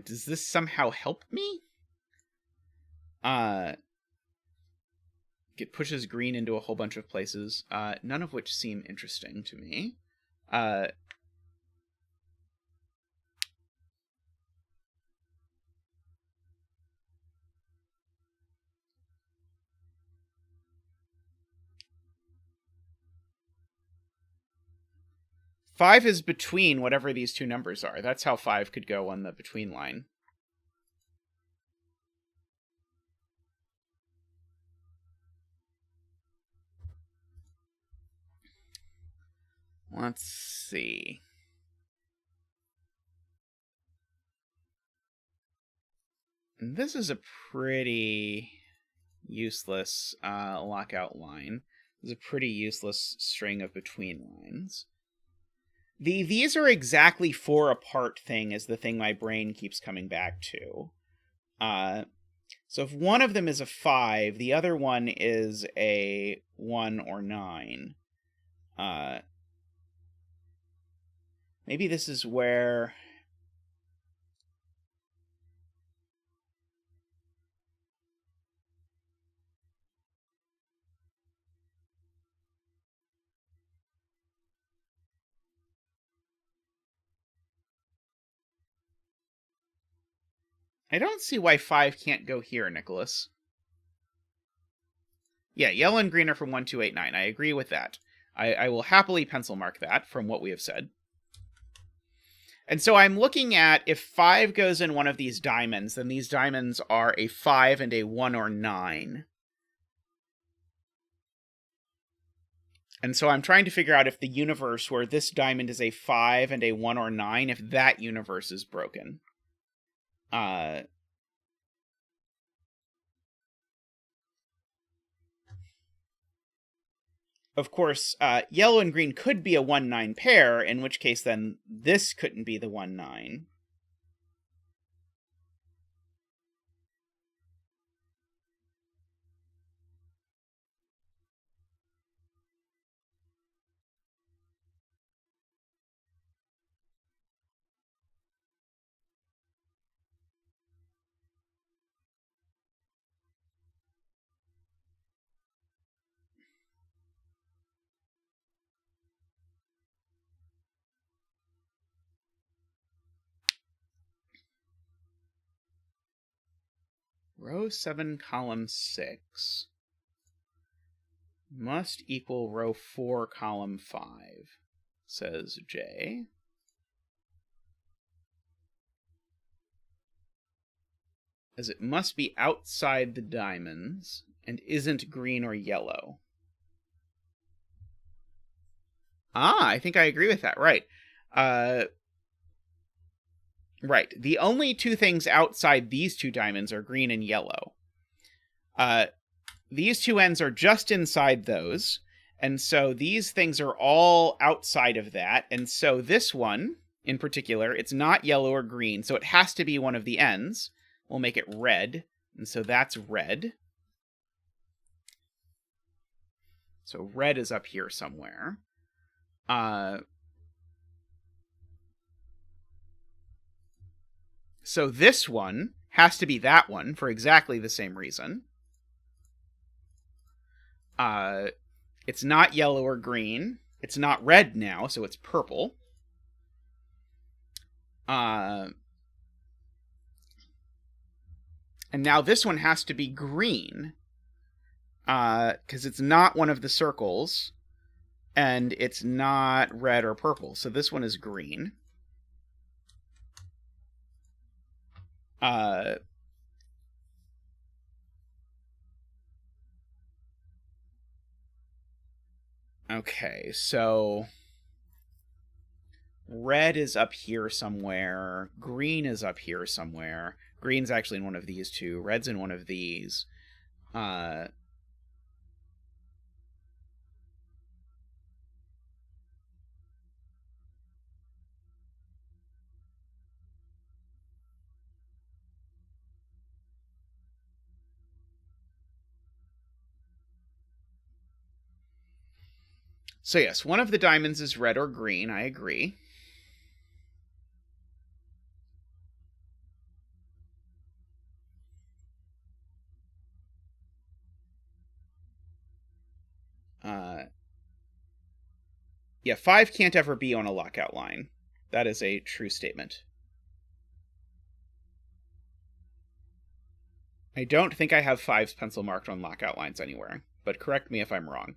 Does this somehow help me? It pushes green into a whole bunch of places, none of which seem interesting to me. 5 is between whatever these two numbers are. That's how 5 could go on the between line. Let's see. This is a pretty useless lockout line. This is a pretty useless string of between lines. These are exactly 4 apart thing is the thing my brain keeps coming back to. So if one of them is a 5, the other one is a 1 or 9. Maybe this is where... I don't see why 5 can't go here, Nicholas. Yeah, yellow and green are from 1, 2, 8, 9. I agree with that. I will happily pencil mark that from what we have said. And so I'm looking at if 5 goes in one of these diamonds, then these diamonds are a 5 and a 1 or 9. And so I'm trying to figure out if the universe where this diamond is a 5 and a 1 or 9, if that universe is broken. Of course, yellow and green could be a 1-9 pair, in which case then this couldn't be the 1-9. Row 7, column 6 must equal row 4, column 5, says J. As it must be outside the diamonds and isn't green or yellow. I think I agree with that, right. Right. The only two things outside these two diamonds are green and yellow. These two ends are just inside those. And so these things are all outside of that. And so this one, in particular, it's not yellow or green. So it has to be one of the ends. We'll make it red. And so that's red. So red is up here somewhere. So this one has to be that one for exactly the same reason. It's not yellow or green. It's not red now, so it's purple. And now this one has to be green. Because it's not one of the circles. And it's not red or purple. So this one is green. Okay, so red is up here somewhere. Green is up here somewhere. Green's actually in one of these two. Red's in one of these. So yes, one of the diamonds is red or green, I agree. Yeah, 5 can't ever be on a lockout line. That is a true statement. I don't think I have 5's pencil marked on lockout lines anywhere, but correct me if I'm wrong.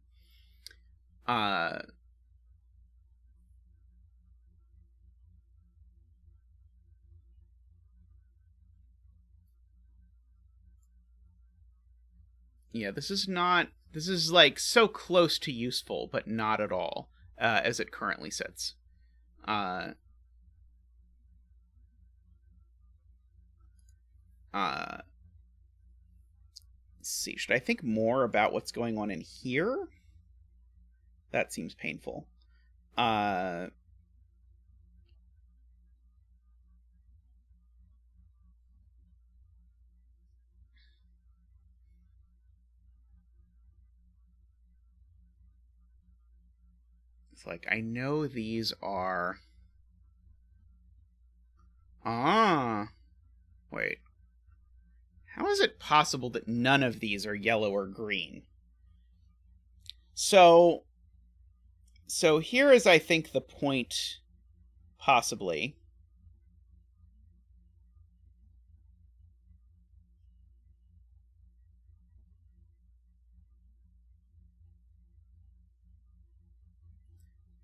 Yeah, this is like so close to useful, but not at all, as it currently sits. Let's see, should I think more about what's going on in here? That seems painful. It's like, I know these are... Wait. How is it possible that none of these are yellow or green? So here is, I think, the point, possibly.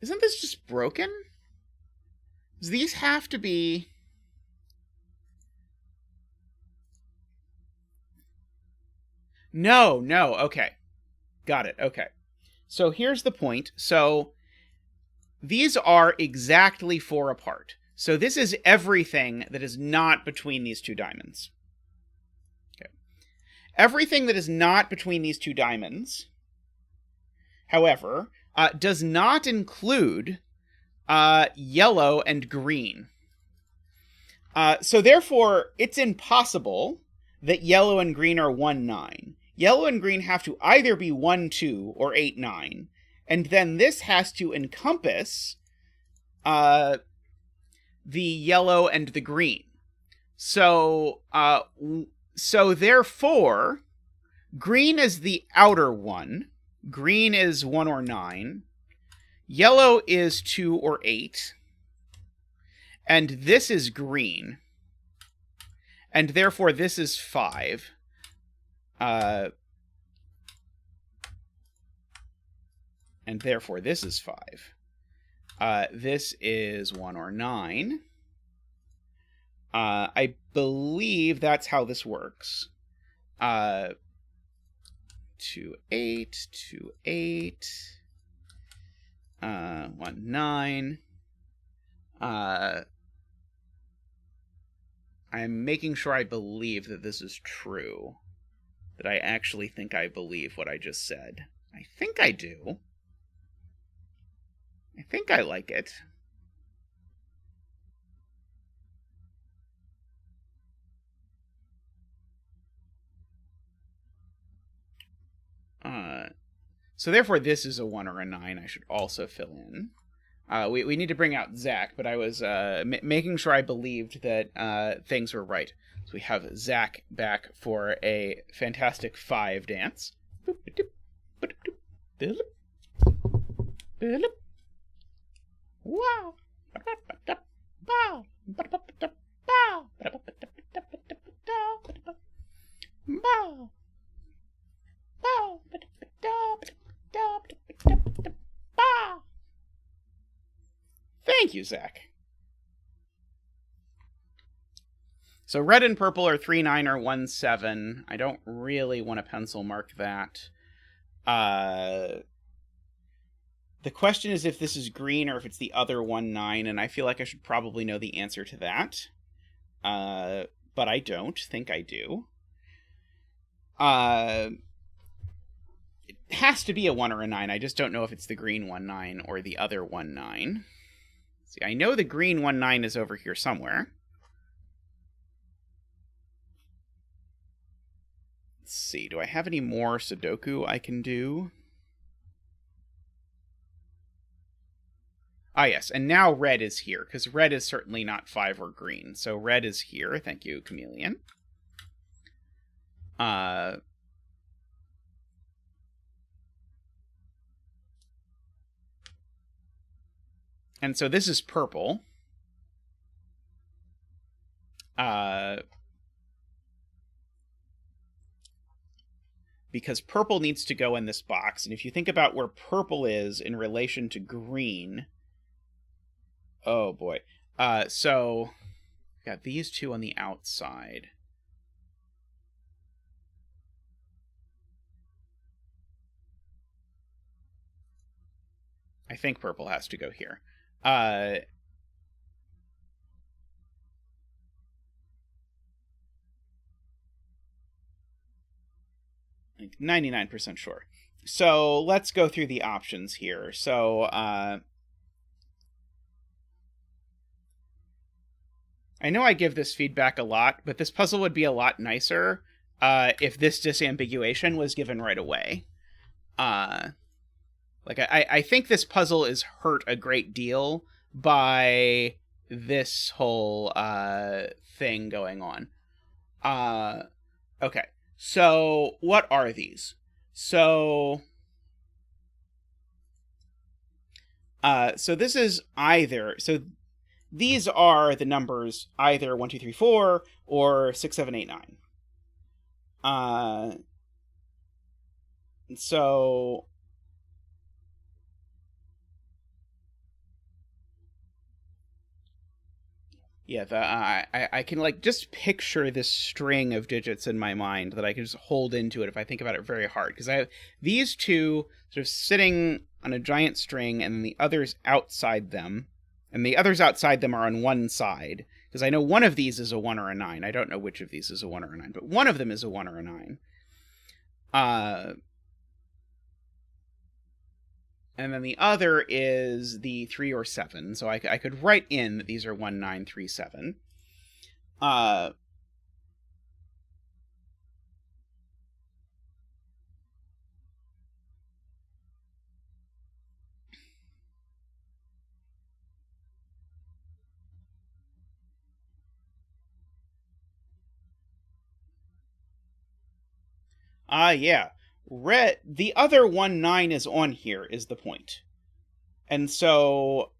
Isn't this just broken? Does these have to be... No, okay. Got it, okay. So here's the point. So these are exactly 4 apart. So this is everything that is not between these 2 diamonds. Okay. Everything that is not between these 2 diamonds, however, does not include yellow and green. So therefore, it's impossible that yellow and green are 1, 9. Yellow and green have to either be 1, 2 or 8, 9. And then this has to encompass the yellow and the green. So therefore, green is the outer one. Green is 1 or 9. Yellow is 2 or 8. And this is green. And therefore, this is 5. And therefore, this is 5. This is 1 or 9. I believe that's how this works. 2, 8, 2, 8. 1, 9. I'm making sure I believe that this is true. That I actually think I believe what I just said. I think I do. I think I like it. So therefore this is a 1 or a 9 I should also fill in. We need to bring out Zach, but I was making sure I believed that things were right. So we have Zach back for a fantastic 5 dance. Wow. Thank you, Zach. So red and purple are 3, 9, or 1, 7. I don't really want to pencil mark that. The question is if this is green or if it's the other 1-9, and I feel like I should probably know the answer to that. But I don't think I do. It has to be a 1 or a 9. I just don't know if it's the green 1-9 or the other 1-9. See, I know the green 1-9 is over here somewhere. Let's see, do I have any more Sudoku I can do? Ah, yes, and now red is here, because red is certainly not 5 or green. So red is here. Thank you, Chameleon. And so this is purple. Because purple needs to go in this box. And if you think about where purple is in relation to green... Oh, boy. So, got these two on the outside. I think purple has to go here. Like 99% sure. So let's go through the options here. So I know I give this feedback a lot, but this puzzle would be a lot nicer if this disambiguation was given right away. Like, I think this puzzle is hurt a great deal by this whole thing going on. Okay, so what are these? So this is either... So these are the numbers either 1, 2, 3, 4 or 6, 7, 8, 9. So yeah, I can like just picture this string of digits in my mind that I can just hold into it if I think about it very hard, because I have these two sort of sitting on a giant string and then the others outside them. And the others outside them are on one side, because I know one of these is a 1 or a 9. I don't know which of these is a 1 or a 9, but one of them is a 1 or a 9. And then the other is the 3 or 7. So I could write in that these are 1, 9, 3, 7. Yeah. Red, the other 1, 9 is on here, is the point. And so,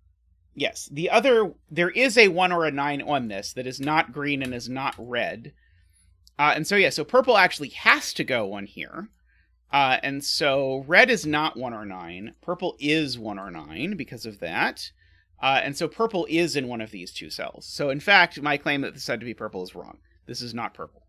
yes, there is a 1 or a 9 on this that is not green and is not red. And so, yeah, so purple actually has to go on here. And so red is not 1 or 9. Purple is 1 or 9 because of that. And so purple is in one of these two cells. So, in fact, my claim that this had to be purple is wrong. This is not purple.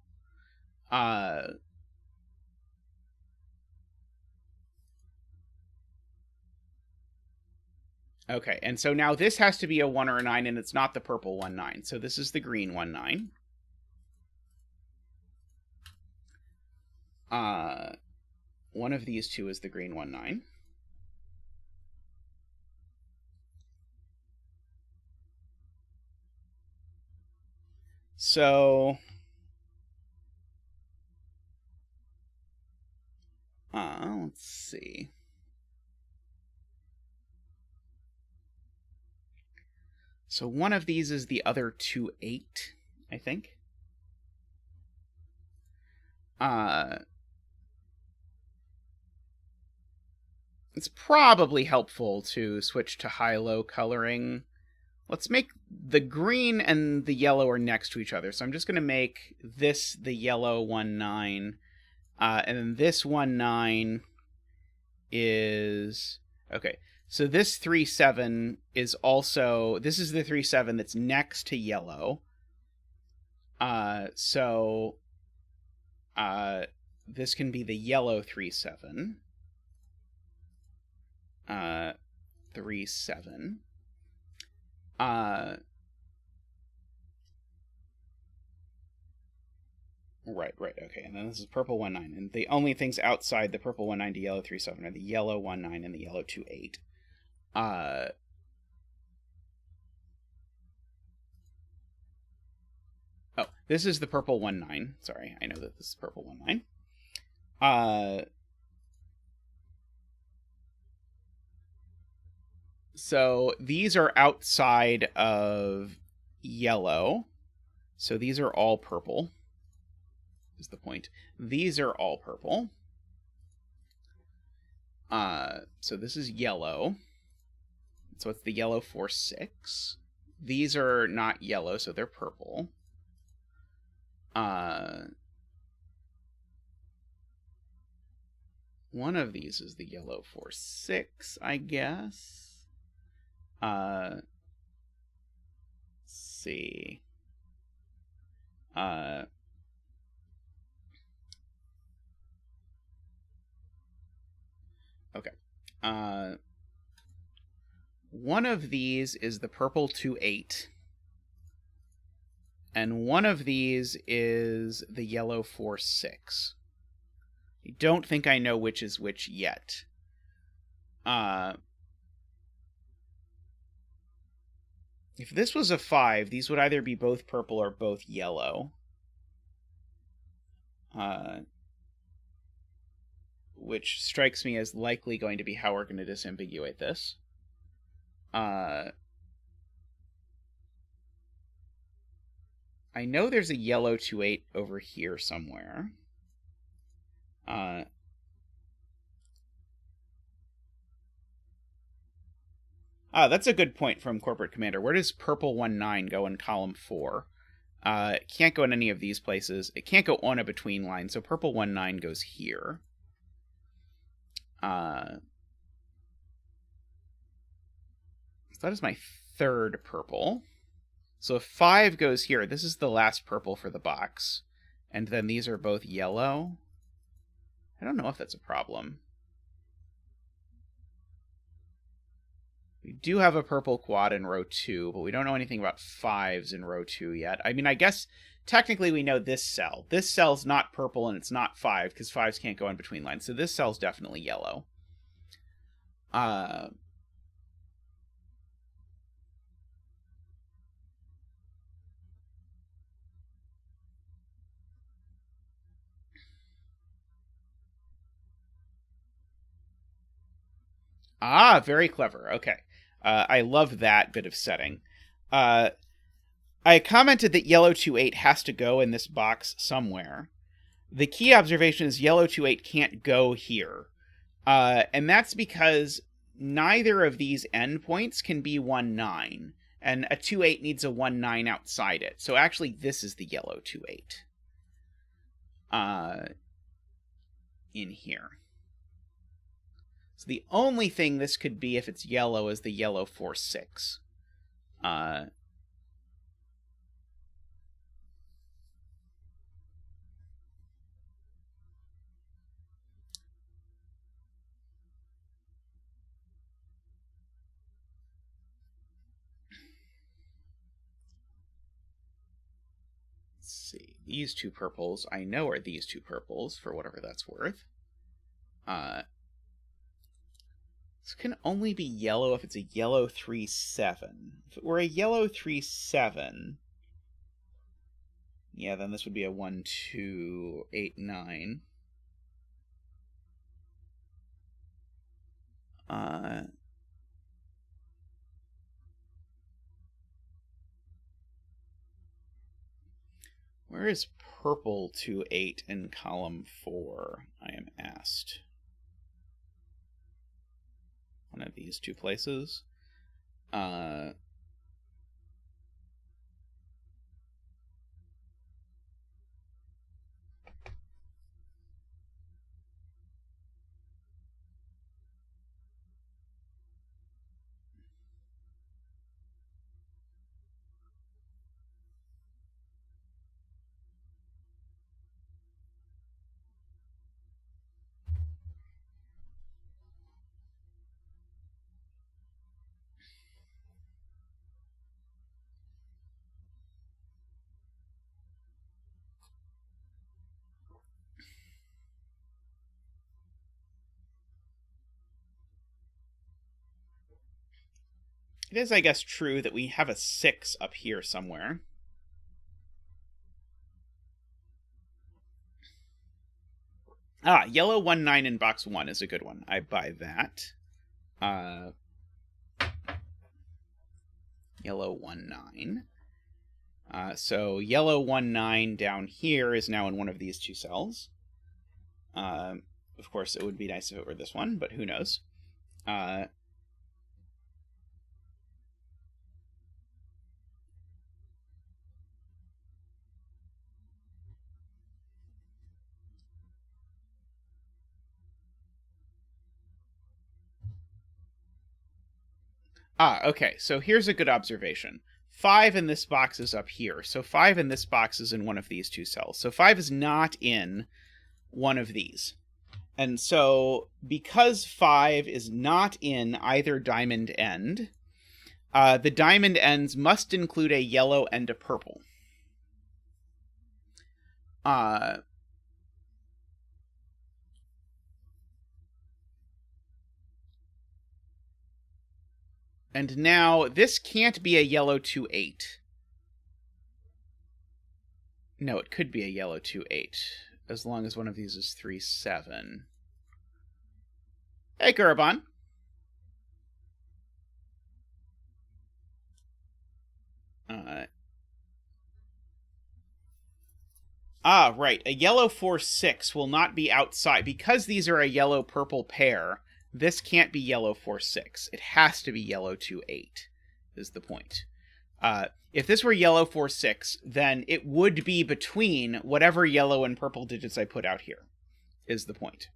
Okay, and so now this has to be a 1 or a 9, and it's not the purple 1, 9. So this is the green 1, 9. One of these two is the green 1, 9. So... let's see... So one of these is the other 2, 8, I think. It's probably helpful to switch to high-low coloring. Let's make the green and the yellow are next to each other. So I'm just going to make this the yellow 1, 9. And then this 1, 9 is... Okay. So this 3, 7 is also... This is the 3, 7 that's next to yellow. So this can be the yellow 3, 7. 3, 7. Right, okay. And then this is purple 1, 9. And the only things outside the purple 1, 9 to yellow 3, 7 are the yellow 1, 9 and the yellow 2, 8. Oh, this is the purple 1, 9. Sorry, I know that this is purple 1, 9. So these are outside of yellow. So these are all purple, is the point. These are all purple. So this is yellow. So it's the yellow 4, 6. These are not yellow, so they're purple. One of these is the yellow 4, 6, I guess. Let's see. Okay. One of these is the purple 2, 8. And one of these is the yellow 4, 6. I don't think I know which is which yet. If this was a 5, these would either be both purple or both yellow. Which strikes me as likely going to be how we're going to disambiguate this. I know there's a yellow 2, 8 over here somewhere. That's a good point from Corporate Commander. Where does purple 1, 9 go in column 4? It can't go in any of these places. It can't go on a between line, so purple 1, 9 goes here. So that is my third purple. So if 5 goes here, this is the last purple for the box. And then these are both yellow. I don't know if that's a problem. We do have a purple quad in row 2, but we don't know anything about 5s in row 2 yet. I mean, I guess technically we know this cell. This cell's not purple and it's not 5, because 5s can't go in between lines. So this cell's definitely yellow. Very clever. Okay. I love that bit of setting. I commented that yellow 2, 8 has to go in this box somewhere. The key observation is yellow 2, 8 can't go here. And that's because neither of these endpoints can be 1, 9. And a 2, 8 needs a 1, 9 outside it. So actually, this is the yellow 2, 8. In here. So the only thing this could be if it's yellow is the yellow 4, 6. Let's see. These two purples I know are these two purples, for whatever that's worth. This can only be yellow if it's a yellow 3, 7. If it were a yellow 3, 7, yeah, then this would be a 1, 2, 8, 9. Where is purple 2, 8 in column 4, I am asked. One of these two places. It is, I guess, true that we have a 6 up here somewhere. Yellow 1-9 in box 1 is a good one. I buy that. Yellow 1-9. So yellow 1-9 down here is now in one of these two cells. Of course, it would be nice if it were this one, but who knows? Okay, so here's a good observation. 5 in this box is up here, so 5 in this box is in one of these two cells. So 5 is not in one of these. And so, because 5 is not in either diamond end, the diamond ends must include a yellow and a purple. And now, this can't be a yellow 2-8. No, it could be a yellow 2-8, as long as one of these is 3-7. Hey, Kuraban. Right. A yellow 4-6 will not be outside. Because these are a yellow-purple pair, this can't be yellow 4-6. It has to be yellow 2-8, is the point. If this were yellow 4-6, then it would be between whatever yellow and purple digits I put out here, is the point.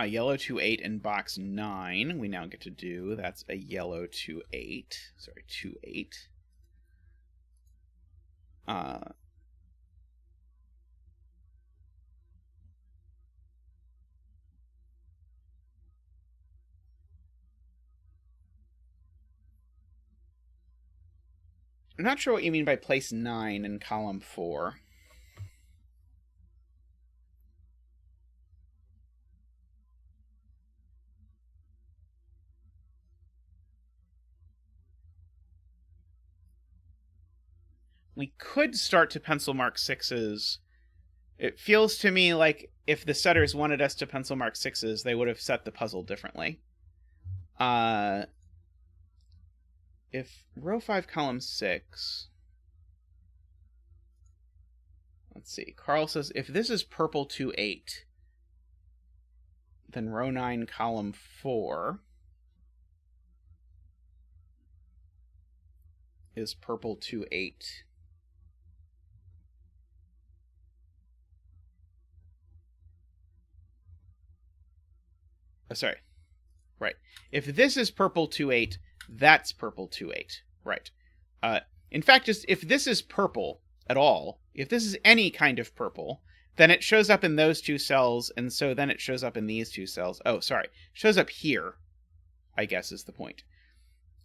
Yellow 2-8 in box 9. We now get to do. That's a yellow 2-8. Sorry, 2-8. I'm not sure what you mean by place 9 in column 4. We could start to pencil mark 6s. It feels to me like if the setters wanted us to pencil mark 6s, they would have set the puzzle differently. If row 5, column 6... Let's see. Carl says, if this is purple 2-8, then row 9, column 4 is purple 2-8. Sorry. Right. If this is purple 2-8, that's purple 2-8. Right. In fact, just if this is purple at all, if this is any kind of purple, then it shows up in those two cells, and so then it shows up in these two cells. Oh, sorry. It shows up here, I guess is the point.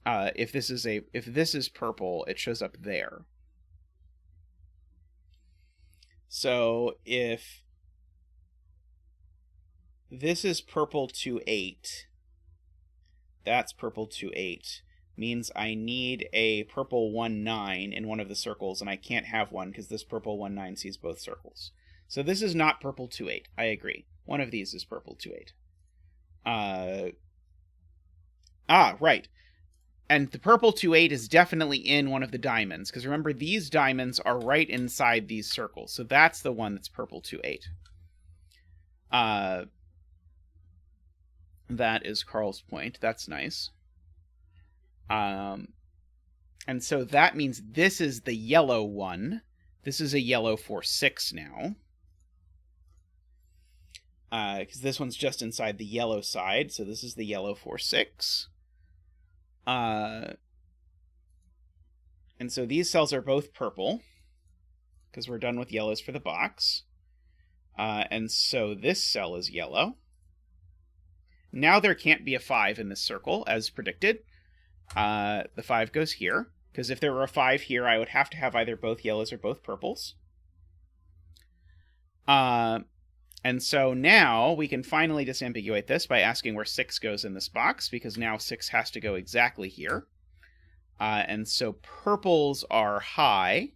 If this is purple, it shows up there. So if this is purple 2-8, that's purple 2-8, means I need a purple 1-9 in one of the circles, and I can't have one because this purple 1-9 sees both circles. So this is not purple 2-8. I agree. One of these is purple 2-8. Right. And the purple 2-8 is definitely in one of the diamonds, because remember, these diamonds are right inside these circles. So that's the one that's purple 2-8. That is Carl's point. That's nice. And so that means this is the yellow one. This is a yellow 4-6 now. Because this one's just inside the yellow side. So this is the yellow 4-6. And so these cells are both purple, because we're done with yellows for the box. And so this cell is yellow. Now there can't be a 5 in this circle, as predicted. The 5 goes here, because if there were a 5 here, I would have to have either both yellows or both purples. And so now we can finally disambiguate this by asking where 6 goes in this box, because now 6 has to go exactly here. And so purples are high.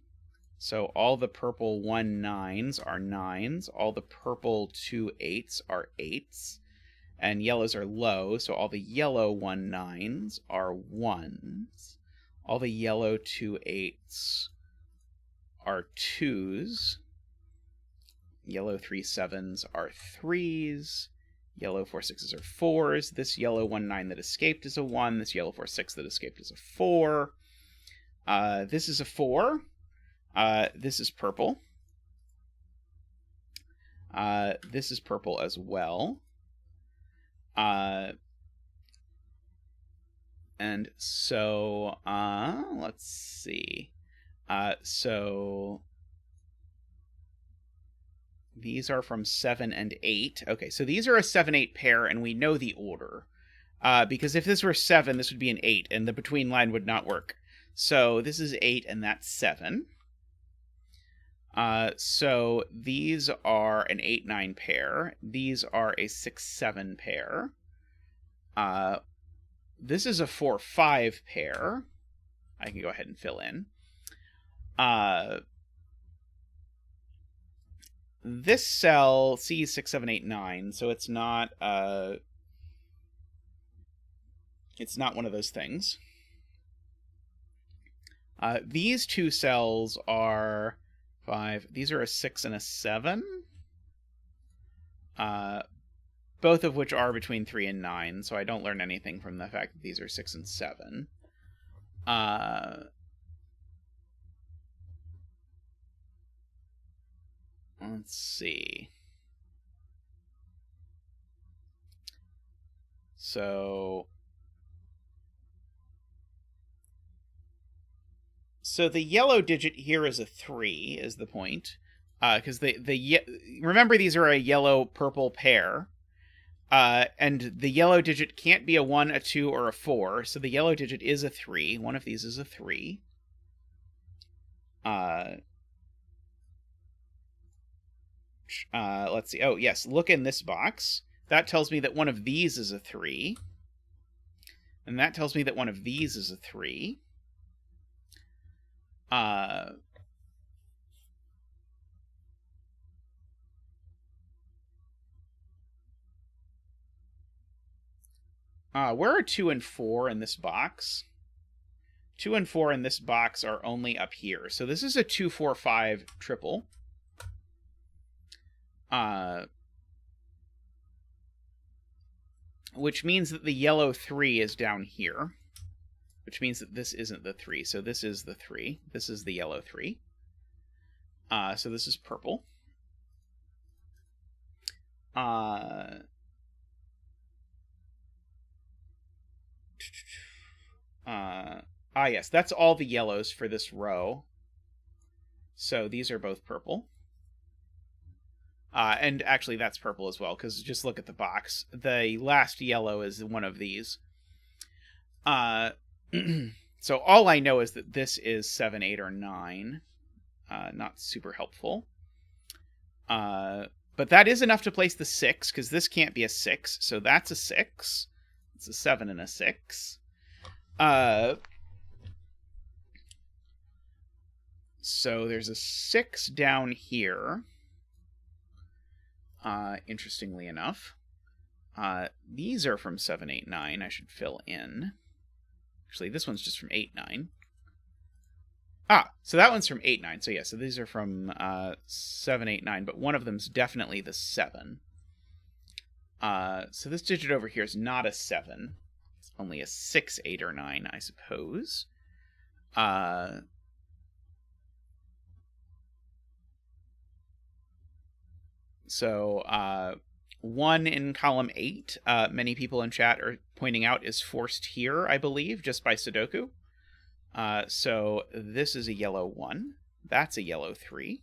So all the purple 1 9s are 9s. All the purple 2 8s are 8s. And yellows are low, so all the yellow 1 9s are 1s. All the yellow 2 8s are 2s. Yellow 3 7s are 3s. Yellow 4 6s are 4s. This yellow 1 9 that escaped is a 1. This yellow 4 6 that escaped is a 4. This is a 4. This is purple. This is purple as well. And so, let's see. So these are from 7 and 8. Okay, so these are a 7-8 pair, and we know the order. Because if this were 7, this would be an 8, and the between line would not work. So this is 8, and that's 7. So these are an 8-9 pair. These are a 6-7 pair. This is a 4-5 pair. I can go ahead and fill in. This cell sees 6, 7, 8, 9, so it's not one of those things. These two cells are 5. These are a 6 and a 7. Both of which are between 3 and 9, so I don't learn anything from the fact that these are 6 and 7. Let's see. So the yellow digit here is a 3, is the point. Because remember, these are a yellow-purple pair. And the yellow digit can't be a 1, a 2, or a 4, so the yellow digit is a 3. One of these is a 3. Let's see. Oh, yes, look in this box. That tells me that one of these is a 3. And that tells me that one of these is a 3. Where are 2 and 4 in this box? 2 and 4 in this box are only up here. So this is a 2, 4, 5 triple. Which means that the yellow 3 is down here. Which means that this isn't the 3. So this is the 3. This is the yellow 3. So this is purple. Yes, that's all the yellows for this row. So these are both purple. And actually that's purple as well, because just look at the box. The last yellow is one of these. So all I know is that this is 7, 8, or 9. Not super helpful. But that is enough to place the 6, because this can't be a 6, so that's a 6. It's a 7 and a 6. So there's a 6 down here. Interestingly enough. These are from 7, 8, 9. I should fill in. Actually, this one's just from 8, 9. So that one's from 8, 9. So yeah, so these are from 7, 8, 9, but one of them's definitely the 7. So this digit over here is not a 7. It's only a 6, 8, or 9, I suppose. So 1 in column 8, many people in chat are pointing out, is forced here, I believe, just by Sudoku. So this is a yellow 1. That's a yellow 3.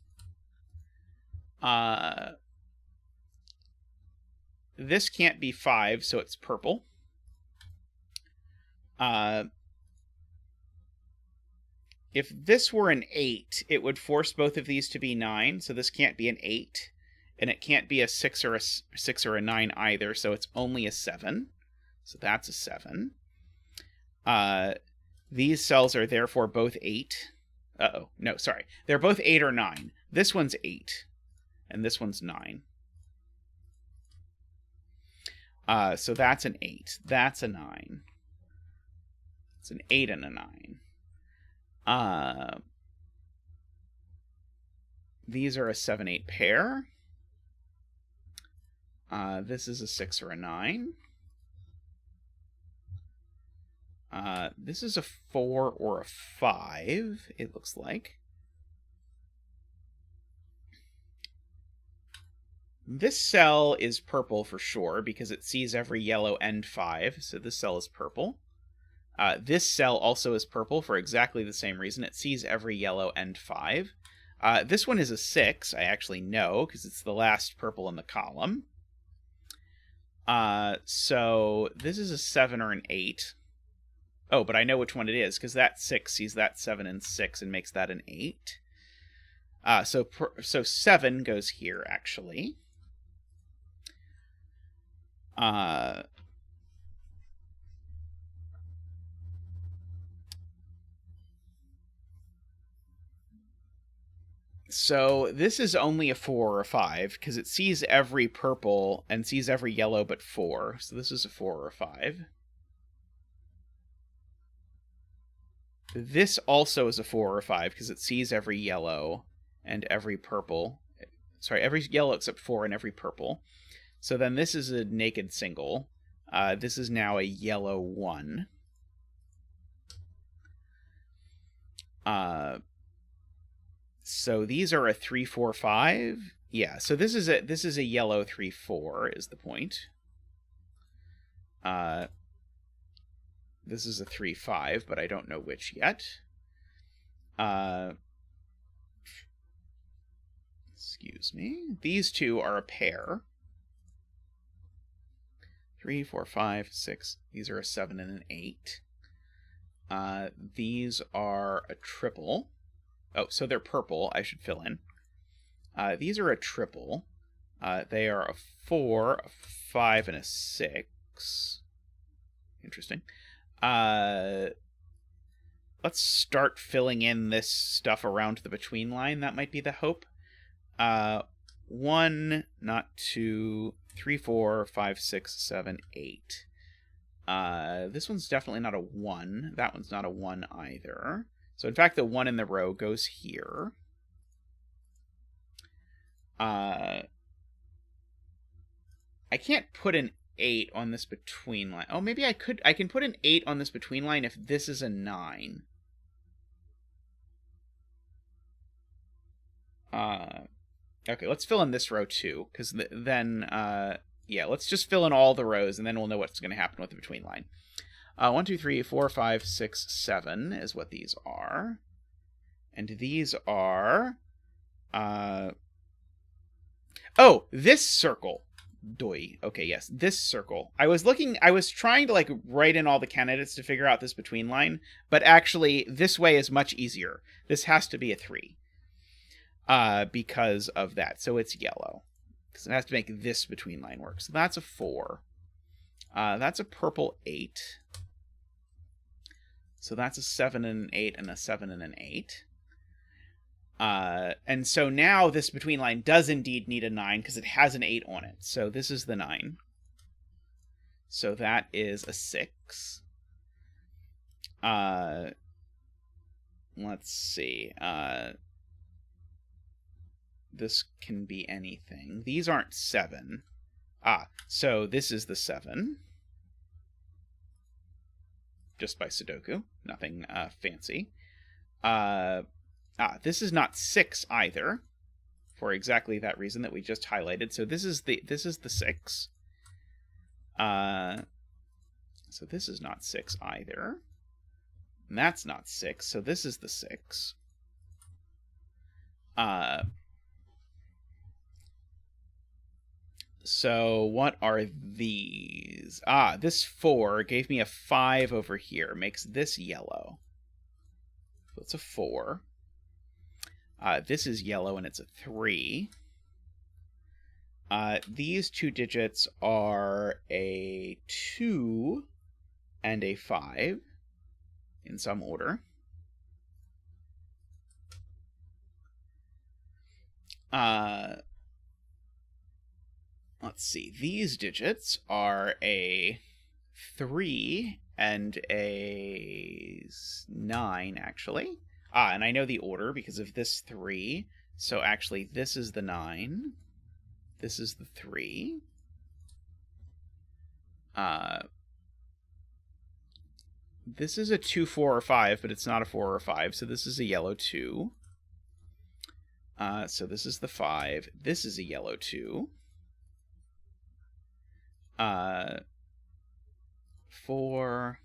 this can't be 5, so it's purple. If this were an 8, it would force both of these to be 9, so this can't be an 8. And it can't be a 6 or a 9 either, so it's only a 7. So that's a 7. These cells are therefore both 8. Uh-oh. No, sorry. They're both 8 or 9. This one's 8, and this one's 9. So that's an 8. That's a 9. It's an 8 and a 9. These are a 7-8 pair. This is a 6 or a 9. This is a 4 or a 5, it looks like. This cell is purple for sure, because it sees every yellow and 5, so this cell is purple. This cell also is purple for exactly the same reason. It sees every yellow and 5. This one is a 6, I actually know, because it's the last purple in the column. So this is a 7 or an 8. Oh, but I know which one it is, because that 6 sees that 7 and 6 and makes that an 8. So 7 goes here, actually. So this is only a 4 or a 5, because it sees every purple and sees every yellow but 4. So this is a 4 or a 5. This also is a 4 or a 5, because it sees every yellow and every purple. Sorry, every yellow except 4 and every purple. So then this is a naked single. This is now a yellow 1. So these are a 3, 4, 5. Yeah, so this is a yellow 3, 4 is the point. This is a 3, 5, but I don't know which yet. Excuse me. These two are a pair. 3, 4, 5, 6. These are a 7 and an 8. These are a triple. Oh, so they're purple. I should fill in. These are a triple. They are a 4, a 5, and a 6. Interesting. Let's start filling in this stuff around the between line. That might be the hope. 1, not 2, 3, 4, 5, 6, 7, 8. This one's definitely not a 1. That one's not a 1 either. So in fact, the 1 in the row goes here. I can't put an 8 on this between line. Oh, maybe I could. I can put an 8 on this between line if this is a 9. Okay, let's fill in this row too, because then, yeah, let's just fill in all the rows, and then we'll know what's going to happen with the between line. 1, 2, 3, 4, 5, 6, 7 is what these are. And these are... Oh, this circle. Doi. Okay, yes, this circle. I was trying to, like, write in all the candidates to figure out this between line, but actually, this way is much easier. This has to be a 3. Because of that. So it's yellow. Because it has to make this between line work. So that's a 4. That's a purple 8. So that's a 7 and an 8 and a 7 and an 8. And so now this between line does indeed need a 9 because it has an 8 on it. So this is the 9. So that is a 6. Let's see. This can be anything. These aren't 7. So this is the 7. Just by Sudoku. Nothing fancy. This is not 6 either. For exactly that reason that we just highlighted. So this is the 6. So this is not 6 either. And that's not 6. So this is the 6. So what are these? Ah, this 4 gave me a 5 over here. Makes this yellow. So it's a 4. This is yellow and it's a 3. These 2 digits are a 2 and a 5 in some order. Let's see. These digits are a 3 and a 9, actually. And I know the order because of this 3. So actually, this is the 9. This is the 3. This is a 2, 4, or 5, but it's not a 4 or 5, so this is a yellow 2. So this is the 5. This is a yellow 2. 4.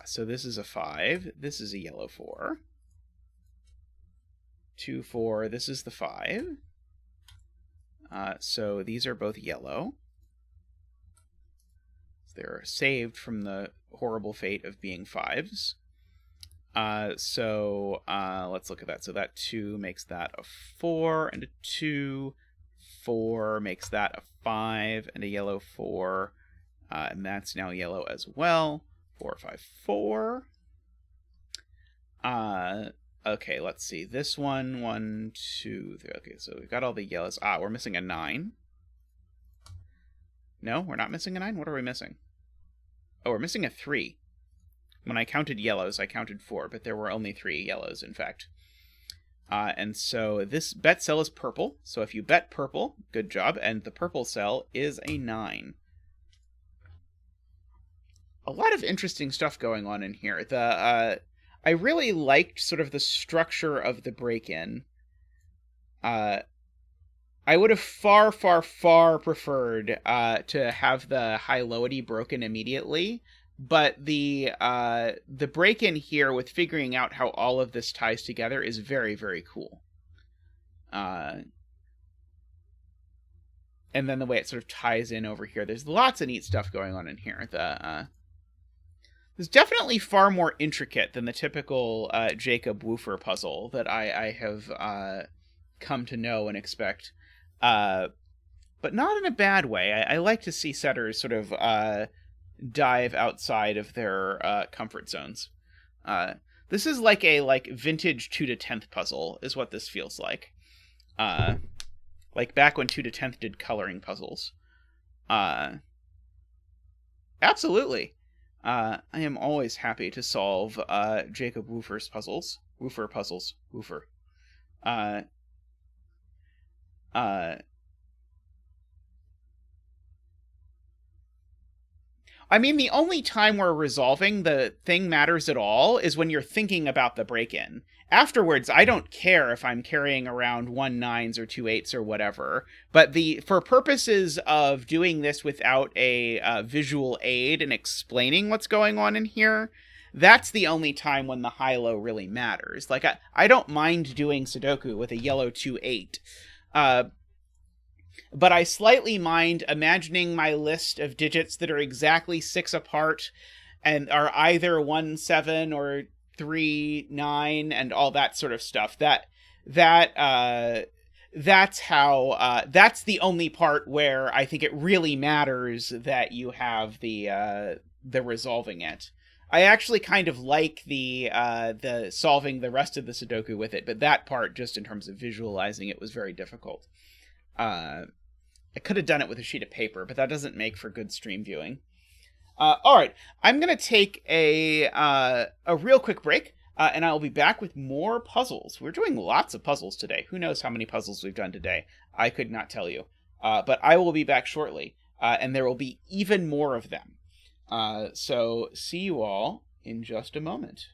So this is a 5. This is a yellow 4. 2, 4. This is the 5. So these are both yellow. They're saved from the horrible fate of being 5s. So let's look at that. So that 2 makes that a 4 and a 2. 4 makes that a 5 and a yellow 4. And that's now yellow as well. 4, 5, 4. Okay, let's see. This one, 1, 2, 3. Okay, so we've got all the yellows. We're missing a 9. No, we're not missing a 9? What are we missing? Oh, we're missing a 3. When I counted yellows, I counted 4, but there were only 3 yellows, in fact. And so this bet cell is purple. So if you bet purple, good job. And the purple cell is a 9. A lot of interesting stuff going on in here. I really liked sort of the structure of the break-in. I would have far, far, far preferred to have the high-lowity broken immediately, but the break-in here with figuring out how all of this ties together is very, very cool. And then the way it sort of ties in over here. There's lots of neat stuff going on in here. It's definitely far more intricate than the typical Jakhob woofer puzzle that I have come to know and expect. But not in a bad way. I like to see setters sort of dive outside of their comfort zones. This is like a vintage 2 to 10th puzzle, is what this feels like. Like back when 2 to 10th did coloring puzzles. Absolutely. I am always happy to solve Jakhob woofer puzzles. Woofer. I mean, the only time where resolving the thing matters at all is when you're thinking about the break-in. Afterwards, I don't care if I'm carrying around 1 9s or 2 8s or whatever, but for purposes of doing this without a visual aid and explaining what's going on in here, that's the only time when the high-low really matters. Like, I don't mind doing Sudoku with a yellow 2 8, but I slightly mind imagining my list of digits that are exactly 6 apart and are either 1 7 or 3 9 and all that sort of stuff. That's the only part where I think it really matters that you have the resolving it. I actually kind of like the solving the rest of the Sudoku with it, but that part, just in terms of visualizing it, was very difficult. I could have done it with a sheet of paper, but that doesn't make for good stream viewing. All right, I'm going to take a real quick break, and I'll be back with more puzzles. We're doing lots of puzzles today. Who knows how many puzzles we've done today? I could not tell you. But I will be back shortly, and there will be even more of them. So see you all in just a moment.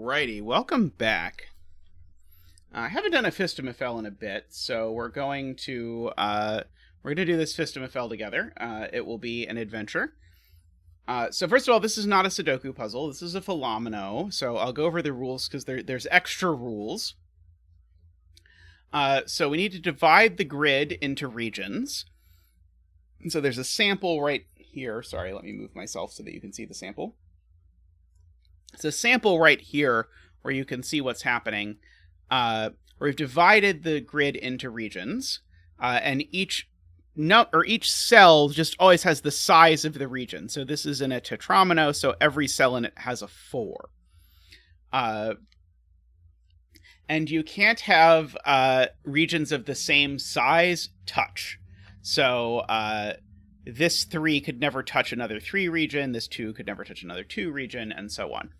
Alrighty, welcome back. I haven't done a Phistomefel in a bit, so we're going to do this Phistomefel together. It will be an adventure. So first of all, this is not a Sudoku puzzle. This is a Fillomino, so I'll go over the rules because there's extra rules. So we need to divide the grid into regions. And so there's a sample right here. Sorry, let me move myself so that you can see the sample. It's a sample right here where you can see what's happening. We've divided the grid into regions, and each cell just always has the size of the region. So this is in a tetromino, so every cell in it has a 4. And you can't have regions of the same size touch. So this 3 could never touch another 3 region, this 2 could never touch another 2 region, and so on.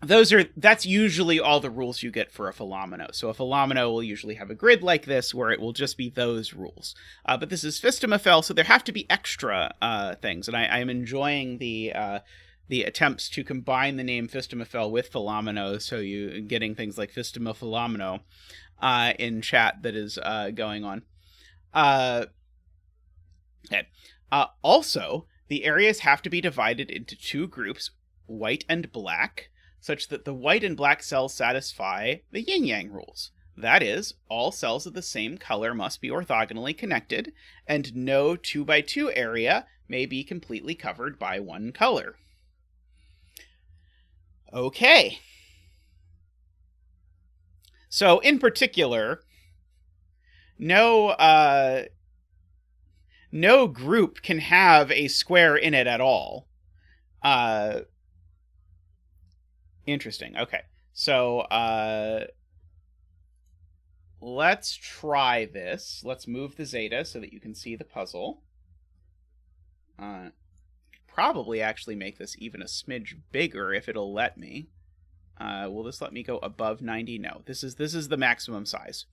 That's usually all the rules you get for a Fillomino. So a Fillomino will usually have a grid like this where it will just be those rules. But this is Phistomefel, so there have to be extra things. And I am enjoying the attempts to combine the name Phistomefel with Phillomino, so you getting things like Phistomefel in chat that is going on. Okay. Also, the areas have to be divided into 2 groups, white and black, such that the white and black cells satisfy the Yin-Yang rules. That is, all cells of the same color must be orthogonally connected, and no 2x2 area may be completely covered by one color. Okay. So, in particular, no group can have a square in it at all. Interesting. Okay. So, let's try this. Let's move the zeta so that you can see the puzzle. Probably actually make this even a smidge bigger if it'll let me. Will this let me go above 90? No. This is the maximum size.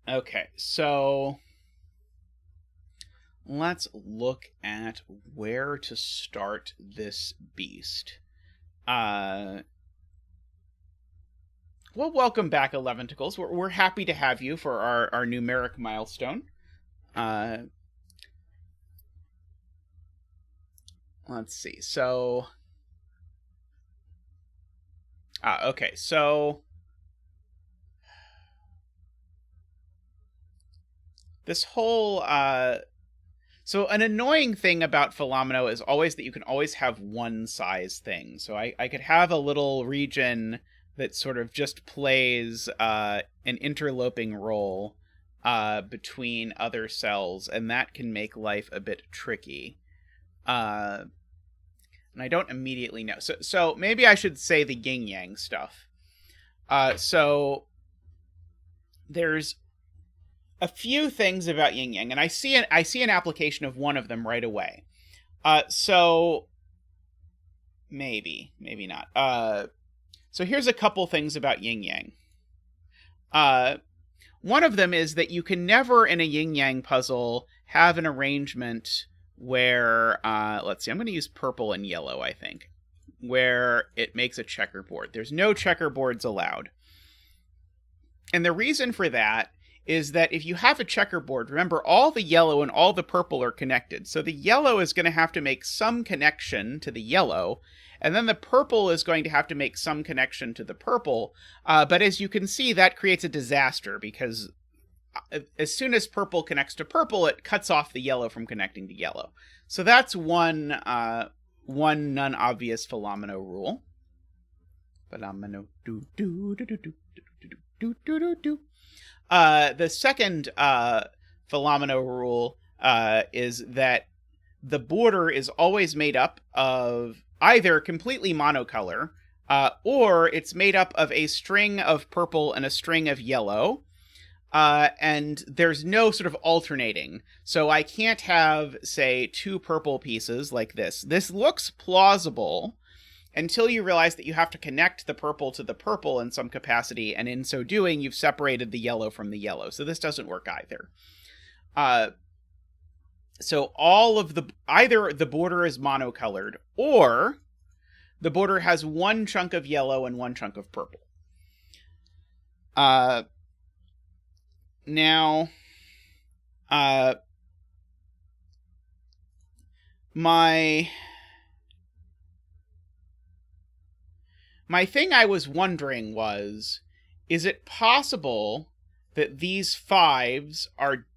Okay, so let's look at where to start this beast. Well, welcome back, Eleventicles. We're happy to have you for our numeric milestone. Let's see. So, okay, so this whole, so an annoying thing about Fillomino is always that you can always have one size thing. So I could have a little region that sort of just plays an interloping role between other cells, and that can make life a bit tricky. And I don't immediately know. So maybe I should say the Yin-Yang stuff. So there's a few things about Yin-Yang, and I see an application of one of them right away. So maybe not. So here's a couple things about Yin-Yang. One of them is that you can never in a Yin-Yang puzzle have an arrangement where, let's see, I'm going to use purple and yellow, I think, where it makes a checkerboard. There's no checkerboards allowed. And the reason for that is that if you have a checkerboard, remember, all the yellow and all the purple are connected. So the yellow is going to have to make some connection to the yellow, and then the purple is going to have to make some connection to the purple. But as you can see, that creates a disaster, because as soon as purple connects to purple, it cuts off the yellow from connecting to yellow. So that's one non-obvious Fillomino rule. Fillomino do. The second Fillomino rule is that the border is always made up of either completely monocolor, or it's made up of a string of purple and a string of yellow. And there's no sort of alternating. So I can't have, say, 2 purple pieces like this. This looks plausible until you realize that you have to connect the purple to the purple in some capacity, and in so doing, you've separated the yellow from the yellow. So this doesn't work either. So all of either the border is monocolored, or the border has one chunk of yellow and one chunk of purple. Now, my thing I was wondering was, is it possible that these fives are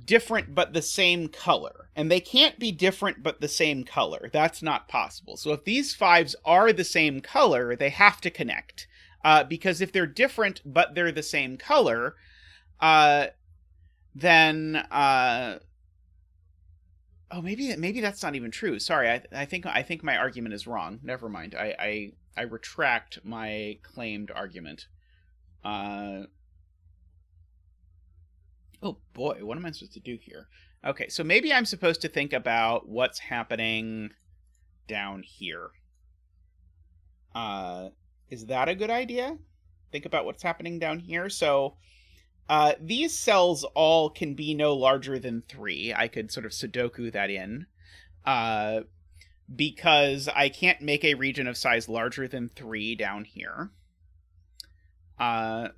different but the same color? And they can't be different but the same color. That's not possible. So if these fives are the same color, they have to connect. Because if they're different but they're the same color, then oh, maybe that's not even true. Sorry, I think my argument is wrong. Never mind. I retract my claimed argument. Oh boy, what am I supposed to do here? Okay, so maybe I'm supposed to think about what's happening down here. Is that a good idea? Think about what's happening down here. So these cells all can be no larger than 3. I could sort of Sudoku that in. Because I can't make a region of size larger than 3 down here. But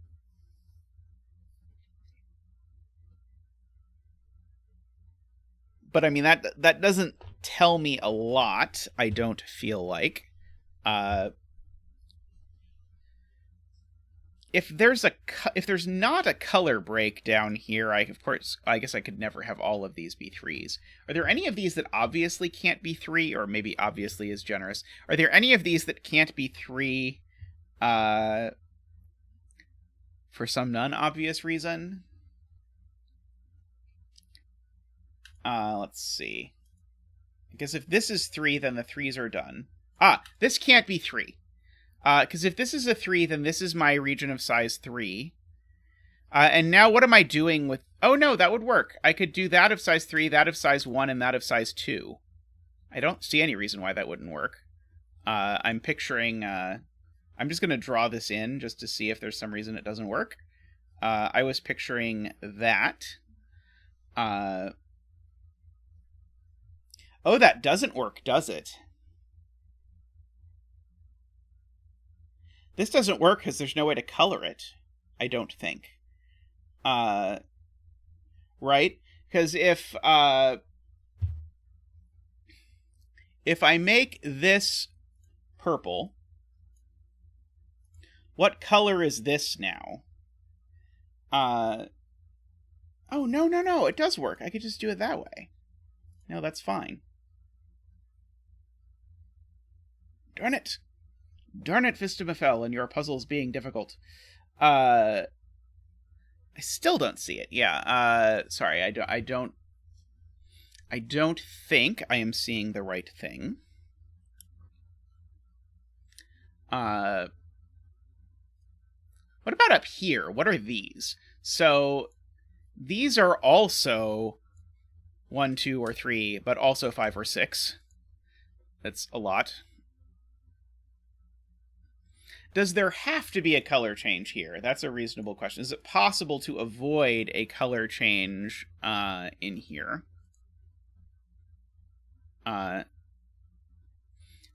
I mean, that doesn't tell me a lot, I don't feel like. If there's not a color break down here, I guess I could never have all of these be 3s. Are there any of these that obviously can't be 3, or maybe obviously is generous? Are there any of these that can't be 3 for some non-obvious reason? Let's see. I guess if this is 3, then the 3s are done. This can't be 3. Because if this is a 3, then this is my region of size 3. And now what am I doing with... Oh, no, that would work. I could do that of size 3, that of size 1, and that of size 2. I don't see any reason why that wouldn't work. I'm picturing... I'm just going to draw this in just to see if there's some reason it doesn't work. I was picturing that. Oh, that doesn't work, does it? This doesn't work because there's no way to color it, I don't think. Right? Because if I make this purple, what color is this now? Oh, no, it does work. I could just do it that way. No, that's fine. Darn it. Darn it, Phistomefel, and your puzzles being difficult. I still don't see it. Yeah. Sorry, I don't think I am seeing the right thing. What about up here? What are these? So these are also 1, 2, or 3, but also 5 or 6. That's a lot. Does there have to be a color change here? That's a reasonable question. Is it possible to avoid a color change in here?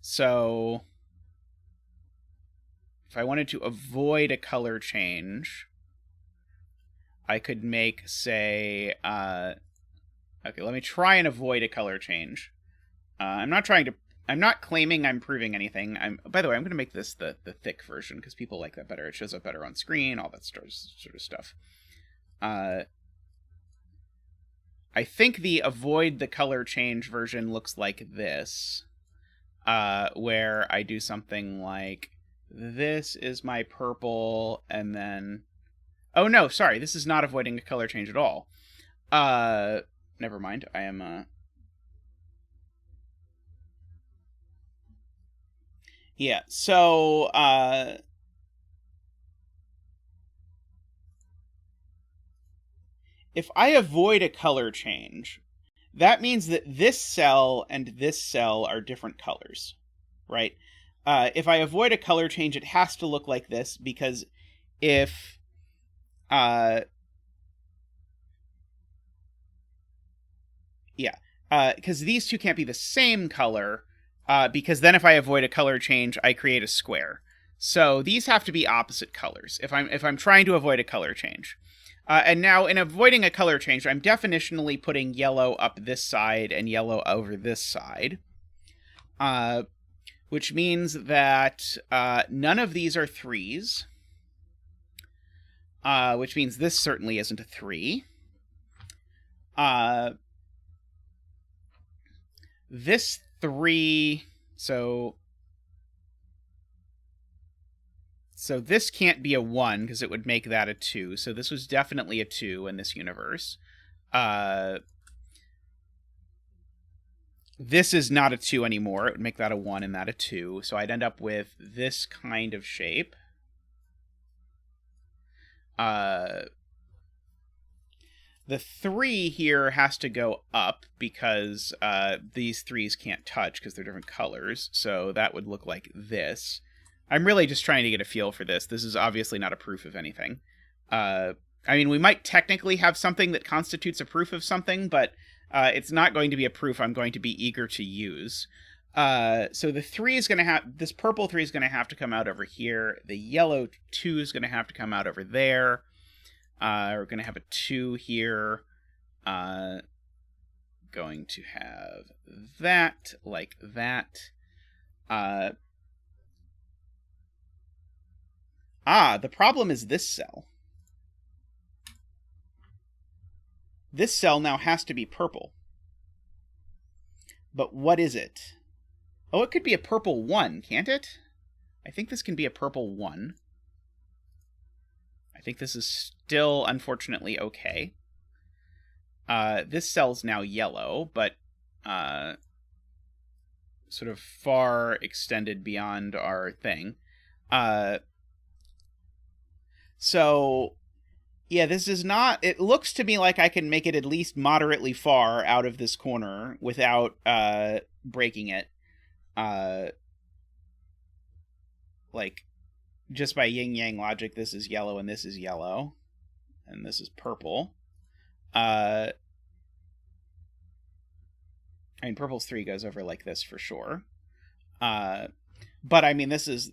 So if I wanted to avoid a color change, I could make, say, okay, let me try and avoid a color change. I'm not claiming I'm proving anything. By the way, I'm going to make this the thick version because people like that better. It shows up better on screen, all that sort of stuff. I think the avoid the color change version looks like this, where I do something like, this is my purple, and then... Oh, no, sorry, this is not avoiding a color change at all. Never mind, I am... Yeah, so, if I avoid a color change, that means that this cell and this cell are different colors, right? If I avoid a color change, it has to look like this, because if Yeah, because these two can't be the same color, because then if I avoid a color change, I create a square. So these have to be opposite colors if I'm trying to avoid a color change. And now in avoiding a color change, I'm definitionally putting yellow up this side and yellow over this side, which means that none of these are 3s, which means this certainly isn't a 3. This 3, so this can't be a 1 because it would make that a 2. So this was definitely a 2 in this universe. This is not a 2 anymore. It would make that a 1 and that a 2. So I'd end up with this kind of shape. The 3 here has to go up because these 3s can't touch because they're different colors. So that would look like this. I'm really just trying to get a feel for this. This is obviously not a proof of anything. I mean, we might technically have something that constitutes a proof of something, but it's not going to be a proof I'm going to be eager to use. So the 3 is going to have, this purple 3 is going to have to come out over here. The yellow 2 is going to have to come out over there. We're going to have a 2 here. Going to have that, like that. The problem is this cell. This cell now has to be purple. But what is it? Oh, it could be a purple 1, can't it? I think this can be a purple 1. I think this is still, unfortunately, okay. This cell's now yellow, but sort of far extended beyond our thing. So, yeah, this is not... It looks to me like I can make it at least moderately far out of this corner without breaking it. Like, just by yin-yang logic, this is yellow and this is yellow. And this is purple. I mean, purple's 3 goes over like this for sure. But, I mean, this is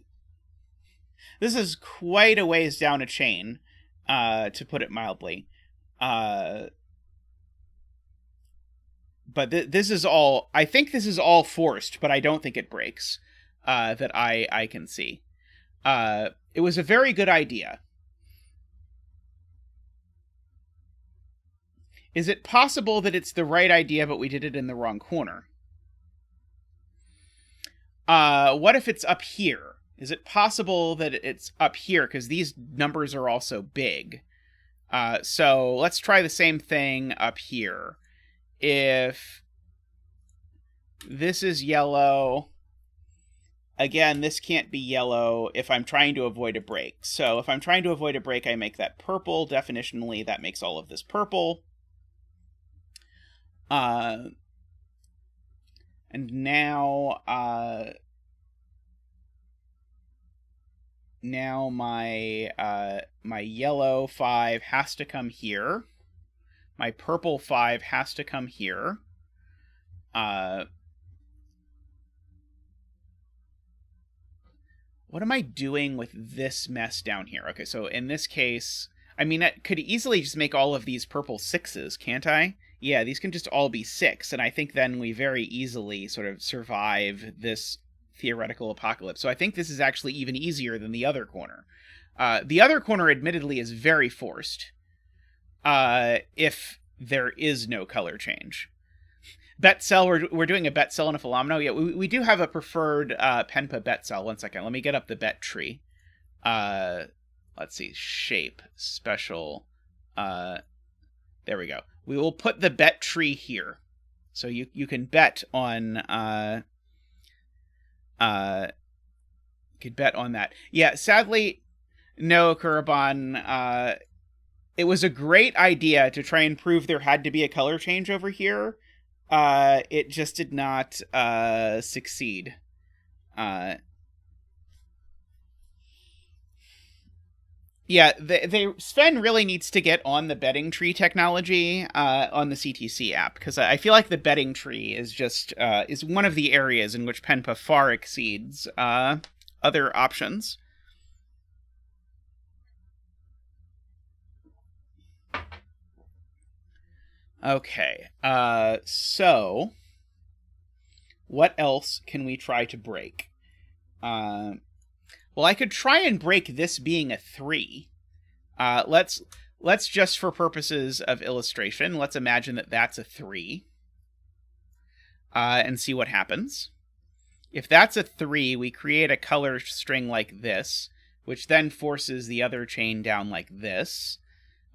quite a ways down a chain, to put it mildly. But this is all... I think this is all forced, but I don't think it breaks, that I can see. It was a very good idea. Is it possible that it's the right idea, but we did it in the wrong corner? What if it's up here? Is it possible that it's up here? Because these numbers are also big. So let's try the same thing up here. If this is yellow, again, this can't be yellow if I'm trying to avoid a break. So if I'm trying to avoid a break, I make that purple. Definitionally, that makes all of this purple. And now, my yellow 5 has to come here. My purple 5 has to come here. What am I doing with this mess down here? Okay, so in this case, I mean, I could easily just make all of these purple 6s, can't I? Yeah, these can just all be 6, and I think then we very easily sort of survive this theoretical apocalypse. So I think this is actually even easier than the other corner. The other corner, admittedly, is very forced, if there is no color change. Bet cell, we're doing a bet cell and a Fillomino. Yeah, we do have a preferred Penpa bet cell. One second, let me get up the bet tree. Let's see, shape, special. There we go. We will put the bet tree here. So you can bet on... could bet on that. Yeah, sadly, no, kuraban. It was a great idea to try and prove there had to be a color change over here. It just did not succeed. Yeah, Sven really needs to get on the betting tree technology on the CTC app, because I feel like the betting tree is just is one of the areas in which Penpa far exceeds other options. Okay, so what else can we try to break? Well, I could try and break this being a 3. Let's just, for purposes of illustration, let's imagine that that's a 3. And see what happens. If that's a 3, we create a color string like this, which then forces the other chain down like this.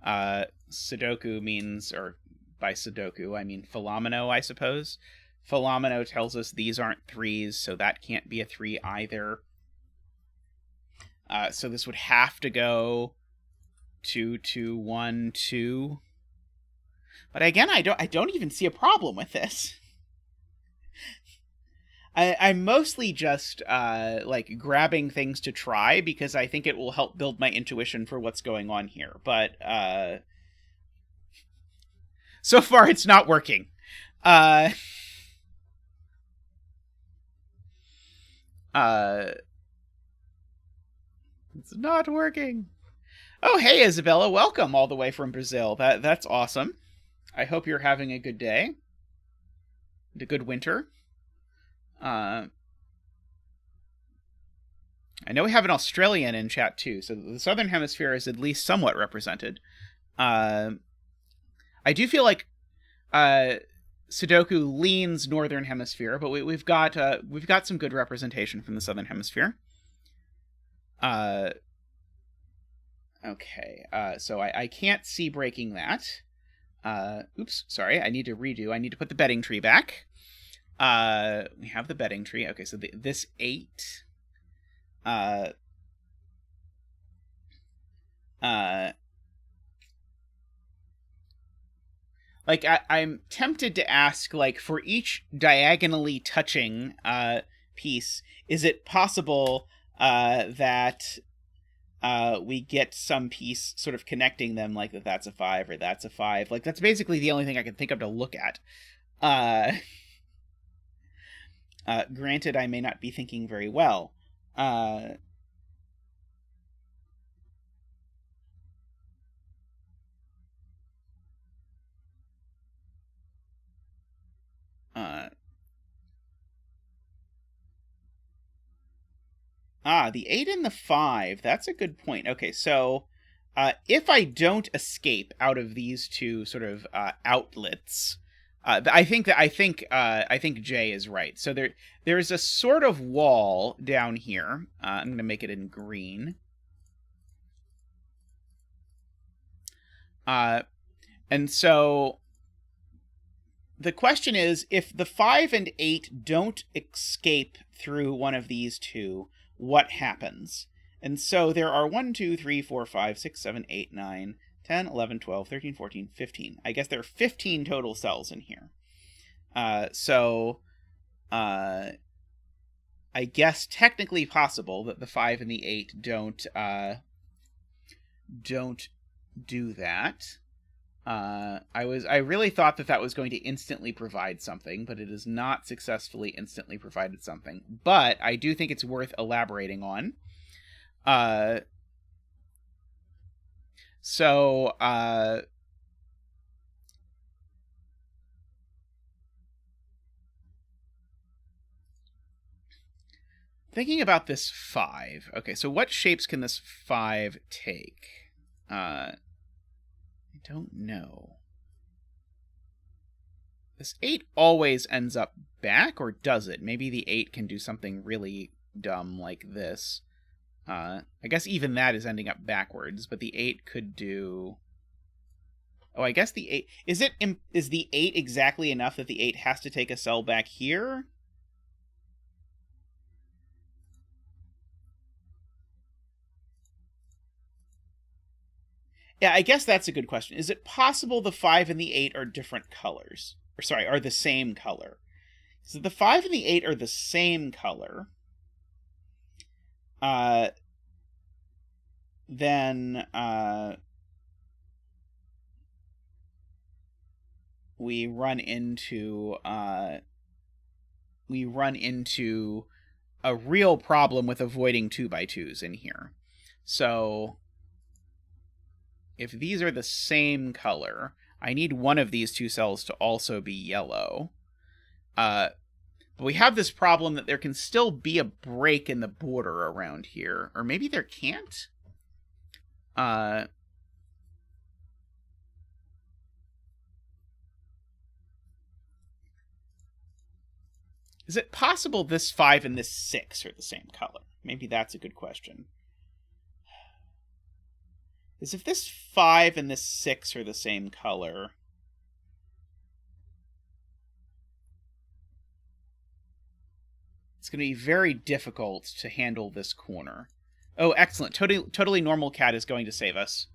Sudoku means, or by Sudoku, I mean Fillomino, I suppose. Fillomino tells us these aren't 3s, so that can't be a 3 either. So this would have to go 2, 2, 1, 2. But again, I don't even see a problem with this. I'm mostly just like grabbing things to try because I think it will help build my intuition for what's going on here. But so far, it's not working. It's not working. Oh, hey, Isabella. Welcome all the way from Brazil. That's awesome. I hope you're having a good day. And a good winter. I know we have an Australian in chat, too, so the Southern Hemisphere is at least somewhat represented. I do feel like Sudoku leans Northern Hemisphere, but we've got some good representation from the Southern Hemisphere. Okay, so I can't see breaking that. Oops, sorry, I need to redo. I need to put the betting tree back. We have the betting tree. Okay, so this 8. Like, I'm tempted to ask, like, for each diagonally touching piece, is it possible that we get some piece sort of connecting them, like that's a 5 or that's a 5? Like, that's basically the only thing I can think of to look at. Granted, I may not be thinking very well. The 8 and the 5, that's a good point. Okay, so if I don't escape out of these two sort of outlets, I think Jay is right. So there's a sort of wall down here. I'm going to make it in green. And so the question is, if the 5 and 8 don't escape through one of these two, what happens? And so there are 1, 2, 3, 4, 5, 6, 7, 8, 9, 10, 11, 12, 13, 14, 15. I guess there are 15 total cells in here. So I guess technically possible that the 5 and the 8 don't do that. I really thought that was going to instantly provide something, but it has not successfully instantly provided something. But I do think it's worth elaborating on. Thinking about this 5. Okay, so what shapes can this 5 take? I don't know. This 8 always ends up back, or does it? Maybe the 8 can do something really dumb like this. I guess even that is ending up backwards, but the 8 could do... Oh, I guess the 8... Is the 8 exactly enough that the 8 has to take a cell back here? Yeah, I guess that's a good question. Is it possible the 5 and the 8 are different colors? Or sorry, are the same color? So the 5 and the 8 are the same color. then we run into a real problem with avoiding 2x2s in here. So if these are the same color, I need one of these two cells to also be yellow. But we have this problem that there can still be a break in the border around here. Or maybe there can't? Is it possible this 5 and this 6 are the same color? Maybe that's a good question. Is if this 5 and this 6 are the same color... it's going to be very difficult to handle this corner. Oh, excellent. Totally normal cat is going to save us.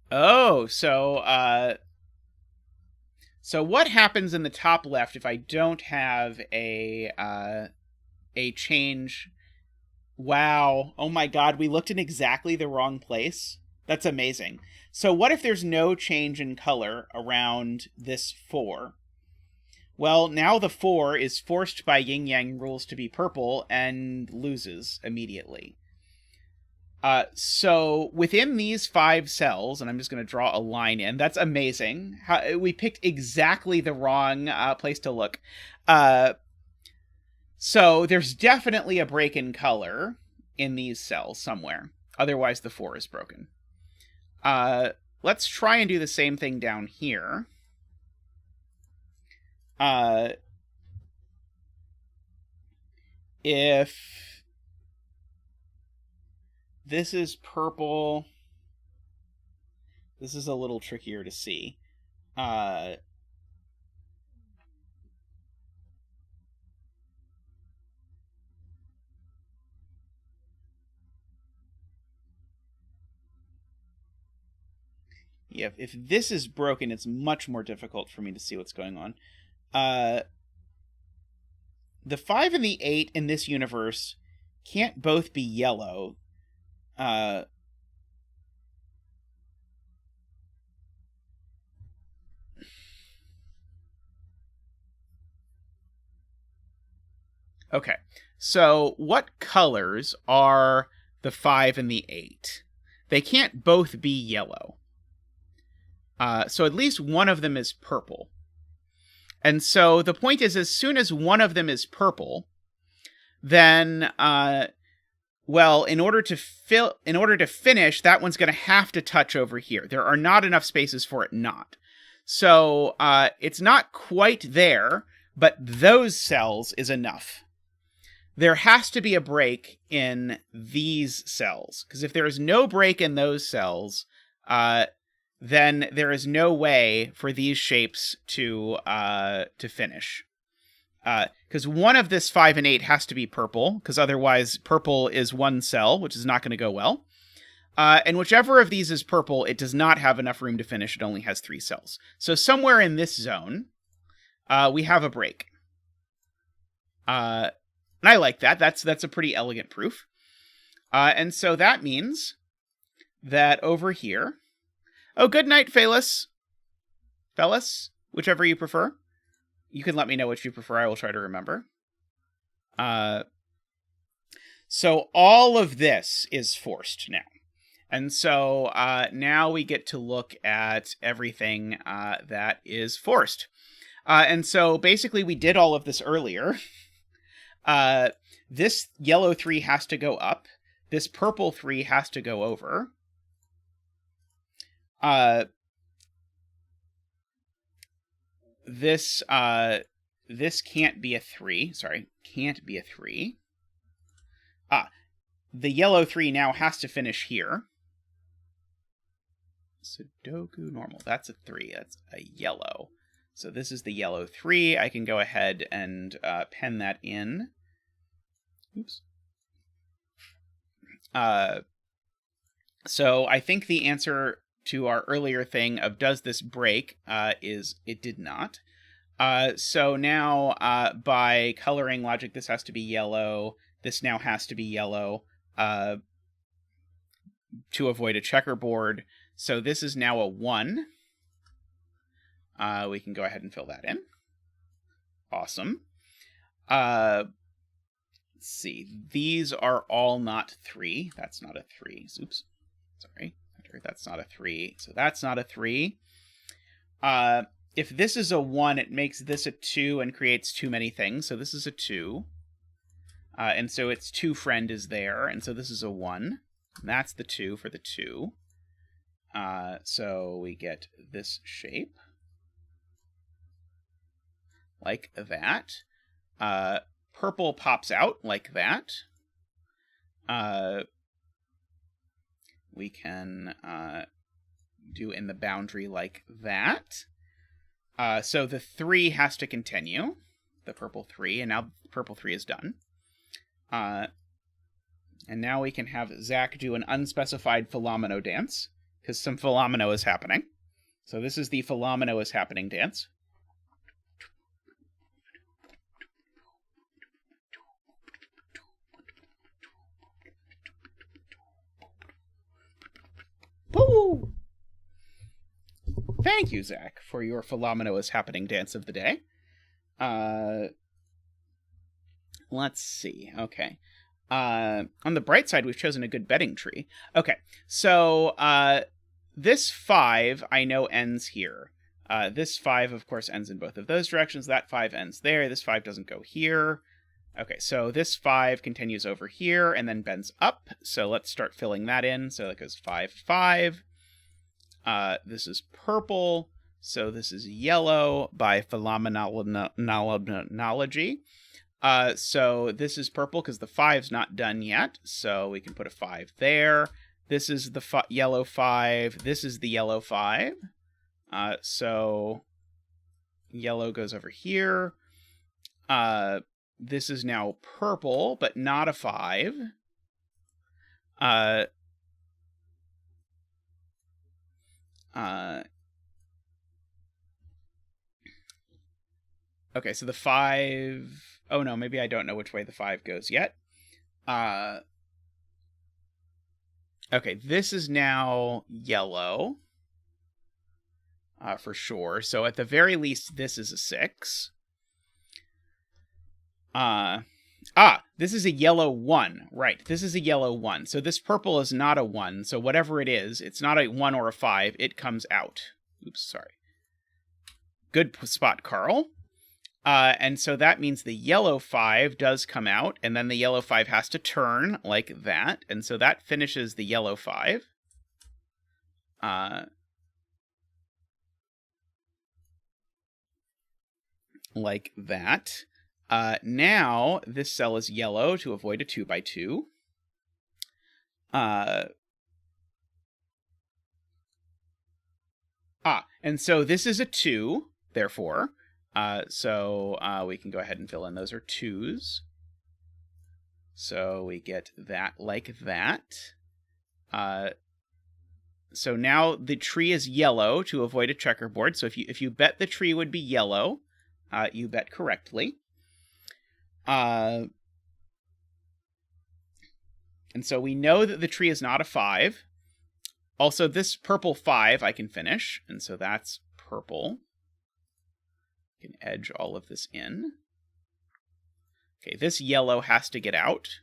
Oh, so what happens in the top left if I don't have a change? Wow. Oh my god, we looked in exactly the wrong place. That's amazing. So what if there's no change in color around this 4? Well, now the 4 is forced by Yin-Yang rules to be purple and loses immediately. So within these 5 cells, and I'm just going to draw a line in, that's amazing. We picked exactly the wrong place to look. So there's definitely a break in color in these cells somewhere. Otherwise, the 4 is broken. Let's try and do the same thing down here. If this is purple, this is a little trickier to see. Yeah, if this is broken, it's much more difficult for me to see what's going on. The 5 and the 8 in this universe can't both be yellow. Okay, so what colors are the 5 and the 8? They can't both be yellow. So at least one of them is purple. And so the point is, as soon as one of them is purple, then, well, in order to finish, that one's going to have to touch over here. There are not enough spaces for it not. So it's not quite there, but those cells is enough. There has to be a break in these cells, because if there is no break in those cells, then there is no way for these shapes to finish. Because one of this 5 and 8 has to be purple, because otherwise purple is one cell, which is not going to go well. And whichever of these is purple, it does not have enough room to finish. It only has 3 cells. So somewhere in this zone, we have a break. And I like that. That's a pretty elegant proof. And so that means that over here... Oh, good night, Phelis. Whichever you prefer. You can let me know which you prefer. I will try to remember. So all of this is forced now. And so now we get to look at everything that is forced. And so basically we did all of this earlier. This yellow 3 has to go up. This purple 3 has to go over. This can't be a 3. Sorry, can't be a 3. The yellow 3 now has to finish here. Sudoku normal. That's a 3. That's a yellow. So this is the yellow 3. I can go ahead and pen that in. Oops. So I think the answer to our earlier thing of does this break is it did not. So now by coloring logic, this has to be yellow. This now has to be yellow to avoid a checkerboard. So this is now a 1. We can go ahead and fill that in. Awesome. Let's see. These are all not 3. That's not a 3. Oops. Sorry. That's not a 3. So that's not a 3. If this is a 1, it makes this a 2 and creates too many things. So this is a 2. And so its 2 friend is there. And so this is a 1. And that's the 2 for the 2. So we get this shape. Like that. Purple pops out like that. We can do in the boundary like that. So the 3 has to continue, the purple 3, and now purple 3 is done. And now we can have Zach do an unspecified Fillomino dance, because some Fillomino is happening. So this is the Fillomino is happening dance. Woo! Thank you, Zach, for your Fillomino is happening dance of the day. Let's see. Okay. On the bright side, we've chosen a good betting tree. Okay, so this 5 I know ends here. This 5, of course, ends in both of those directions. That 5 ends there. This 5 doesn't go here. Okay, so this 5 continues over here and then bends up. So let's start filling that in. So that goes 5, 5. This is purple. So this is yellow by phenomenology. So this is purple because the 5's not done yet. So we can put a 5 there. This is the yellow 5. This is the yellow 5. So yellow goes over here. This is now purple, but not a 5. Okay, so the 5... Oh, no, maybe I don't know which way the 5 goes yet. Okay, this is now yellow. For sure. So at the very least, this is a 6. This is a yellow 1. Right, this is a yellow 1. So this purple is not a 1. So whatever it is, it's not a 1 or a 5. It comes out. Oops, sorry. Good spot, Carl. And so that means the yellow 5 does come out, and then the yellow 5 has to turn like that. And so that finishes the yellow 5. Like that. Now, this cell is yellow to avoid a 2x2. And so this is a 2, therefore. So we can go ahead and fill in those are 2s. So we get that like that. So now the tree is yellow to avoid a checkerboard. So if you bet the tree would be yellow, you bet correctly. And so we know that the tree is not a 5. Also, this purple 5 I can finish, and so that's purple. I can edge all of this in. Okay, this yellow has to get out.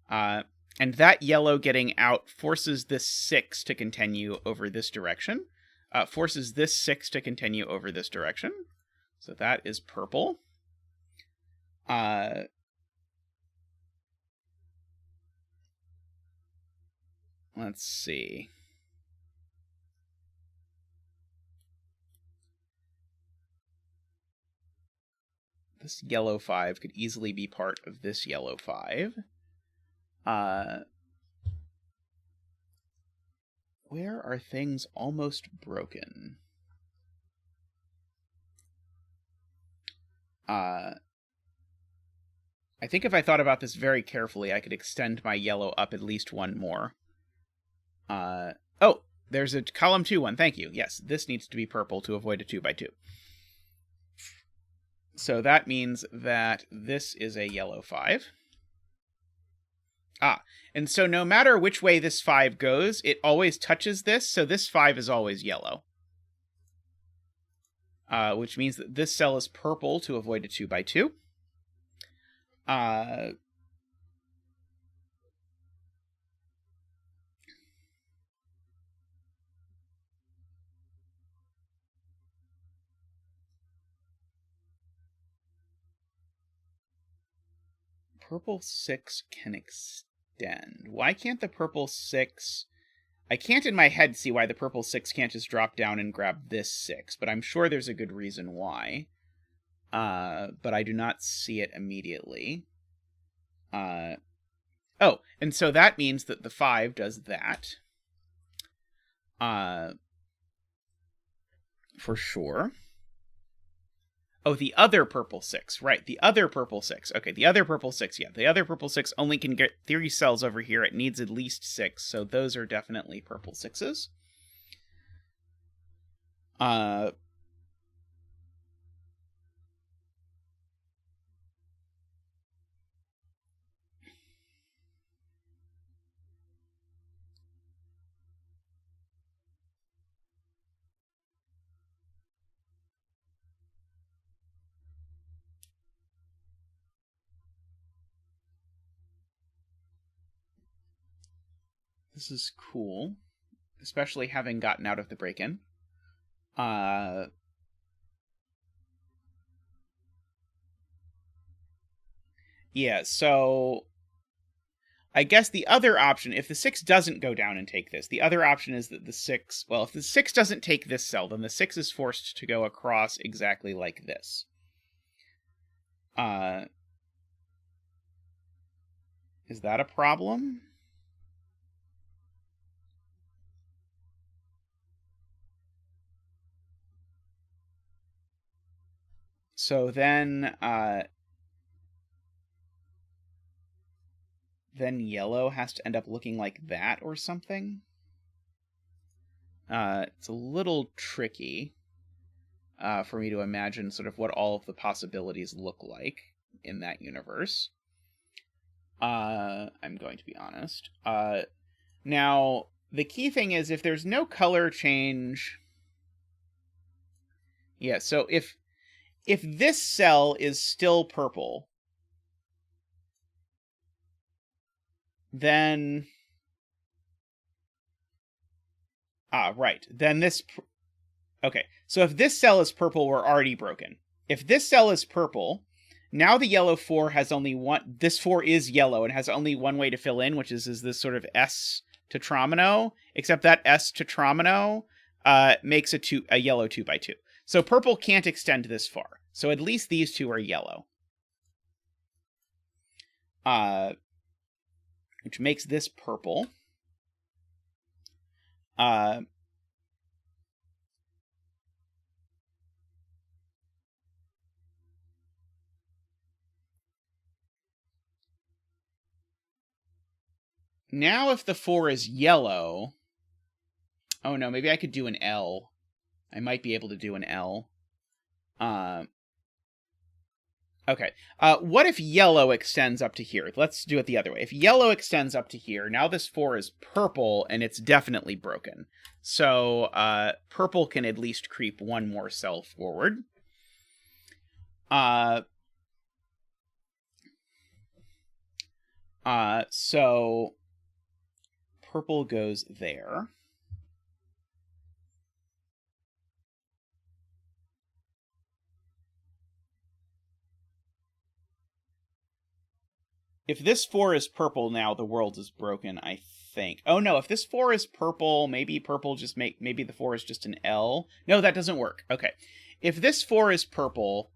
And that yellow getting out forces this 6 to continue over this direction. Forces this 6 to continue over this direction. So that is purple. Let's see. This yellow 5 could easily be part of this yellow 5. Where are things almost broken? I think if I thought about this very carefully, I could extend my yellow up at least one more. Oh, there's a column 2 one. Thank you. Yes, this needs to be purple to avoid a 2x2. So that means that this is a yellow 5. And so no matter which way this 5 goes, it always touches this, so this 5 is always yellow. Which means that this cell is purple to avoid a 2x2. Purple 6 can extend. Why can't the purple 6... I can't in my head see why the purple 6 can't just drop down and grab this 6, but I'm sure there's a good reason why. But I do not see it immediately. Oh, and so that means that the 5 does that. For sure. Oh, the other purple 6. Right, the other purple 6. Okay, the other purple 6, yeah. The other purple 6 only can get 3 cells over here. It needs at least 6, so those are definitely purple 6s. This is cool, especially having gotten out of the break-in. Yeah, so I guess the other option, if the 6 doesn't go down and take this, the other option is that the 6... Well, if the 6 doesn't take this cell, then the 6 is forced to go across exactly like this. Is that a problem? So then yellow has to end up looking like that or something. It's a little tricky for me to imagine sort of what all of the possibilities look like in that universe. I'm going to be honest. Now, the key thing is if there's no color change... Yeah, so if this cell is still purple, then... right. Then this... Okay, so if this cell is purple, we're already broken. If this cell is purple, now the yellow 4 has only one... This 4 is yellow and has only one way to fill in, which is this sort of S tetromino, except that S tetromino makes a yellow 2x2. So purple can't extend this far. So at least these two are yellow. Which makes this purple. Now if the 4 is yellow... Oh no, maybe I could do an L. I might be able to do an L. Okay. What if yellow extends up to here? Let's do it the other way. If yellow extends up to here, now this 4 is purple, and it's definitely broken. So purple can at least creep one more cell forward. So purple goes there. If this 4 is purple now, the world is broken, I think. Oh no, if this 4 is purple, maybe purple just maybe the 4 is just an L. No, that doesn't work. Okay. If this 4 is purple,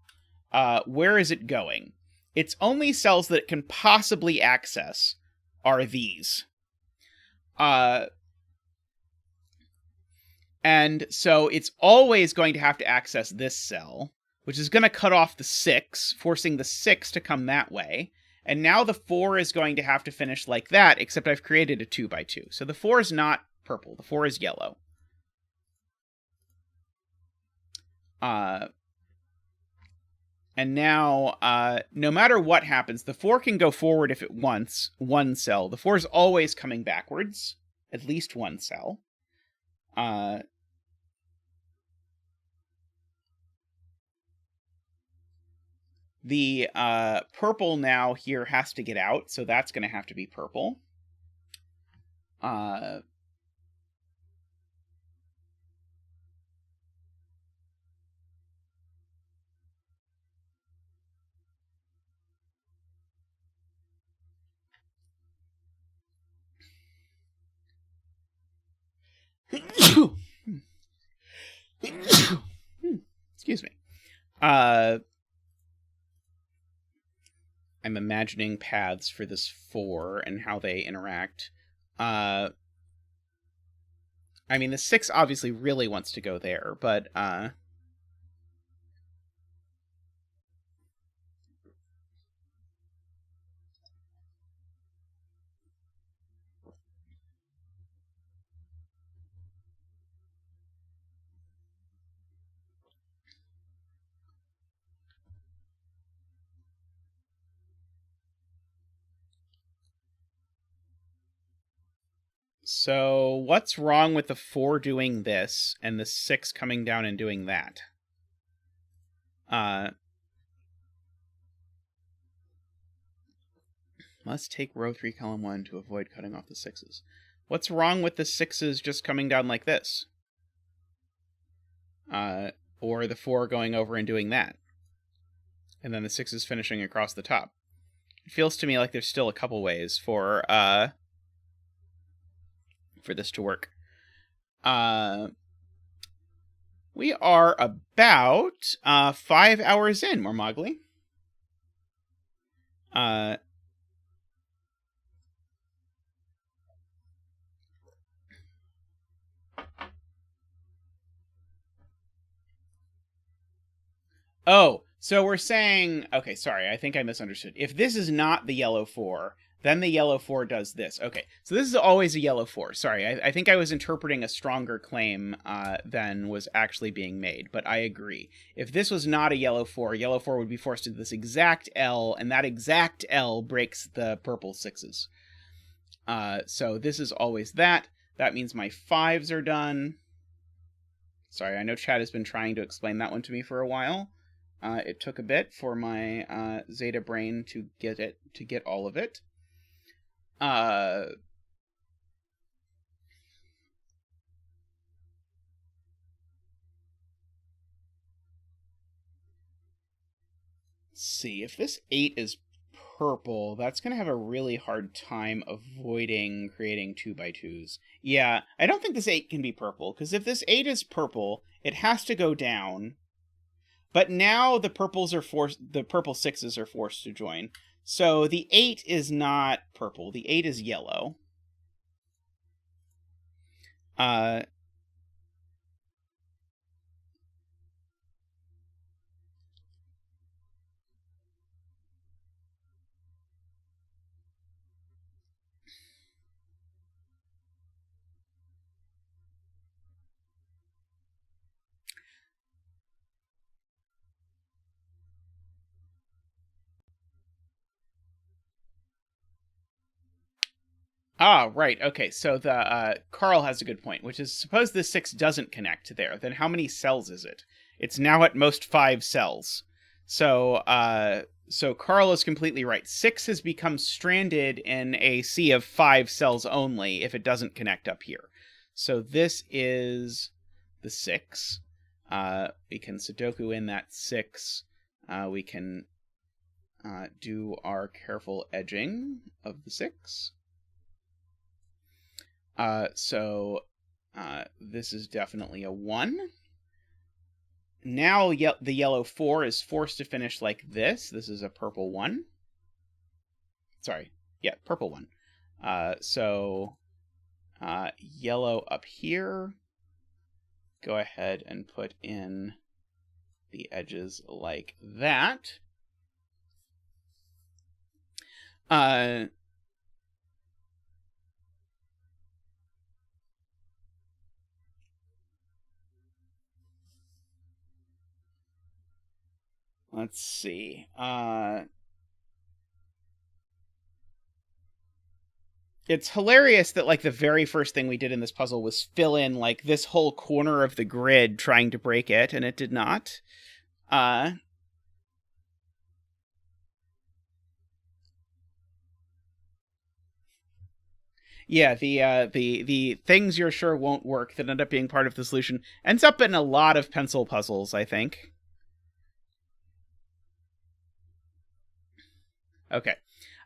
where is it going? Its only cells that it can possibly access are these. And so it's always going to have to access this cell, which is going to cut off the 6, forcing the 6 to come that way. And now the 4 is going to have to finish like that, except I've created a 2x2. So the 4 is not purple. The 4 is yellow. And now, no matter what happens, the 4 can go forward if it wants one cell. The 4 is always coming backwards, at least one cell. The purple now here has to get out, so that's going to have to be purple. Excuse me. I'm imagining paths for this 4 and how they interact. I mean, the 6 obviously really wants to go there, but so what's wrong with the 4 doing this and the 6 coming down and doing that? Must take row 3, column 1 to avoid cutting off the 6s. What's wrong with the 6s just coming down like this? Or the 4 going over and doing that. And then the 6s finishing across the top. It feels to me like there's still a couple ways for this to work. We are about 5 hours in, Mormogli. Oh, so we're saying... Okay, sorry, I think I misunderstood. If this is not the yellow 4, then the yellow 4 does this. Okay, so this is always a yellow 4. Sorry, I think I was interpreting a stronger claim than was actually being made, but I agree. If this was not a yellow 4 would be forced into this exact L, and that exact L breaks the purple 6s. So this is always that. That means my 5s are done. Sorry, I know Chad has been trying to explain that one to me for a while. It took a bit for my Zeta brain to get all of it. Let's see, if this 8 is purple, that's going to have a really hard time avoiding creating 2x2s. Yeah, I don't think this 8 can be purple, because if this 8 is purple, it has to go down. But now the purple 6s are forced to join. So the 8 is not purple. The 8 is yellow. Ah, right. Okay, so the Carl has a good point, which is, suppose this 6 doesn't connect there, then how many cells is it? It's now at most 5 cells. So Carl is completely right. 6 has become stranded in a sea of 5 cells only if it doesn't connect up here. So this is the 6. We can Sudoku in that 6. We can do our careful edging of the 6. So this is definitely a 1. Now the yellow 4 is forced to finish like this. This is a purple 1. Sorry. Yeah, purple 1. So yellow up here. Go ahead and put in the edges like that. Uh, let's see. It's hilarious that, like, the very first thing we did in this puzzle was fill in, like, this whole corner of the grid trying to break it, and it did not. Yeah, the things you're sure won't work that end up being part of the solution ends up in a lot of pencil puzzles, I think. Okay.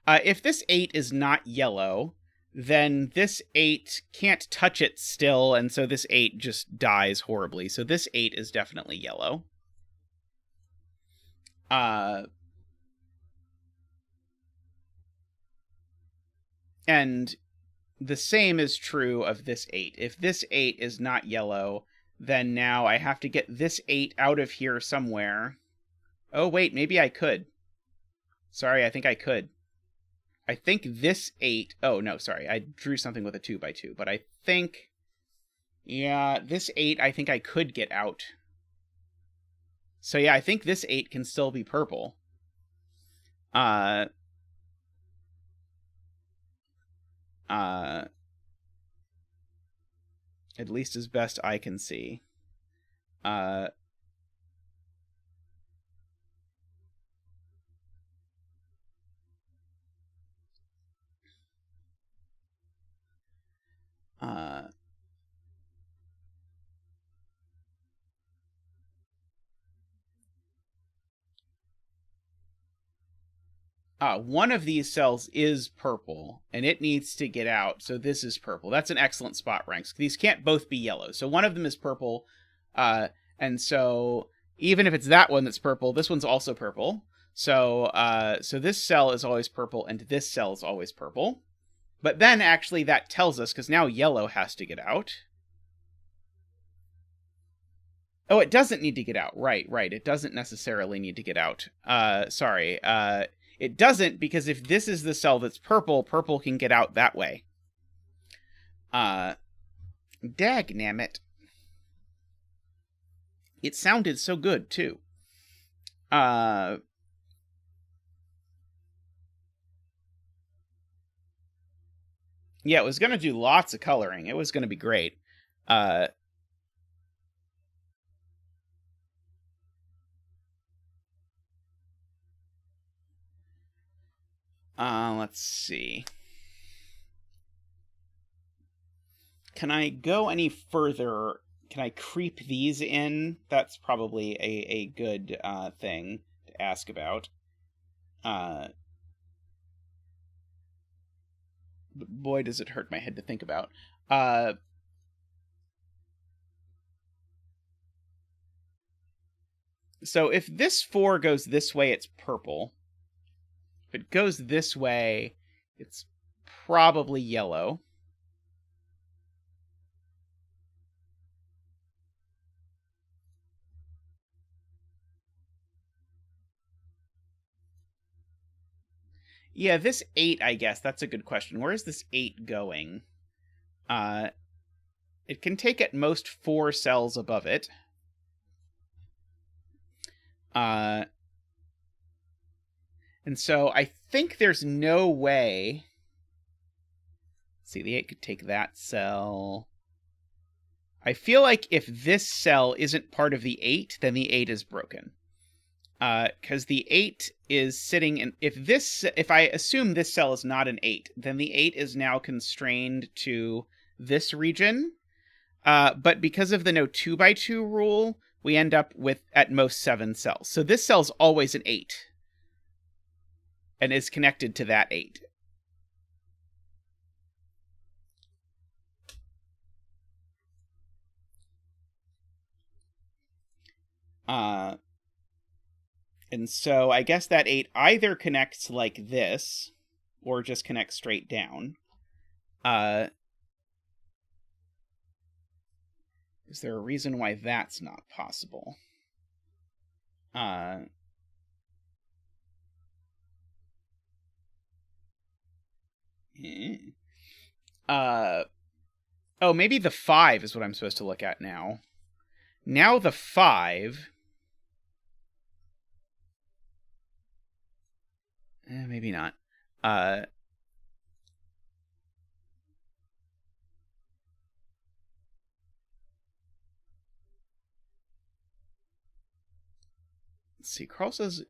If this 8 is not yellow, then this 8 can't touch it still, and so this 8 just dies horribly. So this 8 is definitely yellow. And the same is true of this 8. If this 8 is not yellow, then now I have to get this 8 out of here somewhere. Oh, wait, maybe I could. Sorry, I think I could. I think this 8... Oh, no, sorry. I drew something with a 2x2, but I think... Yeah, this 8 I think I could get out. So yeah, I think this 8 can still be purple. At least as best I can see. One of these cells is purple, and it needs to get out, so this is purple. That's an excellent spot ranks. These can't both be yellow, so one of them is purple, and so even if it's that one that's purple, this one's also purple. So so this cell is always purple, and this cell is always purple. But then, actually, that tells us, because now yellow has to get out. Oh, it doesn't need to get out. Right. It doesn't necessarily need to get out. Sorry. It doesn't, because if this is the cell that's purple, purple can get out that way. Dagnammit. It sounded so good, too. Yeah, it was going to do lots of coloring. It was going to be great. Let's see. Can I go any further? Can I creep these in? That's probably a good thing to ask about. But boy, does it hurt my head to think about. So if this 4 goes this way, it's purple. If it goes this way, it's probably yellow. Yeah, this 8, I guess, that's a good question. Where is this 8 going? It can take at most 4 cells above it. And so I think there's no way... Let's see, the 8 could take that cell. I feel like if this cell isn't part of the 8, then the 8 is broken. Because the 8 is sitting in... If I assume this cell is not an 8, then the 8 is now constrained to this region. But because of the no 2x2 rule, we end up with at most 7 cells. So this cell's always an 8. And is connected to that 8. And so I guess that 8 either connects like this, or just connects straight down. Is there a reason why that's not possible? Oh, maybe the 5 is what I'm supposed to look at now. Now the 5... maybe not. Let's see. Carl says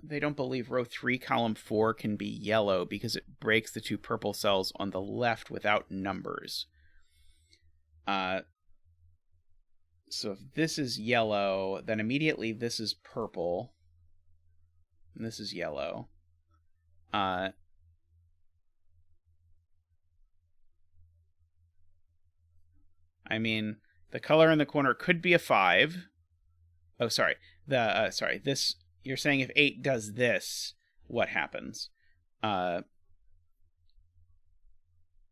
they don't believe row 3, column 4 can be yellow because it breaks the 2 purple cells on the left without numbers. So if this is yellow, then immediately this is purple. And this is yellow. I mean, the color in the corner could be a 5. Oh, sorry. This, you're saying if 8 does this, what happens?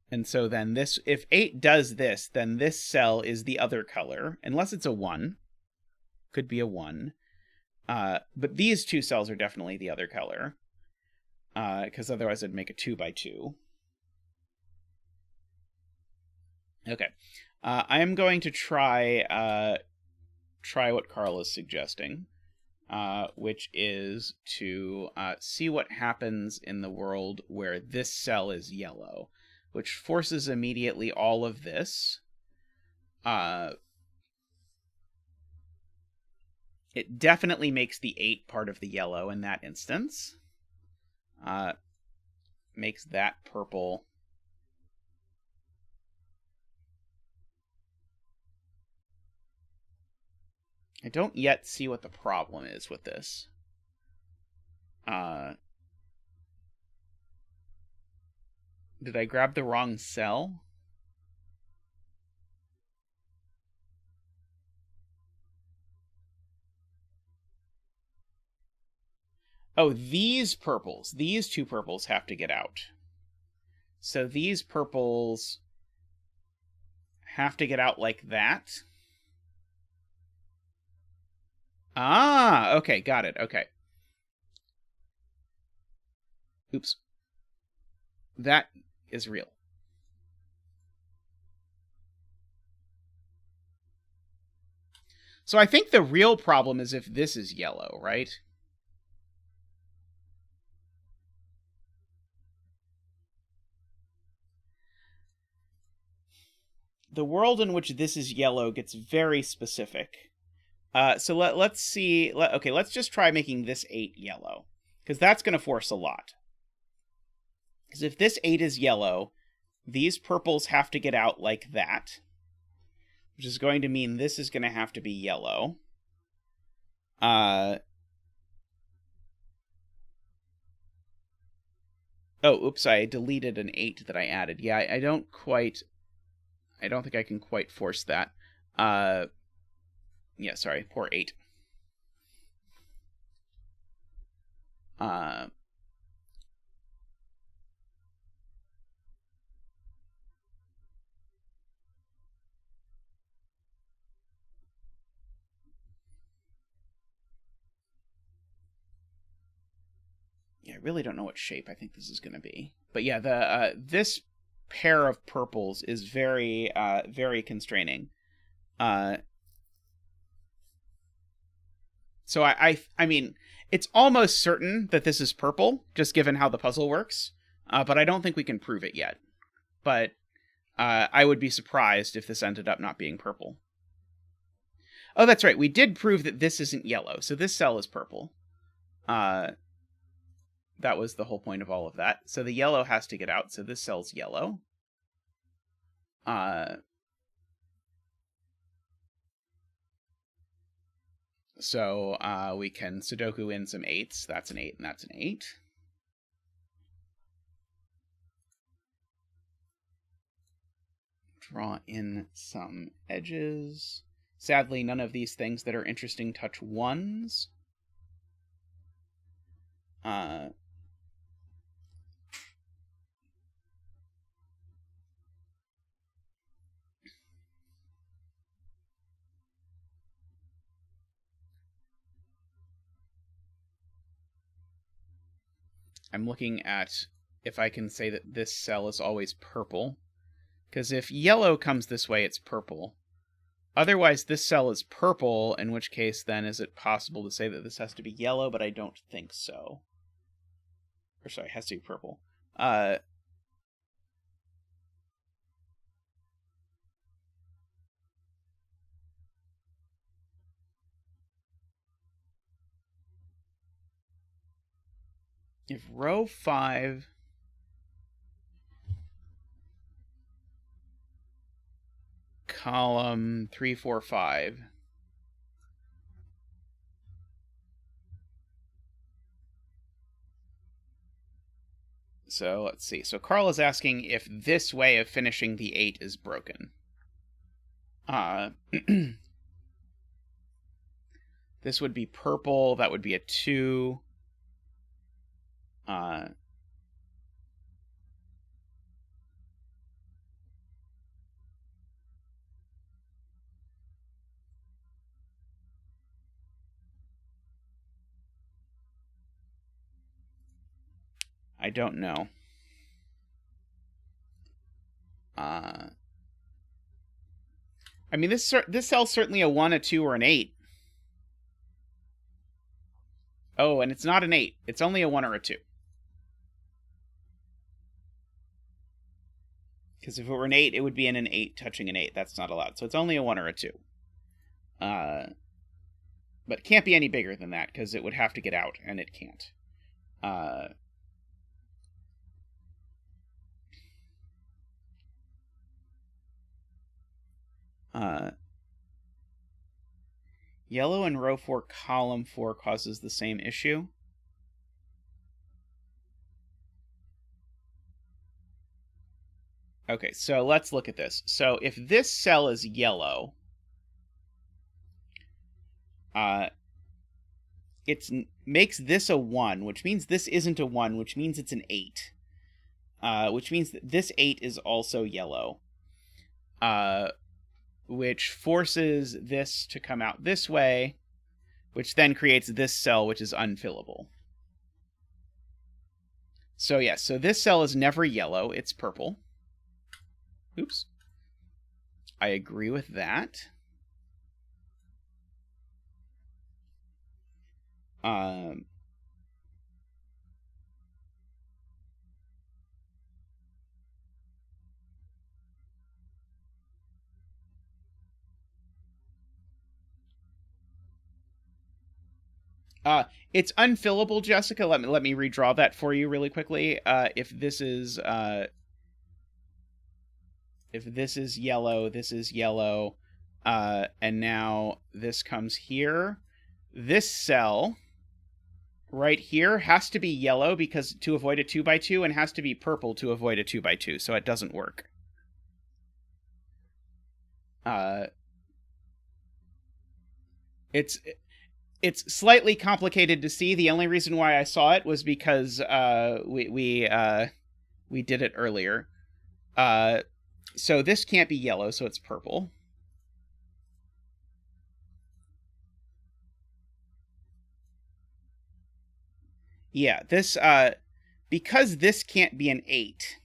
And so then this, if 8 does this, then this cell is the other color, unless it's a 1. Could be a 1. But these 2 cells are definitely the other color. Because otherwise I'd make a 2 by 2. Okay. I am going to try what Carl is suggesting, which is to see what happens in the world where this cell is yellow, which forces immediately all of this. It definitely makes the 8 part of the yellow in that instance. Makes that purple. I don't yet see what the problem is with this. Did I grab the wrong cell? Oh, these purples. These 2 purples have to get out. So these purples have to get out like that. Ah, okay, got it. Okay. Oops. That is real. So I think the real problem is if this is yellow, right? The world in which this is yellow gets very specific. So let's see. Okay, let's just try making this 8 yellow, because that's going to force a lot. Because if this 8 is yellow, these purples have to get out like that, which is going to mean this is going to have to be yellow. Oh, oops, I deleted an 8 that I added. Yeah, I don't think I can quite force that. Yeah, sorry, poor 8. Yeah, I really don't know what shape I think this is going to be. But yeah, this pair of purples is very, very constraining. So I mean, it's almost certain that this is purple, just given how the puzzle works. But I don't think we can prove it yet. But I would be surprised if this ended up not being purple. Oh, that's right. We did prove that this isn't yellow, so this cell is purple. That was the whole point of all of that. So the yellow has to get out, so this cell's yellow. So we can Sudoku in some 8s. That's an 8 and that's an 8. Draw in some edges. Sadly, none of these things that are interesting touch 1s. I'm looking at if I can say that this cell is always purple. Because if yellow comes this way, it's purple. Otherwise, this cell is purple, in which case, then, is it possible to say that this has to be yellow? But I don't think so. Or, sorry, it has to be purple. If row 5... column 3, 4, 5... So, let's see. So, Carl is asking if this way of finishing the 8 is broken. This would be purple. That would be a 2. I don't know. I mean, this cell's certainly a 1, a 2, or an 8. Oh, and it's not an 8. It's only a 1 or a 2. Because if it were an 8, it would be in an 8 touching an 8. That's not allowed. So it's only a 1 or a 2. But it can't be any bigger than that, because it would have to get out, and it can't. Yellow in row 4, column 4 causes the same issue. Okay, so let's look at this. So if this cell is yellow, it makes this a 1, which means this isn't a 1, which means it's an 8. Which means that this 8 is also yellow. Which forces this to come out this way, which then creates this cell, which is unfillable. So yes, so this cell is never yellow, it's purple. Oops. I agree with that. It's unfillable, Jessica. Let me redraw that for you really quickly. If this is yellow, this is yellow, and now this comes here. This cell right here has to be yellow because to avoid a 2x2, and has to be purple to avoid a 2x2, so it doesn't work. It's slightly complicated to see. The only reason why I saw it was because we did it earlier. So this can't be yellow, so it's purple. Yeah, this because this can't be an 8,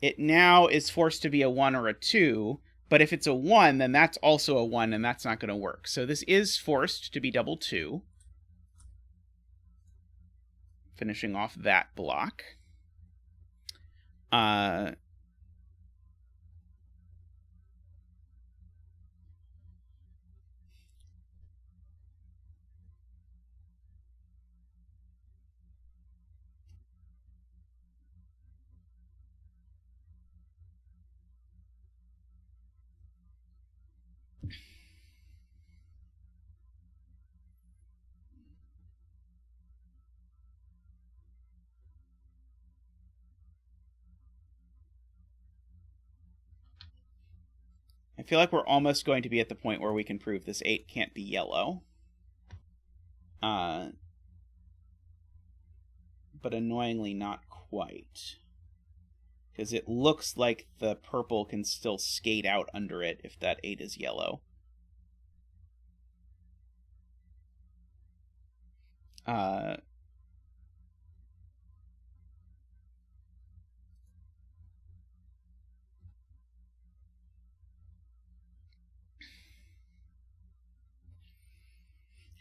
it now is forced to be a 1 or a 2. But if it's a 1, then that's also a 1, and that's not going to work. So this is forced to be double 2. Finishing off that block. I feel like we're almost going to be at the point where we can prove this 8 can't be yellow. But annoyingly not quite. Because it looks like the purple can still skate out under it if that 8 is yellow.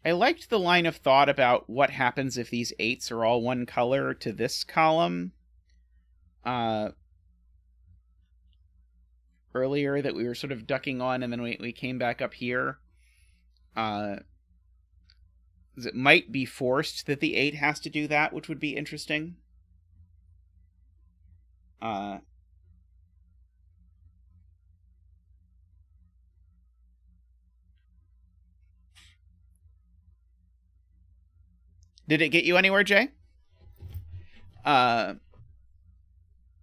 I liked the line of thought about what happens if these 8s are all one color to this column. Earlier that we were sort of ducking on, and then we came back up here. It might be forced that the 8 has to do that, which would be interesting. Did it get you anywhere, Jay?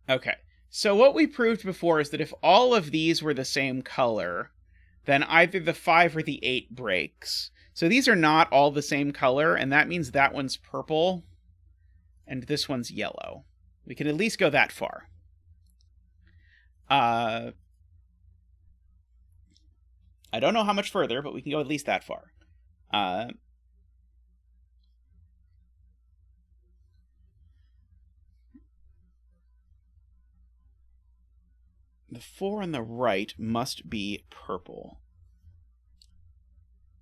Okay. So what we proved before is that if all of these were the same color, then either the 5 or the 8 breaks. So these are not all the same color, and that means that one's purple, and this one's yellow. We can at least go that far. I don't know how much further, but we can go at least that far. The 4 on the right must be purple.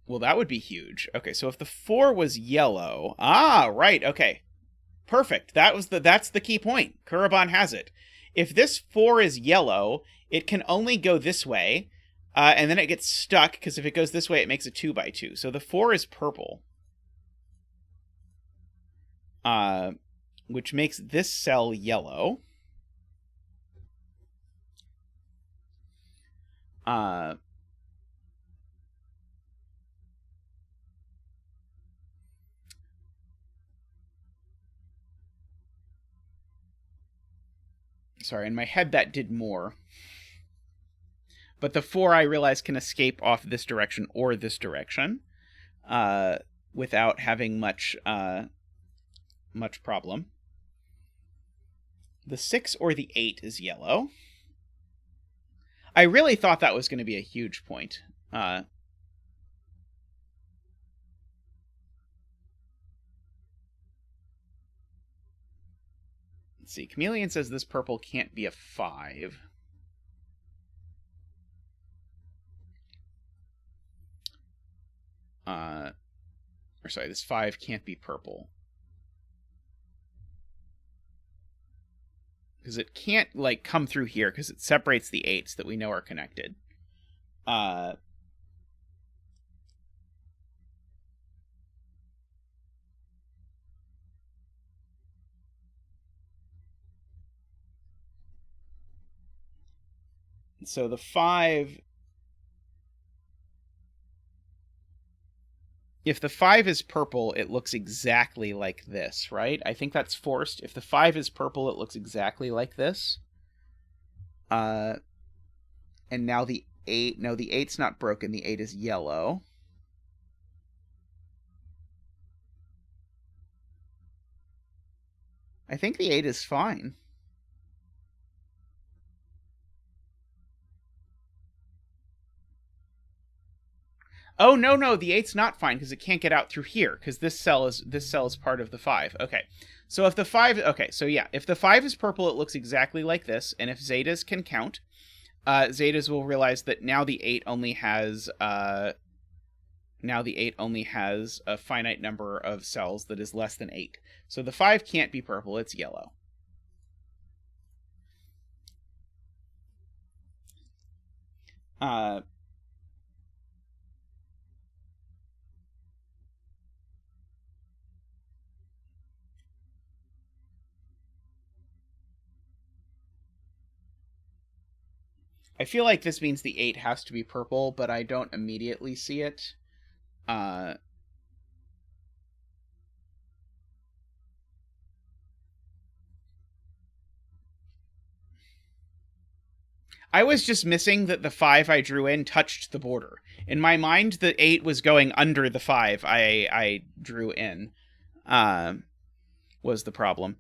Well, that would be huge. Okay, so if the 4 was yellow... Ah, right, okay. Perfect. That's the key point. Kuraban has it. If this 4 is yellow, it can only go this way, and then it gets stuck, because if it goes this way, it makes a 2x2. So the 4 is purple. Which makes this cell yellow. Sorry, in my head that did more. But the 4, I realize, can escape off this direction or this direction without having much problem. The 6 or the 8 is yellow. I really thought that was going to be a huge point. Let's see. Chameleon says this purple can't be a 5. Or sorry, this 5 can't be purple. Because it can't, like, come through here, because it separates the 8s that we know are connected. So the 5... If the 5 is purple, it looks exactly like this, right? I think that's forced. If the 5 is purple, it looks exactly like this. And now the 8... No, the 8's not broken. The 8 is yellow. I think the 8 is fine. Oh, no, the 8's not fine because it can't get out through here because this cell is part of the 5. Okay. So if the 5... Okay, so yeah, if the 5 is purple, it looks exactly like this, and if zetas can count, zetas will realize that now the 8 only has a finite number of cells that is less than 8. So the 5 can't be purple, it's yellow. I feel like this means the 8 has to be purple, but I don't immediately see it. I was just missing that the 5 I drew in touched the border. In my mind, the 8 was going under the 5 I drew in. Was the problem.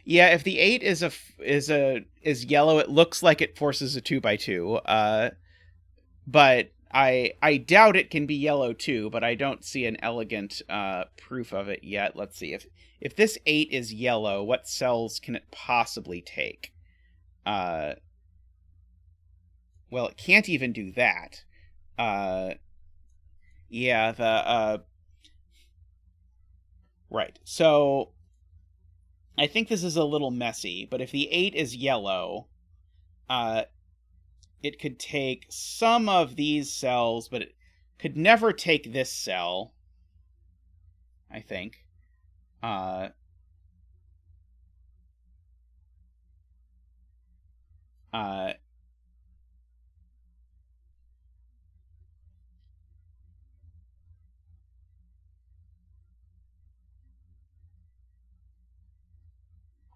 Yeah, if the 8 is yellow, it looks like it forces a 2x2. But I doubt it can be yellow too, but I don't see an elegant proof of it yet. Let's see. If this 8 is yellow, what cells can it possibly take? Well, it can't even do that. Yeah, the, right. So I think this is a little messy, but if the 8 is yellow, it could take some of these cells, but it could never take this cell, I think. Uh, uh,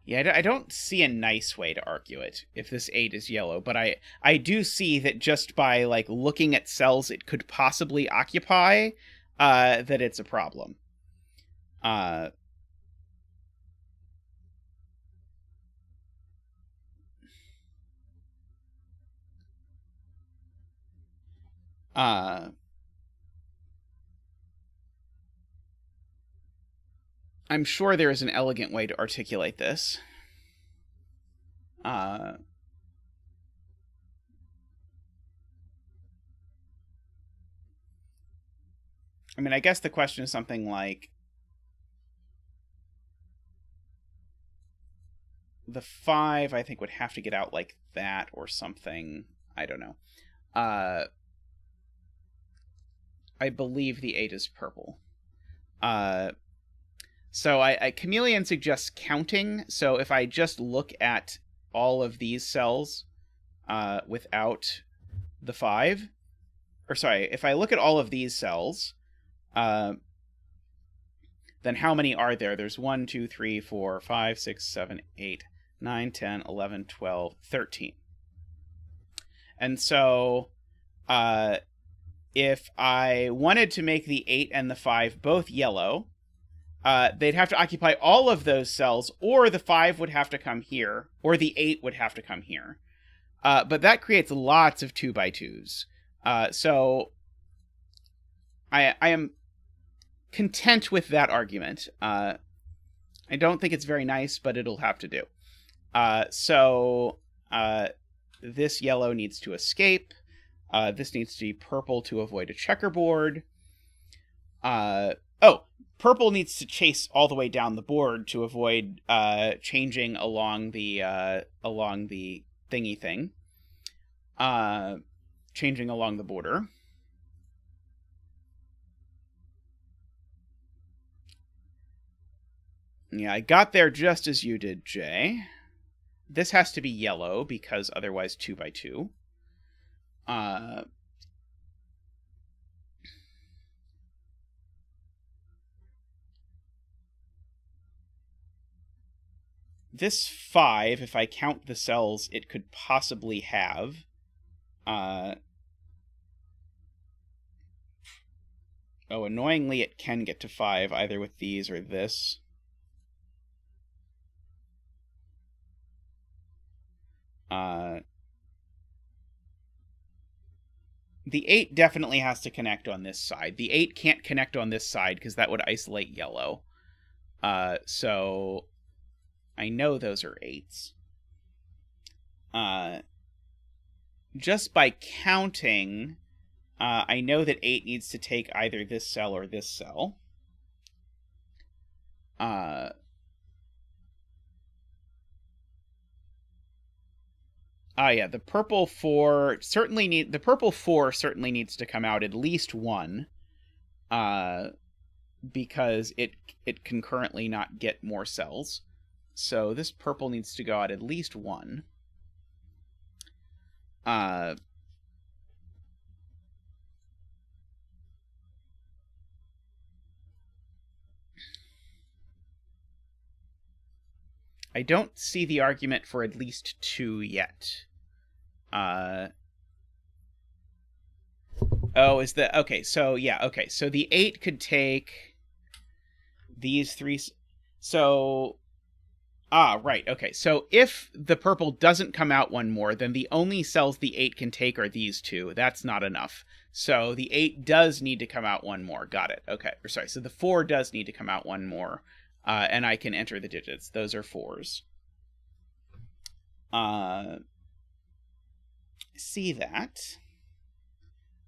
yeah, I don't see a nice way to argue it if this 8 is yellow, but I do see that just by, like, looking at cells it could possibly occupy, that it's a problem. Uh, uh, I'm sure there is an elegant way to articulate this. I mean, I guess the question is something like, the 5, I think, would have to get out like that or something. I don't know. I believe the 8 is purple. So Chameleon suggests counting. So if I just look at all of these cells without the 5, or sorry, if I look at all of these cells, then how many are there? There's 1, 2, 3, 4, 5, 6, 7, 8, 9, 10, 11, 12, 13. And so if I wanted to make the 8 and the 5 both yellow, they'd have to occupy all of those cells, or the 5 would have to come here, or the 8 would have to come here. But that creates lots of 2x2s. So I am content with that argument. I don't think it's very nice, but it'll have to do. So this yellow needs to escape. This needs to be purple to avoid a checkerboard. Purple needs to chase all the way down the board to avoid changing along the thingy thing. Changing along the border. Yeah, I got there just as you did, Jay. This has to be yellow because otherwise 2x2. This 5, if I count the cells it could possibly have, annoyingly it can get to 5 either with these or this. The 8 definitely has to connect on this side. The 8 can't connect on this side because that would isolate yellow. So I know those are 8s. Just by counting, I know that 8 needs to take either this cell or this cell. Yeah, the purple 4 certainly needs to come out at least 1. Because it can currently not get more cells. So this purple needs to go out at least 1. I don't see the argument for at least 2 yet. Is the... Okay, so, yeah, okay. So the 8 could take these 3... So... right, okay. So if the purple doesn't come out 1 more, then the only cells the 8 can take are these 2. That's not enough. So the 8 does need to come out 1 more. Got it. Okay. Or sorry, so the 4 does need to come out 1 more. And I can enter the digits. Those are 4s. See that.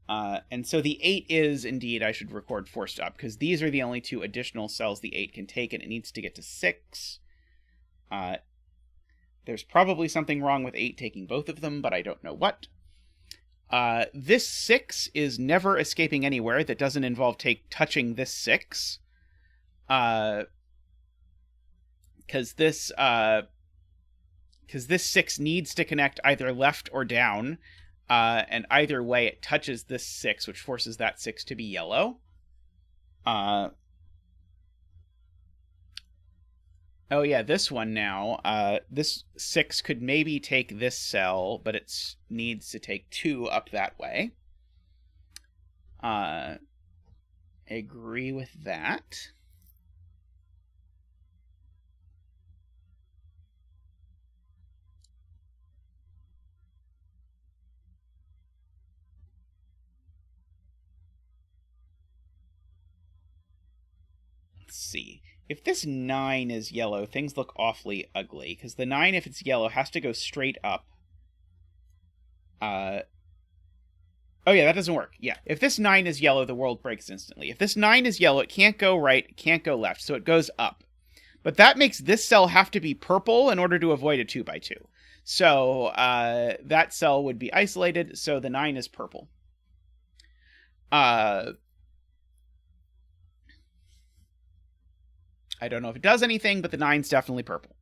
And so the 8 is, indeed, I should record forced up, because these are the only 2 additional cells the 8 can take, and it needs to get to 6. There's probably something wrong with 8 taking both of them, but I don't know what. This 6 is never escaping anywhere that doesn't involve touching this 6. Because this 6 needs to connect either left or down, and either way it touches this 6, which forces that 6 to be yellow. Oh yeah, this one now. This 6 could maybe take this cell, but it needs to take 2 up that way. Agree with that. Let's see. If this 9 is yellow, things look awfully ugly, because the 9, if it's yellow, has to go straight up. Oh yeah, that doesn't work. Yeah, if this 9 is yellow, the world breaks instantly. If this 9 is yellow, it can't go right, it can't go left, so it goes up. But that makes this cell have to be purple in order to avoid a 2x2. So that cell would be isolated, so the 9 is purple. I don't know if it does anything, but the 9's definitely purple.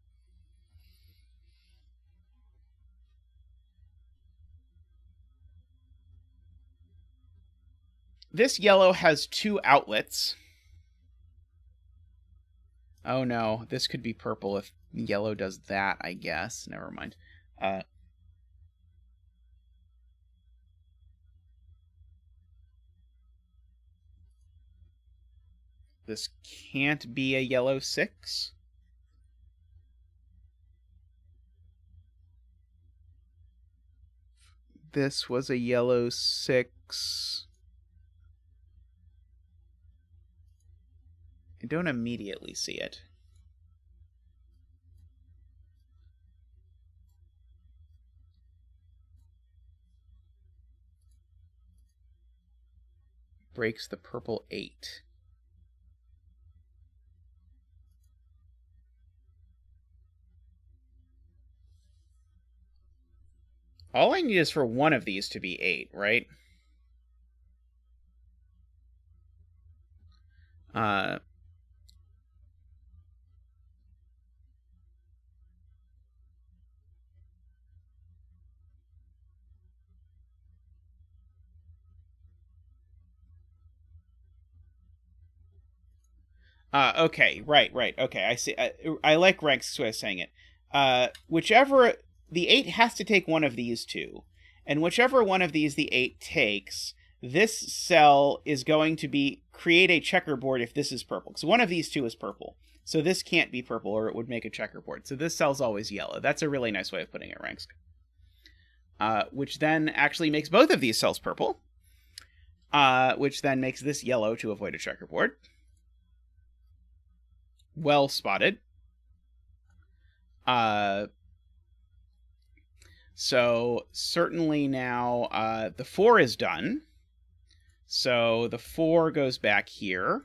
This yellow has 2 outlets. Oh no, this could be purple if yellow does that, I guess. Never mind. This can't be a yellow 6. This was a yellow 6. I don't immediately see it. Breaks the purple 8. All I need is for one of these to be 8, right? Okay, right. Okay, I see. I like Rank's way of saying it. Whichever the 8 has to take one of these 2, and whichever one of these the 8 takes, this cell is going to create a checkerboard if this is purple. So one of these 2 is purple. So this can't be purple, or it would make a checkerboard. So this cell's always yellow. That's a really nice way of putting it, Ranks. Which then actually makes both of these cells purple. Which then makes this yellow to avoid a checkerboard. Well spotted. So certainly now the 4 is done. So the 4 goes back here.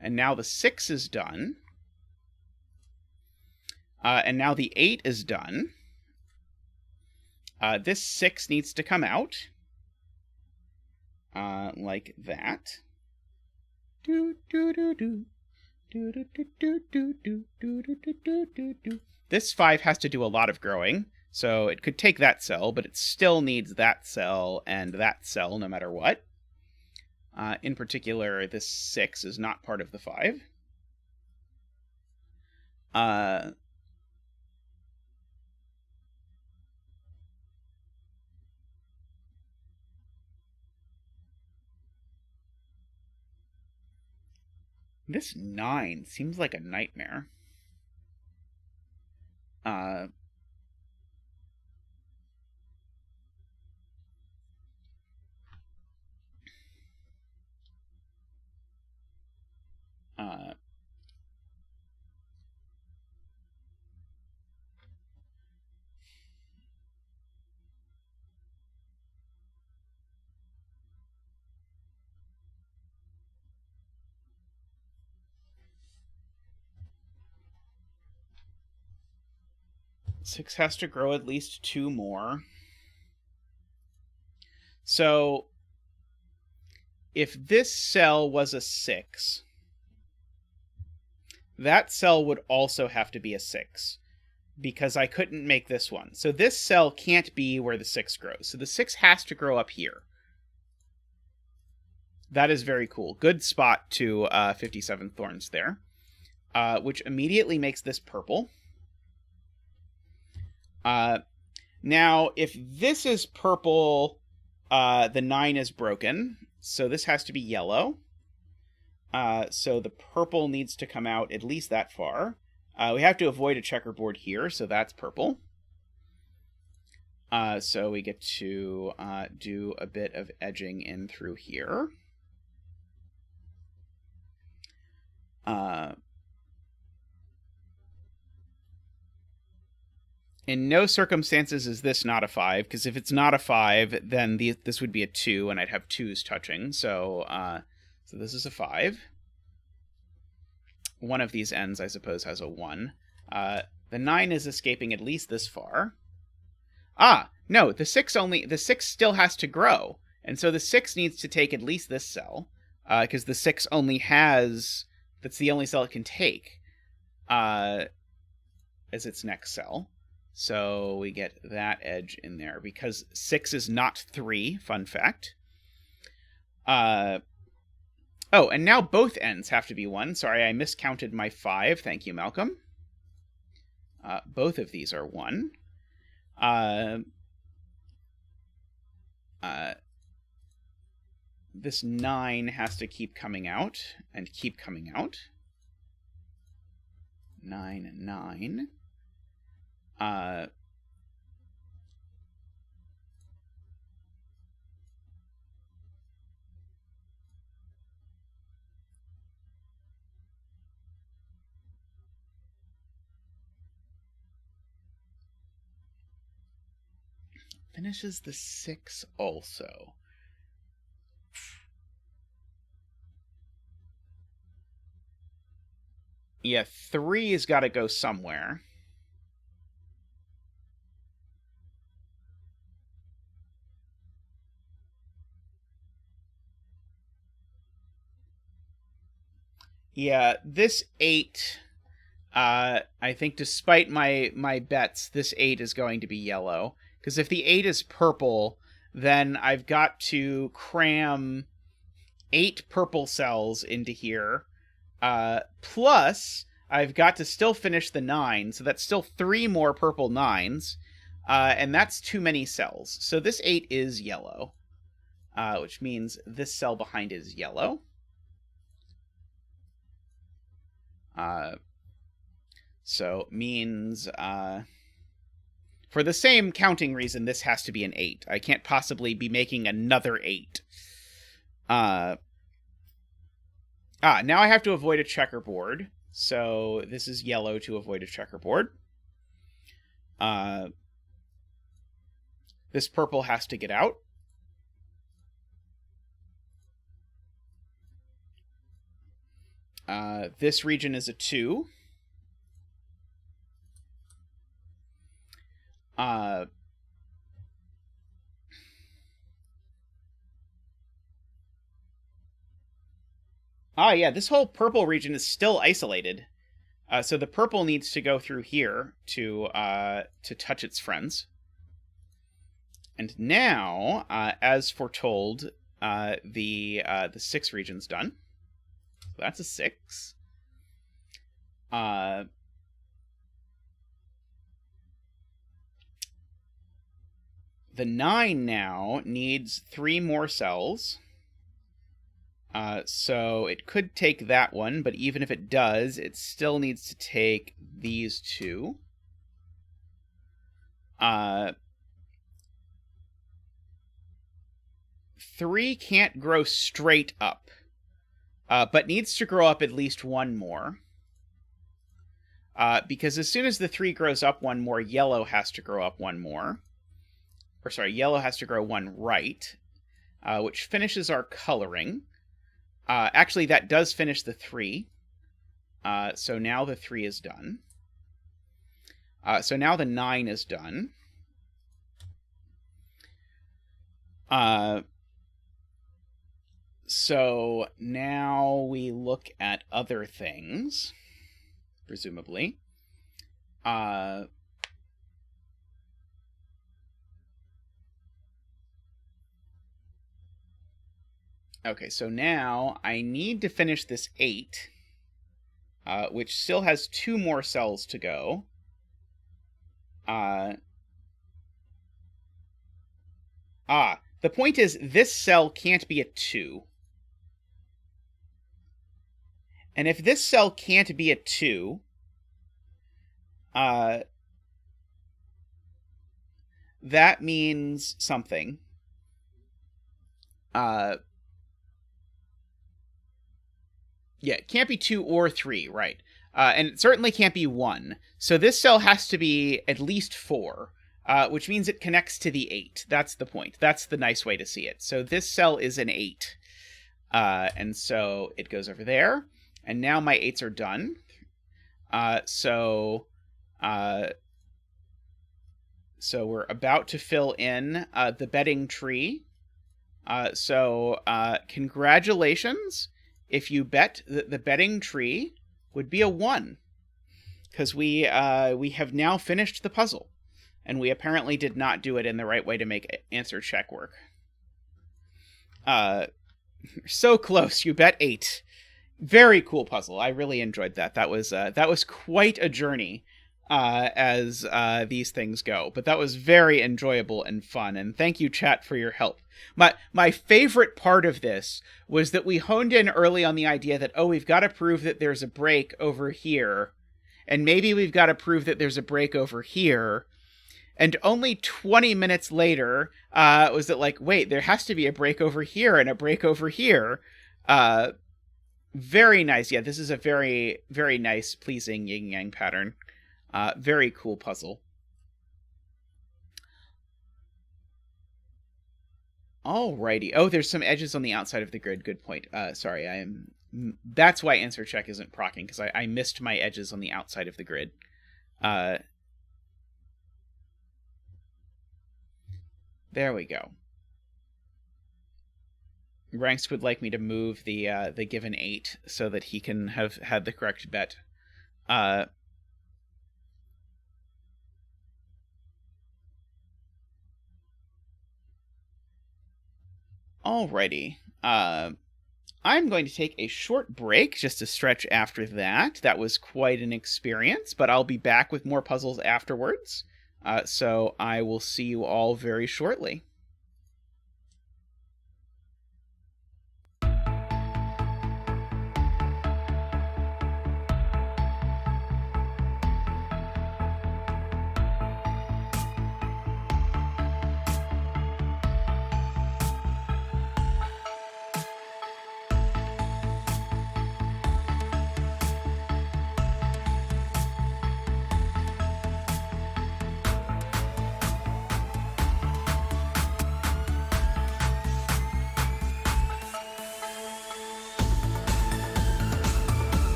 And now the 6 is done. And now the 8 is done. This 6 needs to come out. Like that. This 5 has to do a lot of growing, so it could take that cell, but it still needs that cell and that cell no matter what. In particular, this 6 is not part of the 5. This 9 seems like a nightmare. 6 has to grow at least 2 more. So if this cell was a 6, that cell would also have to be a 6, because I couldn't make this one. So this cell can't be where the 6 grows. So the 6 has to grow up here. That is very cool. Good spot to 57 thorns there, which immediately makes this purple. Now, if this is purple, the 9 is broken, so this has to be yellow. So the purple needs to come out at least that far. We have to avoid a checkerboard here, so that's purple. So we get to do a bit of edging in through here. In no circumstances is this not a 5, because if it's not a 5, then this would be a 2, and I'd have 2s touching. So this is a 5. One of these ends, I suppose, has a 1. The 9 is escaping at least this far. No, the 6 still has to grow, and so the 6 needs to take at least this cell, because the 6 only has... That's the only cell it can take as its next cell. So we get that edge in there, because 6 is not 3, fun fact. Oh, and now both ends have to be 1. Sorry, I miscounted my 5. Thank you, Malcolm. Both of these are 1. This 9 has to keep coming out, and keep coming out. 9 and 9. Finishes the 6 also. Yeah, 3 has got to go somewhere. Yeah, this 8, I think despite my bets, this 8 is going to be yellow. Because if the 8 is purple, then I've got to cram 8 purple cells into here. Plus, I've got to still finish the 9, so that's still 3 more purple 9s. And that's too many cells. So this 8 is yellow, which means this cell behind is yellow. So means, for the same counting reason, this has to be an 8. I can't possibly be making another 8. Now I have to avoid a checkerboard. So this is yellow to avoid a checkerboard. This purple has to get out. This region is a 2. Yeah, this whole purple region is still isolated. So the purple needs to go through here to touch its friends. And now, as foretold, the 6 region's done. So that's a 6. The 9 now needs 3 more cells. So it could take that one, but even if it does, it still needs to take these 2. 3 can't grow straight up, but needs to grow up at least 1 more. Because as soon as the 3 grows up 1 more, yellow has to grow up 1 more. Or sorry, yellow has to grow 1 right, which finishes our coloring. Actually, that does finish the 3. So now the 3 is done. So now the 9 is done. So now we look at other things, presumably. Okay, so now I need to finish this 8, which still has 2 more cells to go. The point is, this cell can't be a 2. And if this cell can't be a 2, that means something. Yeah, it can't be 2 or 3, right? And it certainly can't be 1. So this cell has to be at least 4, which means it connects to the 8. That's the point. That's the nice way to see it. So this cell is an 8. And so it goes over there. And now my 8s are done. So we're about to fill in the bedding tree. Congratulations if you bet that the bedding tree would be a 1, because we have now finished the puzzle, and we apparently did not do it in the right way to make answer check work. So close. You bet 8. Very cool puzzle. I really enjoyed that. That was quite a journey as these things go, but that was very enjoyable and fun. And thank you, chat, for your help. My favorite part of this was that we honed in early on the idea that, oh, we've got to prove that there's a break over here, and maybe we've got to prove that there's a break over here. And only 20 minutes later was it like, wait, there has to be a break over here and a break over here. Very nice. Yeah, this is a very, very nice, pleasing yin-yang pattern. Very cool puzzle. Alrighty. Oh, there's some edges on the outside of the grid. Good point. Sorry, that's why answer check isn't proccing, because I missed my edges on the outside of the grid. There we go. Ranks would like me to move the given 8 so that he can have had the correct bet. Alrighty. I'm going to take a short break just to stretch after that. That was quite an experience, but I'll be back with more puzzles afterwards. So I will see you all very shortly.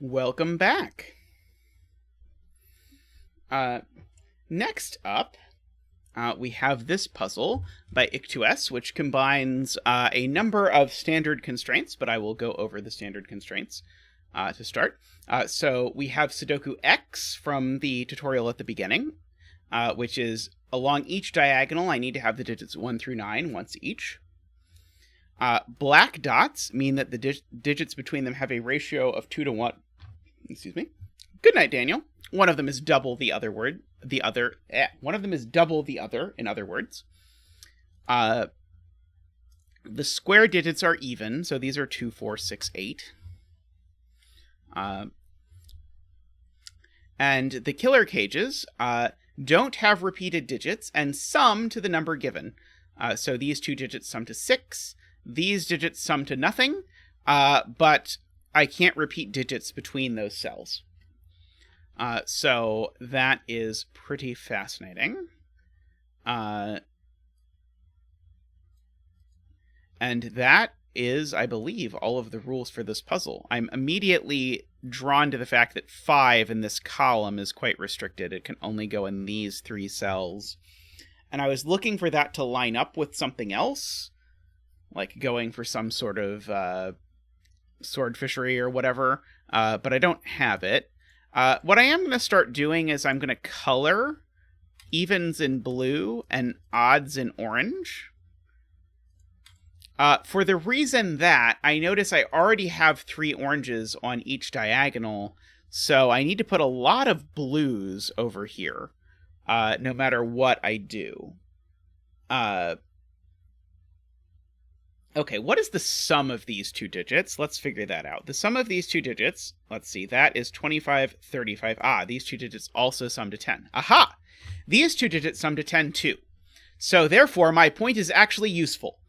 Welcome back. Next up, we have this puzzle by ICHTUES, which combines a number of standard constraints, but I will go over the standard constraints to start. So we have Sudoku X from the tutorial at the beginning, which is along each diagonal, I need to have the digits 1 through 9 once each. Black dots mean that the digits between them have a ratio of 2 to 1. Excuse me. Good night, Daniel. One of them is double the other word. One of them is double the other, in other words. The square digits are even, so these are 2, 4, 6, 8. And the killer cages don't have repeated digits and sum to the number given. So these two digits sum to 6. These digits sum to nothing, but I can't repeat digits between those cells. So that is pretty fascinating. And that is, I believe, all of the rules for this puzzle. I'm immediately drawn to the fact that 5 in this column is quite restricted. It can only go in these 3 cells. And I was looking for that to line up with something else, like going for some sort of sword fishery or whatever, but I don't have it. What I am going to start doing is I'm going to color evens in blue and odds in orange. For the reason that I notice I already have 3 oranges on each diagonal, so I need to put a lot of blues over here, no matter what I do. Okay, what is the sum of these two digits? Let's figure that out. The sum of these two digits, let's see, that is 25, 35. Ah, these two digits also sum to 10. Aha! These two digits sum to 10 too. So therefore, my point is actually useful.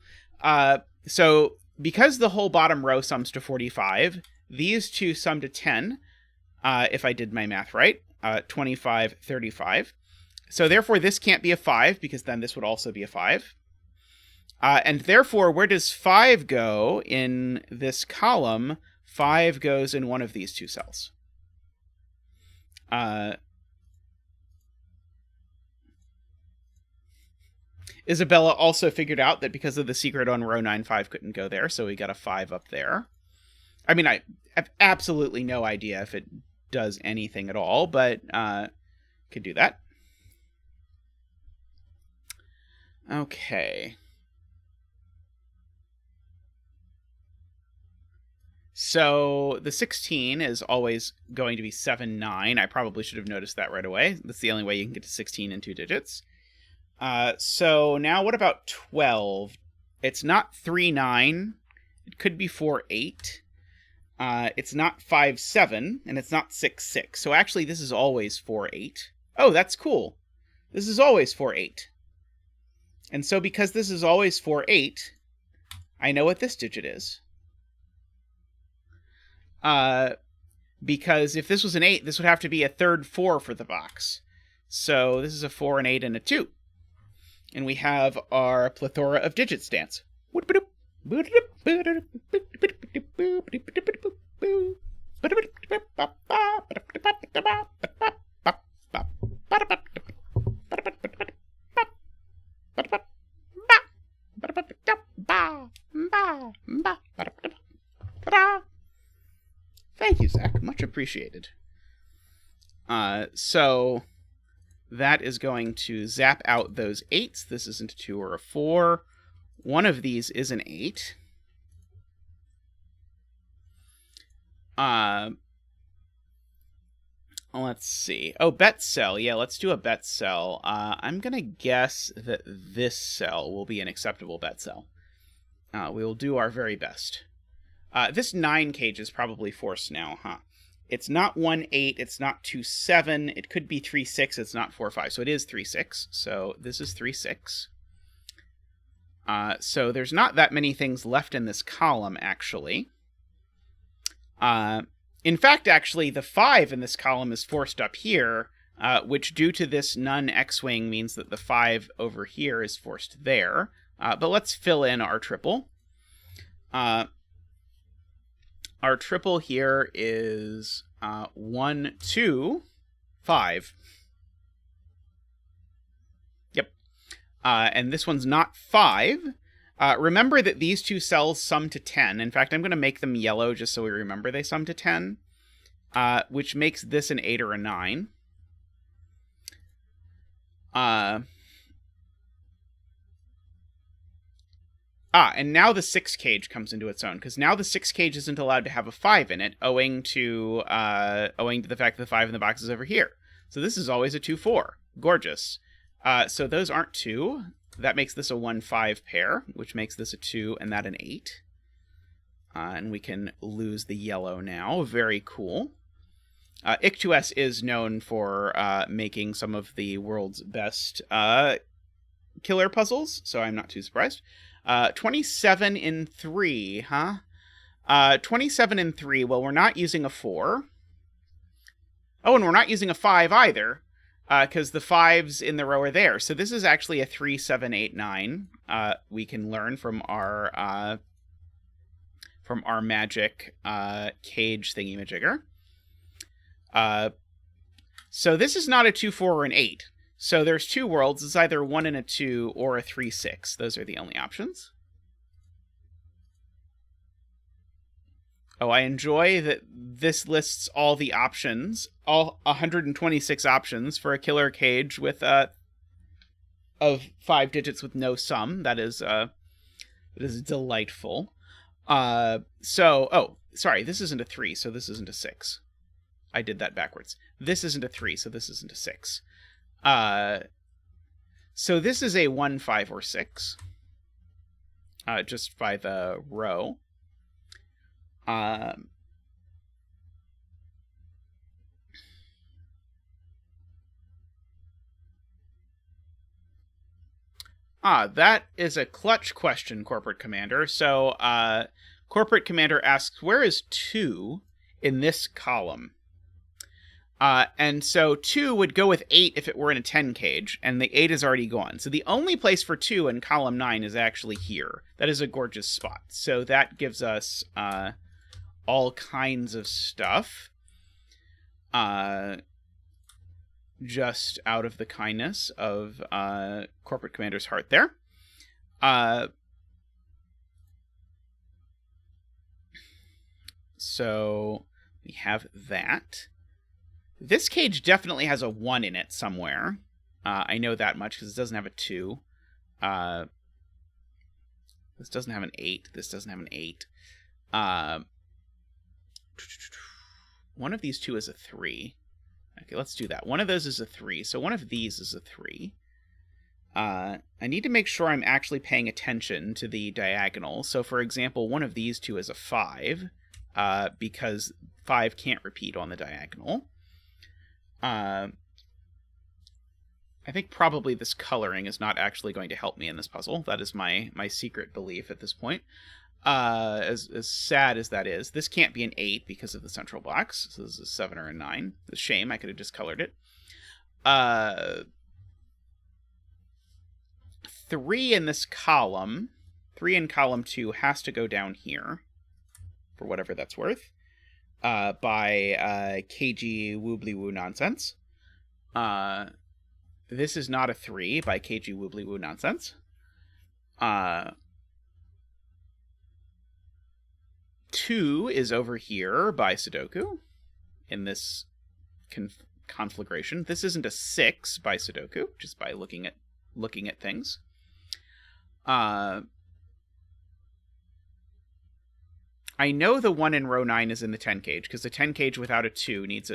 So because the whole bottom row sums to 45, these two sum to 10, if I did my math right, 25, 35. So therefore, this can't be a 5, because then this would also be a 5. And therefore, where does 5 go in this column? 5 goes in one of these 2 cells. Isabella also figured out that because of the secret on row 9, 5 couldn't go there, so we got a 5 up there. I mean, I have absolutely no idea if it does anything at all, but could do that. Okay. So the 16 is always going to be 7, 9. I probably should have noticed that right away. That's the only way you can get to 16 in 2 digits. So now what about 12? It's not 3, 9. It could be 4, 8. It's not 5, 7. And it's not 6, 6. So actually this is always 4, 8. Oh, that's cool. This is always 4, 8. And so because this is always 4, 8, I know what this digit is. Because if this was an 8, this would have to be a third 4 for the box. So this is a 4, an 8, and a 2. And we have our plethora of digit stance. Thank you, Zach. Much appreciated. So that is going to zap out those 8s. This isn't a 2 or a 4. One of these is an 8. Let's see. Oh, bet cell. Yeah, let's do a bet cell. I'm going to guess that this cell will be an acceptable bet cell. We will do our very best. This 9 cage is probably forced now, huh? It's not 1, 8. It's not 2, 7. It could be 3, 6. It's not 4, 5. So it is 3, 6. So this is 3, 6. So there's not that many things left in this column, actually. In fact, actually, the 5 in this column is forced up here, which due to this none X-wing means that the 5 over here is forced there. But let's fill in our triple. our triple here is 1, 2, 5. Yep. And this one's not 5. Remember that these two cells sum to 10. In fact, I'm going to make them yellow just so we remember they sum to 10, which makes this an 8 or a 9. And now the 6 cage comes into its own, because now the 6 cage isn't allowed to have a 5 in it, owing to the fact that the 5 in the box is over here. So this is always a 2-4. Gorgeous. So those aren't 2. That makes this a 1-5 pair, which makes this a 2 and that an 8. And we can lose the yellow now. Very cool. ICHTUES is known for making some of the world's best killer puzzles, so I'm not too surprised. 27 in 3, huh? 27 in 3, well, we're not using a 4. Oh, and we're not using a 5 either, because the 5s in the row are there. So this is actually a 3, 7, 8, 9. We can learn from our magic cage thingy-majigger. So this is not a 2, 4, or an 8. So there's 2 worlds. It's either 1 and a 2 or a 3, 6. Those are the only options. Oh, I enjoy that this lists all the options, all 126 options for a killer cage with of 5 digits with no sum. That is delightful. Oh, sorry, this isn't a 3, so this isn't a 6. I did that backwards. This isn't a 3, so this isn't a 6. So this is a 1, 5, or 6. Just by the row. That is a clutch question, Corporate Commander. So, Corporate Commander asks, where is 2 in this column? And so 2 would go with 8 if it were in a 10 cage, and the 8 is already gone. So the only place for 2 in column 9 is actually here. That is a gorgeous spot. So that gives us all kinds of stuff. Just out of the kindness of Corporate Commander's heart there. So we have that. This cage definitely has a 1 in it somewhere. I know that much because it doesn't have a 2. This doesn't have an 8. This doesn't have an 8. One of these 2 is a 3. Okay, let's do that. One of those is a 3, so one of these is a 3. I need to make sure I'm actually paying attention to the diagonal. So, for example, one of these 2 is a 5, because 5 can't repeat on the diagonal. I think probably this coloring is not actually going to help me in this puzzle. That is my secret belief at this point. As sad as that is, this can't be an 8 because of the central blocks. So this is a 7 or a 9. It's a shame. I could have just colored it. 3 in this column. 3 in column 2 has to go down here, for whatever that's worth, by KG Woobly Woo Nonsense. This is not a 3 by KG Woobly Woo Nonsense. 2 is over here by Sudoku in this conflagration. This isn't a 6 by Sudoku, just by looking at things. I know the 1 in row 9 is in the 10 cage because the 10 cage without a 2 needs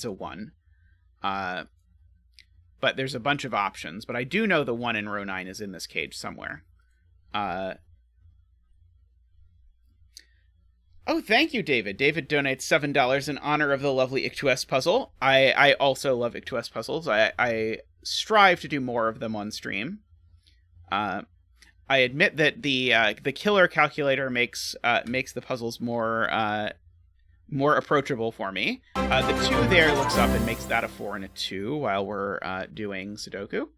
a 1. But there's a bunch of options. But I do know the 1 in row 9 is in this cage somewhere. Oh, thank you, David. David donates $7 in honor of the lovely ICHTUES puzzle. I also love ICHTUES puzzles. I strive to do more of them on stream. I admit that the killer calculator makes the puzzles more approachable for me. The 2 there looks up and makes that a 4 and a 2 while we're doing Sudoku.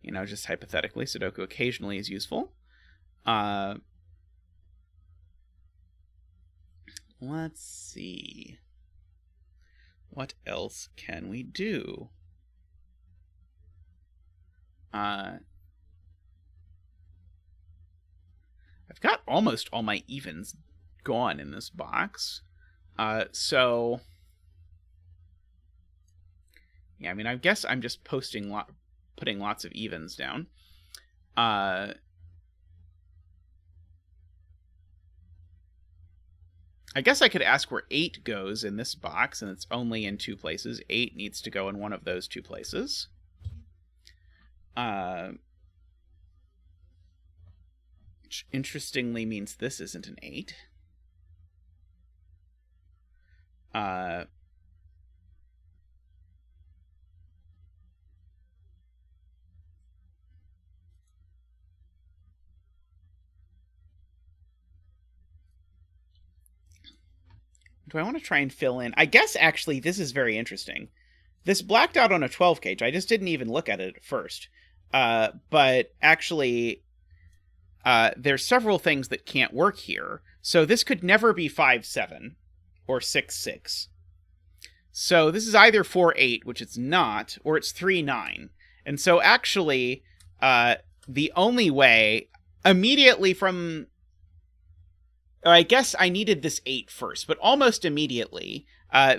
Just hypothetically, Sudoku occasionally is useful. let's see. What else can we do? I've got almost all my evens gone in this box. So... yeah, I mean, I guess I'm just putting lots of evens down. I guess I could ask where 8 goes in this box, and it's only in 2 places. 8 needs to go in one of those 2 places. Which interestingly means this isn't an 8. Do I want to try and fill in? I guess, actually, this is very interesting. This blacked out on a 12 cage. I just didn't even look at it at first. But actually, there's several things that can't work here. So this could never be 5-7 or 6-6. So this is either 4-8, which it's not, or it's 3-9. And so actually, the only way, immediately from... I guess I needed this 8 first, but almost immediately,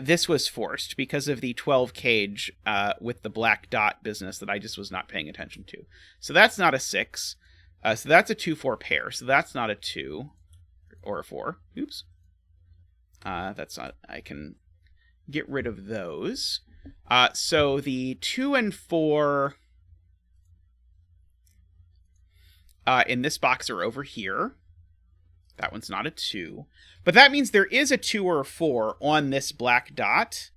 this was forced because of the 12 cage with the black dot business that I just was not paying attention to. So that's not a 6. So that's a 2-4 pair. So that's not a 2 or a 4. Oops. That's not... I can get rid of those. So the 2 and 4 in this box are over here. That one's not a 2. But that means there is a 2 or a 4 on this black dot,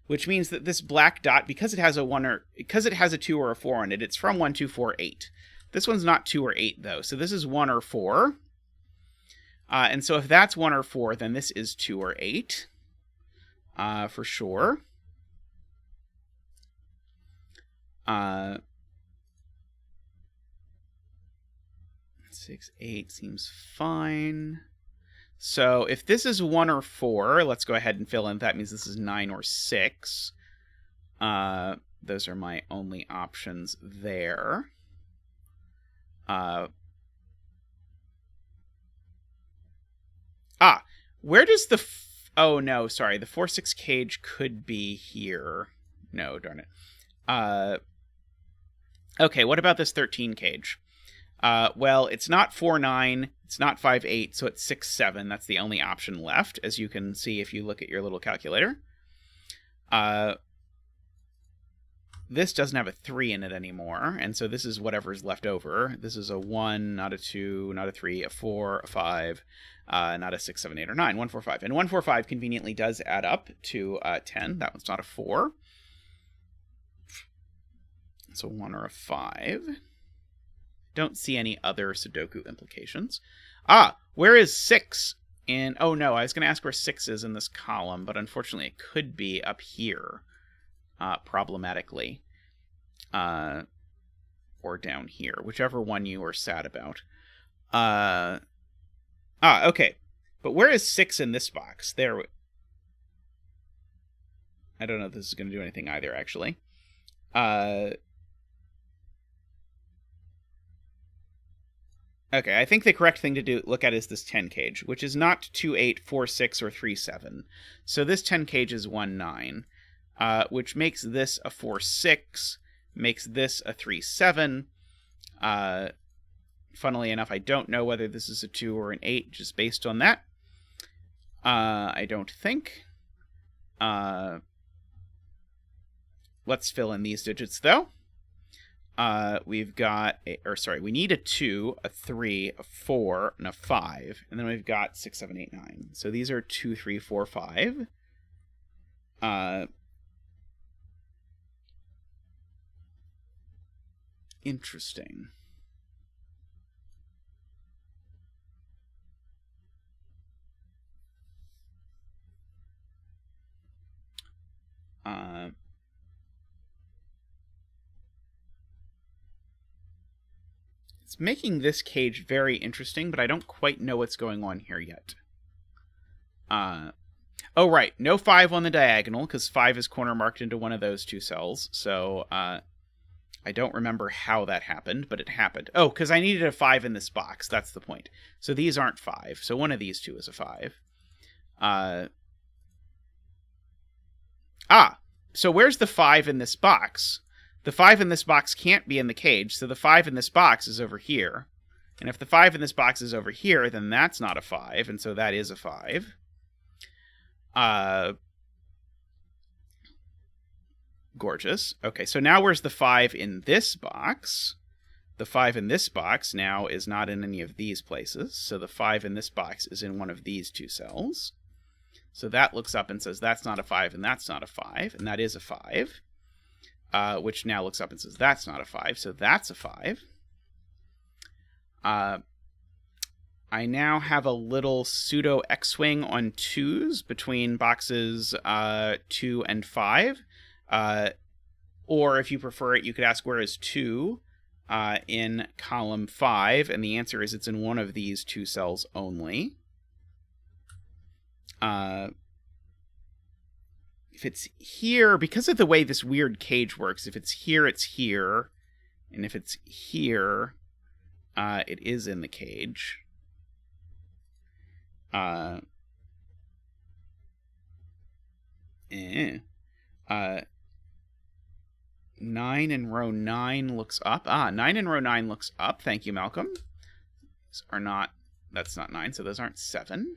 which means that this black dot, because it has a 2 or a 4 on it, it's from 1, 2, 4, 8. This one's not 2 or 8, though. So this is 1 or 4. And so if that's 1 or 4, then this is 2 or 8. For sure. 6, 8 seems fine. So if this is 1 or 4, let's go ahead and fill in. That means this is 9 or 6. Those are my only options there. Where does the... oh, no, sorry. The 4-6 cage could be here. No, darn it. Okay, what about this 13 cage? Well, it's not 4-9, it's not 5-8, so it's 6-7. That's the only option left, as you can see if you look at your little calculator. This doesn't have a 3 in it anymore, and so this is whatever's left over. This is a 1, not a 2, not a 3, a 4, a 5, not a 6, 7, 8, or 9. 1, 4, 5. And 1, 4, 5 conveniently does add up to 10. That one's not a 4. It's a 1 or a 5. Don't see any other Sudoku implications. Where is 6 in... oh, no, I was going to ask where 6 is in this column, but unfortunately it could be up here, problematically. Or down here, whichever one you are sad about. Okay. But where is 6 in this box? There... I don't know if this is going to do anything either, actually. Okay, I think the correct thing to look at is this 10 cage, which is not 2, 8, 4, 6, or 3, 7. So this 10 cage is 1, 9, which makes this a 4, 6, makes this a 3, 7. Funnily enough, I don't know whether this is a 2 or an 8, just based on that. I don't think. Let's fill in these digits, though. We've got, we need a 2, a 3, a 4, and a 5. And then we've got 6, 7, 8, 9. So these are 2, 3, 4, 5. Interesting. It's making this cage very interesting, but I don't quite know what's going on here yet. Oh, right. No 5 on the diagonal, because 5 is corner marked into one of those two cells. So I don't remember how that happened, but it happened. Oh, because I needed a 5 in this box. That's the point. So these aren't 5. So one of these two is a 5. So where's the 5 in this box? The 5 in this box can't be in the cage, so the 5 in this box is over here. And if the 5 in this box is over here, then that's not a 5, and so that is a 5. Gorgeous. Okay, so now where's the 5 in this box? The 5 in this box now is not in any of these places, so the 5 in this box is in one of these two cells. So that looks up and says that's not a 5 and that's not a 5, and that is a 5. Which now looks up and says that's not a 5, so that's a 5. I now have a little pseudo X-wing on 2s between boxes 2 and 5. Or if you prefer it, you could ask where is 2 in column 5, and the answer is it's in one of these two cells only. If it's here, because of the way this weird cage works, if it's here, it's here. And if it's here, it is in the cage. 9 in row 9 looks up. 9 in row 9 looks up. Thank you, Malcolm. These are not, that's not 9, so those aren't 7.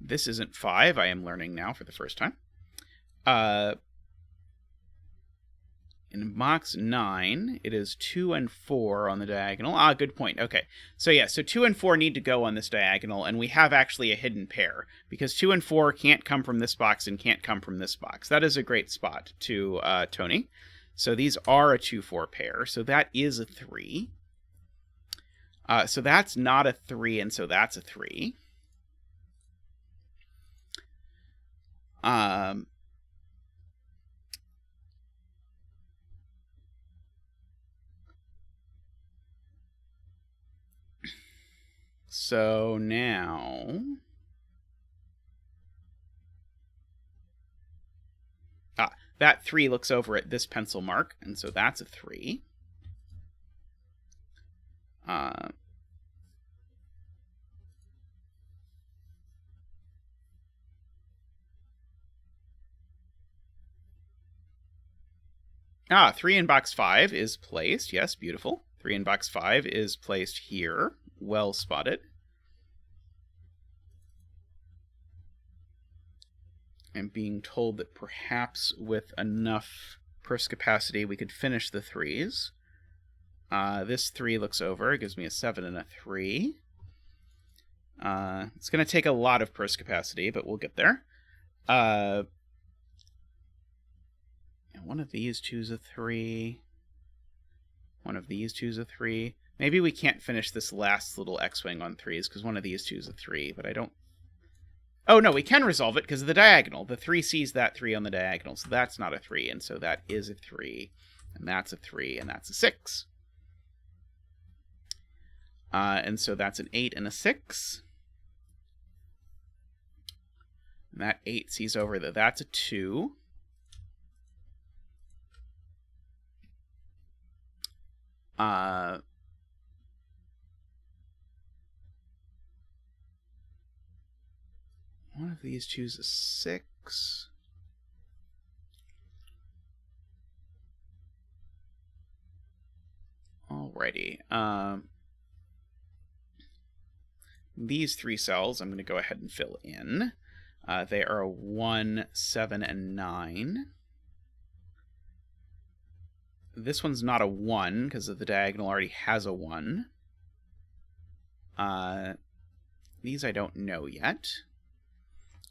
This isn't 5, I am learning now for the first time. In box 9, it is 2 and 4 on the diagonal. Good point. Okay. So yeah, so 2 and 4 need to go on this diagonal, and we have actually a hidden pair, because 2 and 4 can't come from this box and can't come from this box. That is a great spot to Tony. So these are a 2-4 pair, so that is a 3. So that's not a 3, and so that's a 3. So now... that 3 looks over at this pencil mark, and so that's a 3. 3 in box 5 is placed. Yes, beautiful. 3 in box 5 is placed here. Well spotted. I'm being told that perhaps with enough purse capacity we could finish the 3s. This 3 looks over. It gives me a 7 and a 3. It's going to take a lot of purse capacity, but we'll get there. One of these two's a 3. One of these two's a 3. Maybe we can't finish this last little X-wing on 3s, because one of these two's a 3, but I don't... Oh, no, we can resolve it because of the diagonal. The 3 sees that 3 on the diagonal, so that's not a 3, and so that is a 3, and that's a 3, and that's a 6. And so that's an 8 and a 6. And that 8 sees over that that's a 2. One of these two's a 6. Alrighty. These 3 cells I'm going to go ahead and fill in. They are a 1, 7, and 9. This one's not a 1, because the diagonal already has a 1. These I don't know yet.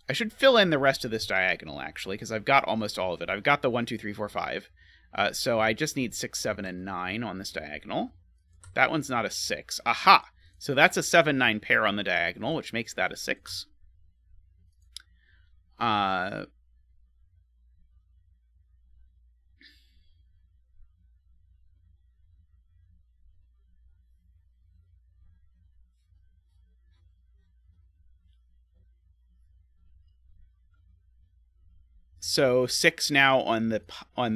I should fill in the rest of this diagonal, actually, because I've got almost all of it. I've got the 1, 2, 3, 4, 5. So I just need 6, 7, and 9 on this diagonal. That one's not a 6. Aha! So that's a 7, 9 pair on the diagonal, which makes that a 6. So 6 now on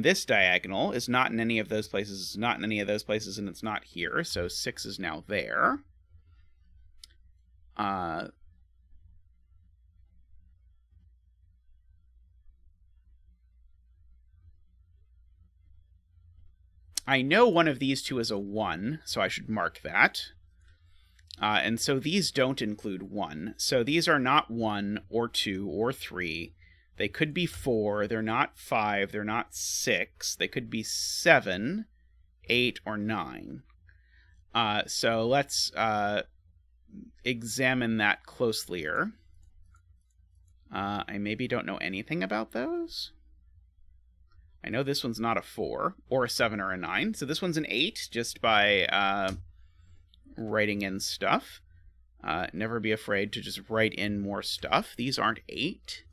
this diagonal is not in any of those places, it's not in any of those places, and it's not here. So 6 is now there. I know one of these two is a 1, so I should mark that. And so these don't include 1. So these are not 1 or 2 or 3. They could be 4. They're not 5. They're not 6. They could be 7, 8, or 9. So let's examine that closelier. I maybe don't know anything about those. I know this one's not a 4, or a 7, or a 9. So this one's an 8, just by writing in stuff. Never be afraid to just write in more stuff. These aren't 8.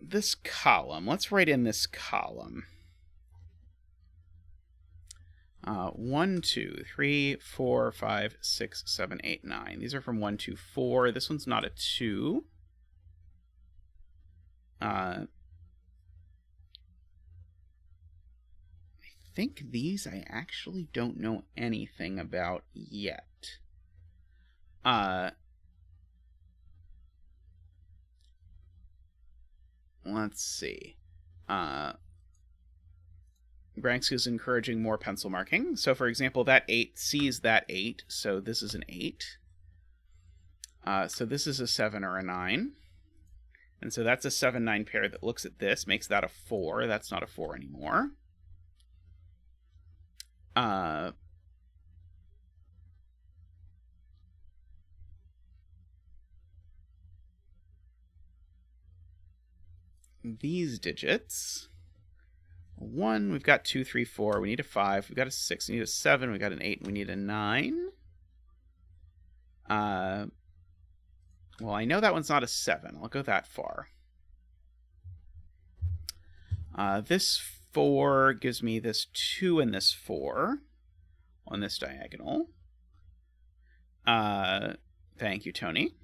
This column. Let's write in this column. 1, 2, 3, 4, 5, 6, 7, 8, 9. These are from 1, 2, 4. This one's not a 2. I think these I actually don't know anything about yet. Let's see. Branks is encouraging more pencil marking. So, for example, that 8 sees that 8, so this is an 8. So this is a 7 or a 9. And so that's a 7-9 pair that looks at this, makes that a 4. That's not a 4 anymore. These digits. 1, we've got 2, 3, 4. We need a 5. We've got a 6. We need a 7. We've got an 8. And we need a 9. Well, I know that one's not a 7. I'll go that far. This 4 gives me this 2 and this 4 on this diagonal. Thank you, Tony.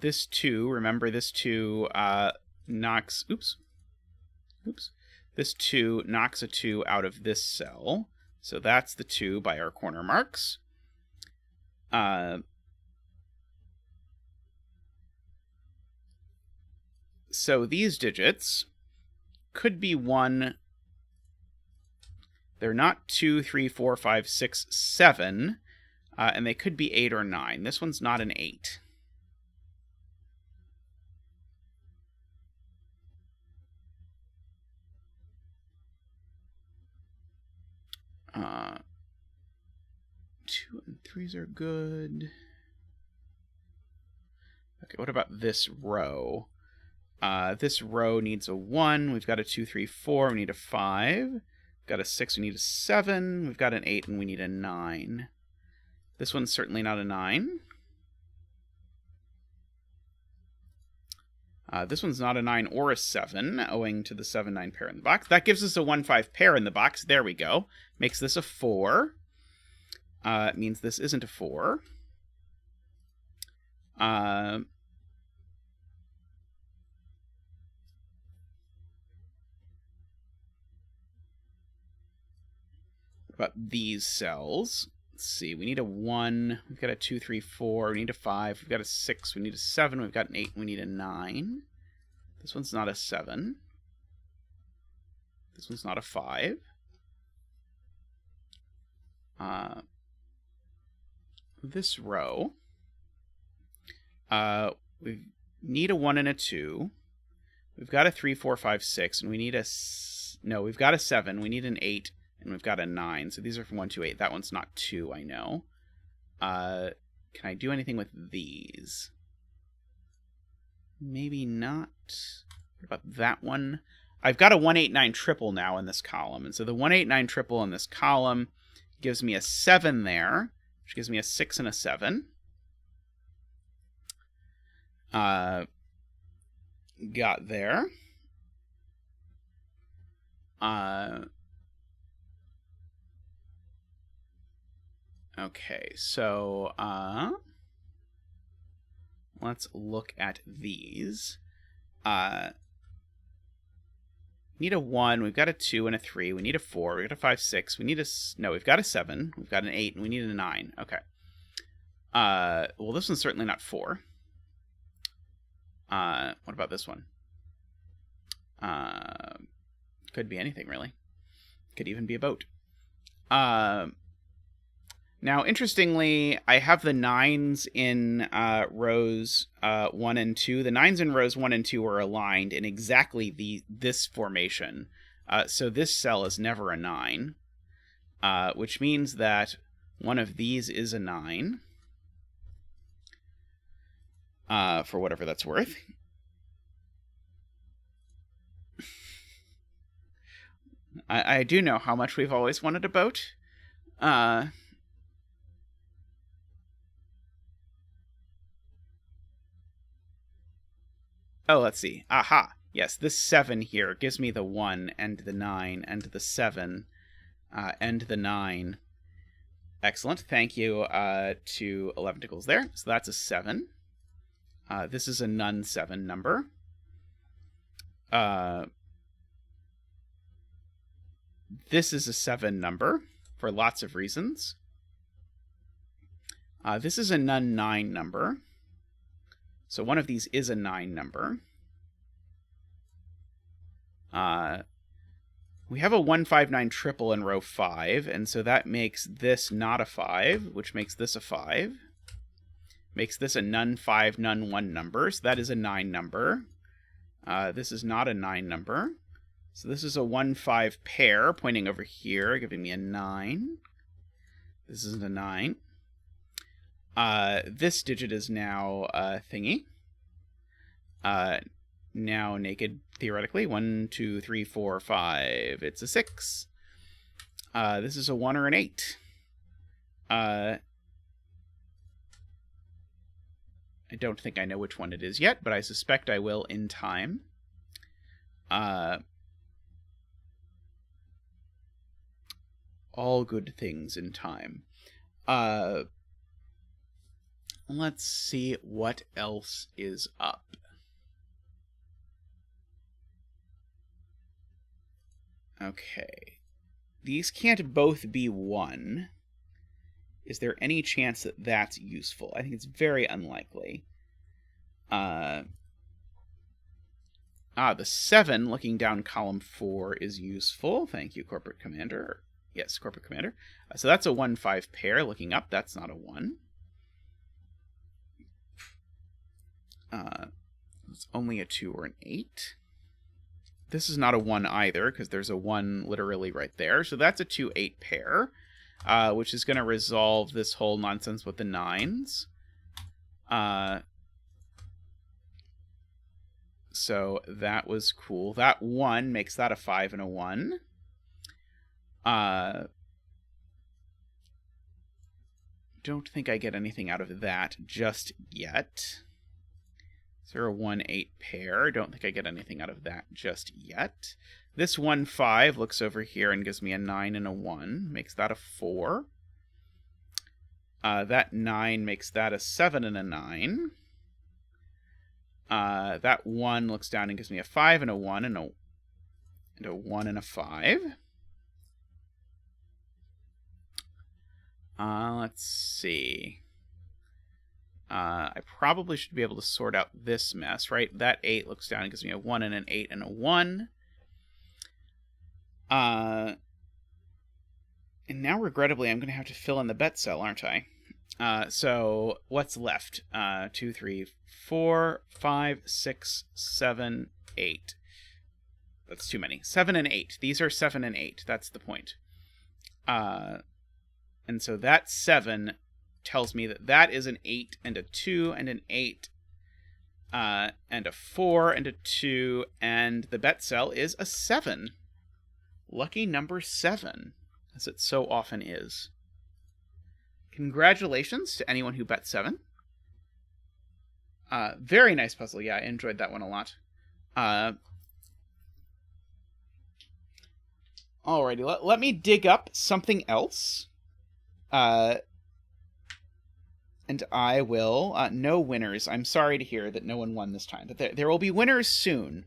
This 2, remember this 2 knocks... Oops. This 2 knocks a 2 out of this cell. So that's the 2 by our corner marks. So these digits could be 1... They're not 2, 3, 4, 5, 6, 7. And they could be 8 or 9. This one's not an 8. Two and 3s are good. Okay, what about this row? This row needs a 1. We've got a 2, 3, 4. We need a 5. We've got a 6. We need a 7. We've got an 8, and we need a 9. This one's certainly not a 9. This one's not a 9 or a 7, owing to the 7-9 pair in the box. That gives us a 1-5 pair in the box. There we go. Makes this a 4. It means this isn't a 4. What about these cells? Let's see. We need a 1. We've got a 2, 3, 4. We need a 5. We've got a 6. We need a 7. We've got an 8. We need a 9. This one's not a 7. This one's not a 5. This row, we need a 1 and a 2. We've got a 3, 4, 5, 6, and we need a... No, we've got a 7. We need an 8, and we've got a 9. So these are from 1, 2, 8. That one's not 2, I know. Can I do anything with these? Maybe not. What about that one? I've got a 1, 8, 9 triple now in this column. And so the 1, 8, 9 triple in this column gives me a 7 there, which gives me a 6 and a 7. got there. Okay, so let's look at these. Need a 1, we've got a 2 and a 3, we need a 4, we've got a 5, 6, we need a... No, we've got a 7, we've got an 8, and we need a 9. Okay. Well, this one's certainly not 4. What about this one? Could be anything, really. Could even be a boat. Now, interestingly, I have the 9s in rows 1 and 2. The 9s in rows 1 and 2 are aligned in exactly this formation. So this cell is never a 9, which means that one of these is a 9, for whatever that's worth. I do know how much we've always wanted a boat. Oh, let's see. Aha. Yes, this 7 here gives me the 1 and the 9 and the 7 and the 9. Excellent. Thank you to 11 Tickles there. So that's a 7. This is a none 7 number. This is a 7 number for lots of reasons. This is a none 9 number. So one of these is a 9 number. We have a 1, 5, 9 triple in row 5, and so that makes this not a 5, which makes this a 5. Makes this a none 5, none 1 number, so that is a 9 number. This is not a 9 number. So this is a 1, 5 pair, pointing over here, giving me a 9. This isn't a 9. This digit is now thingy. Now naked, theoretically. 1, 2, 3, 4, 5. It's a 6. This is a 1 or an 8. I don't think I know which one it is yet, but I suspect I will in time. All good things in time. Let's see what else is up. Okay. These can't both be 1. Is there any chance that that's useful? I think it's very unlikely. The 7, looking down column 4, is useful. Thank you, Corporate Commander. Yes, Corporate Commander. So that's a 1, 5 pair. Looking up, that's not a 1. It's only a 2 or an 8. This is not a 1 either, because there's a 1 literally right there. So that's a 2, 8 pair, which is going to resolve this whole nonsense with the 9s. So that was cool. That 1 makes that a 5 and a 1. Don't think I get anything out of that just yet. Is there a 1, 8 pair? Don't think I get anything out of that just yet. This 1, 5 looks over here and gives me a 9 and a 1. Makes that a 4. That 9 makes that a 7 and a 9. That 1 looks down and gives me a 5 and a 1 and a 1 and a 5. Let's see. I probably should be able to sort out this mess, right? That 8 looks down and gives me a 1 and an 8 and a 1. And now, regrettably, I'm going to have to fill in the bet cell, aren't I? So, what's left? 2, 3, 4, 5, 6, 7, 8. That's too many. 7 and 8. These are 7 and 8. That's the point. And so that 7 tells me that that is an 8 and a 2 and an 8 and a 4 and a 2, and the bet cell is a 7. Lucky number 7, as it so often is. Congratulations to anyone who bet 7. Very nice puzzle. Yeah, I enjoyed that one a lot. Alrighty, let me dig up something else. And I will... no winners. I'm sorry to hear that no one won this time, but there will be winners soon.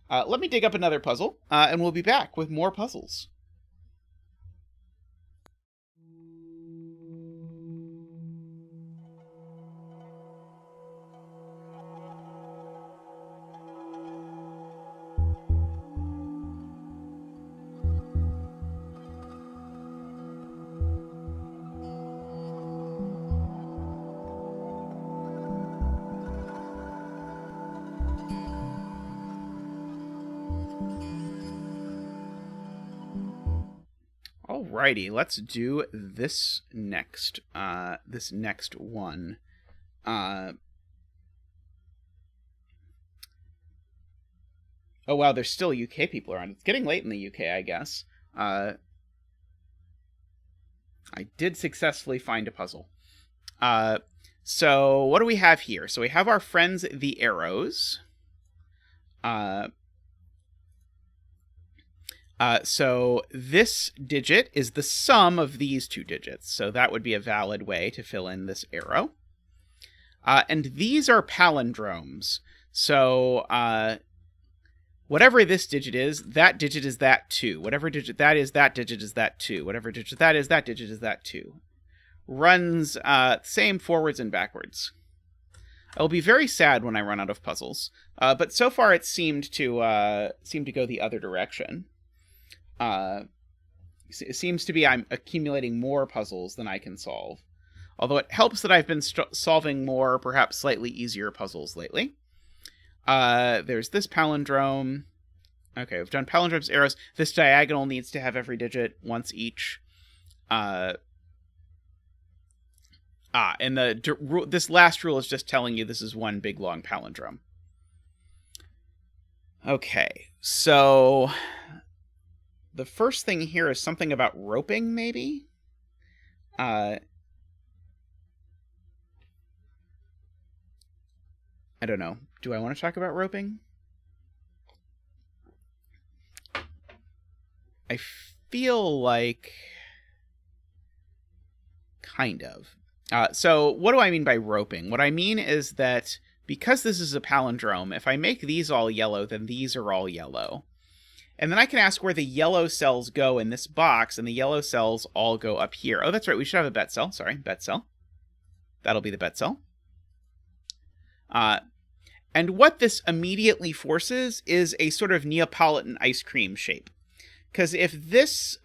Let me dig up another puzzle, and we'll be back with more puzzles. Alrighty, let's do this next one. Oh wow, there's still UK people around. It's getting late in the UK, I guess. I did successfully find a puzzle. So what do we have here? So we have our friends, the arrows. So this digit is the sum of these two digits. So that would be a valid way to fill in this arrow. And these are palindromes. So whatever this digit is that too. Whatever digit that is that too. Whatever digit that is that too. Runs same forwards and backwards. I'll be very sad when I run out of puzzles. But so far it seemed to go the other direction. It seems to be I'm accumulating more puzzles than I can solve. Although it helps that I've been solving more, perhaps slightly easier puzzles lately. There's this palindrome. Okay, we've done palindromes, arrows. This diagonal needs to have every digit once each. And this last rule is just telling you this is one big long palindrome. Okay, so the first thing here is something about roping, maybe? I don't know. Do I want to talk about roping? I feel like... kind of. So what do I mean by roping? What I mean is that because this is a palindrome, if I make these all yellow, then these are all yellow. And then I can ask where the yellow cells go in this box, and the yellow cells all go up here. Oh, that's right. We should have a bet cell. Sorry, bet cell. That'll be the bet cell. And what this immediately forces is a sort of Neapolitan ice cream shape. Because if this,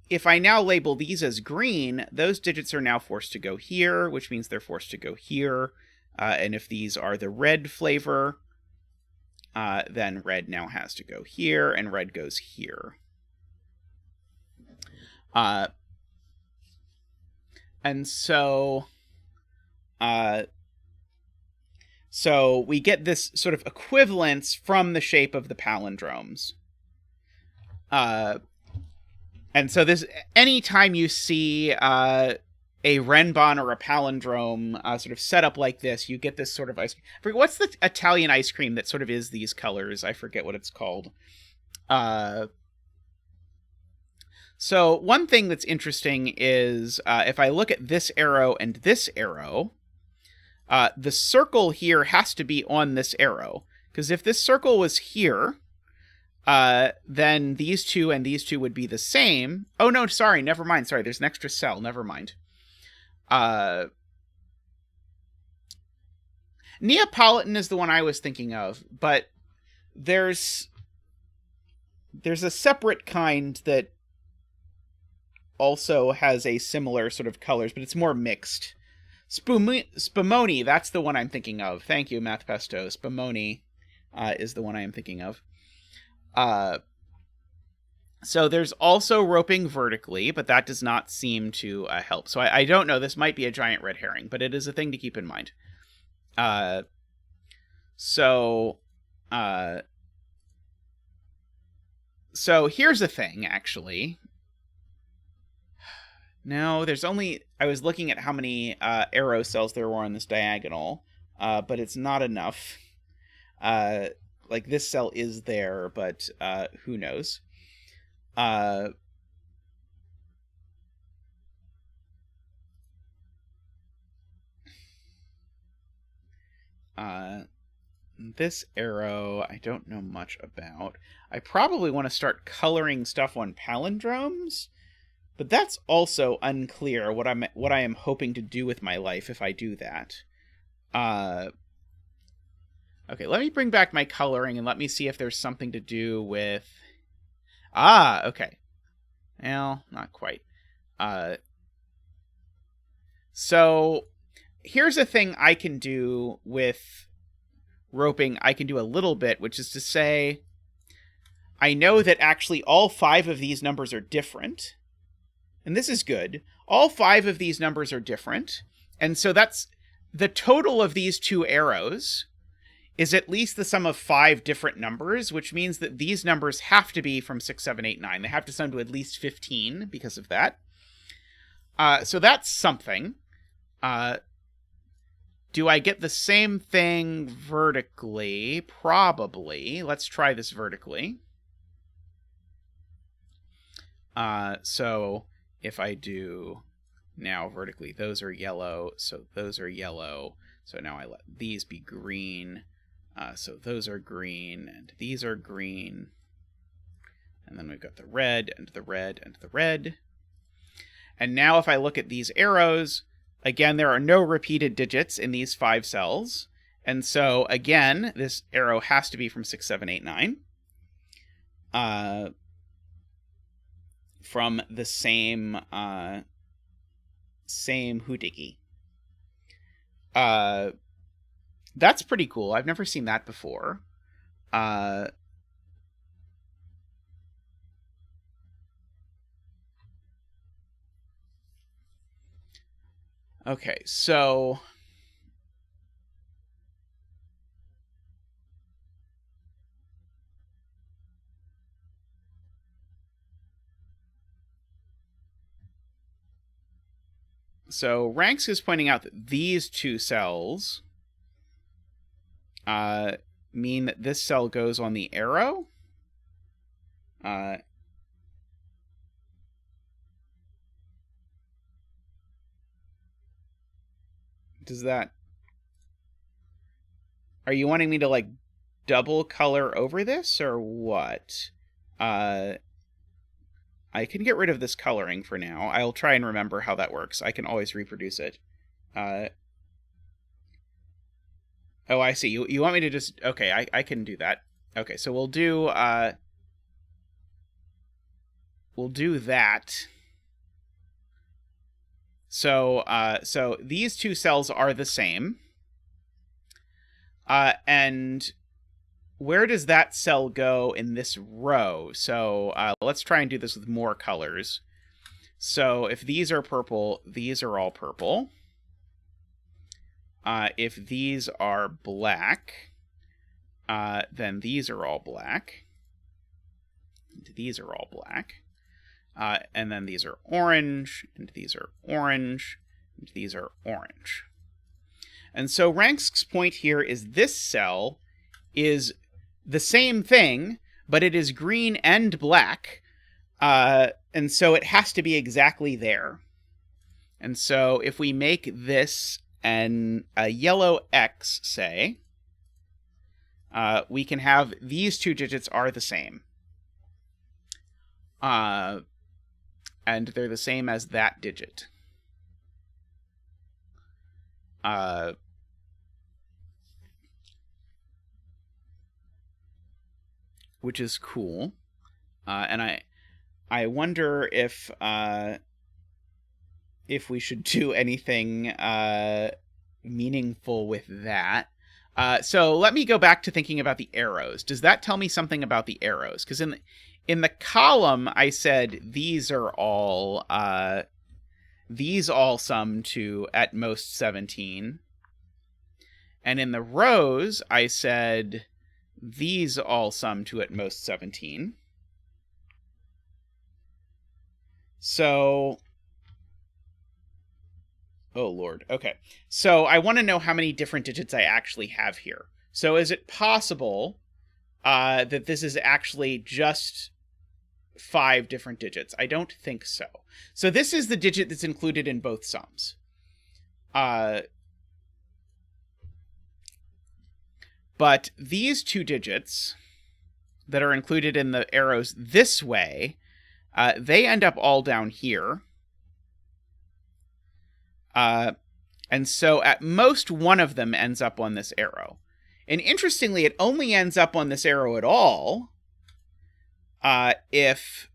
if I now label these as green, those digits are now forced to go here, which means they're forced to go here. And if these are the red flavor, then red now has to go here, and red goes here. And so... So we get this sort of equivalence from the shape of the palindromes. And so this, anytime you see a renbon or a palindrome sort of set up like this, you get this sort of ice cream. I forget, what's the Italian ice cream that sort of is these colors? I forget what it's called. So one thing that's interesting is if I look at this arrow and this arrow, the circle here has to be on this arrow. Because if this circle was here, then these two and these two would be the same. Oh, no, sorry, never mind. Sorry, there's an extra cell. Never mind. Neapolitan is the one I was thinking of, but there's a separate kind that also has a similar sort of colors, but it's more mixed. Spumoni, that's the one I'm thinking of. Thank you, Math Pesto. Spumoni is the one I am thinking of. So there's also roping vertically, but that does not seem to help. So I don't know. This might be a giant red herring, but it is a thing to keep in mind. So here's the thing, actually. No, there's only... I was looking at how many arrow cells there were on this diagonal. but it's not enough. Like, this cell is there, but who knows? This arrow, I don't know much about. I probably want to start coloring stuff on palindromes, but that's also unclear what I am hoping to do with my life if I do that. Okay, let me bring back my coloring and let me see if there's something to do with... okay. Well, not quite. So, here's a thing I can do with roping. I can do a little bit, which is to say, I know that actually all 5 of these numbers are different. And this is good. All 5 of these numbers are different. And so that's the total of these 2 arrows is at least the sum of 5 different numbers, which means that these numbers have to be from 6, 7, 8, 9. They have to sum to at least 15 because of that. So that's something. Do I get the same thing vertically? Probably. Let's try this vertically. So if I do now vertically, those are yellow, so those are yellow. So now I let these be green. So those are green, and these are green. And then we've got the red, and the red, and the red. And now if I look at these arrows, again, there are no repeated digits in these 5 cells. And so, again, this arrow has to be from 6, 7, 8, 9. From the same hoodiki. That's pretty cool. I've never seen that before. Okay, so... So Ranks is pointing out that these 2 cells mean that this cell goes on the arrow. Does that... Are you wanting me to, like, double color over this, or what? I can get rid of this coloring for now. I'll try and remember how that works. I can always reproduce it. Oh, I see. You want me to just... Okay, I can do that. Okay, so we'll do that. So these 2 cells are the same. And where does that cell go in this row? So let's try and do this with more colors. So if these are purple, these are all purple. If these are black, then these are all black. And these are all black. And then these are orange, and these are orange, and these are orange. And so Ranks' point here is this cell is the same thing, but it is green and black, and so it has to be exactly there. And so if we make this a yellow X, say, we can have these 2 digits are the same. And they're the same as that digit. Which is cool. And I wonder if we should do anything meaningful with that. So let me go back to thinking about the arrows. Does that tell me something about the arrows? Because in the column, I said these all sum to at most 17. And in the rows, I said these all sum to at most 17. So... Oh, Lord. Okay. So I want to know how many different digits I actually have here. So is it possible that this is actually just 5 different digits? I don't think so. So this is the digit that's included in both sums. But these 2 digits that are included in the arrows this way, they end up all down here. And so at most one of them ends up on this arrow. And interestingly, it only ends up on this arrow at all if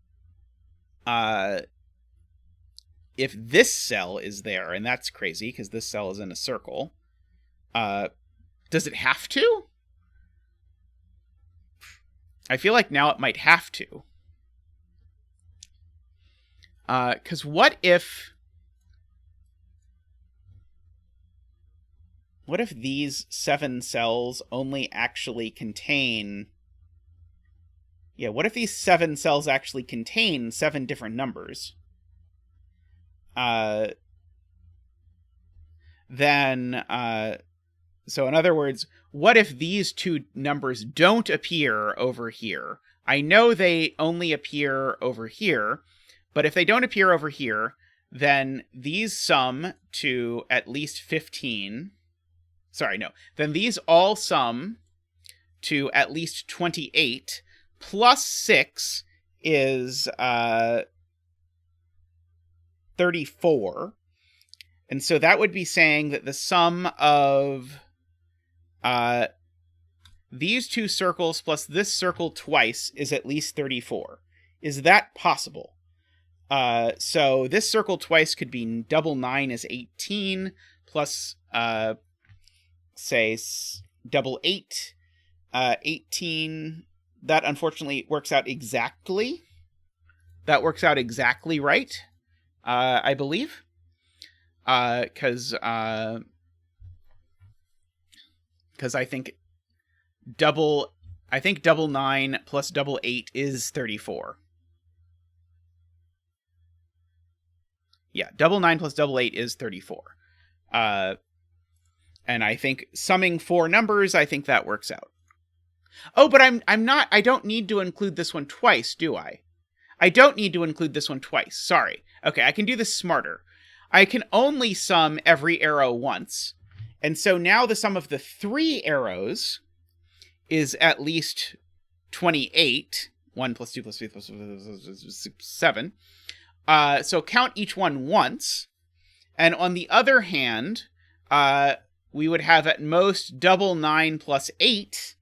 this cell is there, and that's crazy because this cell is in a circle. Does it have to? I feel like now it might have to. Because what if these 7 cells only actually contain... Yeah, what if these 7 cells actually contain 7 different numbers? Then, so in other words, what if these 2 numbers don't appear over here? I know they only appear over here, but if they don't appear over here, then these sum to at least 15... Sorry, no. Then these all sum to at least 28, plus 6 is 34. And so that would be saying that the sum of these 2 circles plus this circle twice is at least 34. Is that possible? So this circle twice could be double 9 is 18, plus... say double 8, 18. That unfortunately works out exactly. That works out exactly right, I believe. Because I think double 9 plus double 8 is 34. Yeah, double 9 plus double 8 is 34. And I think summing 4 numbers, I think that works out. Oh, but I don't need to include this one twice, do I? I don't need to include this one twice. Sorry. Okay, I can do this smarter. I can only sum every arrow once. And so now the sum of the 3 arrows is at least 28. 1 plus 2 plus 3 plus 7. So count each one once. And on the other hand, we would have at most double 9 plus 8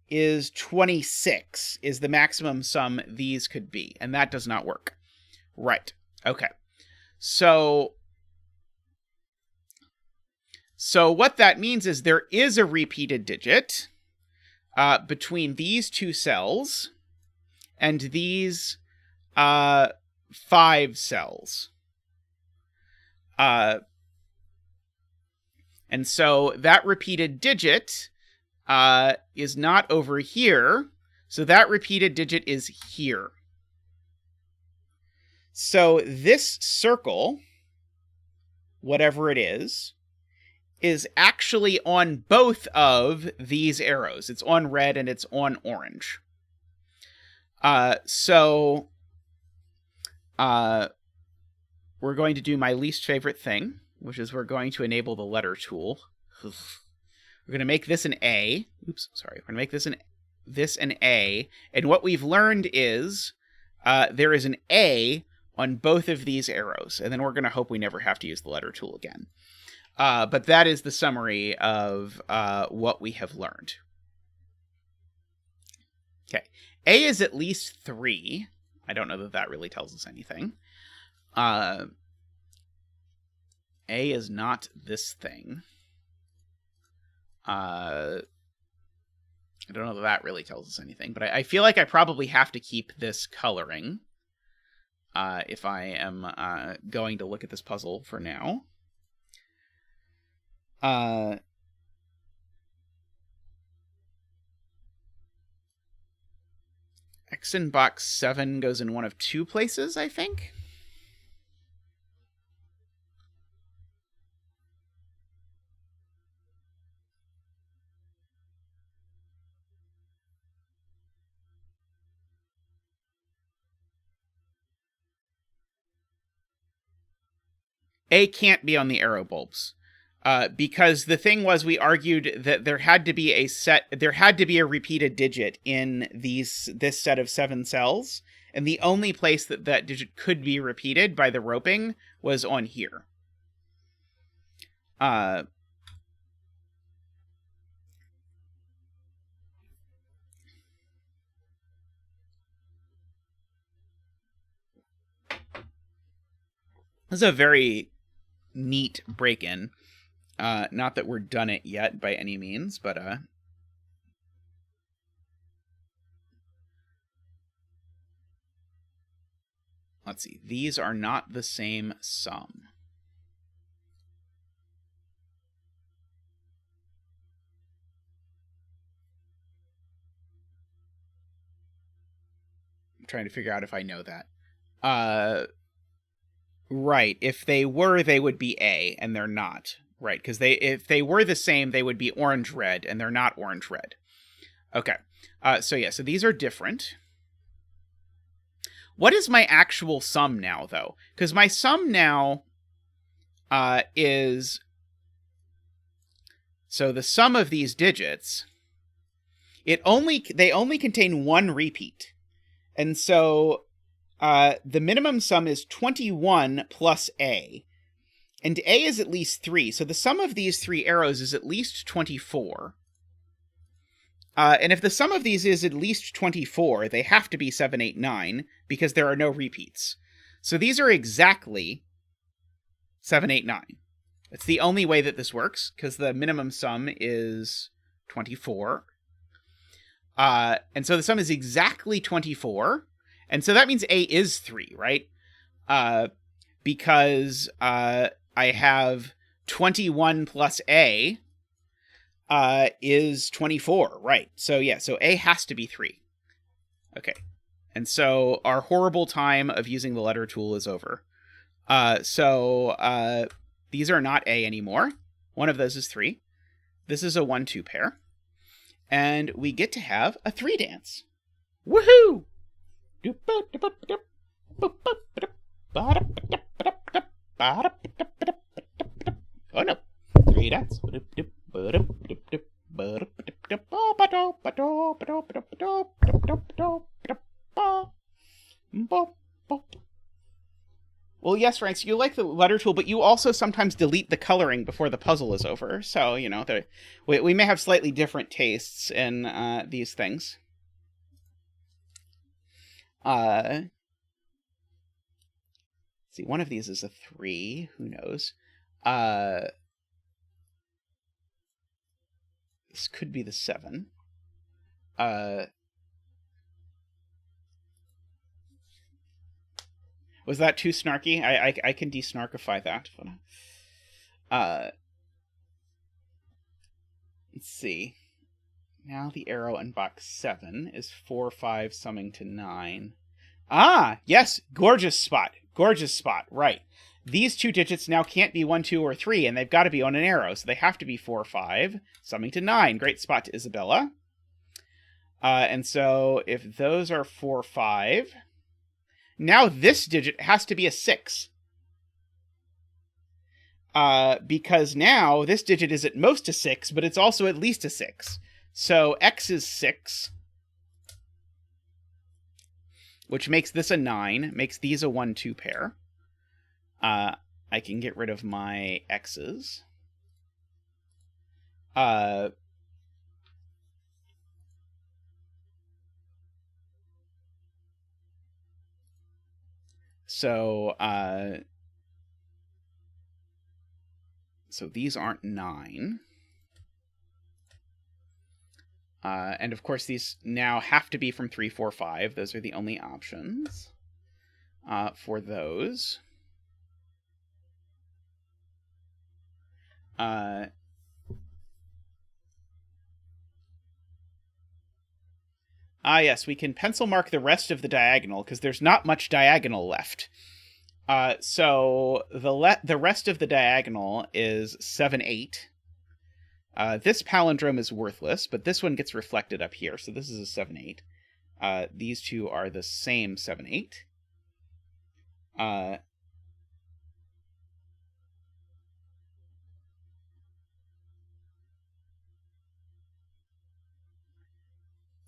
is 26, is the maximum sum these could be. And that does not work. Right. Okay. So what that means is there is a repeated digit between these 2 cells and these 5 cells. And so that repeated digit is not over here. So that repeated digit is here. So this circle, whatever it is actually on both of these arrows. It's on red and it's on orange. So we're going to do my least favorite thing, which is we're going to enable the letter tool. We're going to make this an A. Oops, sorry. We're going to make this an A. And what we've learned is there is an A on both of these arrows. And then we're going to hope we never have to use the letter tool again. But that is the summary of what we have learned. Okay. A is at least 3. I don't know that that really tells us anything. A is not this thing. I don't know that that really tells us anything, but I feel like I probably have to keep this coloring if I am going to look at this puzzle for now. X in box 7 goes in one of 2 places, I think. A can't be on the arrow bulbs. Because the thing was, we argued that there had to be a repeated digit in this set of 7 cells, and the only place that that digit could be repeated by the roping was on here. This is a very neat break-in. Not that we're done it yet by any means, but let's see. These are not the same sum. I'm trying to figure out if I know that. Right. If they were, they would be A, and they're not. Right, because if they were the same, they would be orange-red, and they're not orange-red. Okay, so these are different. What is my actual sum now, though? Because my sum now is... So the sum of these digits, they only contain 1 repeat. And so the minimum sum is 21 plus A. And A is at least 3, so the sum of these 3 arrows is at least 24. And if the sum of these is at least 24, they have to be 7, 8, 9, because there are no repeats. So these are exactly 7, 8, 9. It's the only way that this works, because the minimum sum is 24. And so the sum is exactly 24, and so that means A is 3, right? Because I have 21 plus A is 24, right? So so A has to be 3. Okay. And so our horrible time of using the letter tool is over. These are not A anymore. One of those is 3. This is a 1-2 pair. And we get to have a 3 dance. Woohoo! Oh no, 3 dots. Well, yes, Frank, so you like the letter tool, but you also sometimes delete the coloring before the puzzle is over. So, we may have slightly different tastes in these things. See, one of these is a 3. Who knows? This could be the 7. Was that too snarky? I can de-snarkify that. Let's see. Now the arrow in box 7 is 4, 5, summing to 9. Ah, yes, gorgeous spot. Gorgeous spot, right. These 2 digits now can't be 1, 2, or 3, and they've got to be on an arrow, so they have to be 4, 5, summing to 9. Great spot to Isabella. And so if those are 4, 5, now this digit has to be a 6. Because now this digit is at most a 6, but it's also at least a 6. So X is 6. Which makes this a 9, makes these a 1-2 pair. I can get rid of my X's. So these aren't 9. And of course, these now have to be from 3, 4, 5. Those are the only options for those. Yes, we can pencil mark the rest of the diagonal, because there's not much diagonal left. So the rest of the diagonal is 7, 8. This palindrome is worthless, but this one gets reflected up here, so this is a 7, 8. These two are the same 7, 8.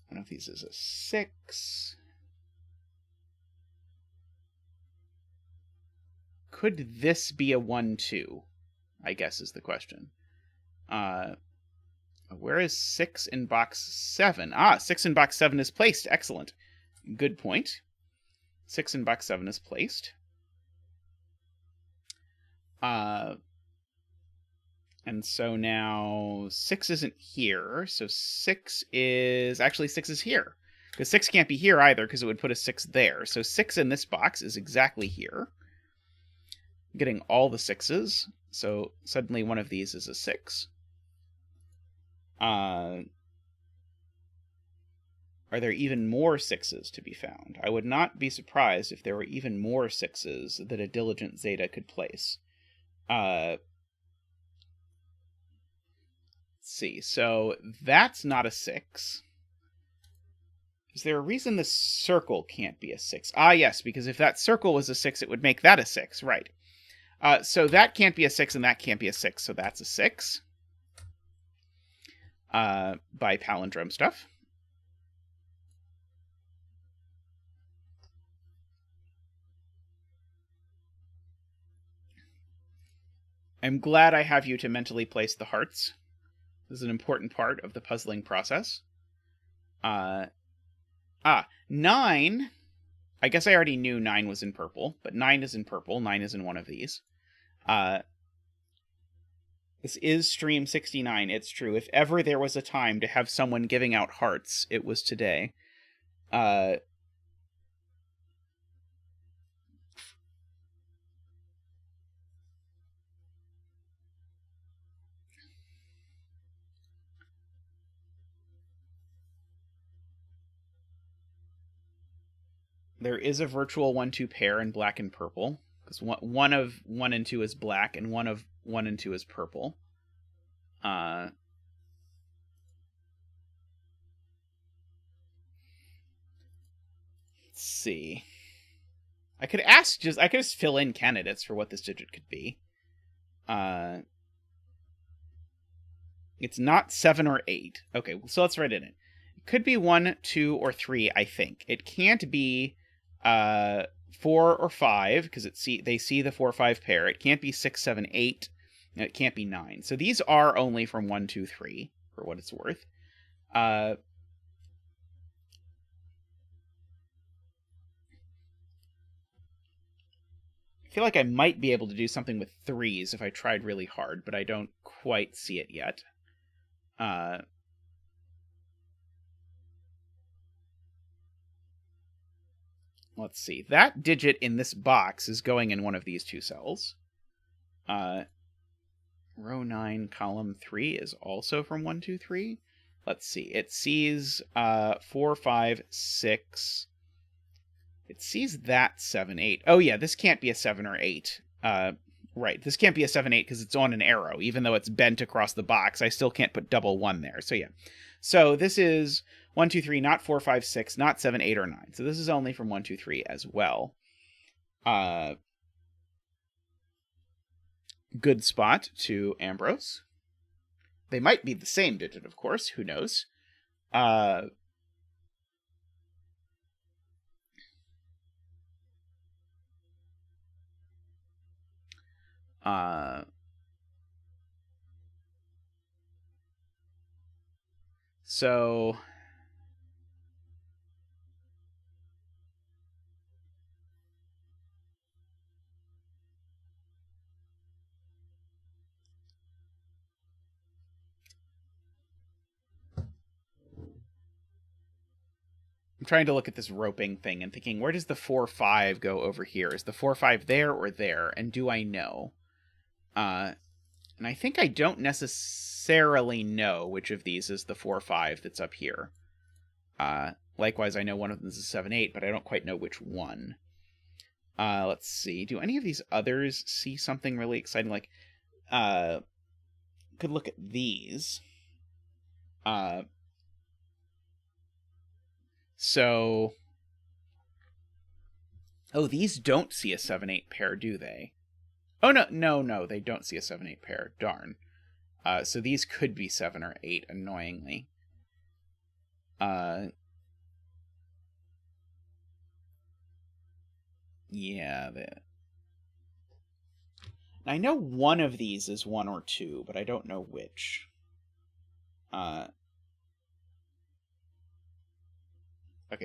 One of these is a 6. Could this be a 1-2? I guess is the question. Where is 6 in box 7? 6 in box 7 is placed. Excellent. Good point. 6 in box 7 is placed. And so now 6 isn't here. So 6 is... Actually, 6 is here. Because 6 can't be here either, because it would put a 6 there. So 6 in this box is exactly here. Getting all the 6s. So suddenly one of these is a 6. Are there even more 6s to be found? I would not be surprised if there were even more 6s that a diligent Zeta could place. Let's see. So that's not a 6. Is there a reason the circle can't be a 6? Yes, because if that circle was a 6, it would make that a 6. Right. So that can't be a 6, and that can't be a 6, so that's a 6. By palindrome stuff. I'm glad I have you to mentally place the hearts. This is an important part of the puzzling process. 9. I guess I already knew 9 was in purple, but 9 is in purple. 9 is in one of these. This is stream 69. It's true. If ever there was a time to have someone giving out hearts, it was today. There is a virtual 1-2 pair in black and purple. Because one of 1 and 2 is black, and one of 1 and 2 is purple. Let's see. I could just fill in candidates for what this digit could be. It's not 7 or 8. Okay, so let's write it in. It could be 1, 2, or 3, I think. It can't be 4 or 5, because they see the 4-5 pair. It can't be 6, 7, 8. And it can't be 9. So these are only from 1, 2, 3, for what it's worth. I feel like I might be able to do something with 3s if I tried really hard, but I don't quite see it yet. Let's see. That digit in this box is going in one of these 2 cells. Row 9, column 3 is also from 1, 2, 3. Let's see. It sees 4, 5, 6. It sees that 7, 8. Oh, yeah, this can't be a 7 or 8. Right, this can't be a 7, 8 because it's on an arrow. Even though it's bent across the box, I still can't put double 1 there. So, yeah. So, this is 1, 2, 3, not 4, 5, 6, not 7, 8, or 9. So, this is only from 1, 2, 3 as well. Good spot to Ambrose. They might be the same digit, of course. Who knows? So... I'm trying to look at this roping thing and thinking, where does the 4-5 go over here? Is the 4-5 there or there? And do I know? And I think I don't necessarily know which of these is the 4-5 that's up here. Likewise, I know one of them is a 7-8, but I don't quite know which one. Let's see. Do any of these others see something really exciting? Like, could look at these. So, oh, these don't see a 7-8 pair, do they? Oh, no, they don't see a 7-8 pair. Darn. So these could be 7 or 8, annoyingly. Yeah, I know one of these is 1 or 2, but I don't know which. Okay,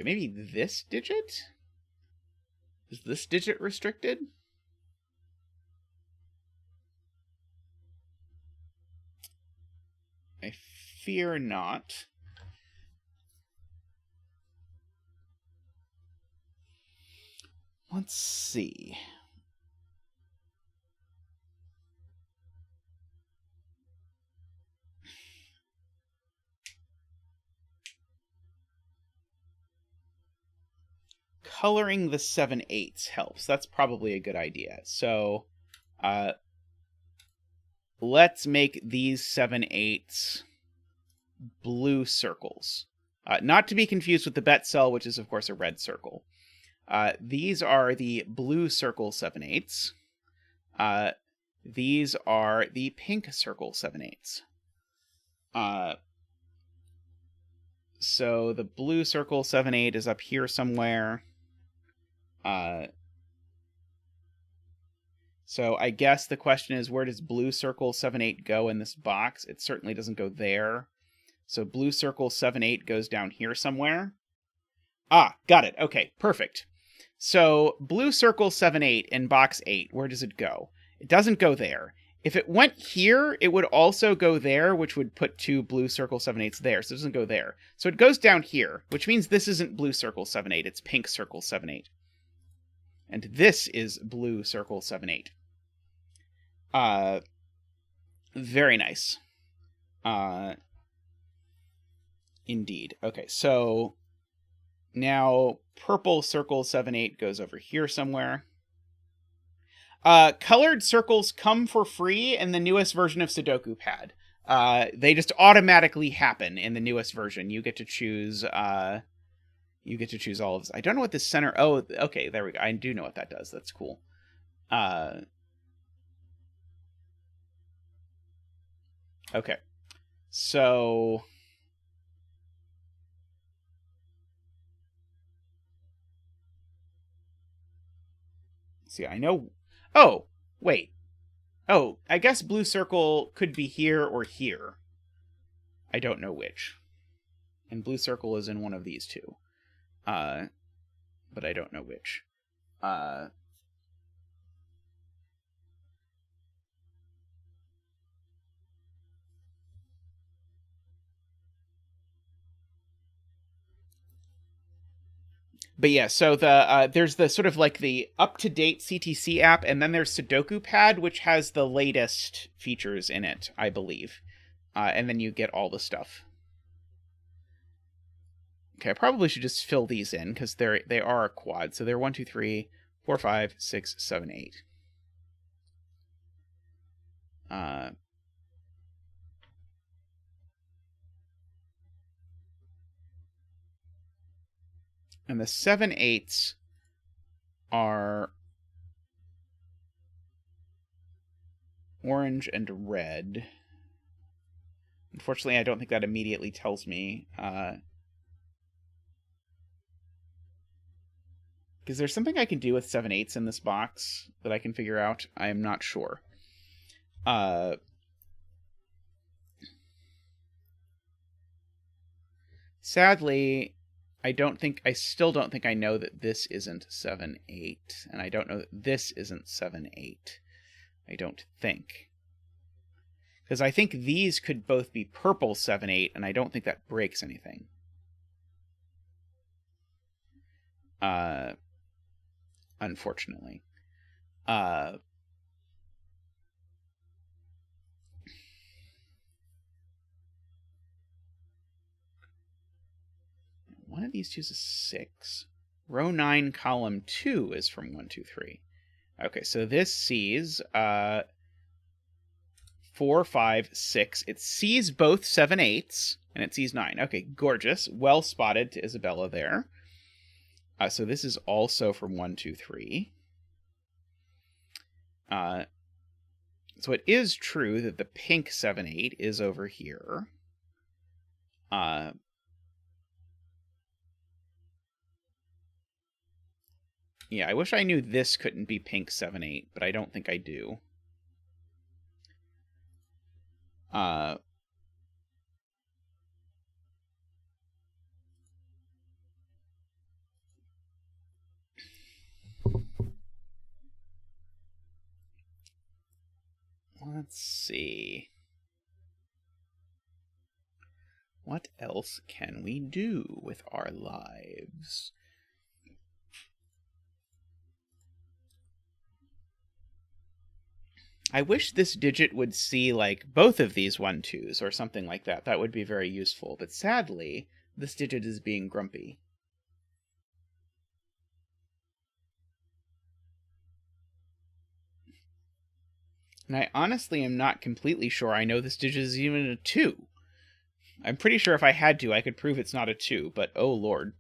maybe this digit? Is this digit restricted? I fear not. Let's see. Coloring the 7/8 helps. That's probably a good idea. So, let's make these 7/8 blue circles. Not to be confused with the bet cell, which is, of course, a red circle. These are the blue circle 7/8. These are the pink circle 7/8. So the blue circle 7/8 is up here somewhere. So I guess the question is, where does blue circle 7/8 go in this box? It certainly doesn't go there. So blue circle 7/8 goes down here somewhere. Ah, got it. Okay, perfect. So blue circle 7/8 in box 8, where does it go? It doesn't go there. If it went here, it would also go there, which would put 2 blue circle 7/8s there, so it doesn't go there. So it goes down here, which means this isn't blue circle 7/8, it's pink circle 7/8. And this is blue circle 7/8. Very nice. Indeed. Okay, so now purple circle 7/8 goes over here somewhere. Colored circles come for free in the newest version of Sudoku Pad. They just automatically happen in the newest version. You get to choose. You get to choose all of this. I don't know what this center. Oh, okay, there we go. I do know what that does. That's cool. Okay, so see, I know. Oh, wait. Oh, I guess blue circle could be here or here. I don't know which. And blue circle is in one of these two. But I don't know which. But yeah, so there's the sort of like the up-to-date CTC app, and then there's Sudoku Pad, which has the latest features in it, I believe. And then you get all the stuff. Okay, I probably should just fill these in, because they are a quad. So they're 1, 2, 3, 4, 5, 6, 7, 8. And the 7/8s are orange and red. Unfortunately, I don't think that immediately tells me. Is there something I can do with 7/8s in this box that I can figure out? I am not sure. Sadly, I still don't think I know that this isn't 7/8, and I don't know that this isn't 7/8. I don't think. Because I think these could both be purple 7/8, and I don't think that breaks anything. Unfortunately. One of these two is a 6. Row 9, column 2 is from 1, 2, 3. Okay, so this sees 4, 5, 6. It sees both 7/8s, and it sees 9. Okay, gorgeous. Well spotted to Isabella there. So this is also from 1, 2, 3. So it is true that the pink 7/8 is over here. Yeah, I wish I knew this couldn't be pink 7/8, but I don't think I do. Let's see. What else can we do with our lives? I wish this digit would see, like, both of these 1-2s or something like that. That would be very useful. But sadly, this digit is being grumpy. And I honestly am not completely sure I know this digit is even a 2. I'm pretty sure if I had to, I could prove it's not a 2, but oh lord.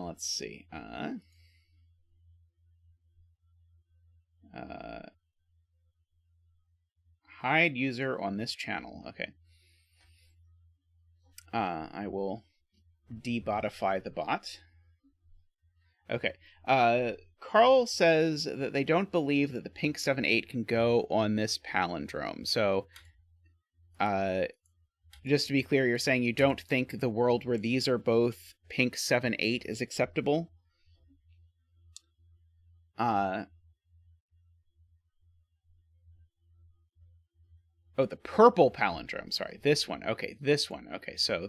Let's see. Hide user on this channel. Okay. I will debotify the bot. Okay. Carl says that they don't believe that the pink 7/8 can go on this palindrome. So, just to be clear, you're saying you don't think the world where these are both pink 7/8 is acceptable? Oh, the purple palindrome. Sorry, this one. Okay, this one. Okay, so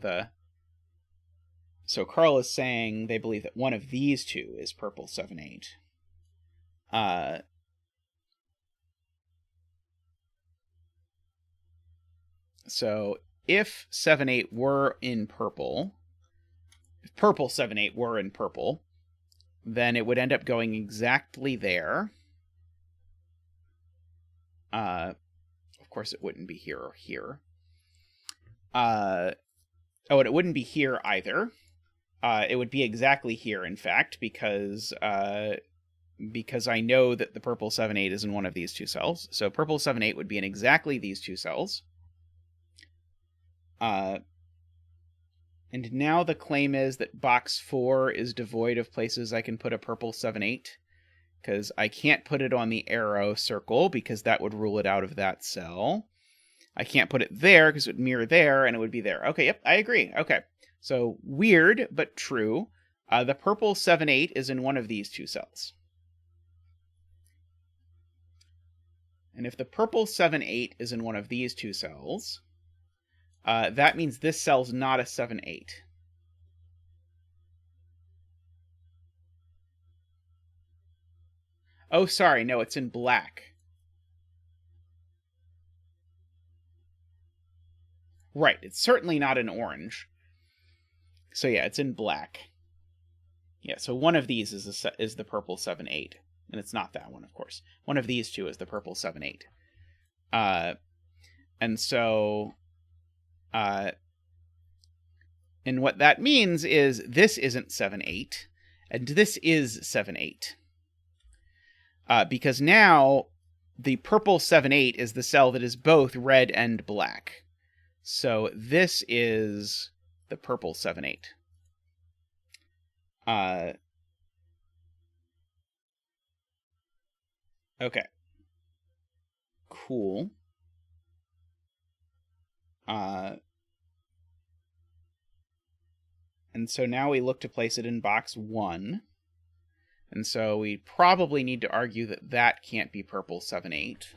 Carl is saying they believe that one of these two is purple 7/8. So if 7/8 were in purple, if purple 7/8 were in purple, then it would end up going exactly there. Of course, it wouldn't be here or here. Oh, and it wouldn't be here either. It would be exactly here, in fact, because I know that the purple 7/8 is in one of these two cells. So purple 7/8 would be in exactly these two cells. And now the claim is that box 4 is devoid of places I can put a purple 7/8, because I can't put it on the arrow circle because that would rule it out of that cell. I can't put it there because it would mirror there and it would be there. Okay, yep, I agree. Okay, so weird but true. The purple 7/8 is in one of these two cells. And if the purple 7/8 is in one of these two cells, that means this cell's not a 7/8. Oh, sorry, no, it's in black. Right, it's certainly not in orange. So yeah, it's in black. Yeah, so one of these is the purple 7/8, and it's not that one, of course. One of these two is the purple 7/8. And so, and what that means is this isn't 7/8, and this is 7/8. Because now the purple 7/8 is the cell that is both red and black. So this is the purple 7/8. Okay. Cool. And so now we look to place it in box 1. And so we probably need to argue that that can't be purple 7/8.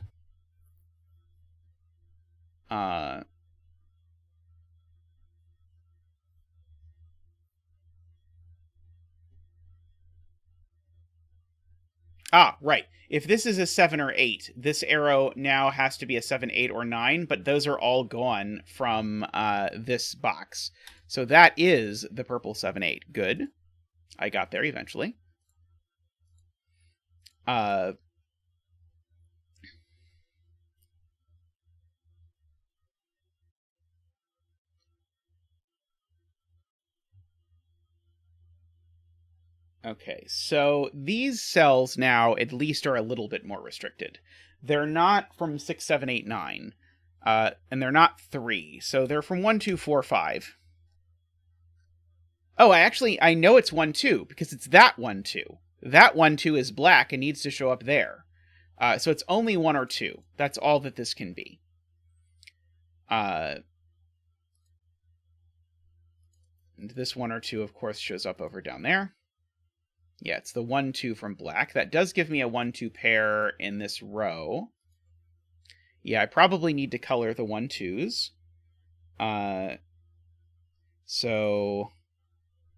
Right. If this is a 7 or 8, this arrow now has to be a 7, 8, or 9, but those are all gone from this box. So that is the purple 7/8. Good. I got there eventually. Okay, so these cells now at least are a little bit more restricted. They're not from 6, 7, 8, 9. And they're not 3, so they're from 1, 2, 4, 5. Oh, I know it's 1, 2, because it's that 1, 2. That 1, 2 is black and needs to show up there. So it's only 1 or 2. That's all that this can be. And this 1 or 2, of course, shows up over down there. Yeah, it's the 1, 2 from black. That does give me a 1, 2 pair in this row. Yeah, I probably need to color the 1, 2s. So,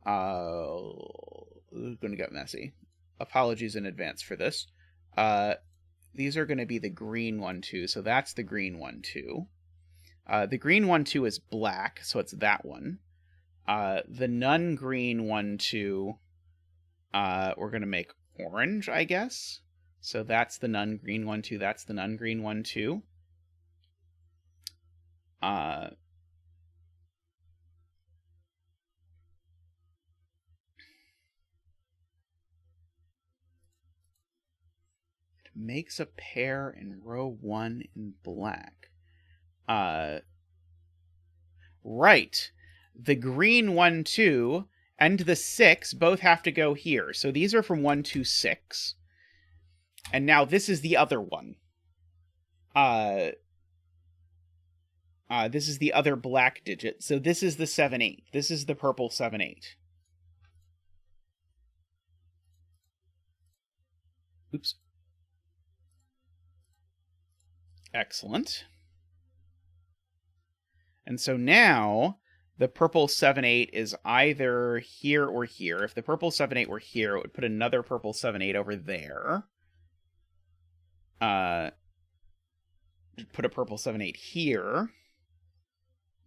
going to get messy. Apologies in advance for this. These are going to be the green 1, 2, so that's the green 1, 2. The green 1, 2 is black, so it's that one. The non-green 1, 2, we're going to make orange, I guess. So that's the non-green 1, 2, that's the non-green 1, 2. It makes a pair in row 1 in black. Right. The green 1, 2 and the 6 both have to go here. So these are from 1, 2, 6. And now this is the other one. This is the other black digit. So this is the 7, 8. This is the purple 7, 8. Oops. Excellent. And so now the purple 7, 8 is either here or here. If the purple 7, 8 were here, it would put another purple 7, 8 over there. Put a purple 7, 8 here.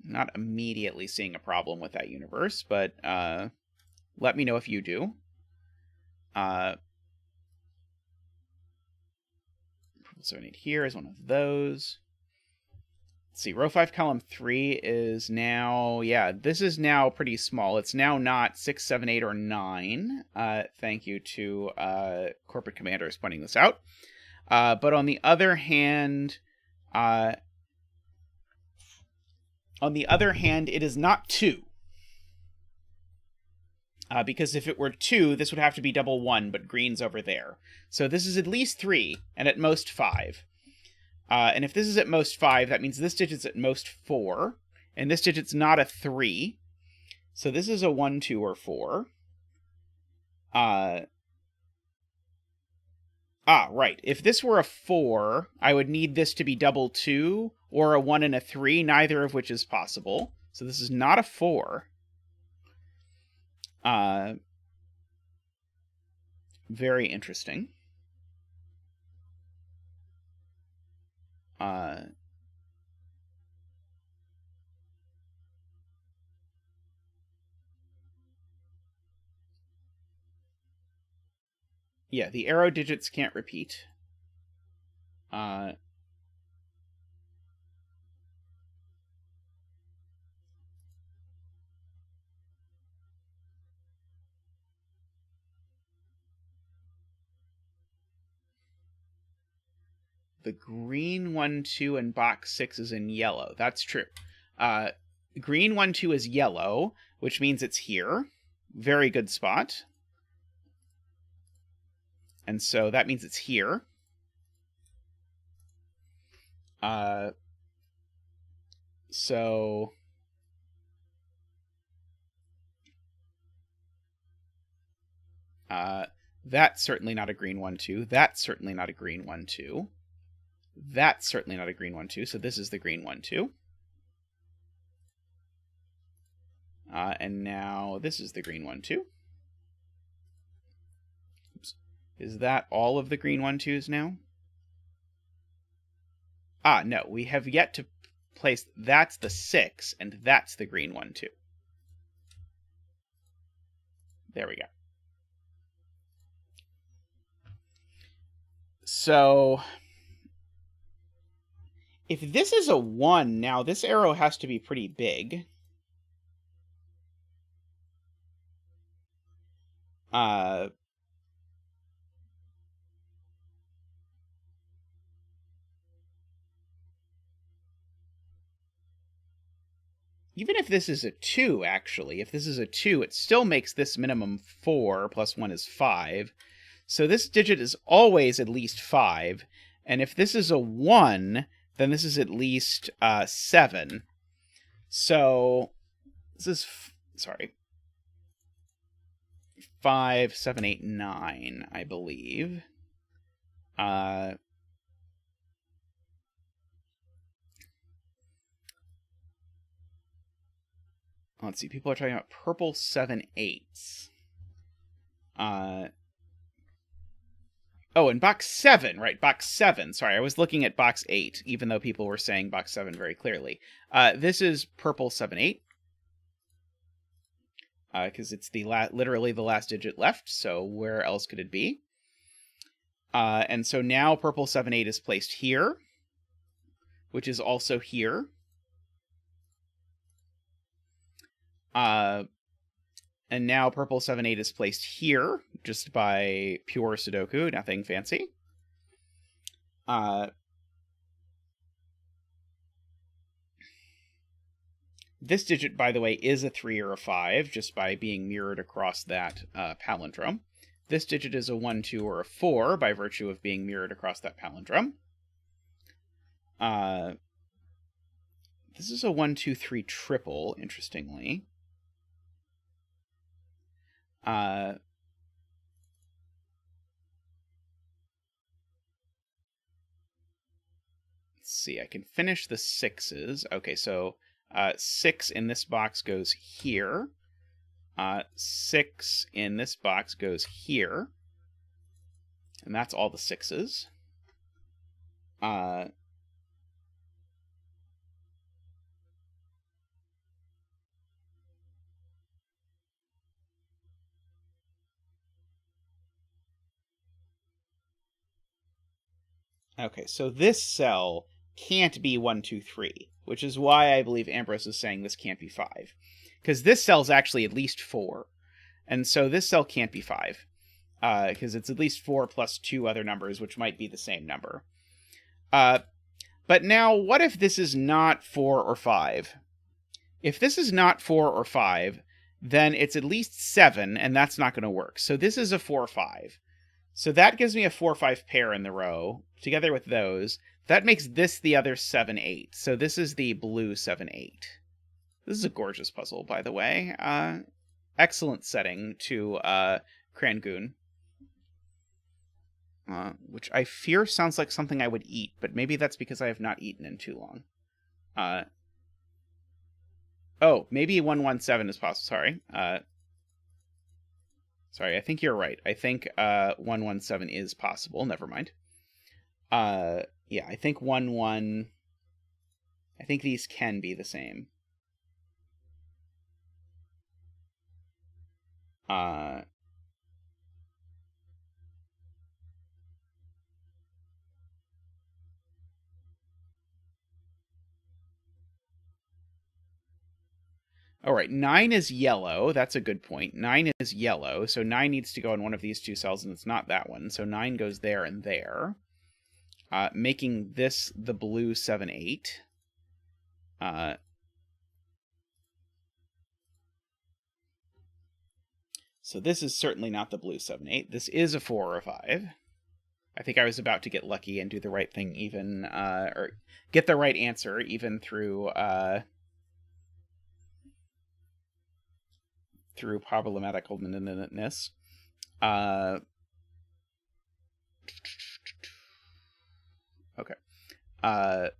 Not immediately seeing a problem with that universe, but let me know if you do. Purple 7, 8 here is one of those. Let's see, row 5, column 3 is now, yeah, this is now pretty small. It's now not 6, 7, 8, or 9. Thank you to Corporate Commanders pointing this out. But on the other hand, it is not 2. Because if it were 2, this would have to be double 1, but green's over there. So this is at least 3, and at most 5. And if this is at most 5, that means this digit's at most 4. And this digit's not a 3. So this is a 1, 2, or 4. Right. If this were a 4, I would need this to be double 2, or a 1 and a 3, neither of which is possible. So this is not a 4. Very interesting. Yeah, the arrow digits can't repeat. The green 1, 2 and box 6 is in yellow. That's true. Green 1, 2 is yellow, which means it's here. Very good spot. And so that means it's here. So that's certainly not a green 1, 2. That's certainly not a green 1, 2. That's certainly not a green 1, 2. So this is the green 1, 2. And now this is the green 1, 2. Oops. Is that all of the green 1, 2s now? No. We have yet to place... That's the 6, and that's the green 1, 2. There we go. So... if this is a 1, now this arrow has to be pretty big. even if this is a 2, actually, if this is a 2, it still makes this minimum 4, plus 1 is 5. So this digit is always at least 5. And if this is a 1, then this is at least 7. So this is, 5, 7, 8, 9, I believe. Let's see, people are talking about purple 7/8. Oh, and box 7, right, box 7. Sorry, I was looking at box 8, even though people were saying box 7 very clearly. This is purple 7/8. Because it's the literally the last digit left, so where else could it be? And so now purple 7/8 is placed here, which is also here. And now purple 7/8 is placed here, just by pure Sudoku, nothing fancy. This digit, by the way, is a 3 or a 5, just by being mirrored across that palindrome. This digit is a 1, 2, or a 4, by virtue of being mirrored across that palindrome. This is a 1, 2, 3 triple, interestingly. Let's see, I can finish the 6s. Okay, so 6 in this box goes here. 6 in this box goes here. And that's all the 6s. Okay, so this cell can't be 1, 2, 3, which is why I believe Ambrose is saying this can't be 5. Because this cell's actually at least 4. And so this cell can't be 5. Because it's at least 4 plus 2 other numbers, which might be the same number. But now, what if this is not 4 or 5? If this is not 4 or 5, then it's at least 7, and that's not going to work. So this is a 4, 5. So that gives me a 4, 5 pair in the row, together with those. That makes this the other 7, 8. So this is the blue 7, 8. This is a gorgeous puzzle, by the way. Excellent setting to krangune. Which I fear sounds like something I would eat, but maybe that's because I have not eaten in too long. Oh, maybe 117 is possible. Sorry. Sorry, I think you're right. I think 117 is possible. Never mind. Yeah, I think 1, I think these can be the same. All right, 9 is yellow. That's a good point. 9 is yellow, so 9 needs to go in one of these two cells, and it's not that one. So 9 goes there and there, making this the blue 7, 8. So this is certainly not the blue 7, 8. This is a 4 or a 5. I think I was about to get lucky and do the right thing even, or get the right answer even through problematicalness. Okay. Let's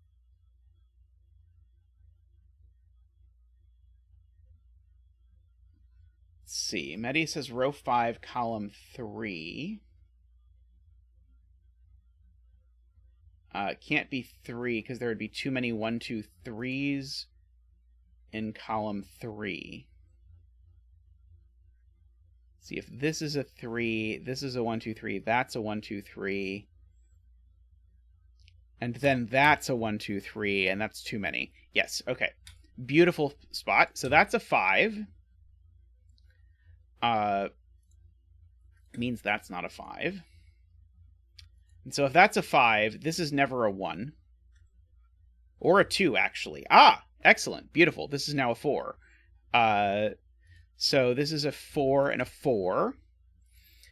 see. Mehdi says row 5, column 3. Can't be 3 because there would be too many 1, 2, 3s in column 3. See, if this is a 3, this is a 1, 2, 3, that's a 1, 2, 3. And then that's a 1, 2, 3, and that's too many. Yes, okay. Beautiful spot. So that's a 5. Means that's not a 5. And so if that's a 5, this is never a 1. Or a 2, actually. Ah! Excellent. Beautiful. This is now a 4. So this is a 4 and a 4,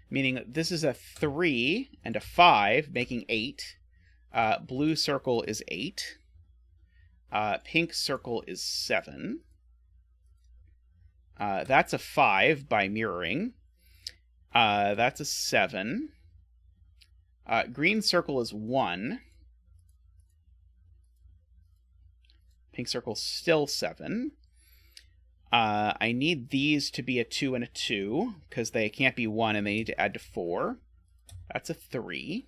meaning this is a 3 and a 5, making 8. Blue circle is 8. Pink circle is 7. That's a 5 by mirroring. That's a 7. Green circle is 1. Pink circle still 7. I need these to be a 2 and a 2, because they can't be 1 and they need to add to 4. That's a 3.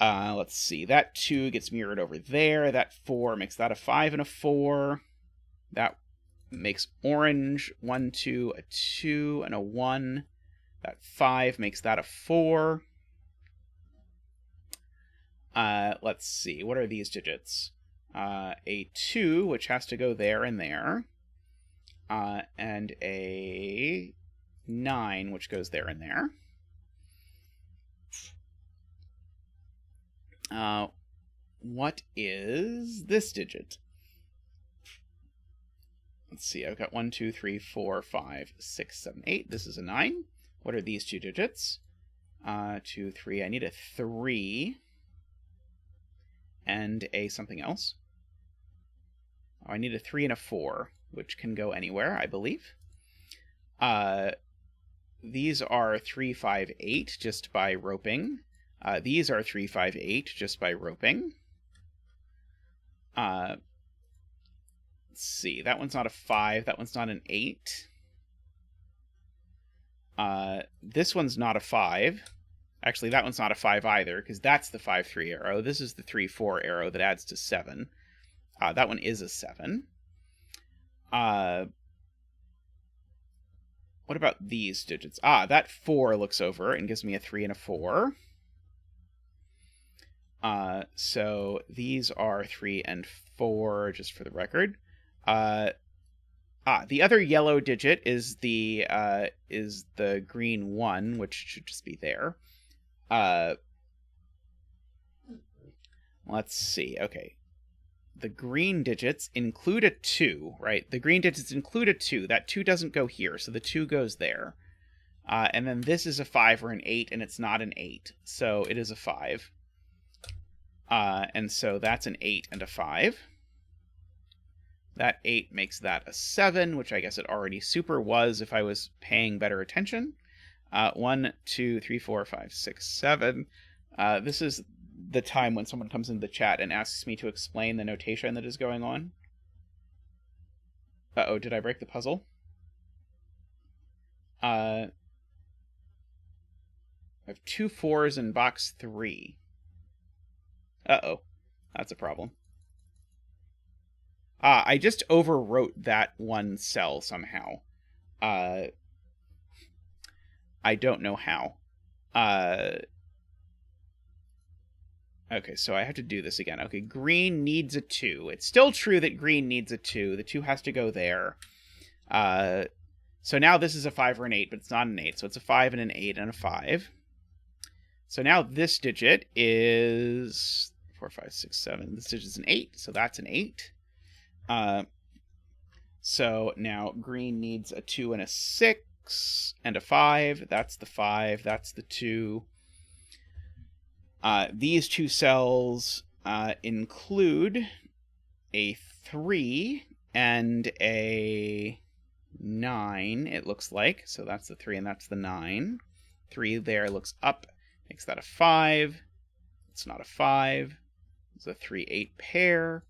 Let's see. That 2 gets mirrored over there. That 4 makes that a 5 and a 4. That makes orange 1, 2, a 2, and a 1. That 5 makes that a 4. Let's see. What are these digits? A 2, which has to go there and there. And a 9, which goes there and there. What is this digit? Let's see, I've got 1, 2, 3, 4, 5, 6, 7, 8. This is a 9. What are these two digits? 2, 3. I need a 3. And a something else. Oh, I need a 3 and a 4, which can go anywhere, I believe. These are 3, 5, 8, just by roping. These are 3, 5, 8, just by roping. Let's see, that one's not a 5, that one's not an 8. This one's not a 5. Actually, that one's not a 5 either, because that's the 5, 3 arrow. This is the 3, 4 arrow that adds to 7. That one is a 7. What about these digits? That 4 looks over and gives me a 3 and a 4. So these are 3 and 4, just for the record. The other yellow digit is the green 1, which should just be there. Let's see. Okay. The green digits include a 2, right? The green digits include a 2. That 2 doesn't go here, so the 2 goes there. And then this is a 5 or an 8, and it's not an 8, so it is a 5. And so that's an 8 and a 5. That 8 makes that a 7, which I guess it already super was if I was paying better attention. 1, 2, 3, 4, 5, 6, 7. This is the time when someone comes into the chat and asks me to explain the notation that is going on. Uh-oh, did I break the puzzle? I have 2 4s in box 3. Uh-oh, that's a problem. I just overwrote that one cell somehow. I don't know how. Okay, so I have to do this again. Okay, green needs a 2. It's still true that green needs a 2. The 2 has to go there. So now this is a 5 or an 8, but it's not an 8. So it's a 5 and an 8 and a 5. So now this digit is 4, 5, 6, 7. This digit is an 8, so that's an 8. So now green needs a 2 and a 6 and a 5. That's the 5. That's the 2. These two cells include a 3 and a 9, it looks like. So that's the 3 and that's the 9. 3 there looks up, makes that a 5. It's not a 5. It's a 3, 8 pair.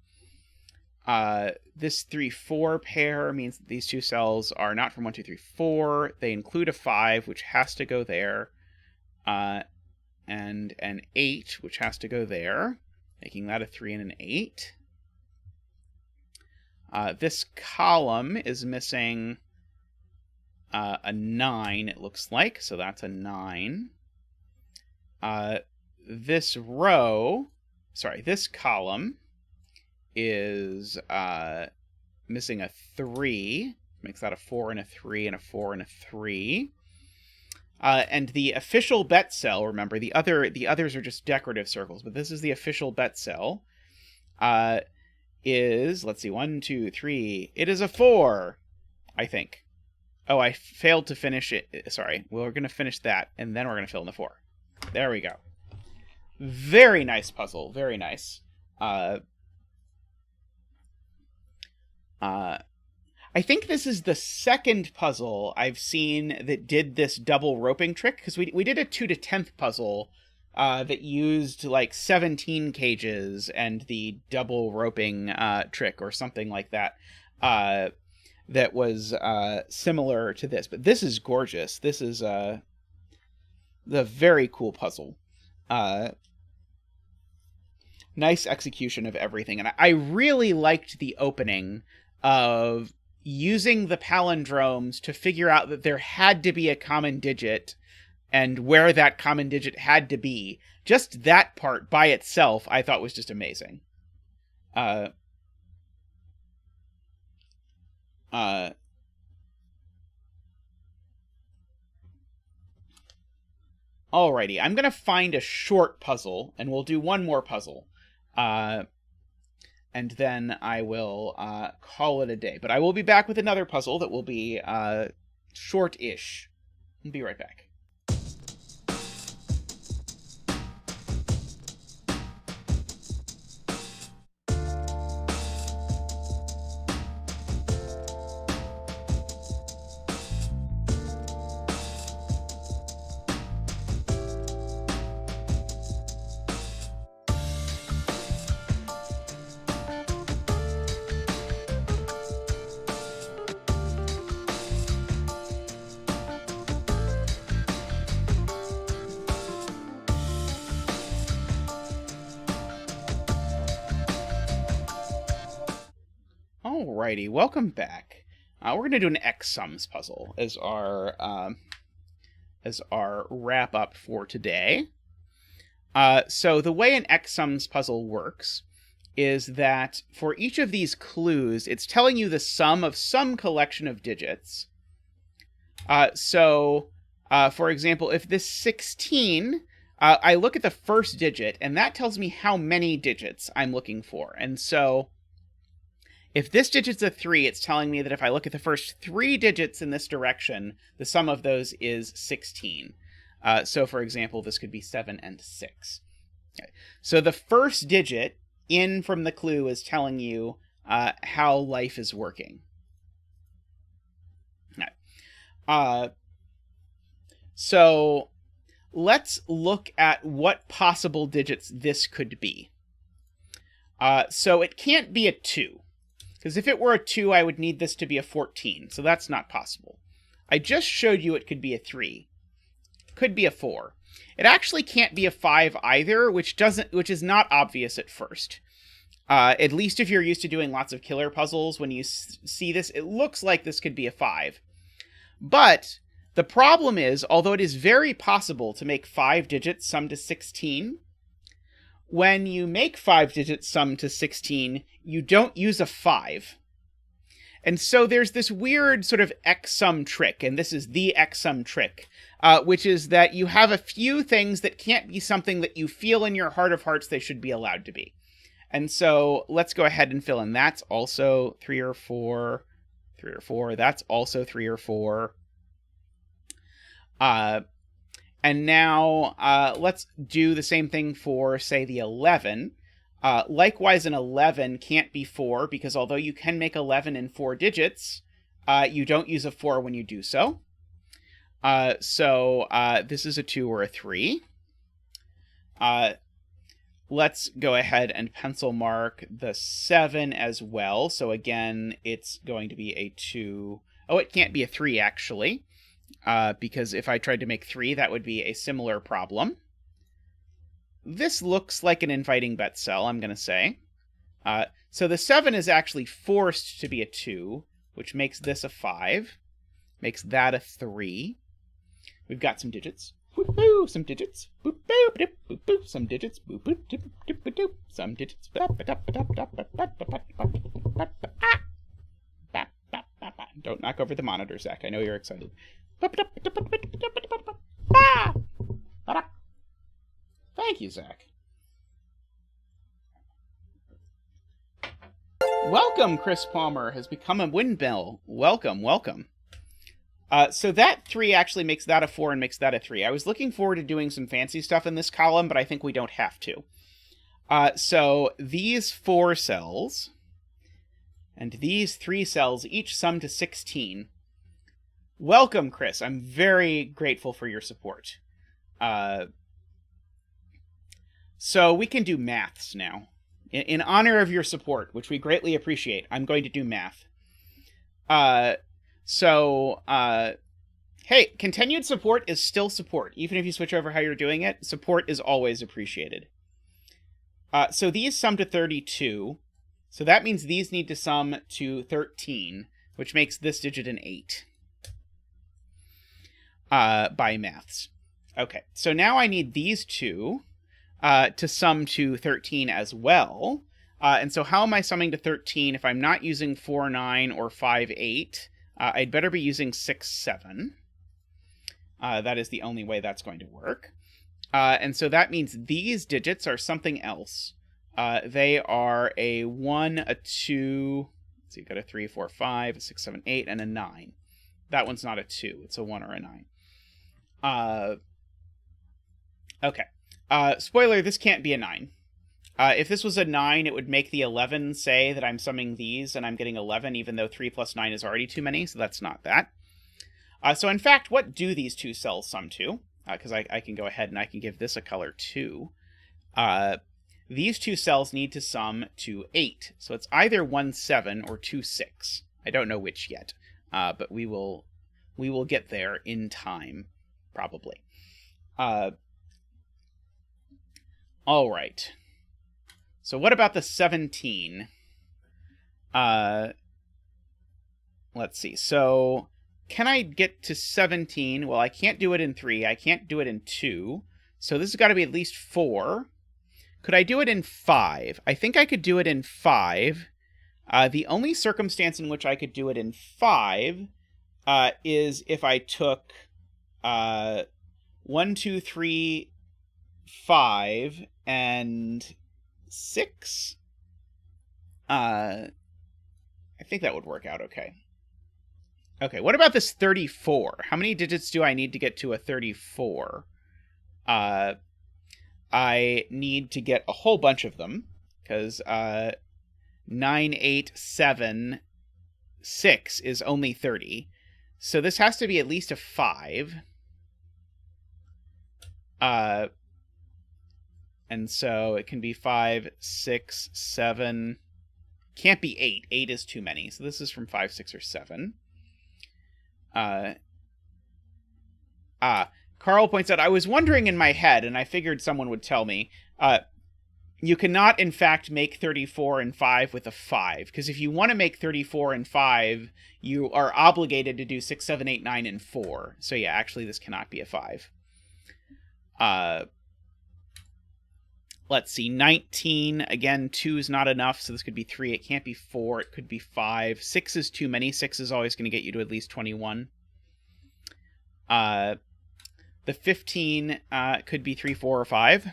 This 3, 4 pair means that these two cells are not from 1, 2, 3, 4. They include a 5, which has to go there. And an 8, which has to go there, making that a 3 and an 8. This column is missing a 9, it looks like, so that's a 9. This column is missing a 3, makes that a 4 and a 3 and a 4 and a 3. And the official bet cell, remember, the others are just decorative circles, but this is the official bet cell, is, let's see, 1, 2, 3. It is a 4, I think. Oh, I failed to finish it. Sorry. Well, we're going to finish that, and then we're going to fill in the 4. There we go. Very nice puzzle. Very nice. I think this is the second puzzle I've seen that did this double roping trick, because we did a 2 to 10th puzzle that used like 17 cages and the double roping trick or something like that. That was similar to this, but this is gorgeous. This is the very cool puzzle. Nice execution of everything, and I really liked the opening of using the palindromes to figure out that there had to be a common digit and where that common digit had to be. Just that part by itself, I thought was just amazing. Alrighty, I'm going to find a short puzzle, and we'll do one more puzzle. And then I will call it a day. But I will be back with another puzzle that will be short-ish. I'll be right back. Alrighty, welcome back. We're going to do an X sums puzzle as our wrap up for today. So the way an X sums puzzle works is that for each of these clues, it's telling you the sum of some collection of digits. For example, if this 16, I look at the first digit, and that tells me how many digits I'm looking for. And so if this digit's a 3, it's telling me that if I look at the first 3 digits in this direction, the sum of those is 16. So, for example, this could be 7 and 6. Okay. So the first digit in from the clue is telling you how life is working. Okay. So let's look at what possible digits this could be. So it can't be a 2. Because if it were a 2, I would need this to be a 14, so that's not possible. I just showed you it could be a 3. It could be a 4. It actually can't be a 5 either, which is not obvious at first. At least if you're used to doing lots of killer puzzles, when you see this, it looks like this could be a 5. But the problem is, although it is very possible to make 5 digits sum to 16, when you make 5 digits sum to 16, you don't use a 5. And so there's this weird sort of X-sum trick, and this is the X-sum trick, which is that you have a few things that can't be something that you feel in your heart of hearts they should be allowed to be. And so let's go ahead and fill in. That's also 3 or 4. 3 or 4. That's also 3 or 4. And now let's do the same thing for, say, the 11. Likewise, an 11 can't be 4, because although you can make 11 in 4 digits, you don't use a 4 when you do so. So this is a 2 or a 3. Let's go ahead and pencil mark the 7 as well. So again, it's going to be a 2. Oh, it can't be a 3, actually. Because if I tried to make 3, that would be a similar problem. This looks like an inviting bet cell, I'm going to say. So the 7 is actually forced to be a 2, which makes this a 5, makes that a 3. We've got some digits. Woo-hoo, some digits. Boop, boop, doop, boop, boop, some digits. Boop, boop, doop, doop, doop, doop, some digits. Don't knock over the monitor, Zach. I know you're excited. Thank you, Zach. Welcome, Chris Palmer has become a Windmill. Welcome, welcome. So that 3 actually makes that a 4 and makes that a 3. I was looking forward to doing some fancy stuff in this column, but I think we don't have to. So these 4 cells and these 3 cells each sum to 16. Welcome, Chris. I'm very grateful for your support. So we can do maths now. In honor of your support, which we greatly appreciate, I'm going to do math. Hey, continued support is still support. Even if you switch over how you're doing it, support is always appreciated. So these sum to 32. So that means these need to sum to 13, which makes this digit an 8. By maths. Okay, so now I need these 2 to sum to 13 as well. And so how am I summing to 13 if I'm not using 4, 9 or 5, 8? I'd better be using 6, 7. That is the only way that's going to work. And so that means these digits are something else. They are a 1, a 2, so you've got a 3, 4, 5, a 6, 7, 8, and a 9. That one's not a 2, it's a 1 or a 9. Okay. Spoiler, this can't be a 9. If this was a 9, it would make the 11 say that I'm summing these and I'm getting 11, even though 3 plus 9 is already too many, so that's not that. So in fact, what do these 2 cells sum to? Because I can go ahead and I can give this a color too. These 2 cells need to sum to 8. So it's either 1, 7 or 2, 6. I don't know which yet, but we will get there in time, probably. All right. So what about the 17? Let's see. So can I get to 17? Well, I can't do it in 3. I can't do it in 2. So this has got to be at least 4. Could I do it in 5? I think I could do it in 5. The only circumstance in which I could do it in 5 is if I took 1, 2, 3, 5, and 6. I think that would work out okay. Okay, what about this 34? How many digits do I need to get to a 34? I need to get a whole bunch of them, because 9, 8, 7, 6 is only 30. So this has to be at least a 5. And so it can be 5, 6, 7. Can't be 8. 8 is too many. So this is from 5, 6, or 7. Carl points out, I was wondering in my head, and I figured someone would tell me, you cannot, in fact, make 34 and 5 with a 5. Because if you want to make 34 and 5, you are obligated to do 6, 7, 8, 9, and 4. So yeah, actually this cannot be a 5. Let's see, 19, again, 2 is not enough, so this could be 3, it can't be 4, it could be 5. 6 is too many, 6 is always going to get you to at least 21. The 15 could be 3, 4, or 5,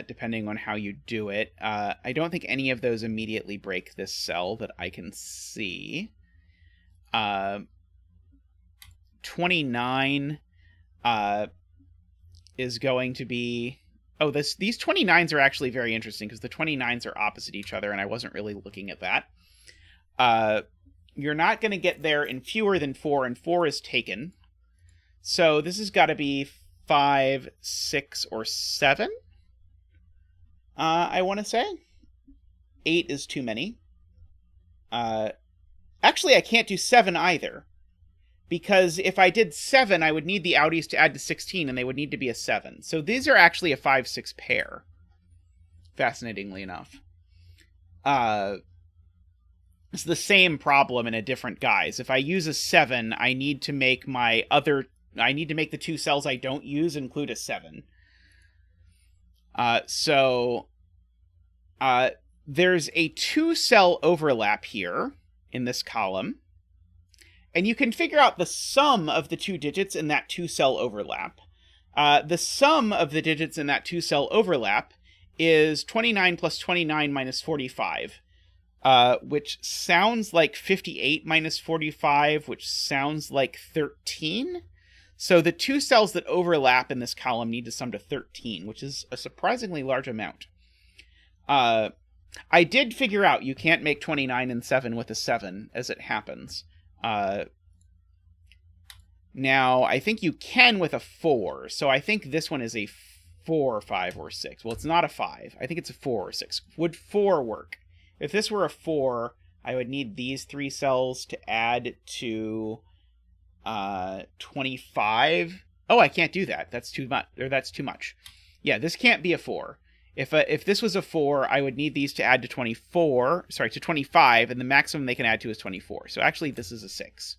depending on how you do it. I don't think any of those immediately break this cell that I can see. 29 is going to be... Oh, these 29s are actually very interesting, because the 29s are opposite each other, and I wasn't really looking at that. You're not going to get there in fewer than 4, and 4 is taken. So this has got to be 5, 6, or 7, I want to say. 8 is too many. Actually, I can't do 7 either. Because if I did 7, I would need the outies to add to 16, and they would need to be a 7. So these are actually a 5, 6 pair. Fascinatingly enough. It's the same problem in a different guise. If I use a 7, I need to make the 2 cells I don't use include a 7. There's a 2-cell overlap here in this column. And you can figure out the sum of the 2 digits in that 2-cell overlap. The sum of the digits in that 2-cell overlap is 29 plus 29 minus 45. which sounds like 58 minus 45, which sounds like 13. So the two cells that overlap in this column need to sum to 13, which is a surprisingly large amount. I did figure out you can't make 29 and 7 with a 7, as it happens. Now, I think you can with a 4, so I think this one is a 4, 5, or 6. Well, it's not a 5. I think it's a 4 or 6. Would 4 work? If this were a 4, I would need these 3 cells to add to 25. Oh, I can't do that. That's too much. Or that's too much. Yeah, this can't be a 4. If this was a 4, I would need these to add to 24. Sorry, to 25, and the maximum they can add to is 24. So actually, this is a 6.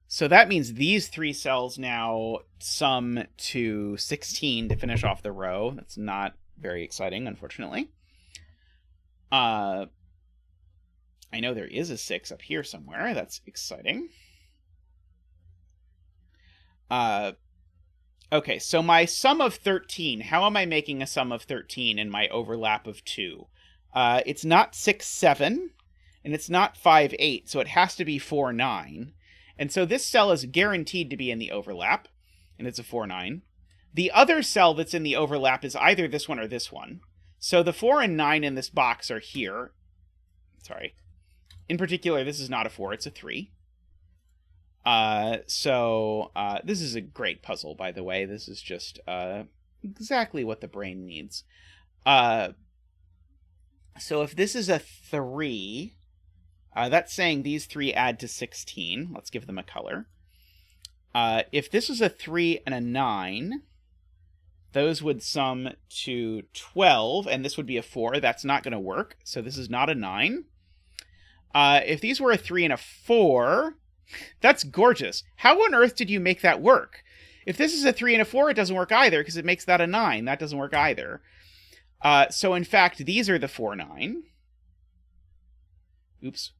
So that means these 3 cells now sum to 16 to finish off the row. That's not very exciting, unfortunately. I know there is a 6 up here somewhere. That's exciting. Okay, so my sum of 13. How am I making a sum of 13 in my overlap of 2? It's not 6, 7, and it's not 5, 8, so it has to be 4, 9. And so this cell is guaranteed to be in the overlap, and it's a 4, 9. The other cell that's in the overlap is either this one or this one. So the 4 and 9 in this box are here. Sorry. In particular, this is not a 4, it's a 3. This is a great puzzle, by the way. This is just exactly what the brain needs. So if this is a 3, that's saying these 3 add to 16. Let's give them a color. If this was a 3 and a 9, those would sum to 12, and this would be a 4. That's not going to work, so this is not a 9. If these were a 3 and a 4... That's gorgeous. How on earth did you make that work? If this is a 3 and a 4, it doesn't work either, because it makes that a 9. That doesn't work either. So in fact, these are the 4, 9. Oops.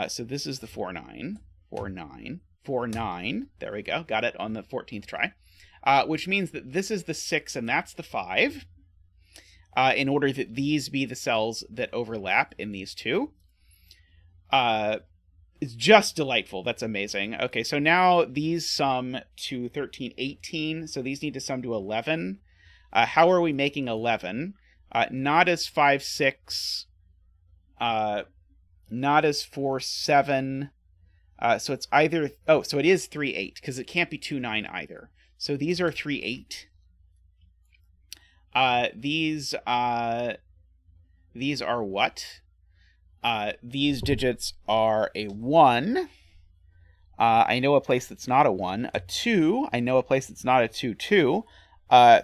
So this is the 4, 9. 4, 9. 4, 9. There we go. Got it on the 14th try. Which means that this is the 6 and that's the 5. In order that these be the cells that overlap in these two. It's just delightful. That's amazing. Okay, so now these sum to 13, 18. So these need to sum to 11. How are we making 11? Not as 5, 6. Not as 4, 7. So it's either... Oh, so it is 3, 8, because it can't be 2, 9 either. So these are 3, 8. These are what? These digits are a 1. I know a place that's not a 1. A 2. I know a place that's not a 2, 2.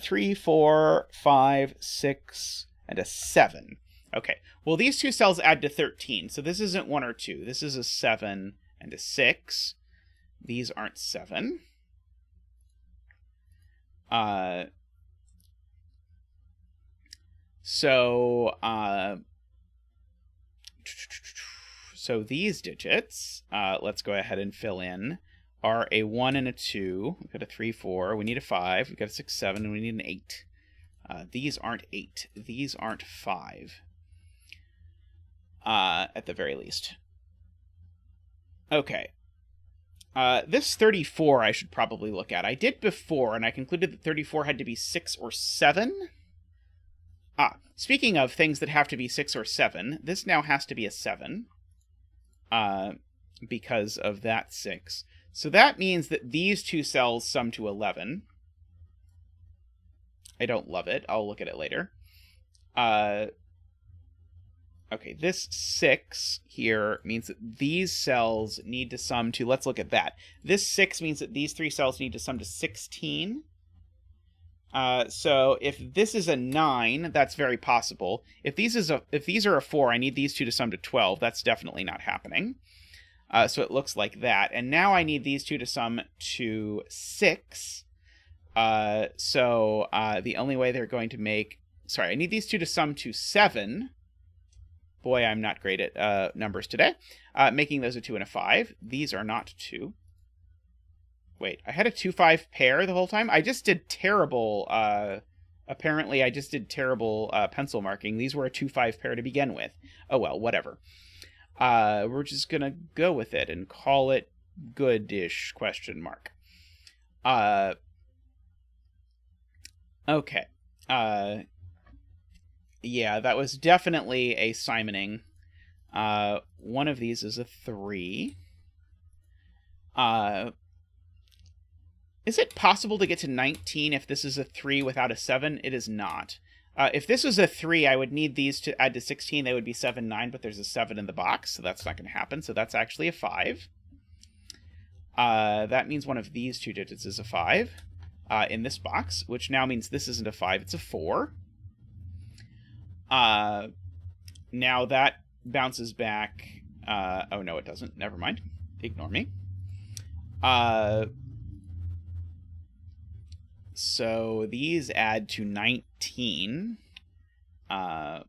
3, 4, 5, 6, and a 7. Okay, well, these two cells add to 13. So this isn't 1 or 2. This is a 7 and a 6. These aren't 7. So these digits, let's go ahead and fill in, are a 1 and a 2. We've got a 3, 4. We need a 5. We've got a 6, 7, and we need an 8. These aren't 8. These aren't 5. At the very least. Okay. This 34 I should probably look at. I did before, and I concluded that 34 had to be 6 or 7. Speaking of things that have to be 6 or 7, this now has to be a 7. Because of that 6. So that means that these two cells sum to 11. I don't love it. I'll look at it later. Okay, this 6 here means that these cells need to sum to... Let's look at that. This 6 means that these 3 cells need to sum to 16. So if this is a 9, that's very possible. If these are a 4, I need these two to sum to 12. That's definitely not happening. So it looks like that. And now I need these two to sum to 6. The only way they're going to make... Sorry, I need these two to sum to 7. Boy, I'm not great at numbers today. Making those a 2 and a 5. These are not 2. Wait, I had a 2-5 pair the whole time? I just did terrible Apparently, I just did terrible pencil marking. These were a 2-5 pair to begin with. Oh, well, whatever. We're just going to go with it and call it goodish, ? Okay. Yeah, that was definitely a Simoning. One of these is a 3. Is it possible to get to 19 if this is a 3 without a 7? It is not. If this was a 3, I would need these to add to 16. They would be 7, 9, but there's a 7 in the box, so that's not going to happen. So that's actually a 5. That means one of these 2 digits is a 5 in this box, which now means this isn't a 5, it's a 4. Now that bounces back. Oh, no, it doesn't. Never mind. Ignore me. So these add to 19. Not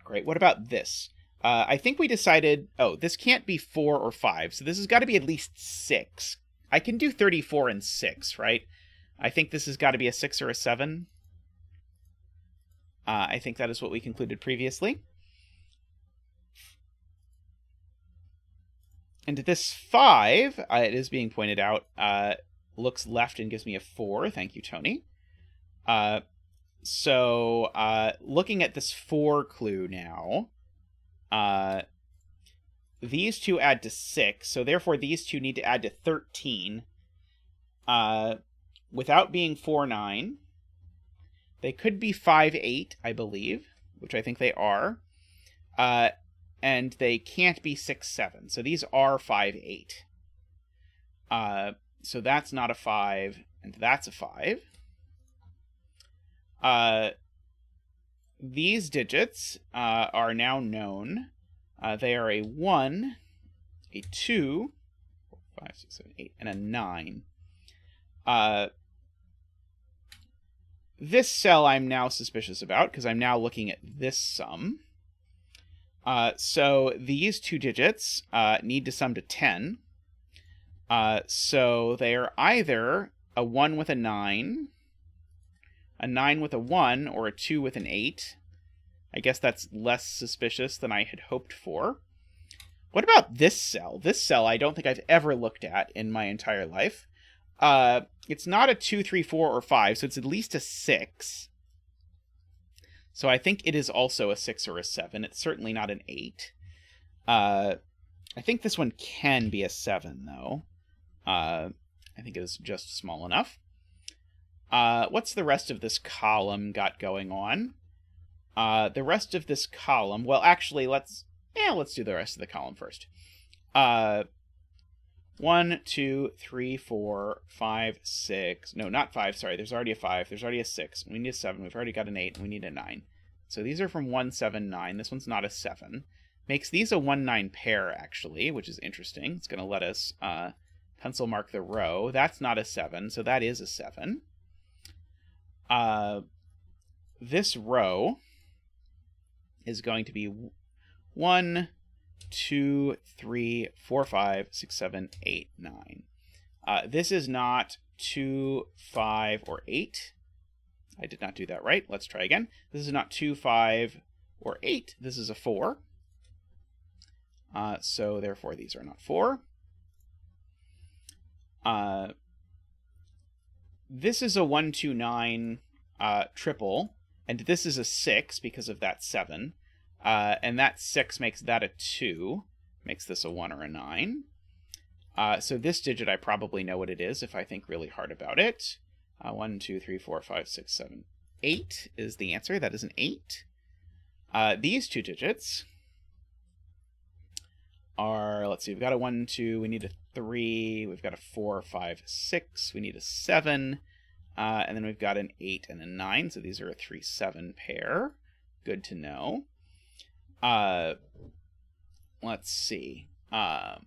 great. What about this? I think we decided, this can't be 4 or 5, so this has got to be at least 6. I can do 34 and 6, right? I think this has got to be a 6 or a 7. I think that is what we concluded previously. And this 5, it is being pointed out, looks left and gives me a 4. Thank you, Tony. So looking at this 4 clue now, these 2 add to 6, so therefore these 2 need to add to 13. Without being 4, 9. They could be 5, 8, I believe, which I think they are. And they can't be 6, 7. So these are 5, 8. So that's not a 5, and that's a 5. These digits are now known. They are a 1, a 2, 4, 5, 6, 7, 8, and a 9. This cell I'm now suspicious about, because I'm now looking at this sum. So these 2 digits need to sum to 10. So they are either a 1 with a 9 with a 1, or a 2 with an 8. I guess that's less suspicious than I had hoped for. What about this cell? This cell I don't think I've ever looked at in my entire life. It's not a 2, 3, 4, or 5, so it's at least a 6. So I think it is also a 6 or a 7. It's certainly not an 8. I think this one can be a 7, though. I think it is just small enough. What's the rest of this column got going on? The rest of this column... Well, actually, let's do the rest of the column first. 1, 2, 3, 4, 5, 6... No, not 5, sorry. There's already a 5. There's already a 6. We need a 7. We've already got an 8, and we need a 9. So these are from 1, 7, 9. This one's not a 7. Makes these a 1, 9 pair, actually, which is interesting. It's going to let us pencil mark the row. That's not a 7, so that is a 7. This row is going to be 1, 2, 3, 4, 5, 6, 7, 8, 9. This is not 2, 5, or 8. I did not do that right. Let's try again. This is not 2, 5, or 8. This is a 4. So therefore these are not 4. This is a 1, 2, 9 triple, and this is a 6 because of that 7. And that 6 makes that a 2, makes this a 1 or a 9. So this digit I probably know what it is if I think really hard about it. 1, 2, 3, 4, 5, 6, 7, 8 is the answer. That is an 8. These 2 digits are, let's see, we've got a 1, 2, we need a 3, we've got a 4, 5, 6, we need a 7, and then we've got an 8 and a 9, so these are a 3, 7 pair. Good to know. Let's see. I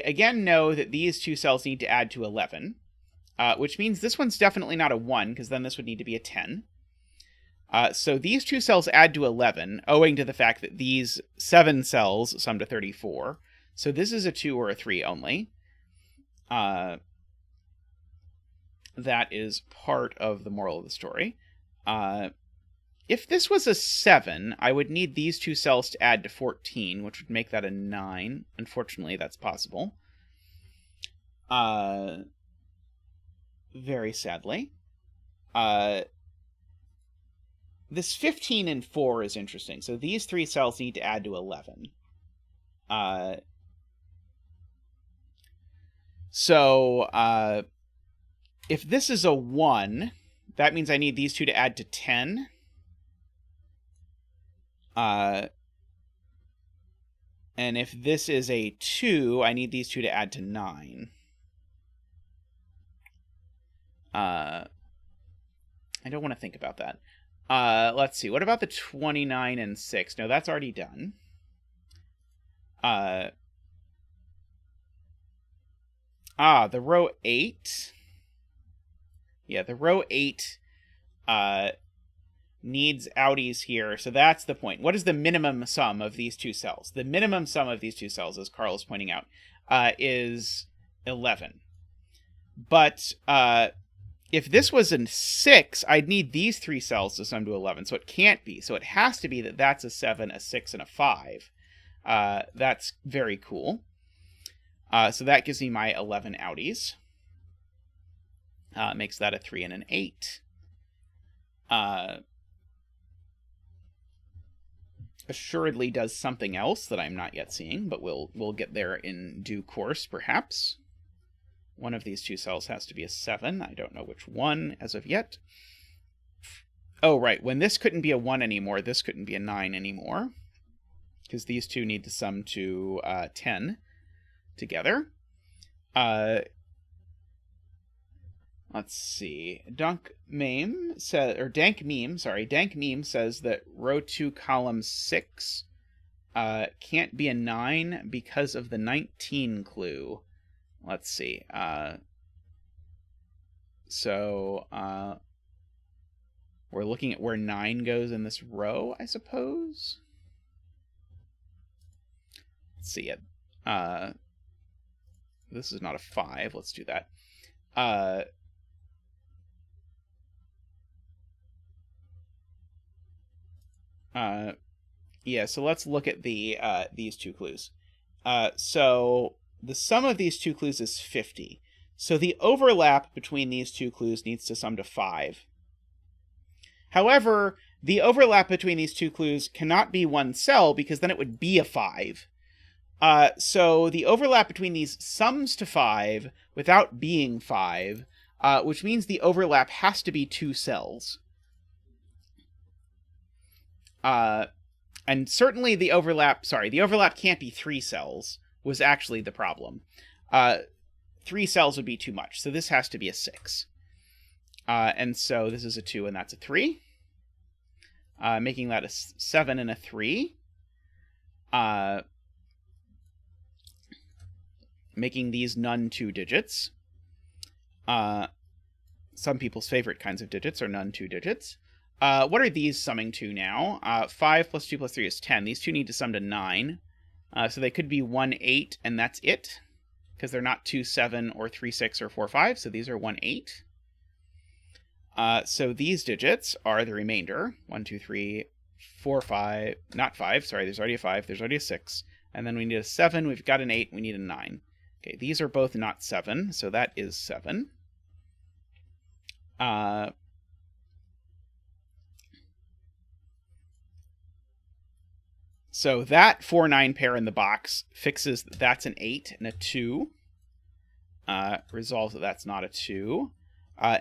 again know that these 2 cells need to add to 11, which means this one's definitely not a 1, because then this would need to be a 10. So these 2 cells add to 11, owing to the fact that these 7 cells sum to 34. So this is a 2 or a 3 only. that is part of the moral of the story. If this was a 7, I would need these two cells to add to 14, which would make that a 9. Unfortunately, that's possible. Very sadly. This 15 and 4 is interesting. So these 3 cells need to add to 11. If this is a 1, that means I need these two to add to 10. And if this is a 2, I need these two to add to 9. I don't want to think about that. Let's see. What about the 29 and 6? No, that's already done. The row 8. Yeah, the row 8 needs outies here, so that's the point. What is the minimum sum of these two cells? The minimum sum of these two cells, as Carl is pointing out, is 11. But if this was a 6, I'd need these 3 cells to sum to 11, so it can't be. So it has to be that that's a 7, a 6, and a 5. That's very cool. So that gives me my 11 outies. Makes that a 3 and an 8. Assuredly does something else that I'm not yet seeing, but we'll get there in due course, perhaps. One of these two cells has to be a 7. I don't know which one as of yet. Oh, right. When this couldn't be a 1 anymore, this couldn't be a 9 anymore, because these two need to sum to 10 together. Let's see. Dank Meme says that row 2, column 6 can't be a 9 because of the 19 clue. Let's see. We're looking at where 9 goes in this row, I suppose. Let's see it. This is not a 5. Let's do that. Yeah, so let's look at these two clues. So the sum of these two clues is 50. So the overlap between these two clues needs to sum to 5. However, the overlap between these two clues cannot be one cell, because then it would be a 5. So the overlap between these sums to 5 without being 5, which means the overlap has to be 2 cells. And certainly the overlap can't be 3 cells, was actually the problem. 3 cells would be too much, so this has to be a 6. And so this is a 2 and that's a 3. Making that a 7 and a 3. Making these none 2 digits. Some people's favorite kinds of digits are none 2 digits. What are these summing to now? 5 plus 2 plus 3 is 10. These two need to sum to 9. So they could be 1, 8, and that's it, because they're not 2, 7, or 3, 6, or 4, 5. So these are 1, 8. So these digits are the remainder. 1, 2, 3, 4, 5. Not 5. Sorry, there's already a 5. There's already a 6. And then we need a 7. We've got an 8. We need a 9. Okay, these are both not 7. So that is 7. So that 4-9 pair in the box fixes that's an 8 and a 2. Resolves that that's not a 2.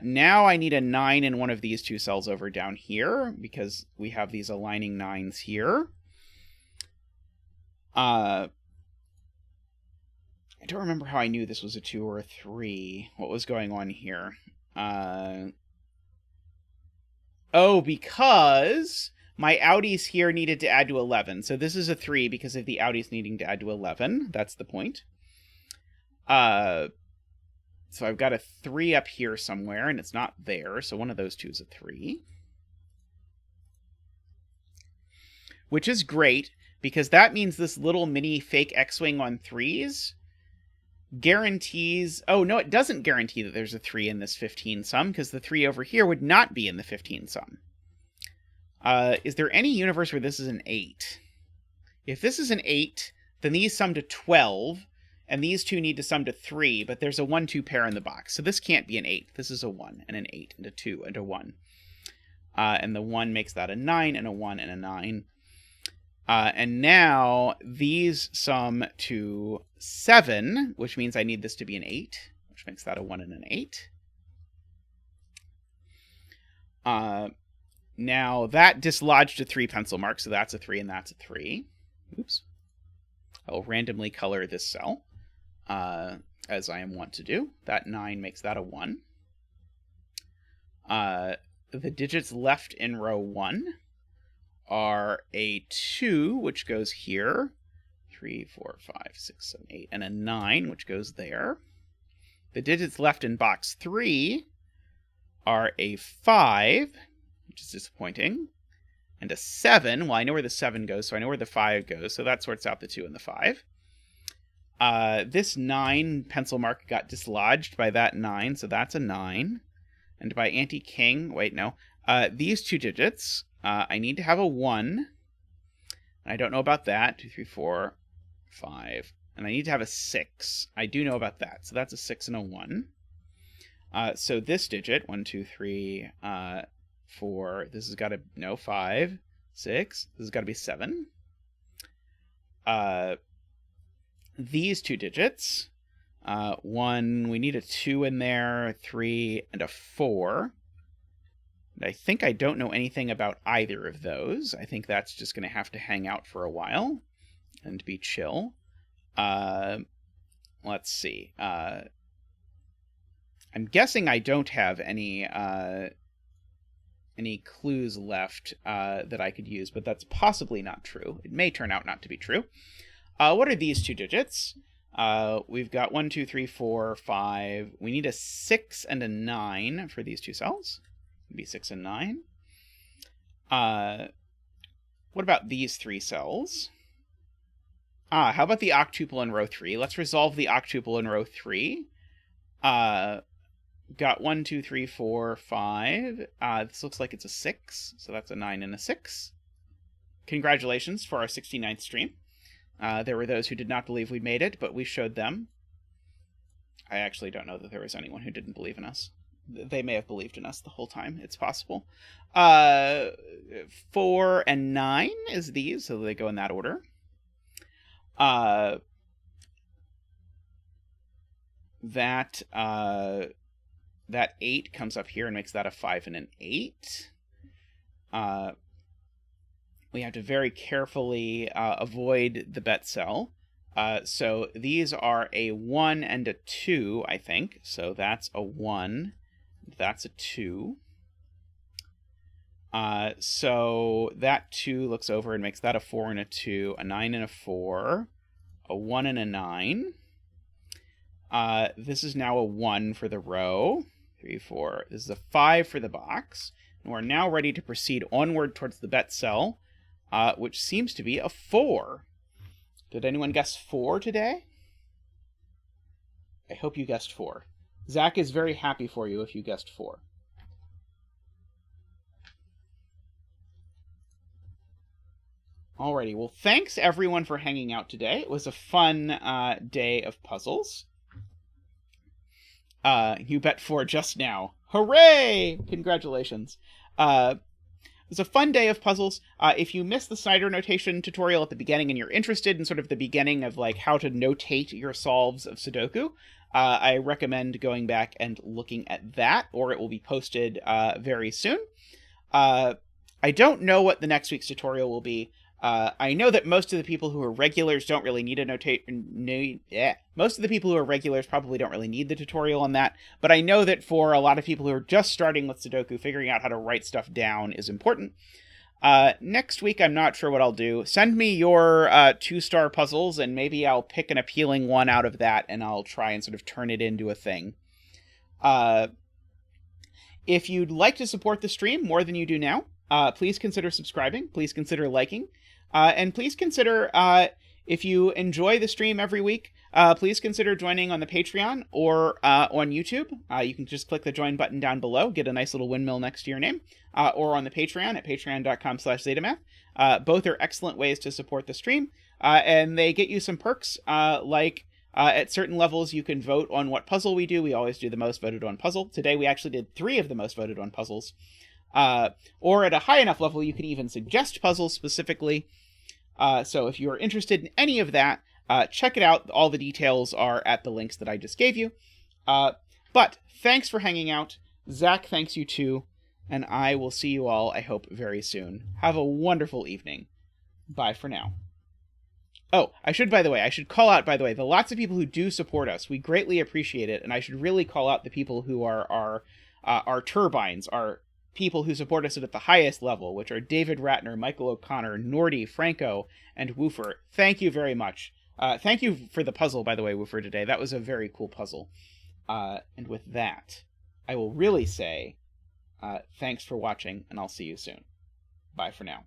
Now I need a 9 in one of these two cells over down here, because we have these aligning 9s here. I don't remember how I knew this was a 2 or a 3. What was going on here? Oh, because my outies here needed to add to 11. So this is a 3 because of the outies needing to add to 11. That's the point. So I've got a 3 up here somewhere, and it's not there. So one of those two is a 3. Which is great, because that means this little mini fake X-Wing on 3s guarantees... Oh, no, it doesn't guarantee that there's a 3 in this 15 sum, because the 3 over here would not be in the 15 sum. Is there any universe where this is an 8? If this is an 8, then these sum to 12, and these two need to sum to 3, but there's a 1-2 pair in the box. So this can't be an 8. This is a 1, and an 8, and a 2, and a 1. And the 1 makes that a 9, and a 1, and a 9. And now these sum to 7, which means I need this to be an 8, which makes that a 1 and an 8. Now that dislodged a 3 pencil mark, so that's a 3 and that's a 3. Oops. I'll randomly color this cell, as I am wont to do. That 9 makes that a 1. The digits left in row 1 are a 2, which goes here, 3, 4, 5, 6, 7, 8, and a 9, which goes there. The digits left in box 3 are a 5, which is disappointing, and a 7. Well, I know where the 7 goes, so I know where the 5 goes, so that sorts out the 2 and the 5. This 9 pencil mark got dislodged by that 9, so that's a 9. And by anti-king, wait, no. These two digits, I need to have a 1. I don't know about that. 2, 3, 4, 5. And I need to have a 6. I do know about that. So that's a 6 and a 1. So this digit, 1, 2, 3, 4, this has got to, no, 5, 6, this has got to be 7. These two digits, 1, we need a 2 in there, 3, and a 4. And I think I don't know anything about either of those. I think that's just going to have to hang out for a while and be chill. Let's see. I'm guessing I don't have any clues left that I could use, but that's possibly not true. It may turn out not to be true. What are these two digits? We've got 1, 2, 3, 4, 5. We need a 6 and a 9 for these two cells. It'd be 6 and 9. What about these 3 cells? How about the octuple in row 3? Let's resolve the octuple in row 3. Got 1, 2, 3, 4, 5. This looks like it's a 6, so that's a 9 and a 6. Congratulations for our 69th stream. There were those who did not believe we made it, but we showed them. I actually don't know that there was anyone who didn't believe in us. They may have believed in us the whole time. It's possible. 4 and 9 is these, so they go in that order. That 8 comes up here and makes that a 5 and an 8. We have to very carefully avoid the bet cell. So these are a 1 and a 2, I think. So that's a 1. That's a 2. So that 2 looks over and makes that a 4 and a 2, a 9 and a 4, a 1 and a 9. This is now a 1 for the row. 3, 4. This is a 5 for the box. And we're now ready to proceed onward towards the bet cell, which seems to be a 4. Did anyone guess 4 today? I hope you guessed 4. Zach is very happy for you if you guessed 4. Alrighty, well, thanks everyone for hanging out today. It was a fun day of puzzles. You bet 4 just now. Hooray! Congratulations. It was a fun day of puzzles. If you missed the Snyder notation tutorial at the beginning and you're interested in sort of the beginning of like how to notate your solves of Sudoku, I recommend going back and looking at that, or it will be posted very soon. I don't know what the next week's tutorial will be. I know that most of the people who are regulars don't really need a most of the people who are regulars probably don't really need the tutorial on that, but I know that for a lot of people who are just starting with Sudoku, figuring out how to write stuff down is important. Next week, I'm not sure what I'll do. Send me your 2-star puzzles, and maybe I'll pick an appealing one out of that, and I'll try and sort of turn it into a thing. If you'd like to support the stream more than you do now, please consider subscribing. Please consider liking. And please consider, If you enjoy the stream every week, please consider joining on the Patreon or on YouTube. You can just click the join button down below, get a nice little windmill next to your name, or on the Patreon at patreon.com/zetamath. Both are excellent ways to support the stream, and they get you some perks, like at certain levels you can vote on what puzzle we do. We always do the most voted on puzzle. Today we actually did 3 of the most voted on puzzles. Or at a high enough level, you can even suggest puzzles specifically. So if you're interested in any of that, check it out. All the details are at the links that I just gave you. But thanks for hanging out. Zach, thanks you too. And I will see you all, I hope, very soon. Have a wonderful evening. Bye for now. Oh, I should call out, by the way, the lots of people who do support us. We greatly appreciate it. And I should really call out the people who are our turbines, our people who support us at the highest level, which are David Ratner, Michael O'Connor, Nordy, Franco, and Woofer. Thank you very much. Thank you for the puzzle, by the way, Woofer, today. That was a very cool puzzle. And with that, I will really say thanks for watching, and I'll see you soon. Bye for now.